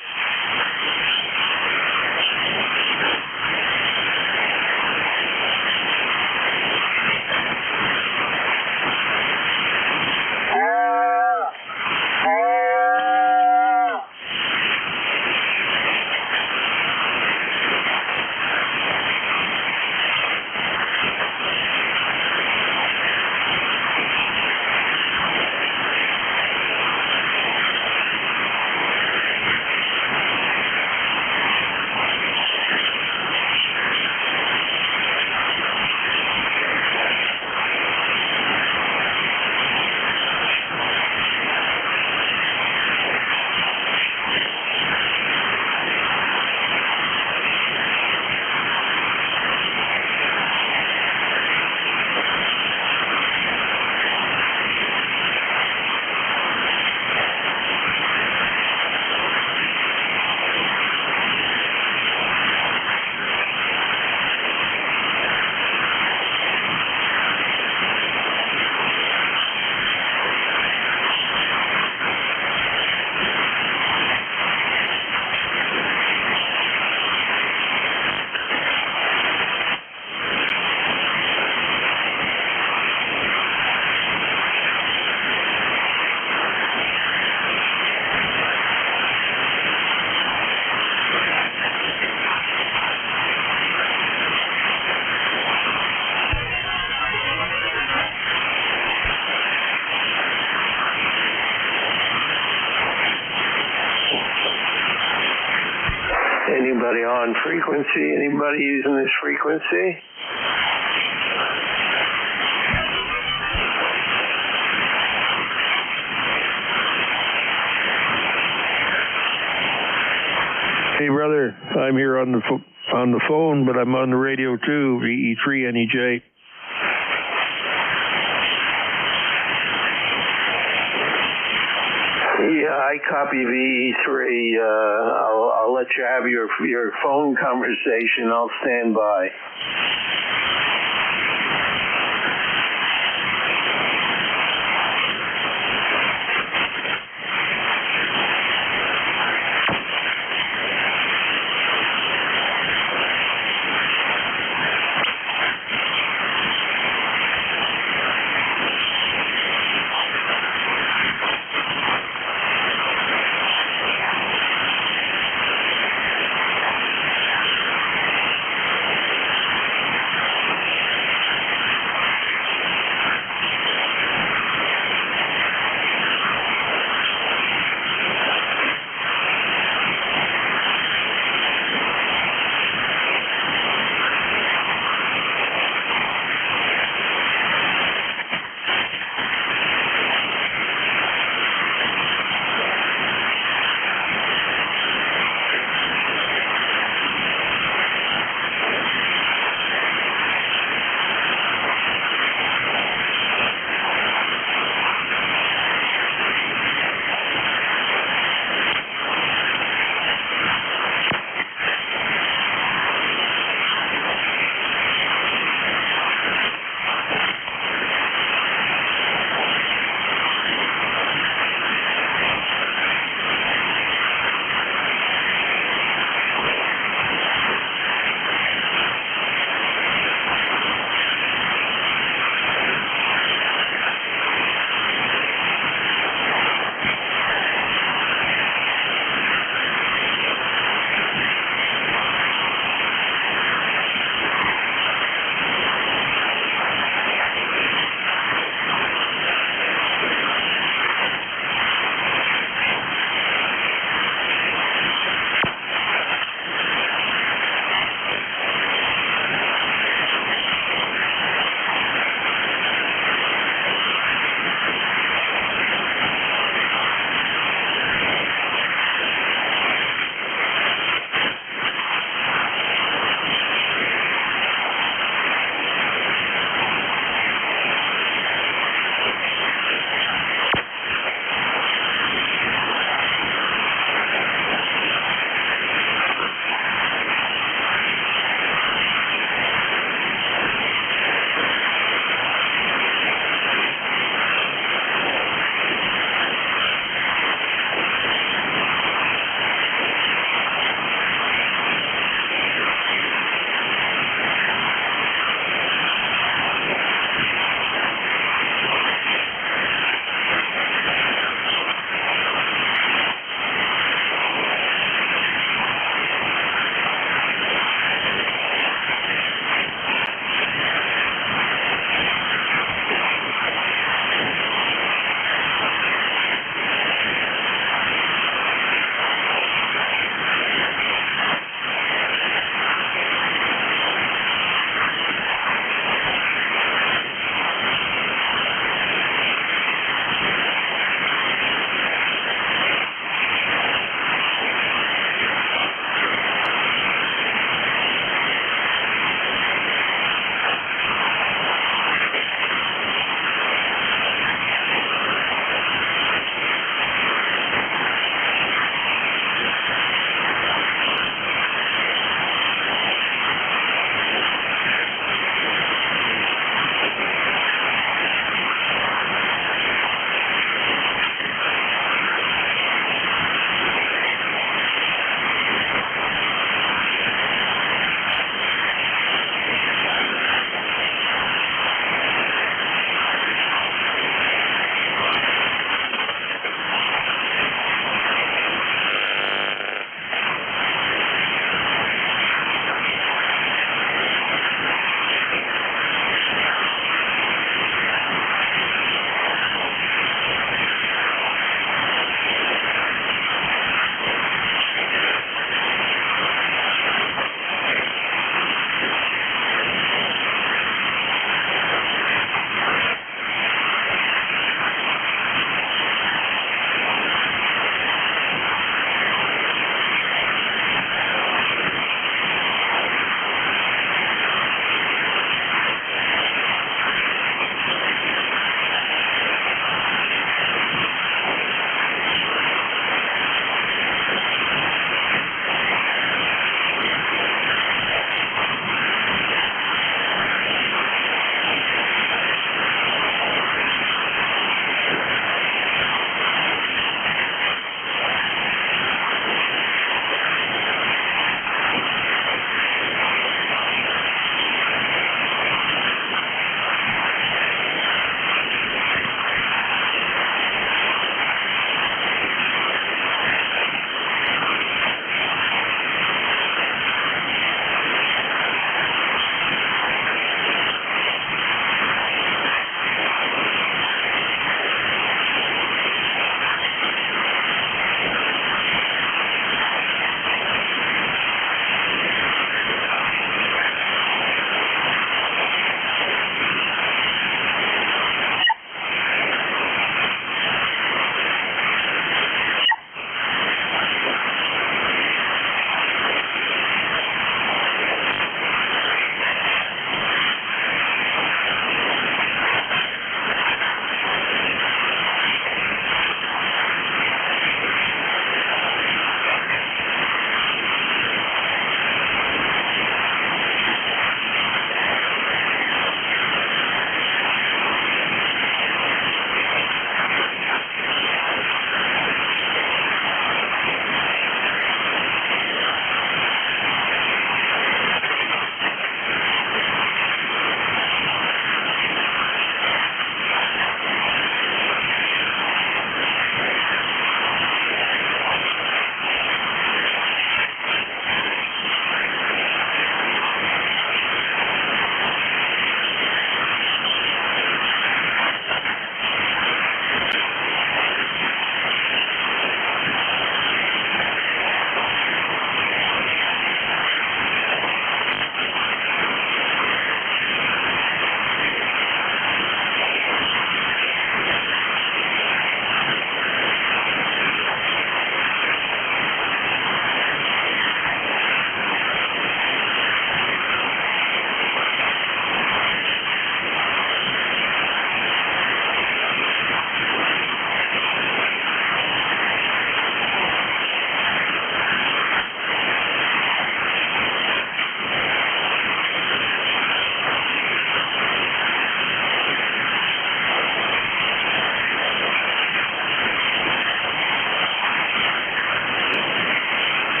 Anybody on frequency? Anybody using this frequency? Hey, brother, I'm here on the phone, but I'm on the radio too, VE3 NEJ. Yeah, I copy VE3. I'll let you have your phone conversation. I'll stand by.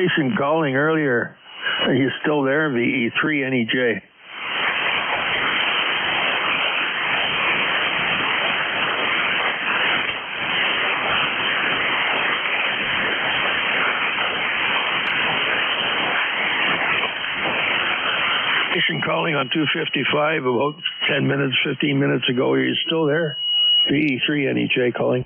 station calling earlier. Are you still there? VE3NEJ. Station calling on 255 about 10 minutes, 15 minutes ago. Are you still there? VE3NEJ calling.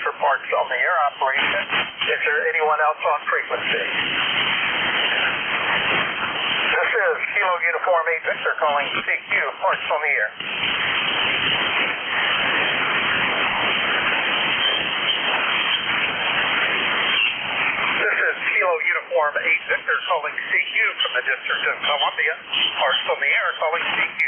for Parks on the Air operation. Is there anyone else on frequency? This is Kilo Uniform 8 Victor calling CQ, Parks on the Air. This is Kilo Uniform 8 Victor calling CQ from the District of Columbia. Parks on the Air calling CQ.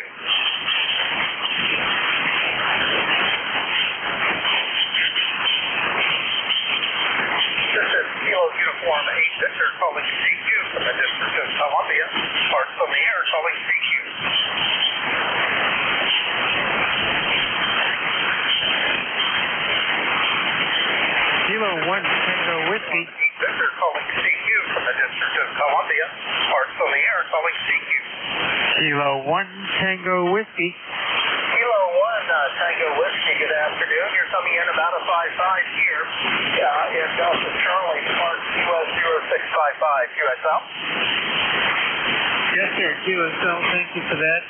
This is Kilo Uniform 8 Victor calling CQ from the District of Columbia. Parks on the Air calling CQ. Kilo 1 Tango Whiskey. Victor calling CQ from the District of Columbia. Parks on the Air calling CQ. Kilo 1 Tango Whiskey. Kilo 1 Tango Whiskey, good afternoon. You're coming in about a 5-5 here in Delta Charlie, Parks US 0655, QSL. Yes, sir. QSL, thank you for that.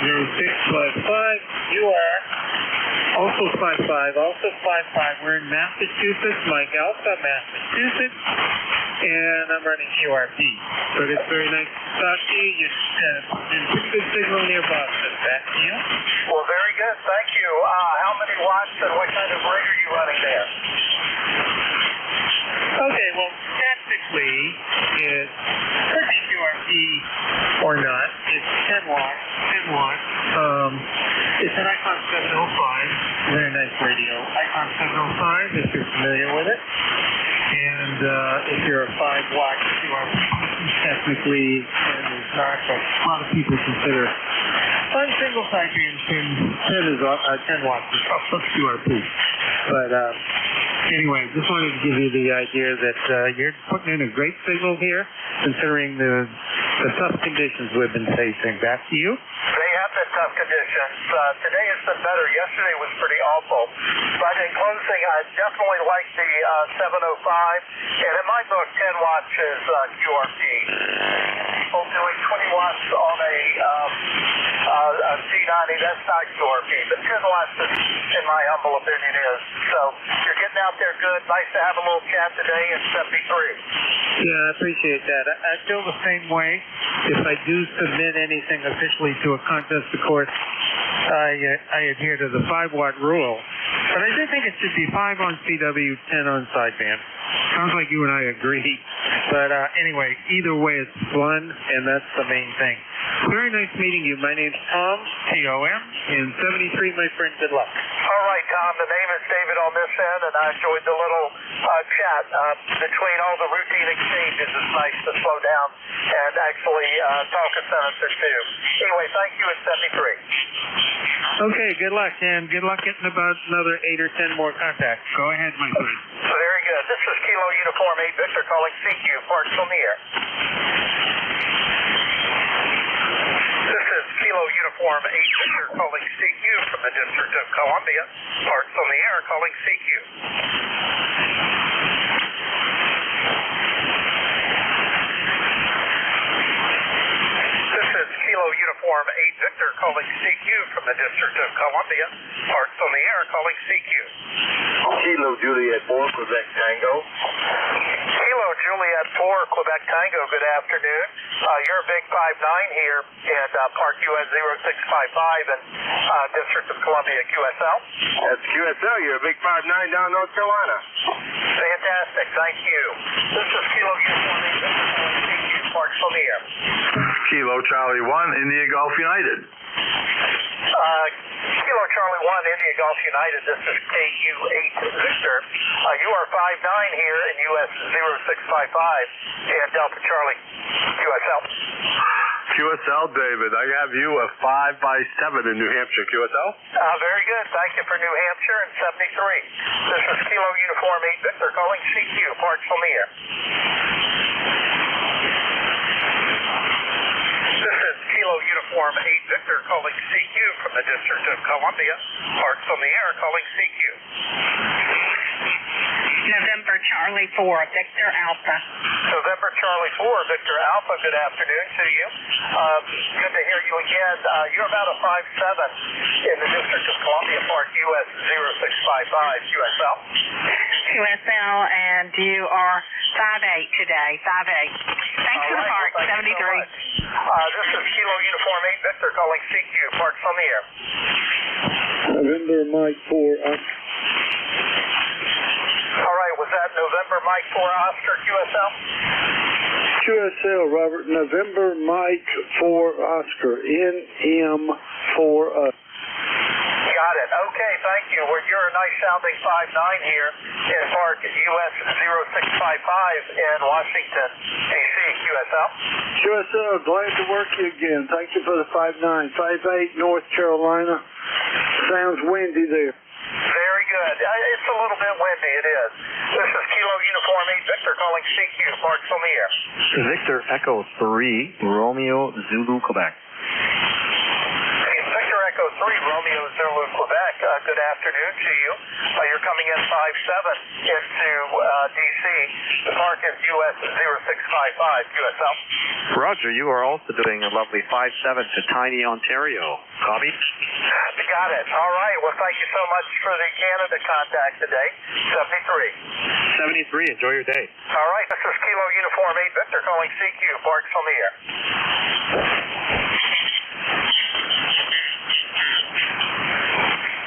0655. You are also 55. Also 55. We're in Massachusetts, Mike Alpha, Massachusetts. And I'm running QRP. But it's very nice to talk to you. You're in pretty good signal near Boston. Back to you. Well, very good. Thank you. How many watts and what kind of rate are you running there? Okay, well, technically, it could be QRP or not. It's 10 watts. 10 watts. It's an Icon 705. Very nice radio. Icon 705, if you're familiar with it. And if you're a 5-watt QRP, technically, and it's not, but a lot of people consider on single sideband 10 watts is QRP. But anyway, just wanted to give you the idea that you're putting in a great signal here, considering the tough conditions we've been facing. Back to you. They have been tough conditions. Today has been better. Yesterday was pretty awful. But in closing, I definitely like the 705. And in my book, 10 watts is QRP. People doing 20 watts on a C90, that's not QRP. But 10 watts, in my humble opinion, is. So you're getting out there good. Nice to have a little chat today in 73. Yeah, I appreciate that. I feel the same way. If I do submit anything officially to a contest, of course, I adhere to the 5-watt rule. But I do think it should be 5 on CW, 10 on sideband. Sounds like you and I agree. But anyway, either way, it's fun, and that's the main thing. Very nice meeting you. My name's Tom, T-O-M, and 73, my friend. Good luck. All right, Tom. The name is David on this end, and I enjoyed the little chat between all the routine exchanges. It's nice to slow down and actually talk a sentence or two. Anyway, thank you at 73. Okay, good luck, and good luck getting about another 8 or 10 more contacts. Go ahead, my friend. Very good. This is Kilo Uniform 8 Victor calling CQ, Parks on the Air. This is Kilo Uniform 8 Victor calling CQ from the District of Columbia, Parks on the Air calling CQ. This is Kilo Uniform 8 Victor calling CQ from the District of Columbia, Parks on the Air calling CQ. Kilo Juliet 4, Quebec Tango. Kilo Juliet 4, Quebec Tango, good afternoon. You're a big 5-9 here in Park US 0655 and District of Columbia, QSL. That's QSL. You're a big 5-9 down North Carolina. Fantastic. Thank you. This is Kilo Uniform 8 Victor calling CQ, Parks on the Air. Kilo Charlie 1, India Golf United. Kilo Charlie 1, India Golf United. This is KU8 Victor. You are 5-9 here in US 0655 and Delta Charlie, QSL. QSL, David. I have you a 5x7 in New Hampshire, QSL. Very good. Thank you for New Hampshire and 73. This is Kilo Uniform 8 Victor calling CQ, Parks on the Air. This is Kilo Uniform 8 Victor calling CQ from the District of Columbia, Parks on the Air calling CQ. November Charlie Charlie 4, Victor Alpha. November Charlie 4, Victor Alpha, good afternoon to you. Good to hear you again. You're about a 5'7" in the District of Columbia, Park US 0655, QSL. QSL, and you are 5'8" today, 5'8". Thanks for the park, 73. This is Kilo Uniform 8 Victor calling CQ, Parks on the air. November Mike 4. All right, was that November Mike 4 Oscar QSL? QSL, Robert. November Mike 4 Oscar. NM 4. Got it. Okay, thank you. Well, you're a nice sounding 5'9" here in Park US 0655 in Washington, D.C. QSL. QSL, glad to work you again. Thank you for the 5'9". 5'8", North Carolina. Sounds windy there. Very good. It's a little bit windy, it is. This is Kilo Uniform 8 Victor calling CQ, Parks on the air. Victor Echo 3, Romeo Zulu, Quebec. Victor Echo 3, Romeo Zulu, Quebec. Good afternoon to you. You're coming in 5'7" into D.C. The park is US 0655, QSL. Roger, you are also doing a lovely 5'7" to Tiny, Ontario. Copy? You got it. All right. Well, thank you so much for the Canada contact today. 73. 73. Enjoy your day. All right. This is Kilo Uniform 8 Victor calling CQ. Parks on the air.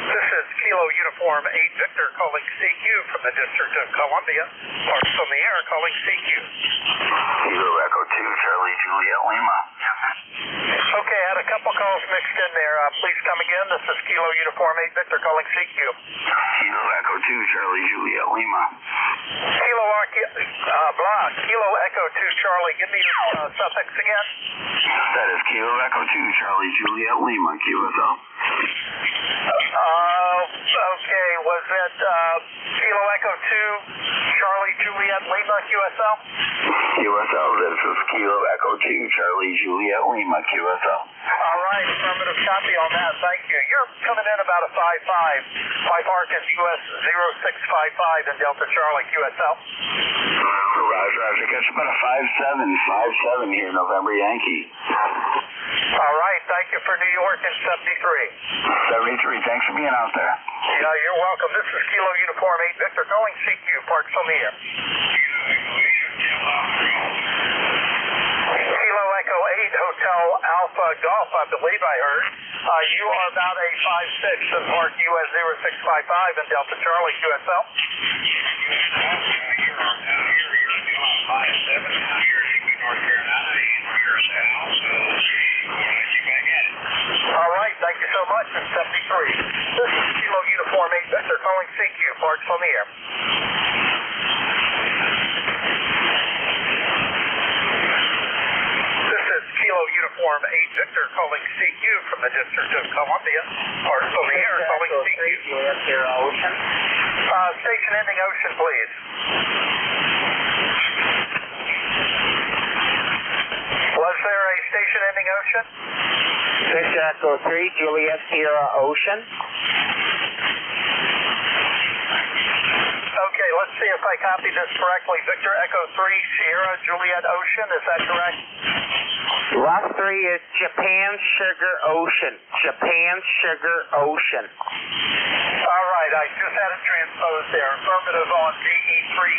This is Kilo Uniform 8 Victor calling CQ from the District of Columbia. Parks on the air calling CQ. Kilo Echo 2, Charlie Juliet Lima. Okay, I had a couple calls mixed in there. Please come again. This is Kilo Uniform 8 Victor calling CQ. Kilo Echo 2, Charlie Juliet Lima. Kilo Echo 2 Charlie. Give me your suffix again. That is Kilo Echo 2, Charlie Juliet Lima, QSL. Okay, was it Kilo Echo 2 Charlie Juliet Lima, QSL? QSL, this is Kilo Echo 2, Charlie Juliet Lima, QSL. All right, affirmative copy on that. Thank you. You're coming in about a 5'5". My park is US 0655 in Delta Charlie, QSL. Roger. Gets about a 5'7" here, November Yankee. All right, thank you for New York in 73. 73, thanks for being out there. Yeah, you're welcome. This is Kilo Uniform 8 Victor calling CQ, Parks on the air. Kilo Echo 8 Hotel Alpha Golf, I believe I heard. You are about a 5'6" in Park US 0655 in Delta Charlie, QSL. All right, thank you so much. In 73. This is Kilo Uniform 8 Victor calling CQ, Parks on the air. This is Kilo Uniform 8 Victor calling CQ from the District of Columbia. Parks on the air calling CQ. Station ending Ocean, please. Was there a station ending Ocean? Victor Echo 3, Juliet Sierra Ocean. Okay, let's see if I copied this correctly. Victor Echo 3, Sierra Juliet Ocean, is that correct? Last 3 is Japan Sugar Ocean. Japan Sugar Ocean. All right, I just had it transposed there. Affirmative on DE3JSO.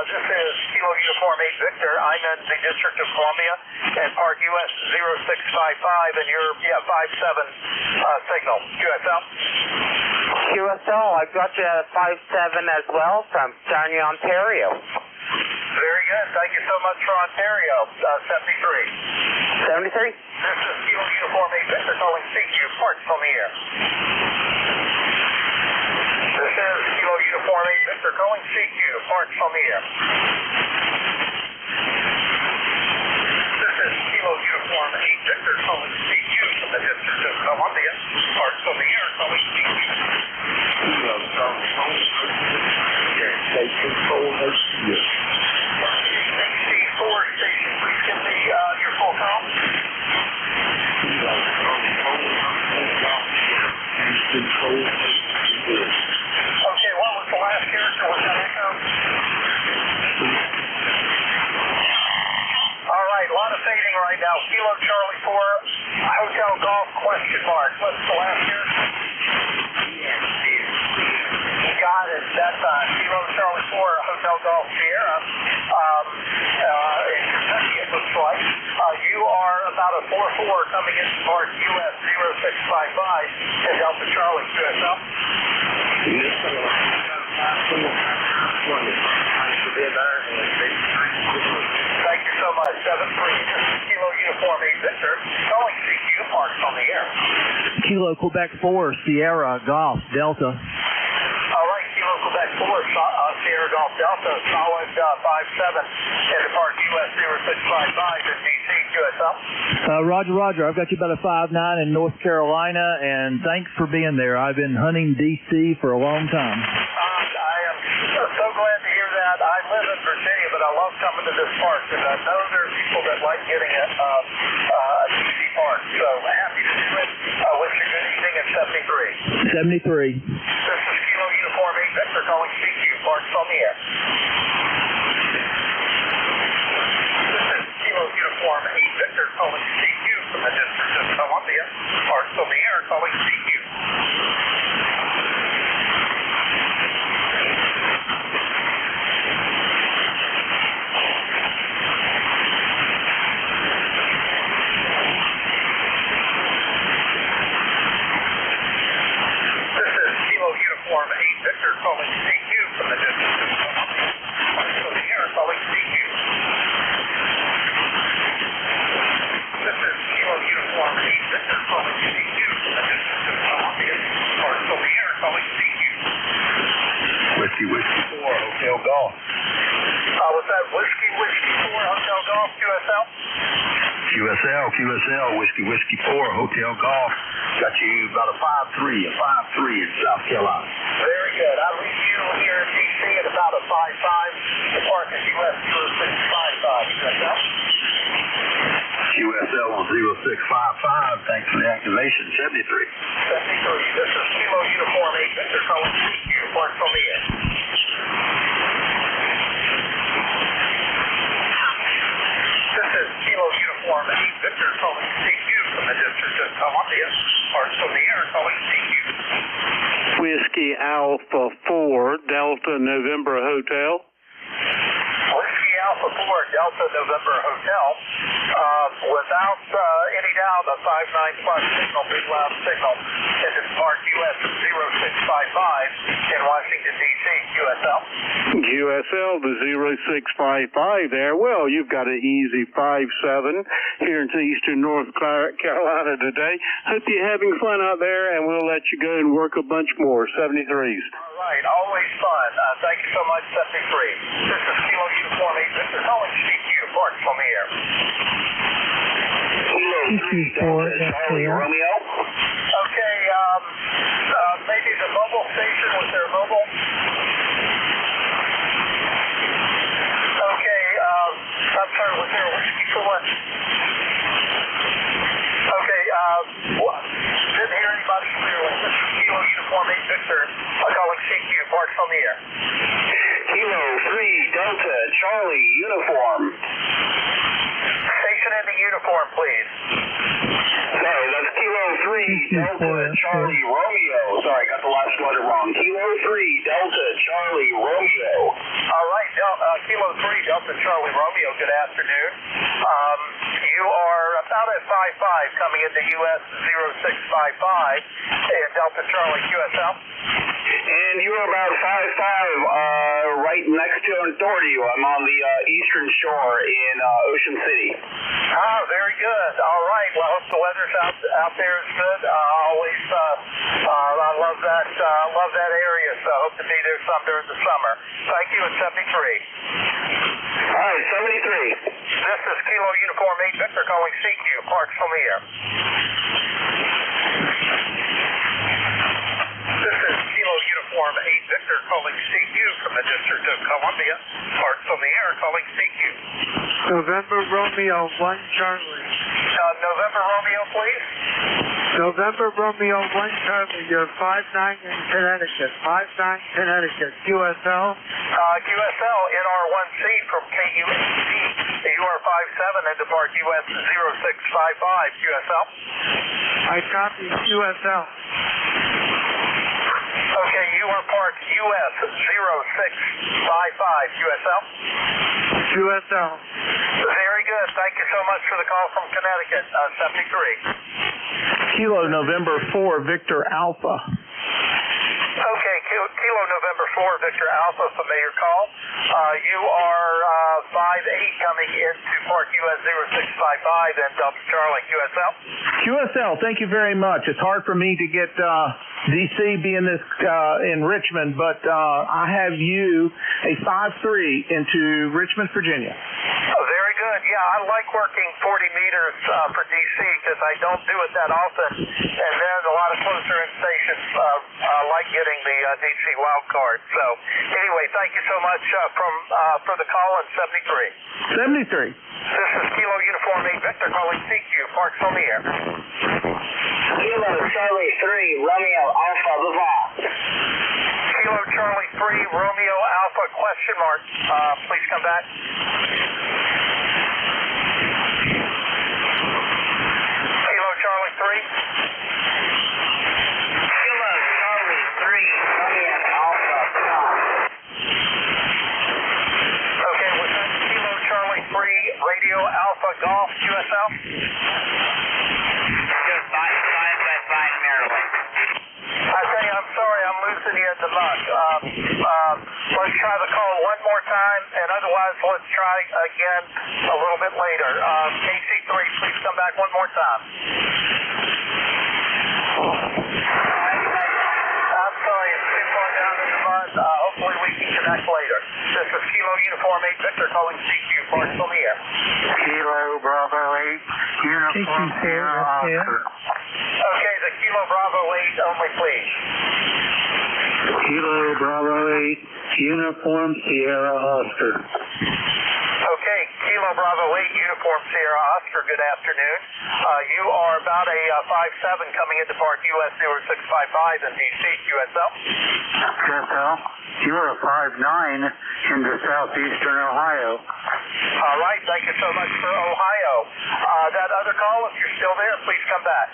This is Kilo Uniform 8 Victor. I'm in the District of Columbia and Park US 0655, and you're 5'7" signal. QSL? QSL, I've got you at 5'7" as well from Sarnia, Ontario. Very good. Thank you so much for Ontario. 73. 73? This is Kilo Uniform 8 Victor calling CQ. Parks on the air. This is Kilo Uniform 8 Victor calling CQ. Parks on the air. This is Kilo Uniform 8 Victor calling CQ from the District of Columbia. Parks on the air calling CQ. Station 4. Yes. C4 station, please give me your full call. Okay, what was the last character? Was Kilo Charlie 4, Hotel Golf, question mark. What's the last year? You got it. That's Kilo Charlie 4, Hotel Golf Sierra. In Kentucky, it looks like. You are about a 4-4 coming into Mark US 0655 and Delta Charlie QSL. Thank you so much. 7-3. Kilo Uniform 8 Victor. Calling CQ, marks on the air. Kilo Quebec 4, Sierra Golf Delta. All right, Kilo Quebec 4, Sierra Golf Delta, solid 5-7, and depart US 0655 in DC QSL. Roger. I've got you about a 5-9 in North Carolina, and thanks for being there. I've been hunting DC for a long time. I am so glad to hear that. I live in Virginia, but I love coming to this park, and I know there are people that like getting a DC park, so happy to do it. Wish you good evening at 73. 73. This is Kilo Uniform 8 Victor calling CQ, parks on the air. This is Kilo Uniform 8 Victor calling CQ from the District of Columbia, parks on the air calling CQ. Uniform 8 Victor calling CQ from the District of Columbia. Parks on the air calling CQ. This is Kilo Uniform 8 Victor calling CQ from the District of Columbia. Parks on the air calling CQ. Whiskey 4, Hotel Golf. Was that Whiskey 4, Hotel Golf, QSL? QSL, Whiskey 4, Hotel Golf. Got you about a 5-3 in South Carolina. Very good. I read you here in DC at about a 5-5. Depart at US 0655. QSL? QSL on 0655. Thanks for the activation. 73. 73. This is Kilo Uniform 8 Victor calling CQ. Parks on the air. This is Kilo Uniform 8 Victor calling CQ from the District of Columbia. Parks on the air calling CQ. Whiskey Alpha 4, Delta November Hotel. Whiskey Alpha 4, Delta November Hotel. Without any doubt, a 5-9 plus signal, big loud signal, is in Park US 0655 in Washington, D.C. QSL. QSL to 0655 there. Well, you've got an easy 5-7 here in eastern North Carolina today. Hope you're having fun out there, and we'll let you go and work a bunch more. 73s. All right, always fun. Thank you so much, 73. This is Kilo Uniform 8 Victor calling CQ. Parks on the air. Kilo 3 Delta Charlie Romeo. Okay, maybe the mobile station, was there mobile? Okay, I'm sorry, was there a whiskey for what? Okay, didn't hear anybody clearly. This is Kilo Uniform 8 Victor calling CQ. Parks on the air. Kilo 3 Delta Charlie Uniform. Station ending uniform, please. Sorry, that's Kilo 3 Delta Charlie Romeo. Sorry, got the last letter wrong. Kilo 3 Delta Charlie Romeo. All right, Kilo 3 Delta Charlie Romeo, good afternoon. You are about at 5-5 coming into US 0655 and Delta Charlie QSL. And you are about 5-5 right next to and toward you. I'm on the eastern shore in Ocean City. Ah, very good. All right. Well, hope the weather's out there is good. Always, I love that area. So I hope to be there some during the summer. Thank you. At 73. All right, 73. This is Kilo Uniform 8 Victor calling CQ. Parks on the air. This is Kilo Uniform 8 Victor calling CQ from the District of Columbia. Parks on the air calling CQ. November Romeo 1 Charlie. November Romeo, please. November Romeo 1 Charlie. You're 5-9 in Connecticut. 5-9 Connecticut. QSL. QSL NR1C from KUNC. you are 57 into Park US 0655 QSL. I copy QSL. Okay, you are Park US 0655 QSL. QSL. Very good. Thank you so much for the call from Connecticut, 73. Kilo November 4 Victor Alpha. Okay, Kilo November 4 Victor Alpha, familiar call. You are 58 coming into Park US 0655 and Delta Charlie QSL. QSL, thank you very much. It's hard for me to get DC being this in Richmond, but I have you a 5-3 into Richmond, Virginia. Oh, very good. Yeah, I like working 40 meters for DC because I don't do it that often, and then a lot of closer in stations like getting the DC wild card. So anyway, thank you so much for the call in 73. 73. This is Kilo Uniform 8 Victor calling CQ. Parks on the air. Kilo Charlie 3 Romeo Alpha Bavard. Kilo Charlie 3 Romeo Alpha question mark. Please come back. Kilo Charlie 3. Kilo Charlie 3 Romeo Alpha Bavard. Okay, was that Kilo Charlie 3 Radio Alpha Golf QSL? Just 5 Maryland. I tell you, I'm sorry, I'm losing you in the muck. Let's try the call one more time, and otherwise let's try again a little bit later. KC3, please come back one more time. I'm sorry, it's too far down in the mud. Hopefully we can connect later. This is Kilo Uniform 8 Victor calling CQ. Parks on the air. Kilo Bravo 8 Uniform Sierra Oscar. Okay, the Kilo Bravo 8 only, please. Kilo Bravo 8 Uniform Sierra Oscar. Okay, Kilo Bravo 8 Uniform Sierra Oscar, good afternoon. You are about a 5-7 coming into Park US 0655 in DC, QSL. QSL, you are a 5-9 into southeastern Ohio. All right, thank you so much for Ohio. That other call, if you're still there, please come back.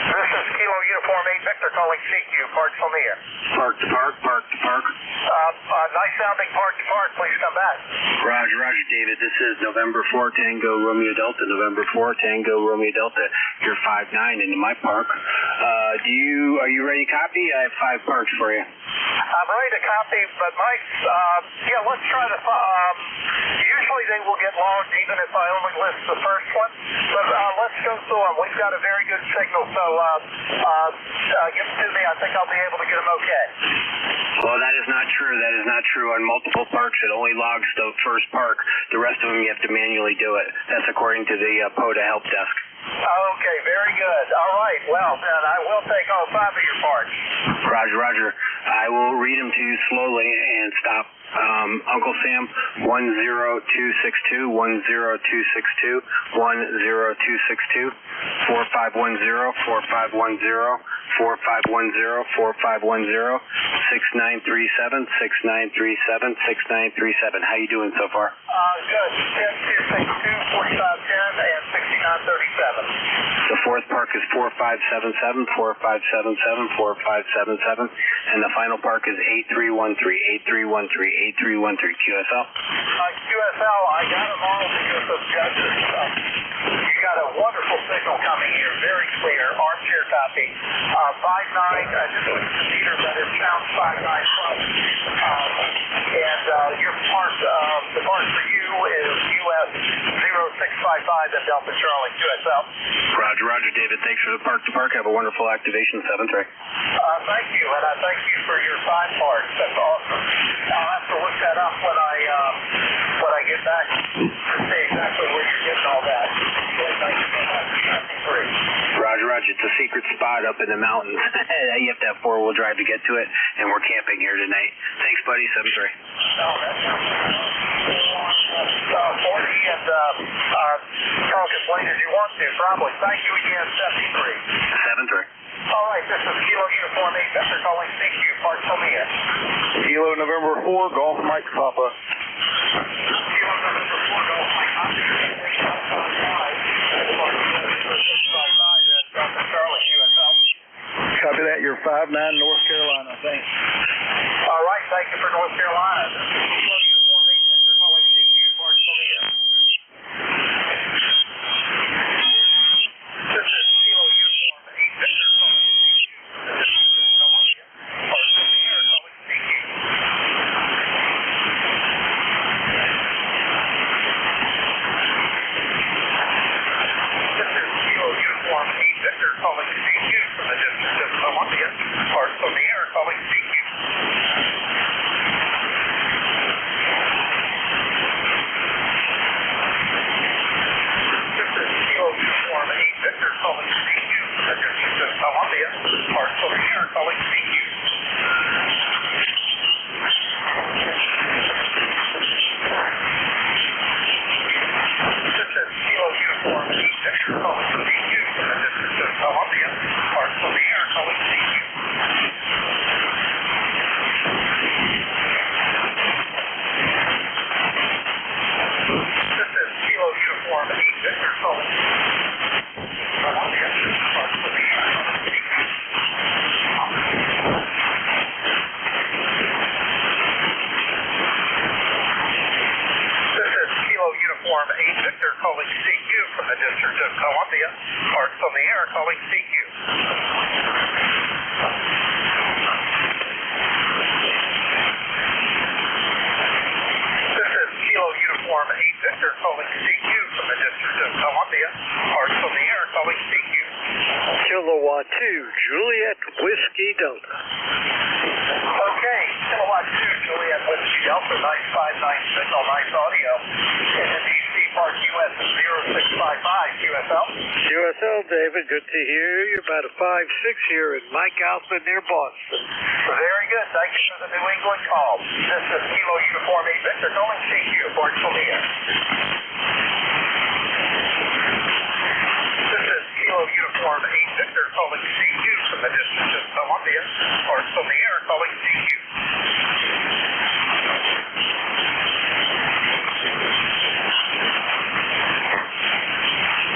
This is Kilo Uniform 8 Victor calling CQ. Parks on the air. Park to park, park to park. Nice sounding park to park. Please come back. Roger, David. This is November 4 Tango Romeo Delta. November 4 Tango Romeo Delta. You're 5-9 into my park. Are you ready to copy? I have 5 parks for you. I'm ready to copy, but Mike, let's try the. Usually they will get logged even if I only list the first one, but let's go through them. We've got a very good signal, so give them to me. I think I'll be able to get them okay. Well, that is not true. That is not true. On multiple parks, it only logs the first park. The rest of them, you have to manually do it. That's according to the POTA help desk. Okay, very good. All right. Well, then I will take all 5 of your parts. Roger. I will read them to you slowly and stop. Uncle Sam, 10262, 10262, 10262, 4510, 4510, 4510, 4510, 6937, 6937, 6937. How you doing so far? Good. 10, 2, 6, 2, 4510, and 6937. The fourth park is 4577, 4577, 4577, and the final park is 8313, 8313, 8313. QSL? QSL, I got them all because of judges. You got a wonderful signal coming here, very clear, armchair copy. 5-9, just look at the meter, but it sounds 5-9 plus. And your part, the part for you is US 0655 and Delta Charlie, QSL. Roger, David. Thanks for the park to park. Have a wonderful activation, 7-3. Thank you, and I thank you for your 5 parts. That's awesome. I'll have to look that up when I get back to see exactly where you're getting all that. Thank you so much. 93. Roger. It's a secret spot up in the mountains. You have to have 4-wheel drive to get to it, and we're camping here tonight. Thanks, buddy. 7-3. Oh, that's 40 and talk as late as you want to, probably. Thank you again, 73. 7-3. All right, this is Kilo Uniform 8 Victor calling CQ, Park Tomia. Kilo November 4, Golf Mike Papa. Kilo November 4, Golf Mike Papa. Charlie, QSL. Copy that, you're 59 North Carolina, thanks. All right, thank you for North Carolina. This is Kilo Uniform 8 Victor calling CQ, Park Tomia. This is Kilo Uniform 8 Victor calling CQ. Park Tomia calling CQ. This is Kilo Uniform 8 Victor calling CQ from the District of Columbia. Park from the air calling CQ. This is Kilo Uniform 8 Victor calling CQ from the District of Columbia. Park from the air calling CQ. This is Kilo Uniform 8 Victor calling CQ from the District of Columbia. Park from the air calling CQ. This is Kilo Uniform 8 Victor calling Columbia. Park from the air calling CQ. This is Kilo Uniform 8 Victor calling CQ from the District of Columbia. Park from the air calling CQ. This is Kilo Uniform 8 Victor calling CQ from the District of Columbia. Park from the air calling CQ. Kilowatt 2, Juliet Whiskey Delta. Okay, Kilowatt 2, Juliet Whiskey Delta, 959 signal, nice audio. Into DC Park US 0655 QSL. QSL, David, good to hear you. You're about a 5-6 here in Mike Alpha near Boston. Very good, thank you for the New England call. This is Kilo Uniform 8 Victor calling CQ, Park from the air. This is Kilo Uniform 8 Victor calling CQ from the District of Columbia. Park from the air calling CQ.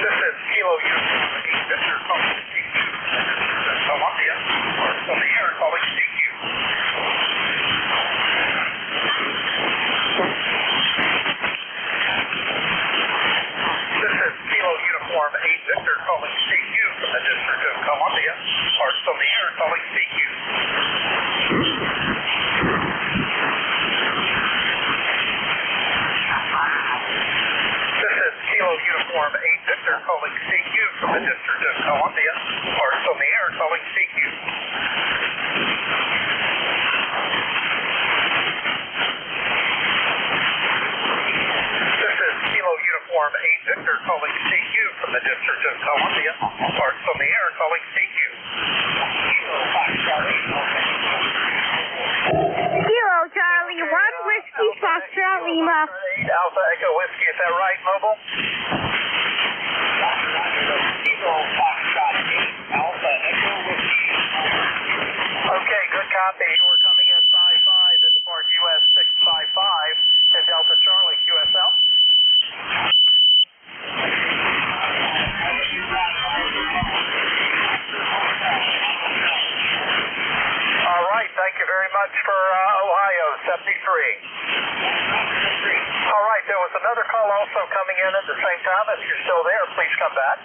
This is Kilo Uniform 8 Victor calling CQ from the District of Columbia. Park from the air calling CQ. This is Kilo Uniform 8 Victor calling CQ from the District of Columbia. Park from the air calling CQ. This is Kilo Uniform 8 Victor calling CQ from the District of Columbia. Park from the air calling CQ. This is Kilo Uniform 8 Victor calling CQ from the District of Columbia. Park from the air calling CQ. Kilo Charlie 1 Whiskey Foxtrot Lima. Alpha Echo Whiskey, is that right, Mobile? Kilo Foxtrot 8 Alpha Echo Whiskey. Okay, good copy. You were coming in 5-5 into Park US 655 and Delta Charlie QSL. All right, thank you very much for Ohio 73. All right, there was another call also coming in at the same time. If you're still there, please come back.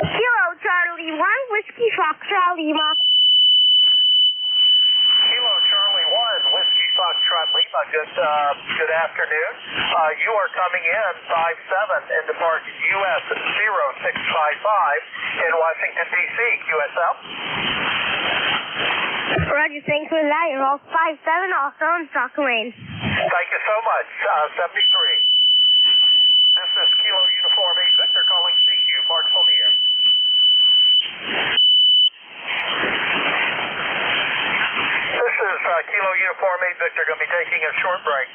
Kilo Charlie 1 Whiskey Foxtrot Lima. Kilo Charlie 1 Whiskey Foxtrot Lima. Good afternoon. You are coming in 5-7 into Park US 0655 in Washington D.C. QSL. Roger, thanks for that. You're all 5-7 also in Stockton Lane. Thank you so much. 73. This is Kilo Uniform 8 Victor calling CQ. Park from the air. This is Kilo Uniform 8 Victor, going to be taking a short break.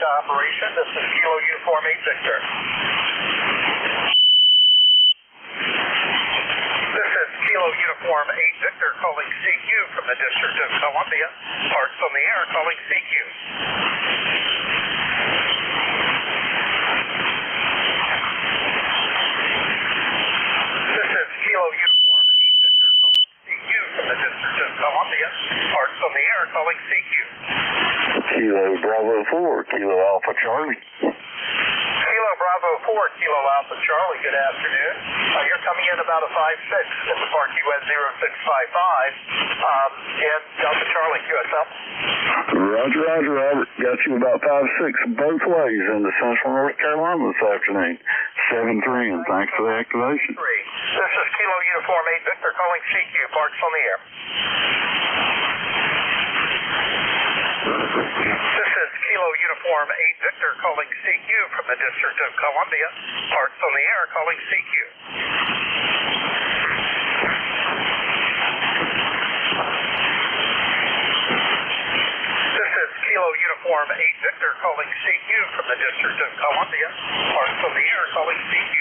to operation. This is Kilo Uniform 8 Victor. This is Kilo Uniform 8 Victor calling CQ from the District of Columbia. Parks on the air calling CQ. This is Kilo Uniform 8 Victor calling CQ from the District of Columbia. Parks on the air calling CQ. Kilo Bravo 4, Kilo Alpha Charlie. Kilo Bravo 4, Kilo Alpha Charlie, good afternoon. You're coming in about a 5-6 into Park US 0655 in Delta Charlie, QSL. Roger, Roger, Robert. Got you about 5-6 both ways into Central North Carolina this afternoon. 7-3, and thanks for the activation. This is Kilo Uniform 8 Victor calling CQ. Parks on the air. This is Kilo Uniform 8 Victor calling CQ from the District of Columbia. Parks on the air calling CQ. This is Kilo Uniform 8 Victor calling CQ from the District of Columbia. Parks on the air calling CQ.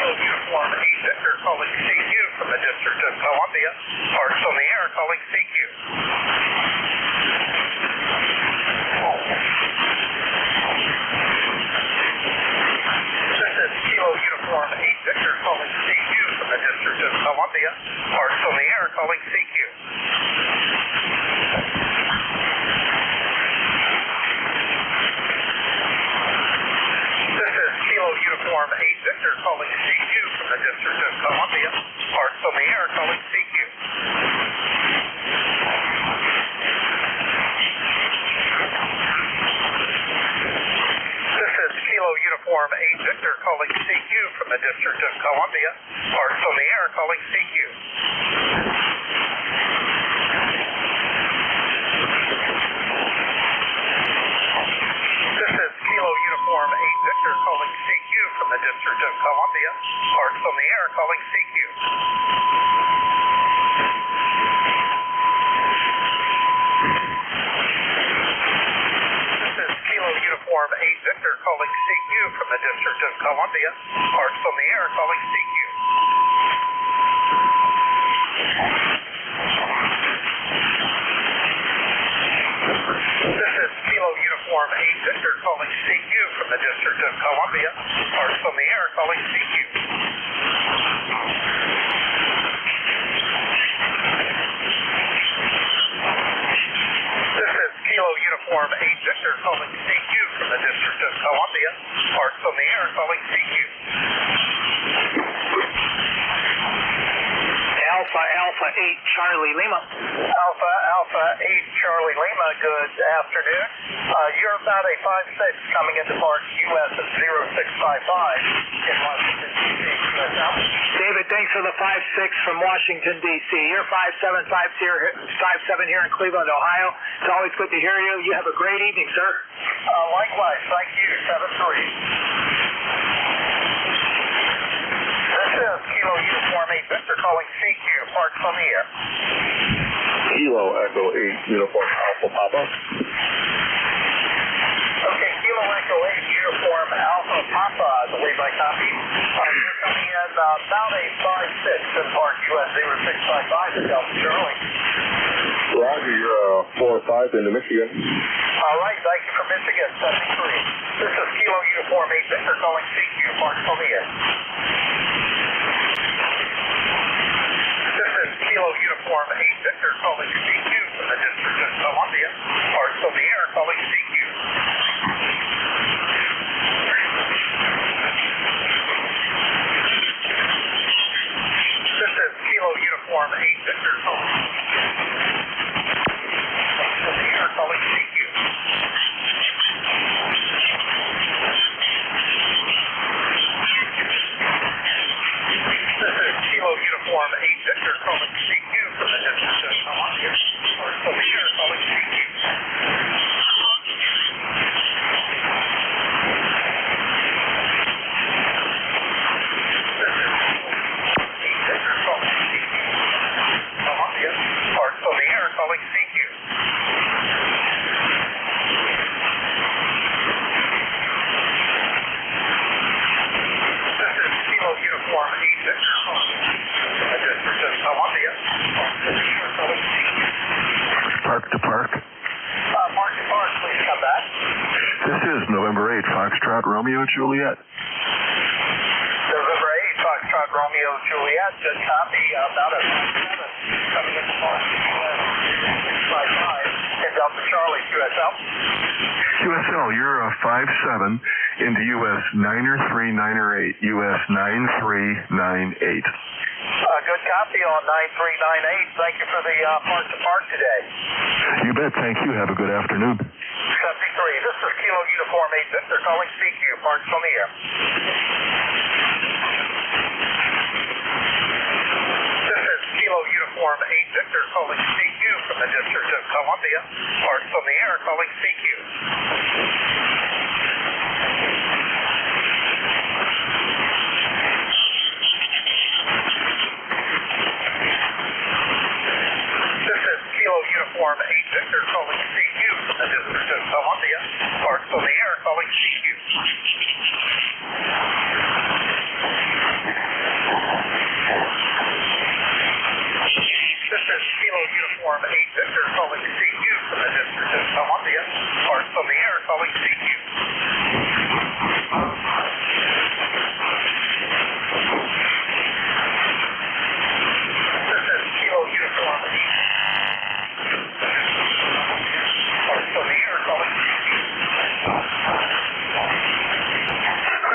Uniform 8 Victor calling CQ from the District of Columbia. Parks on the air calling CQ. This is Kilo Uniform 8 Victor calling CQ from the District of Columbia. Parks on the air calling CQ. This is Kilo Uniform 8 Victor calling CQ from the District of Columbia. Parks on the air calling CQ. This is Kilo Uniform 8 Victor calling CQ from the District of Columbia. Parks on the air calling CQ. This is Kilo Uniform 8 Victor calling CQ from the District of Columbia. Parks on the air calling CQ. This is Kilo Uniform 8 Victor calling CQ from the District of Columbia. Parks on the air calling CQ. This is Kilo Uniform 8 Victor calling CQ from the District of Columbia. Parks on the air calling CQ. This is Kilo Uniform 8 Victor calling CQ from the District of Columbia. Parks on the air calling CQ. Alpha 8 Charlie Lima. Alpha 8 Charlie Lima, good afternoon. You're about a 5-6 coming into Park US at 0655 in Washington, D.C. QSL. David, thanks for the 5-6 from Washington, D.C. You're 5-7 here in Cleveland, Ohio. It's always good to hear you. You have a great evening, sir. Likewise, thank you. 7-3. This is Kilo Uniform 8 Victor calling CQ. Parks on the air. Kilo Echo 8 Uniform Alpha Papa. Okay, Kilo Echo 8 Uniform Alpha Papa, I believe I copied. You're coming in about a 5-6 in Park US 0655 in Delta Charlie. Roger, you're 4-5 into Michigan. All right, thank you for Michigan, 73. This is Kilo Uniform 8 Victor calling CQ. Parks on the air. This is Kilo Uniform 8 Victor calling CQ from the District of Columbia. Parks on the air calling CQ. This is Kilo Uniform 8 Victor calling Parks on the air calling CQ. Foxtrot Romeo Juliet. November 8, Foxtrot Romeo Juliet, good copy, about a 7, coming in from in Delta Charlie, QSL. QSL, you're a 5-7 into US 93908, US 9398. Good copy on 9398. Thank you for the park to park today. You bet, thank you. Have a good afternoon. 73, this is Kilo Uniform 8 Victor calling CQ, parks on the air. This is Kilo Uniform 8 Victor calling CQ from the District of Columbia, parks on the air calling CQ. Uniform 8 Victor calling CQ from the District of Columbia, parks on the air calling CQ. This is Kilo Uniform 8 Victor calling CQ from the District of Columbia, parks on the air calling CQ. This is Kilo Uniform 8.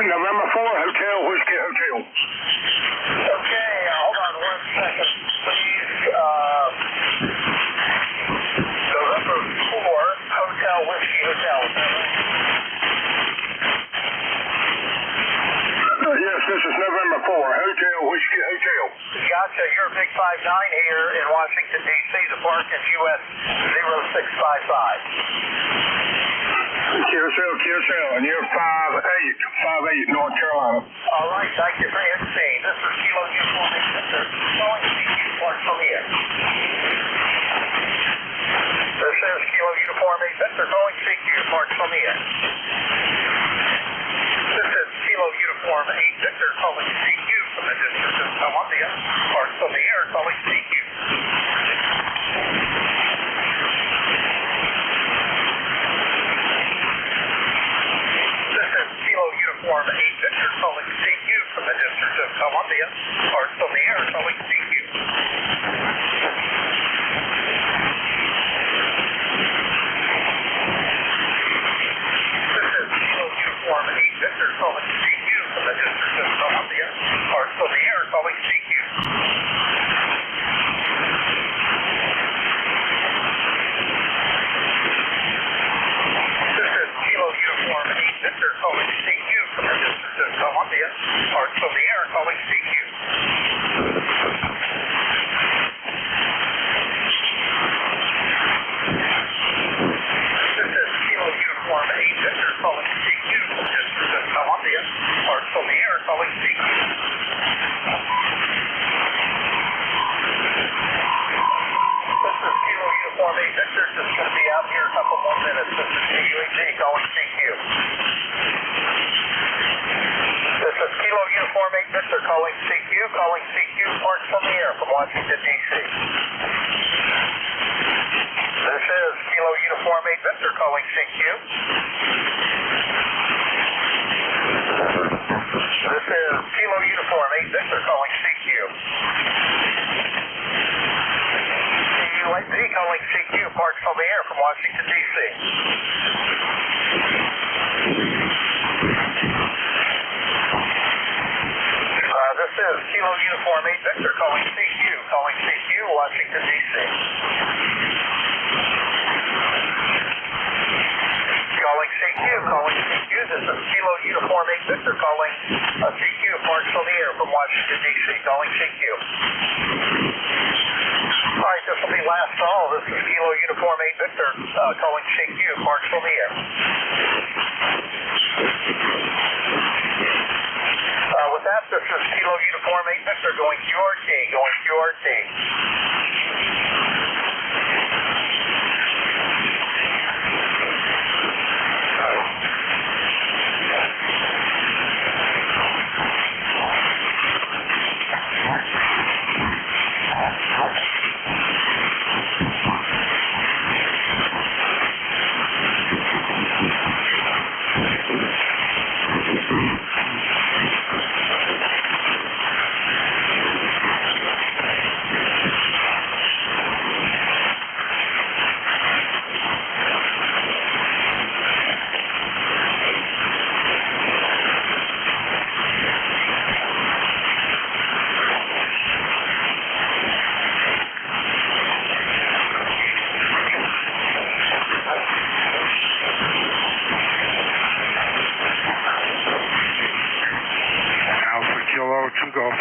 November 4, Hotel Whiskey Hotel. Okay, hold on 1 second, please. November 4, Hotel Whiskey Hotel. Yes, this is November 4, Hotel Whiskey Hotel. Gotcha, you're a big 5-9 here in Washington, D.C. The park is US 0655. QSL, and you're 5'8", North Carolina. All right, thank you for insane. This is Kilo Uniform 8 Victor, calling CQ, parks from here. This is Kilo Uniform 8 Victor, calling CQ, parks from here. This is Kilo Uniform 8 Victor, calling CQ from the District of Columbia, parks from the air, calling CQ. Uniform 8 Victor calling CQ from the District of Columbia, parks on the air calling CQ. This is Kilo Uniform 8 Victor calling CQ from the District of Columbia, parks on the air calling CQ. This is Kilo Uniform 8 Victor calling CQ from the District of Columbia, parks on the air calling CQ. This is Kilo Uniform 8 Victor calling CQ from the District of Columbia, parks on the air calling CQ. This is Kilo Uniform 8 Victor, just going to be out here a couple more minutes. This is KUAG calling CQ. This is Kilo Uniform 8 Victor calling CQ, parks on the air from Washington, D.C. This is Kilo Uniform 8 Victor calling CQ. This is Kilo Uniform 8 Victor calling CQ. KUAG calling CQ, parks on the air from Washington, D.C. This is Kilo Uniform 8 Victor calling CQ, Washington, D.C. Calling CQ, this is Kilo Uniform 8 Victor calling CQ, parks on the air from Washington, D.C. Calling CQ. All right, this will be last call. This is Kilo Uniform 8 Victor calling CQ, parks on the air. With that, this is Kilo Uniform 8 Victor going QRT, 2 Golf.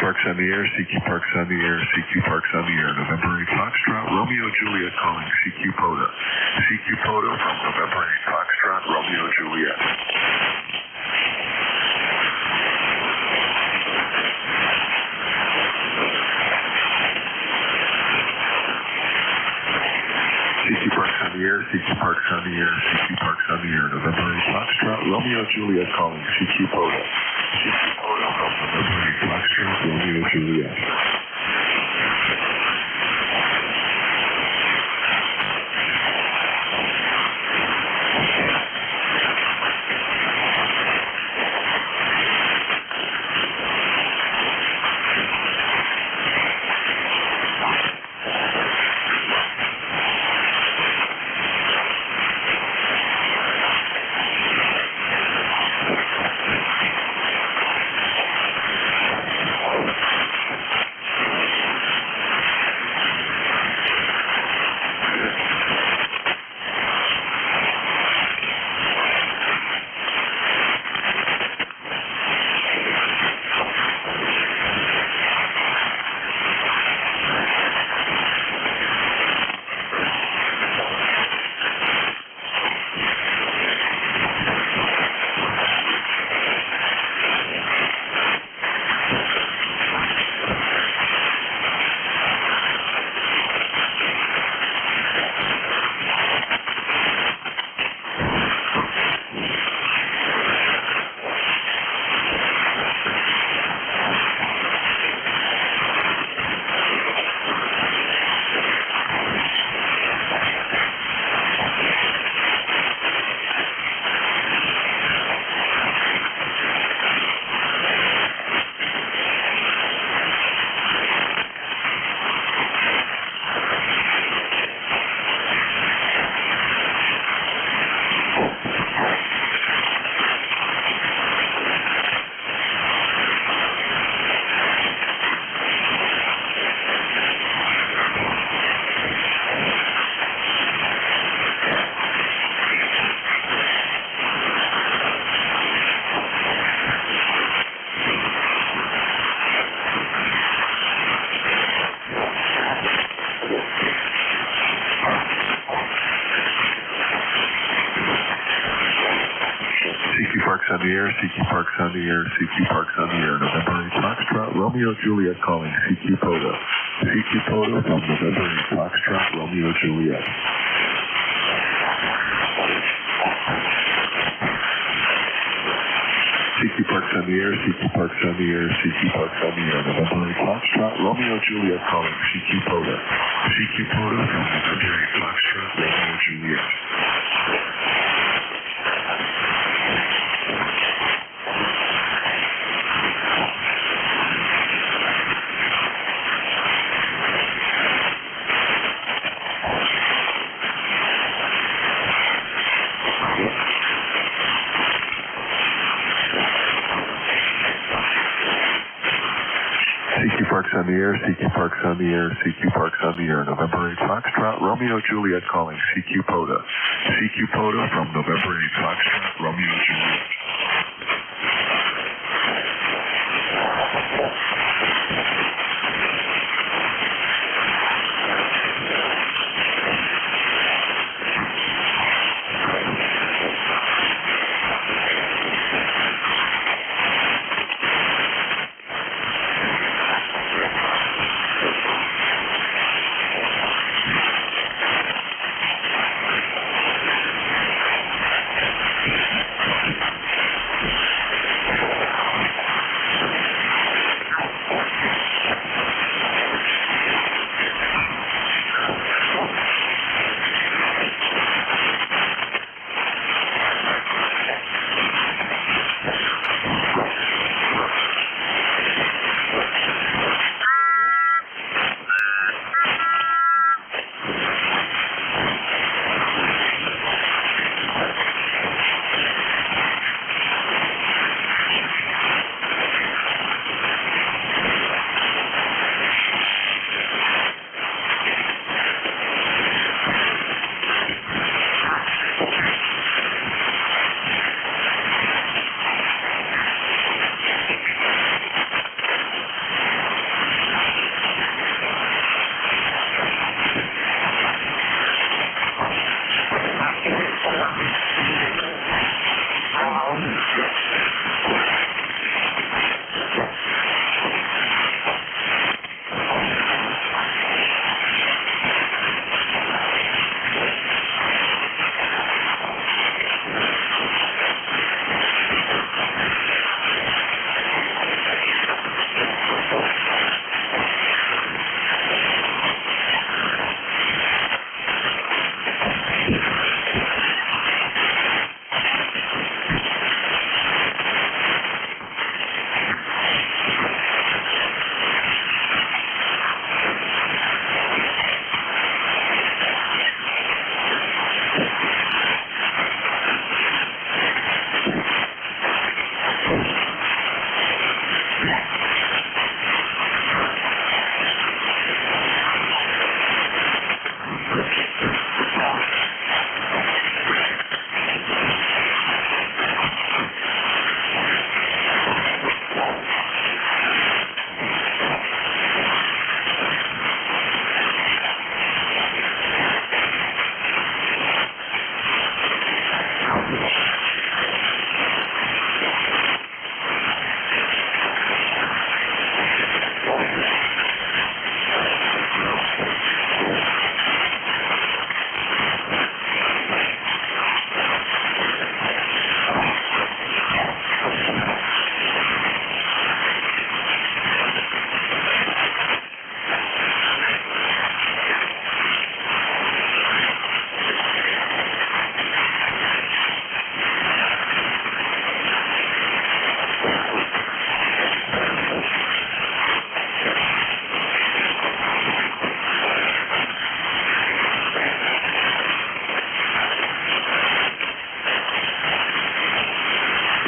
Parks on the air, CQ Parks on the air, CQ Parks on the air. November 8 Foxtrot, Romeo Juliet calling CQ POTA. CQ POTA from November 8 Foxtrot. Foxtrot, Romeo, Juliet. CQ Parks on the air, CQ Parks on the air, CQ Parks on the air. November 8 Foxtrot, Romeo, Juliet calling, CQ POTA. CQ POTA from November 8 Foxtrot, Romeo, Juliet. On the air, CQ Parks on the air, CQ Parks on the air. November 8 Foxtrot, Romeo, Juliet calling, CQ POTA. CQ POTA from November 8 Foxtrot, Romeo, Juliet. CQ Parks on the air, CQ Parks on the air, CQ Parks on the air. November 8 Foxtrot, Romeo, Juliet calling, CQ POTA. CQ POTA from November 8 Foxtrot, Romeo, Juliet. CQ Parks on the air, CQ Parks on the air, CQ Parks on the air. November 8 Foxtrot, Romeo, Juliet calling, CQ POTA. CQ POTA from November 8 Foxtrot, Romeo, Juliet.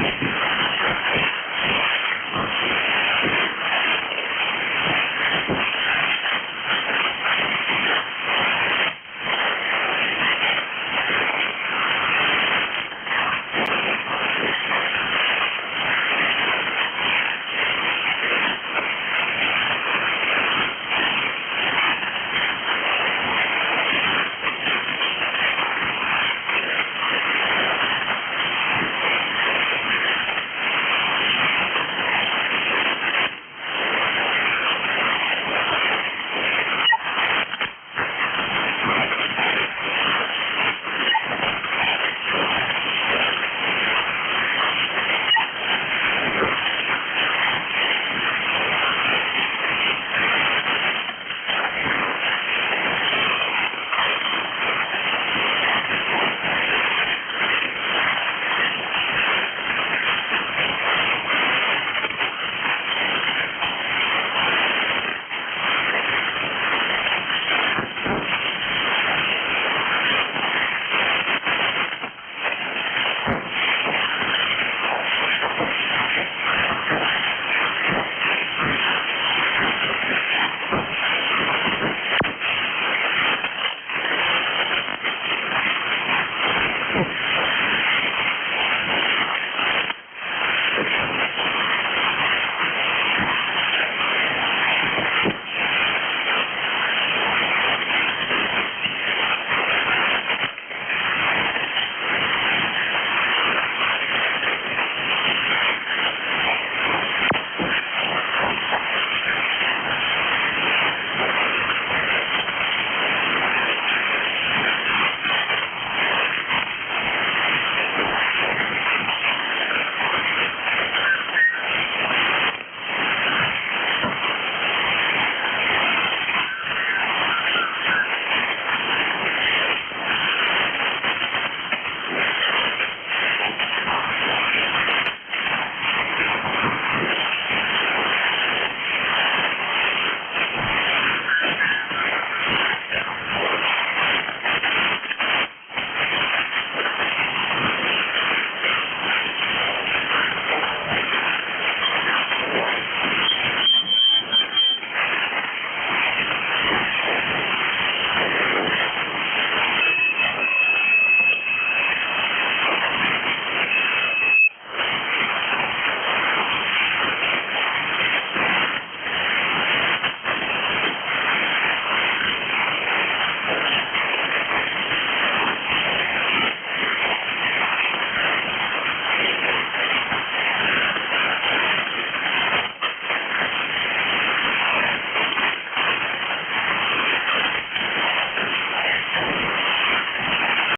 Bye.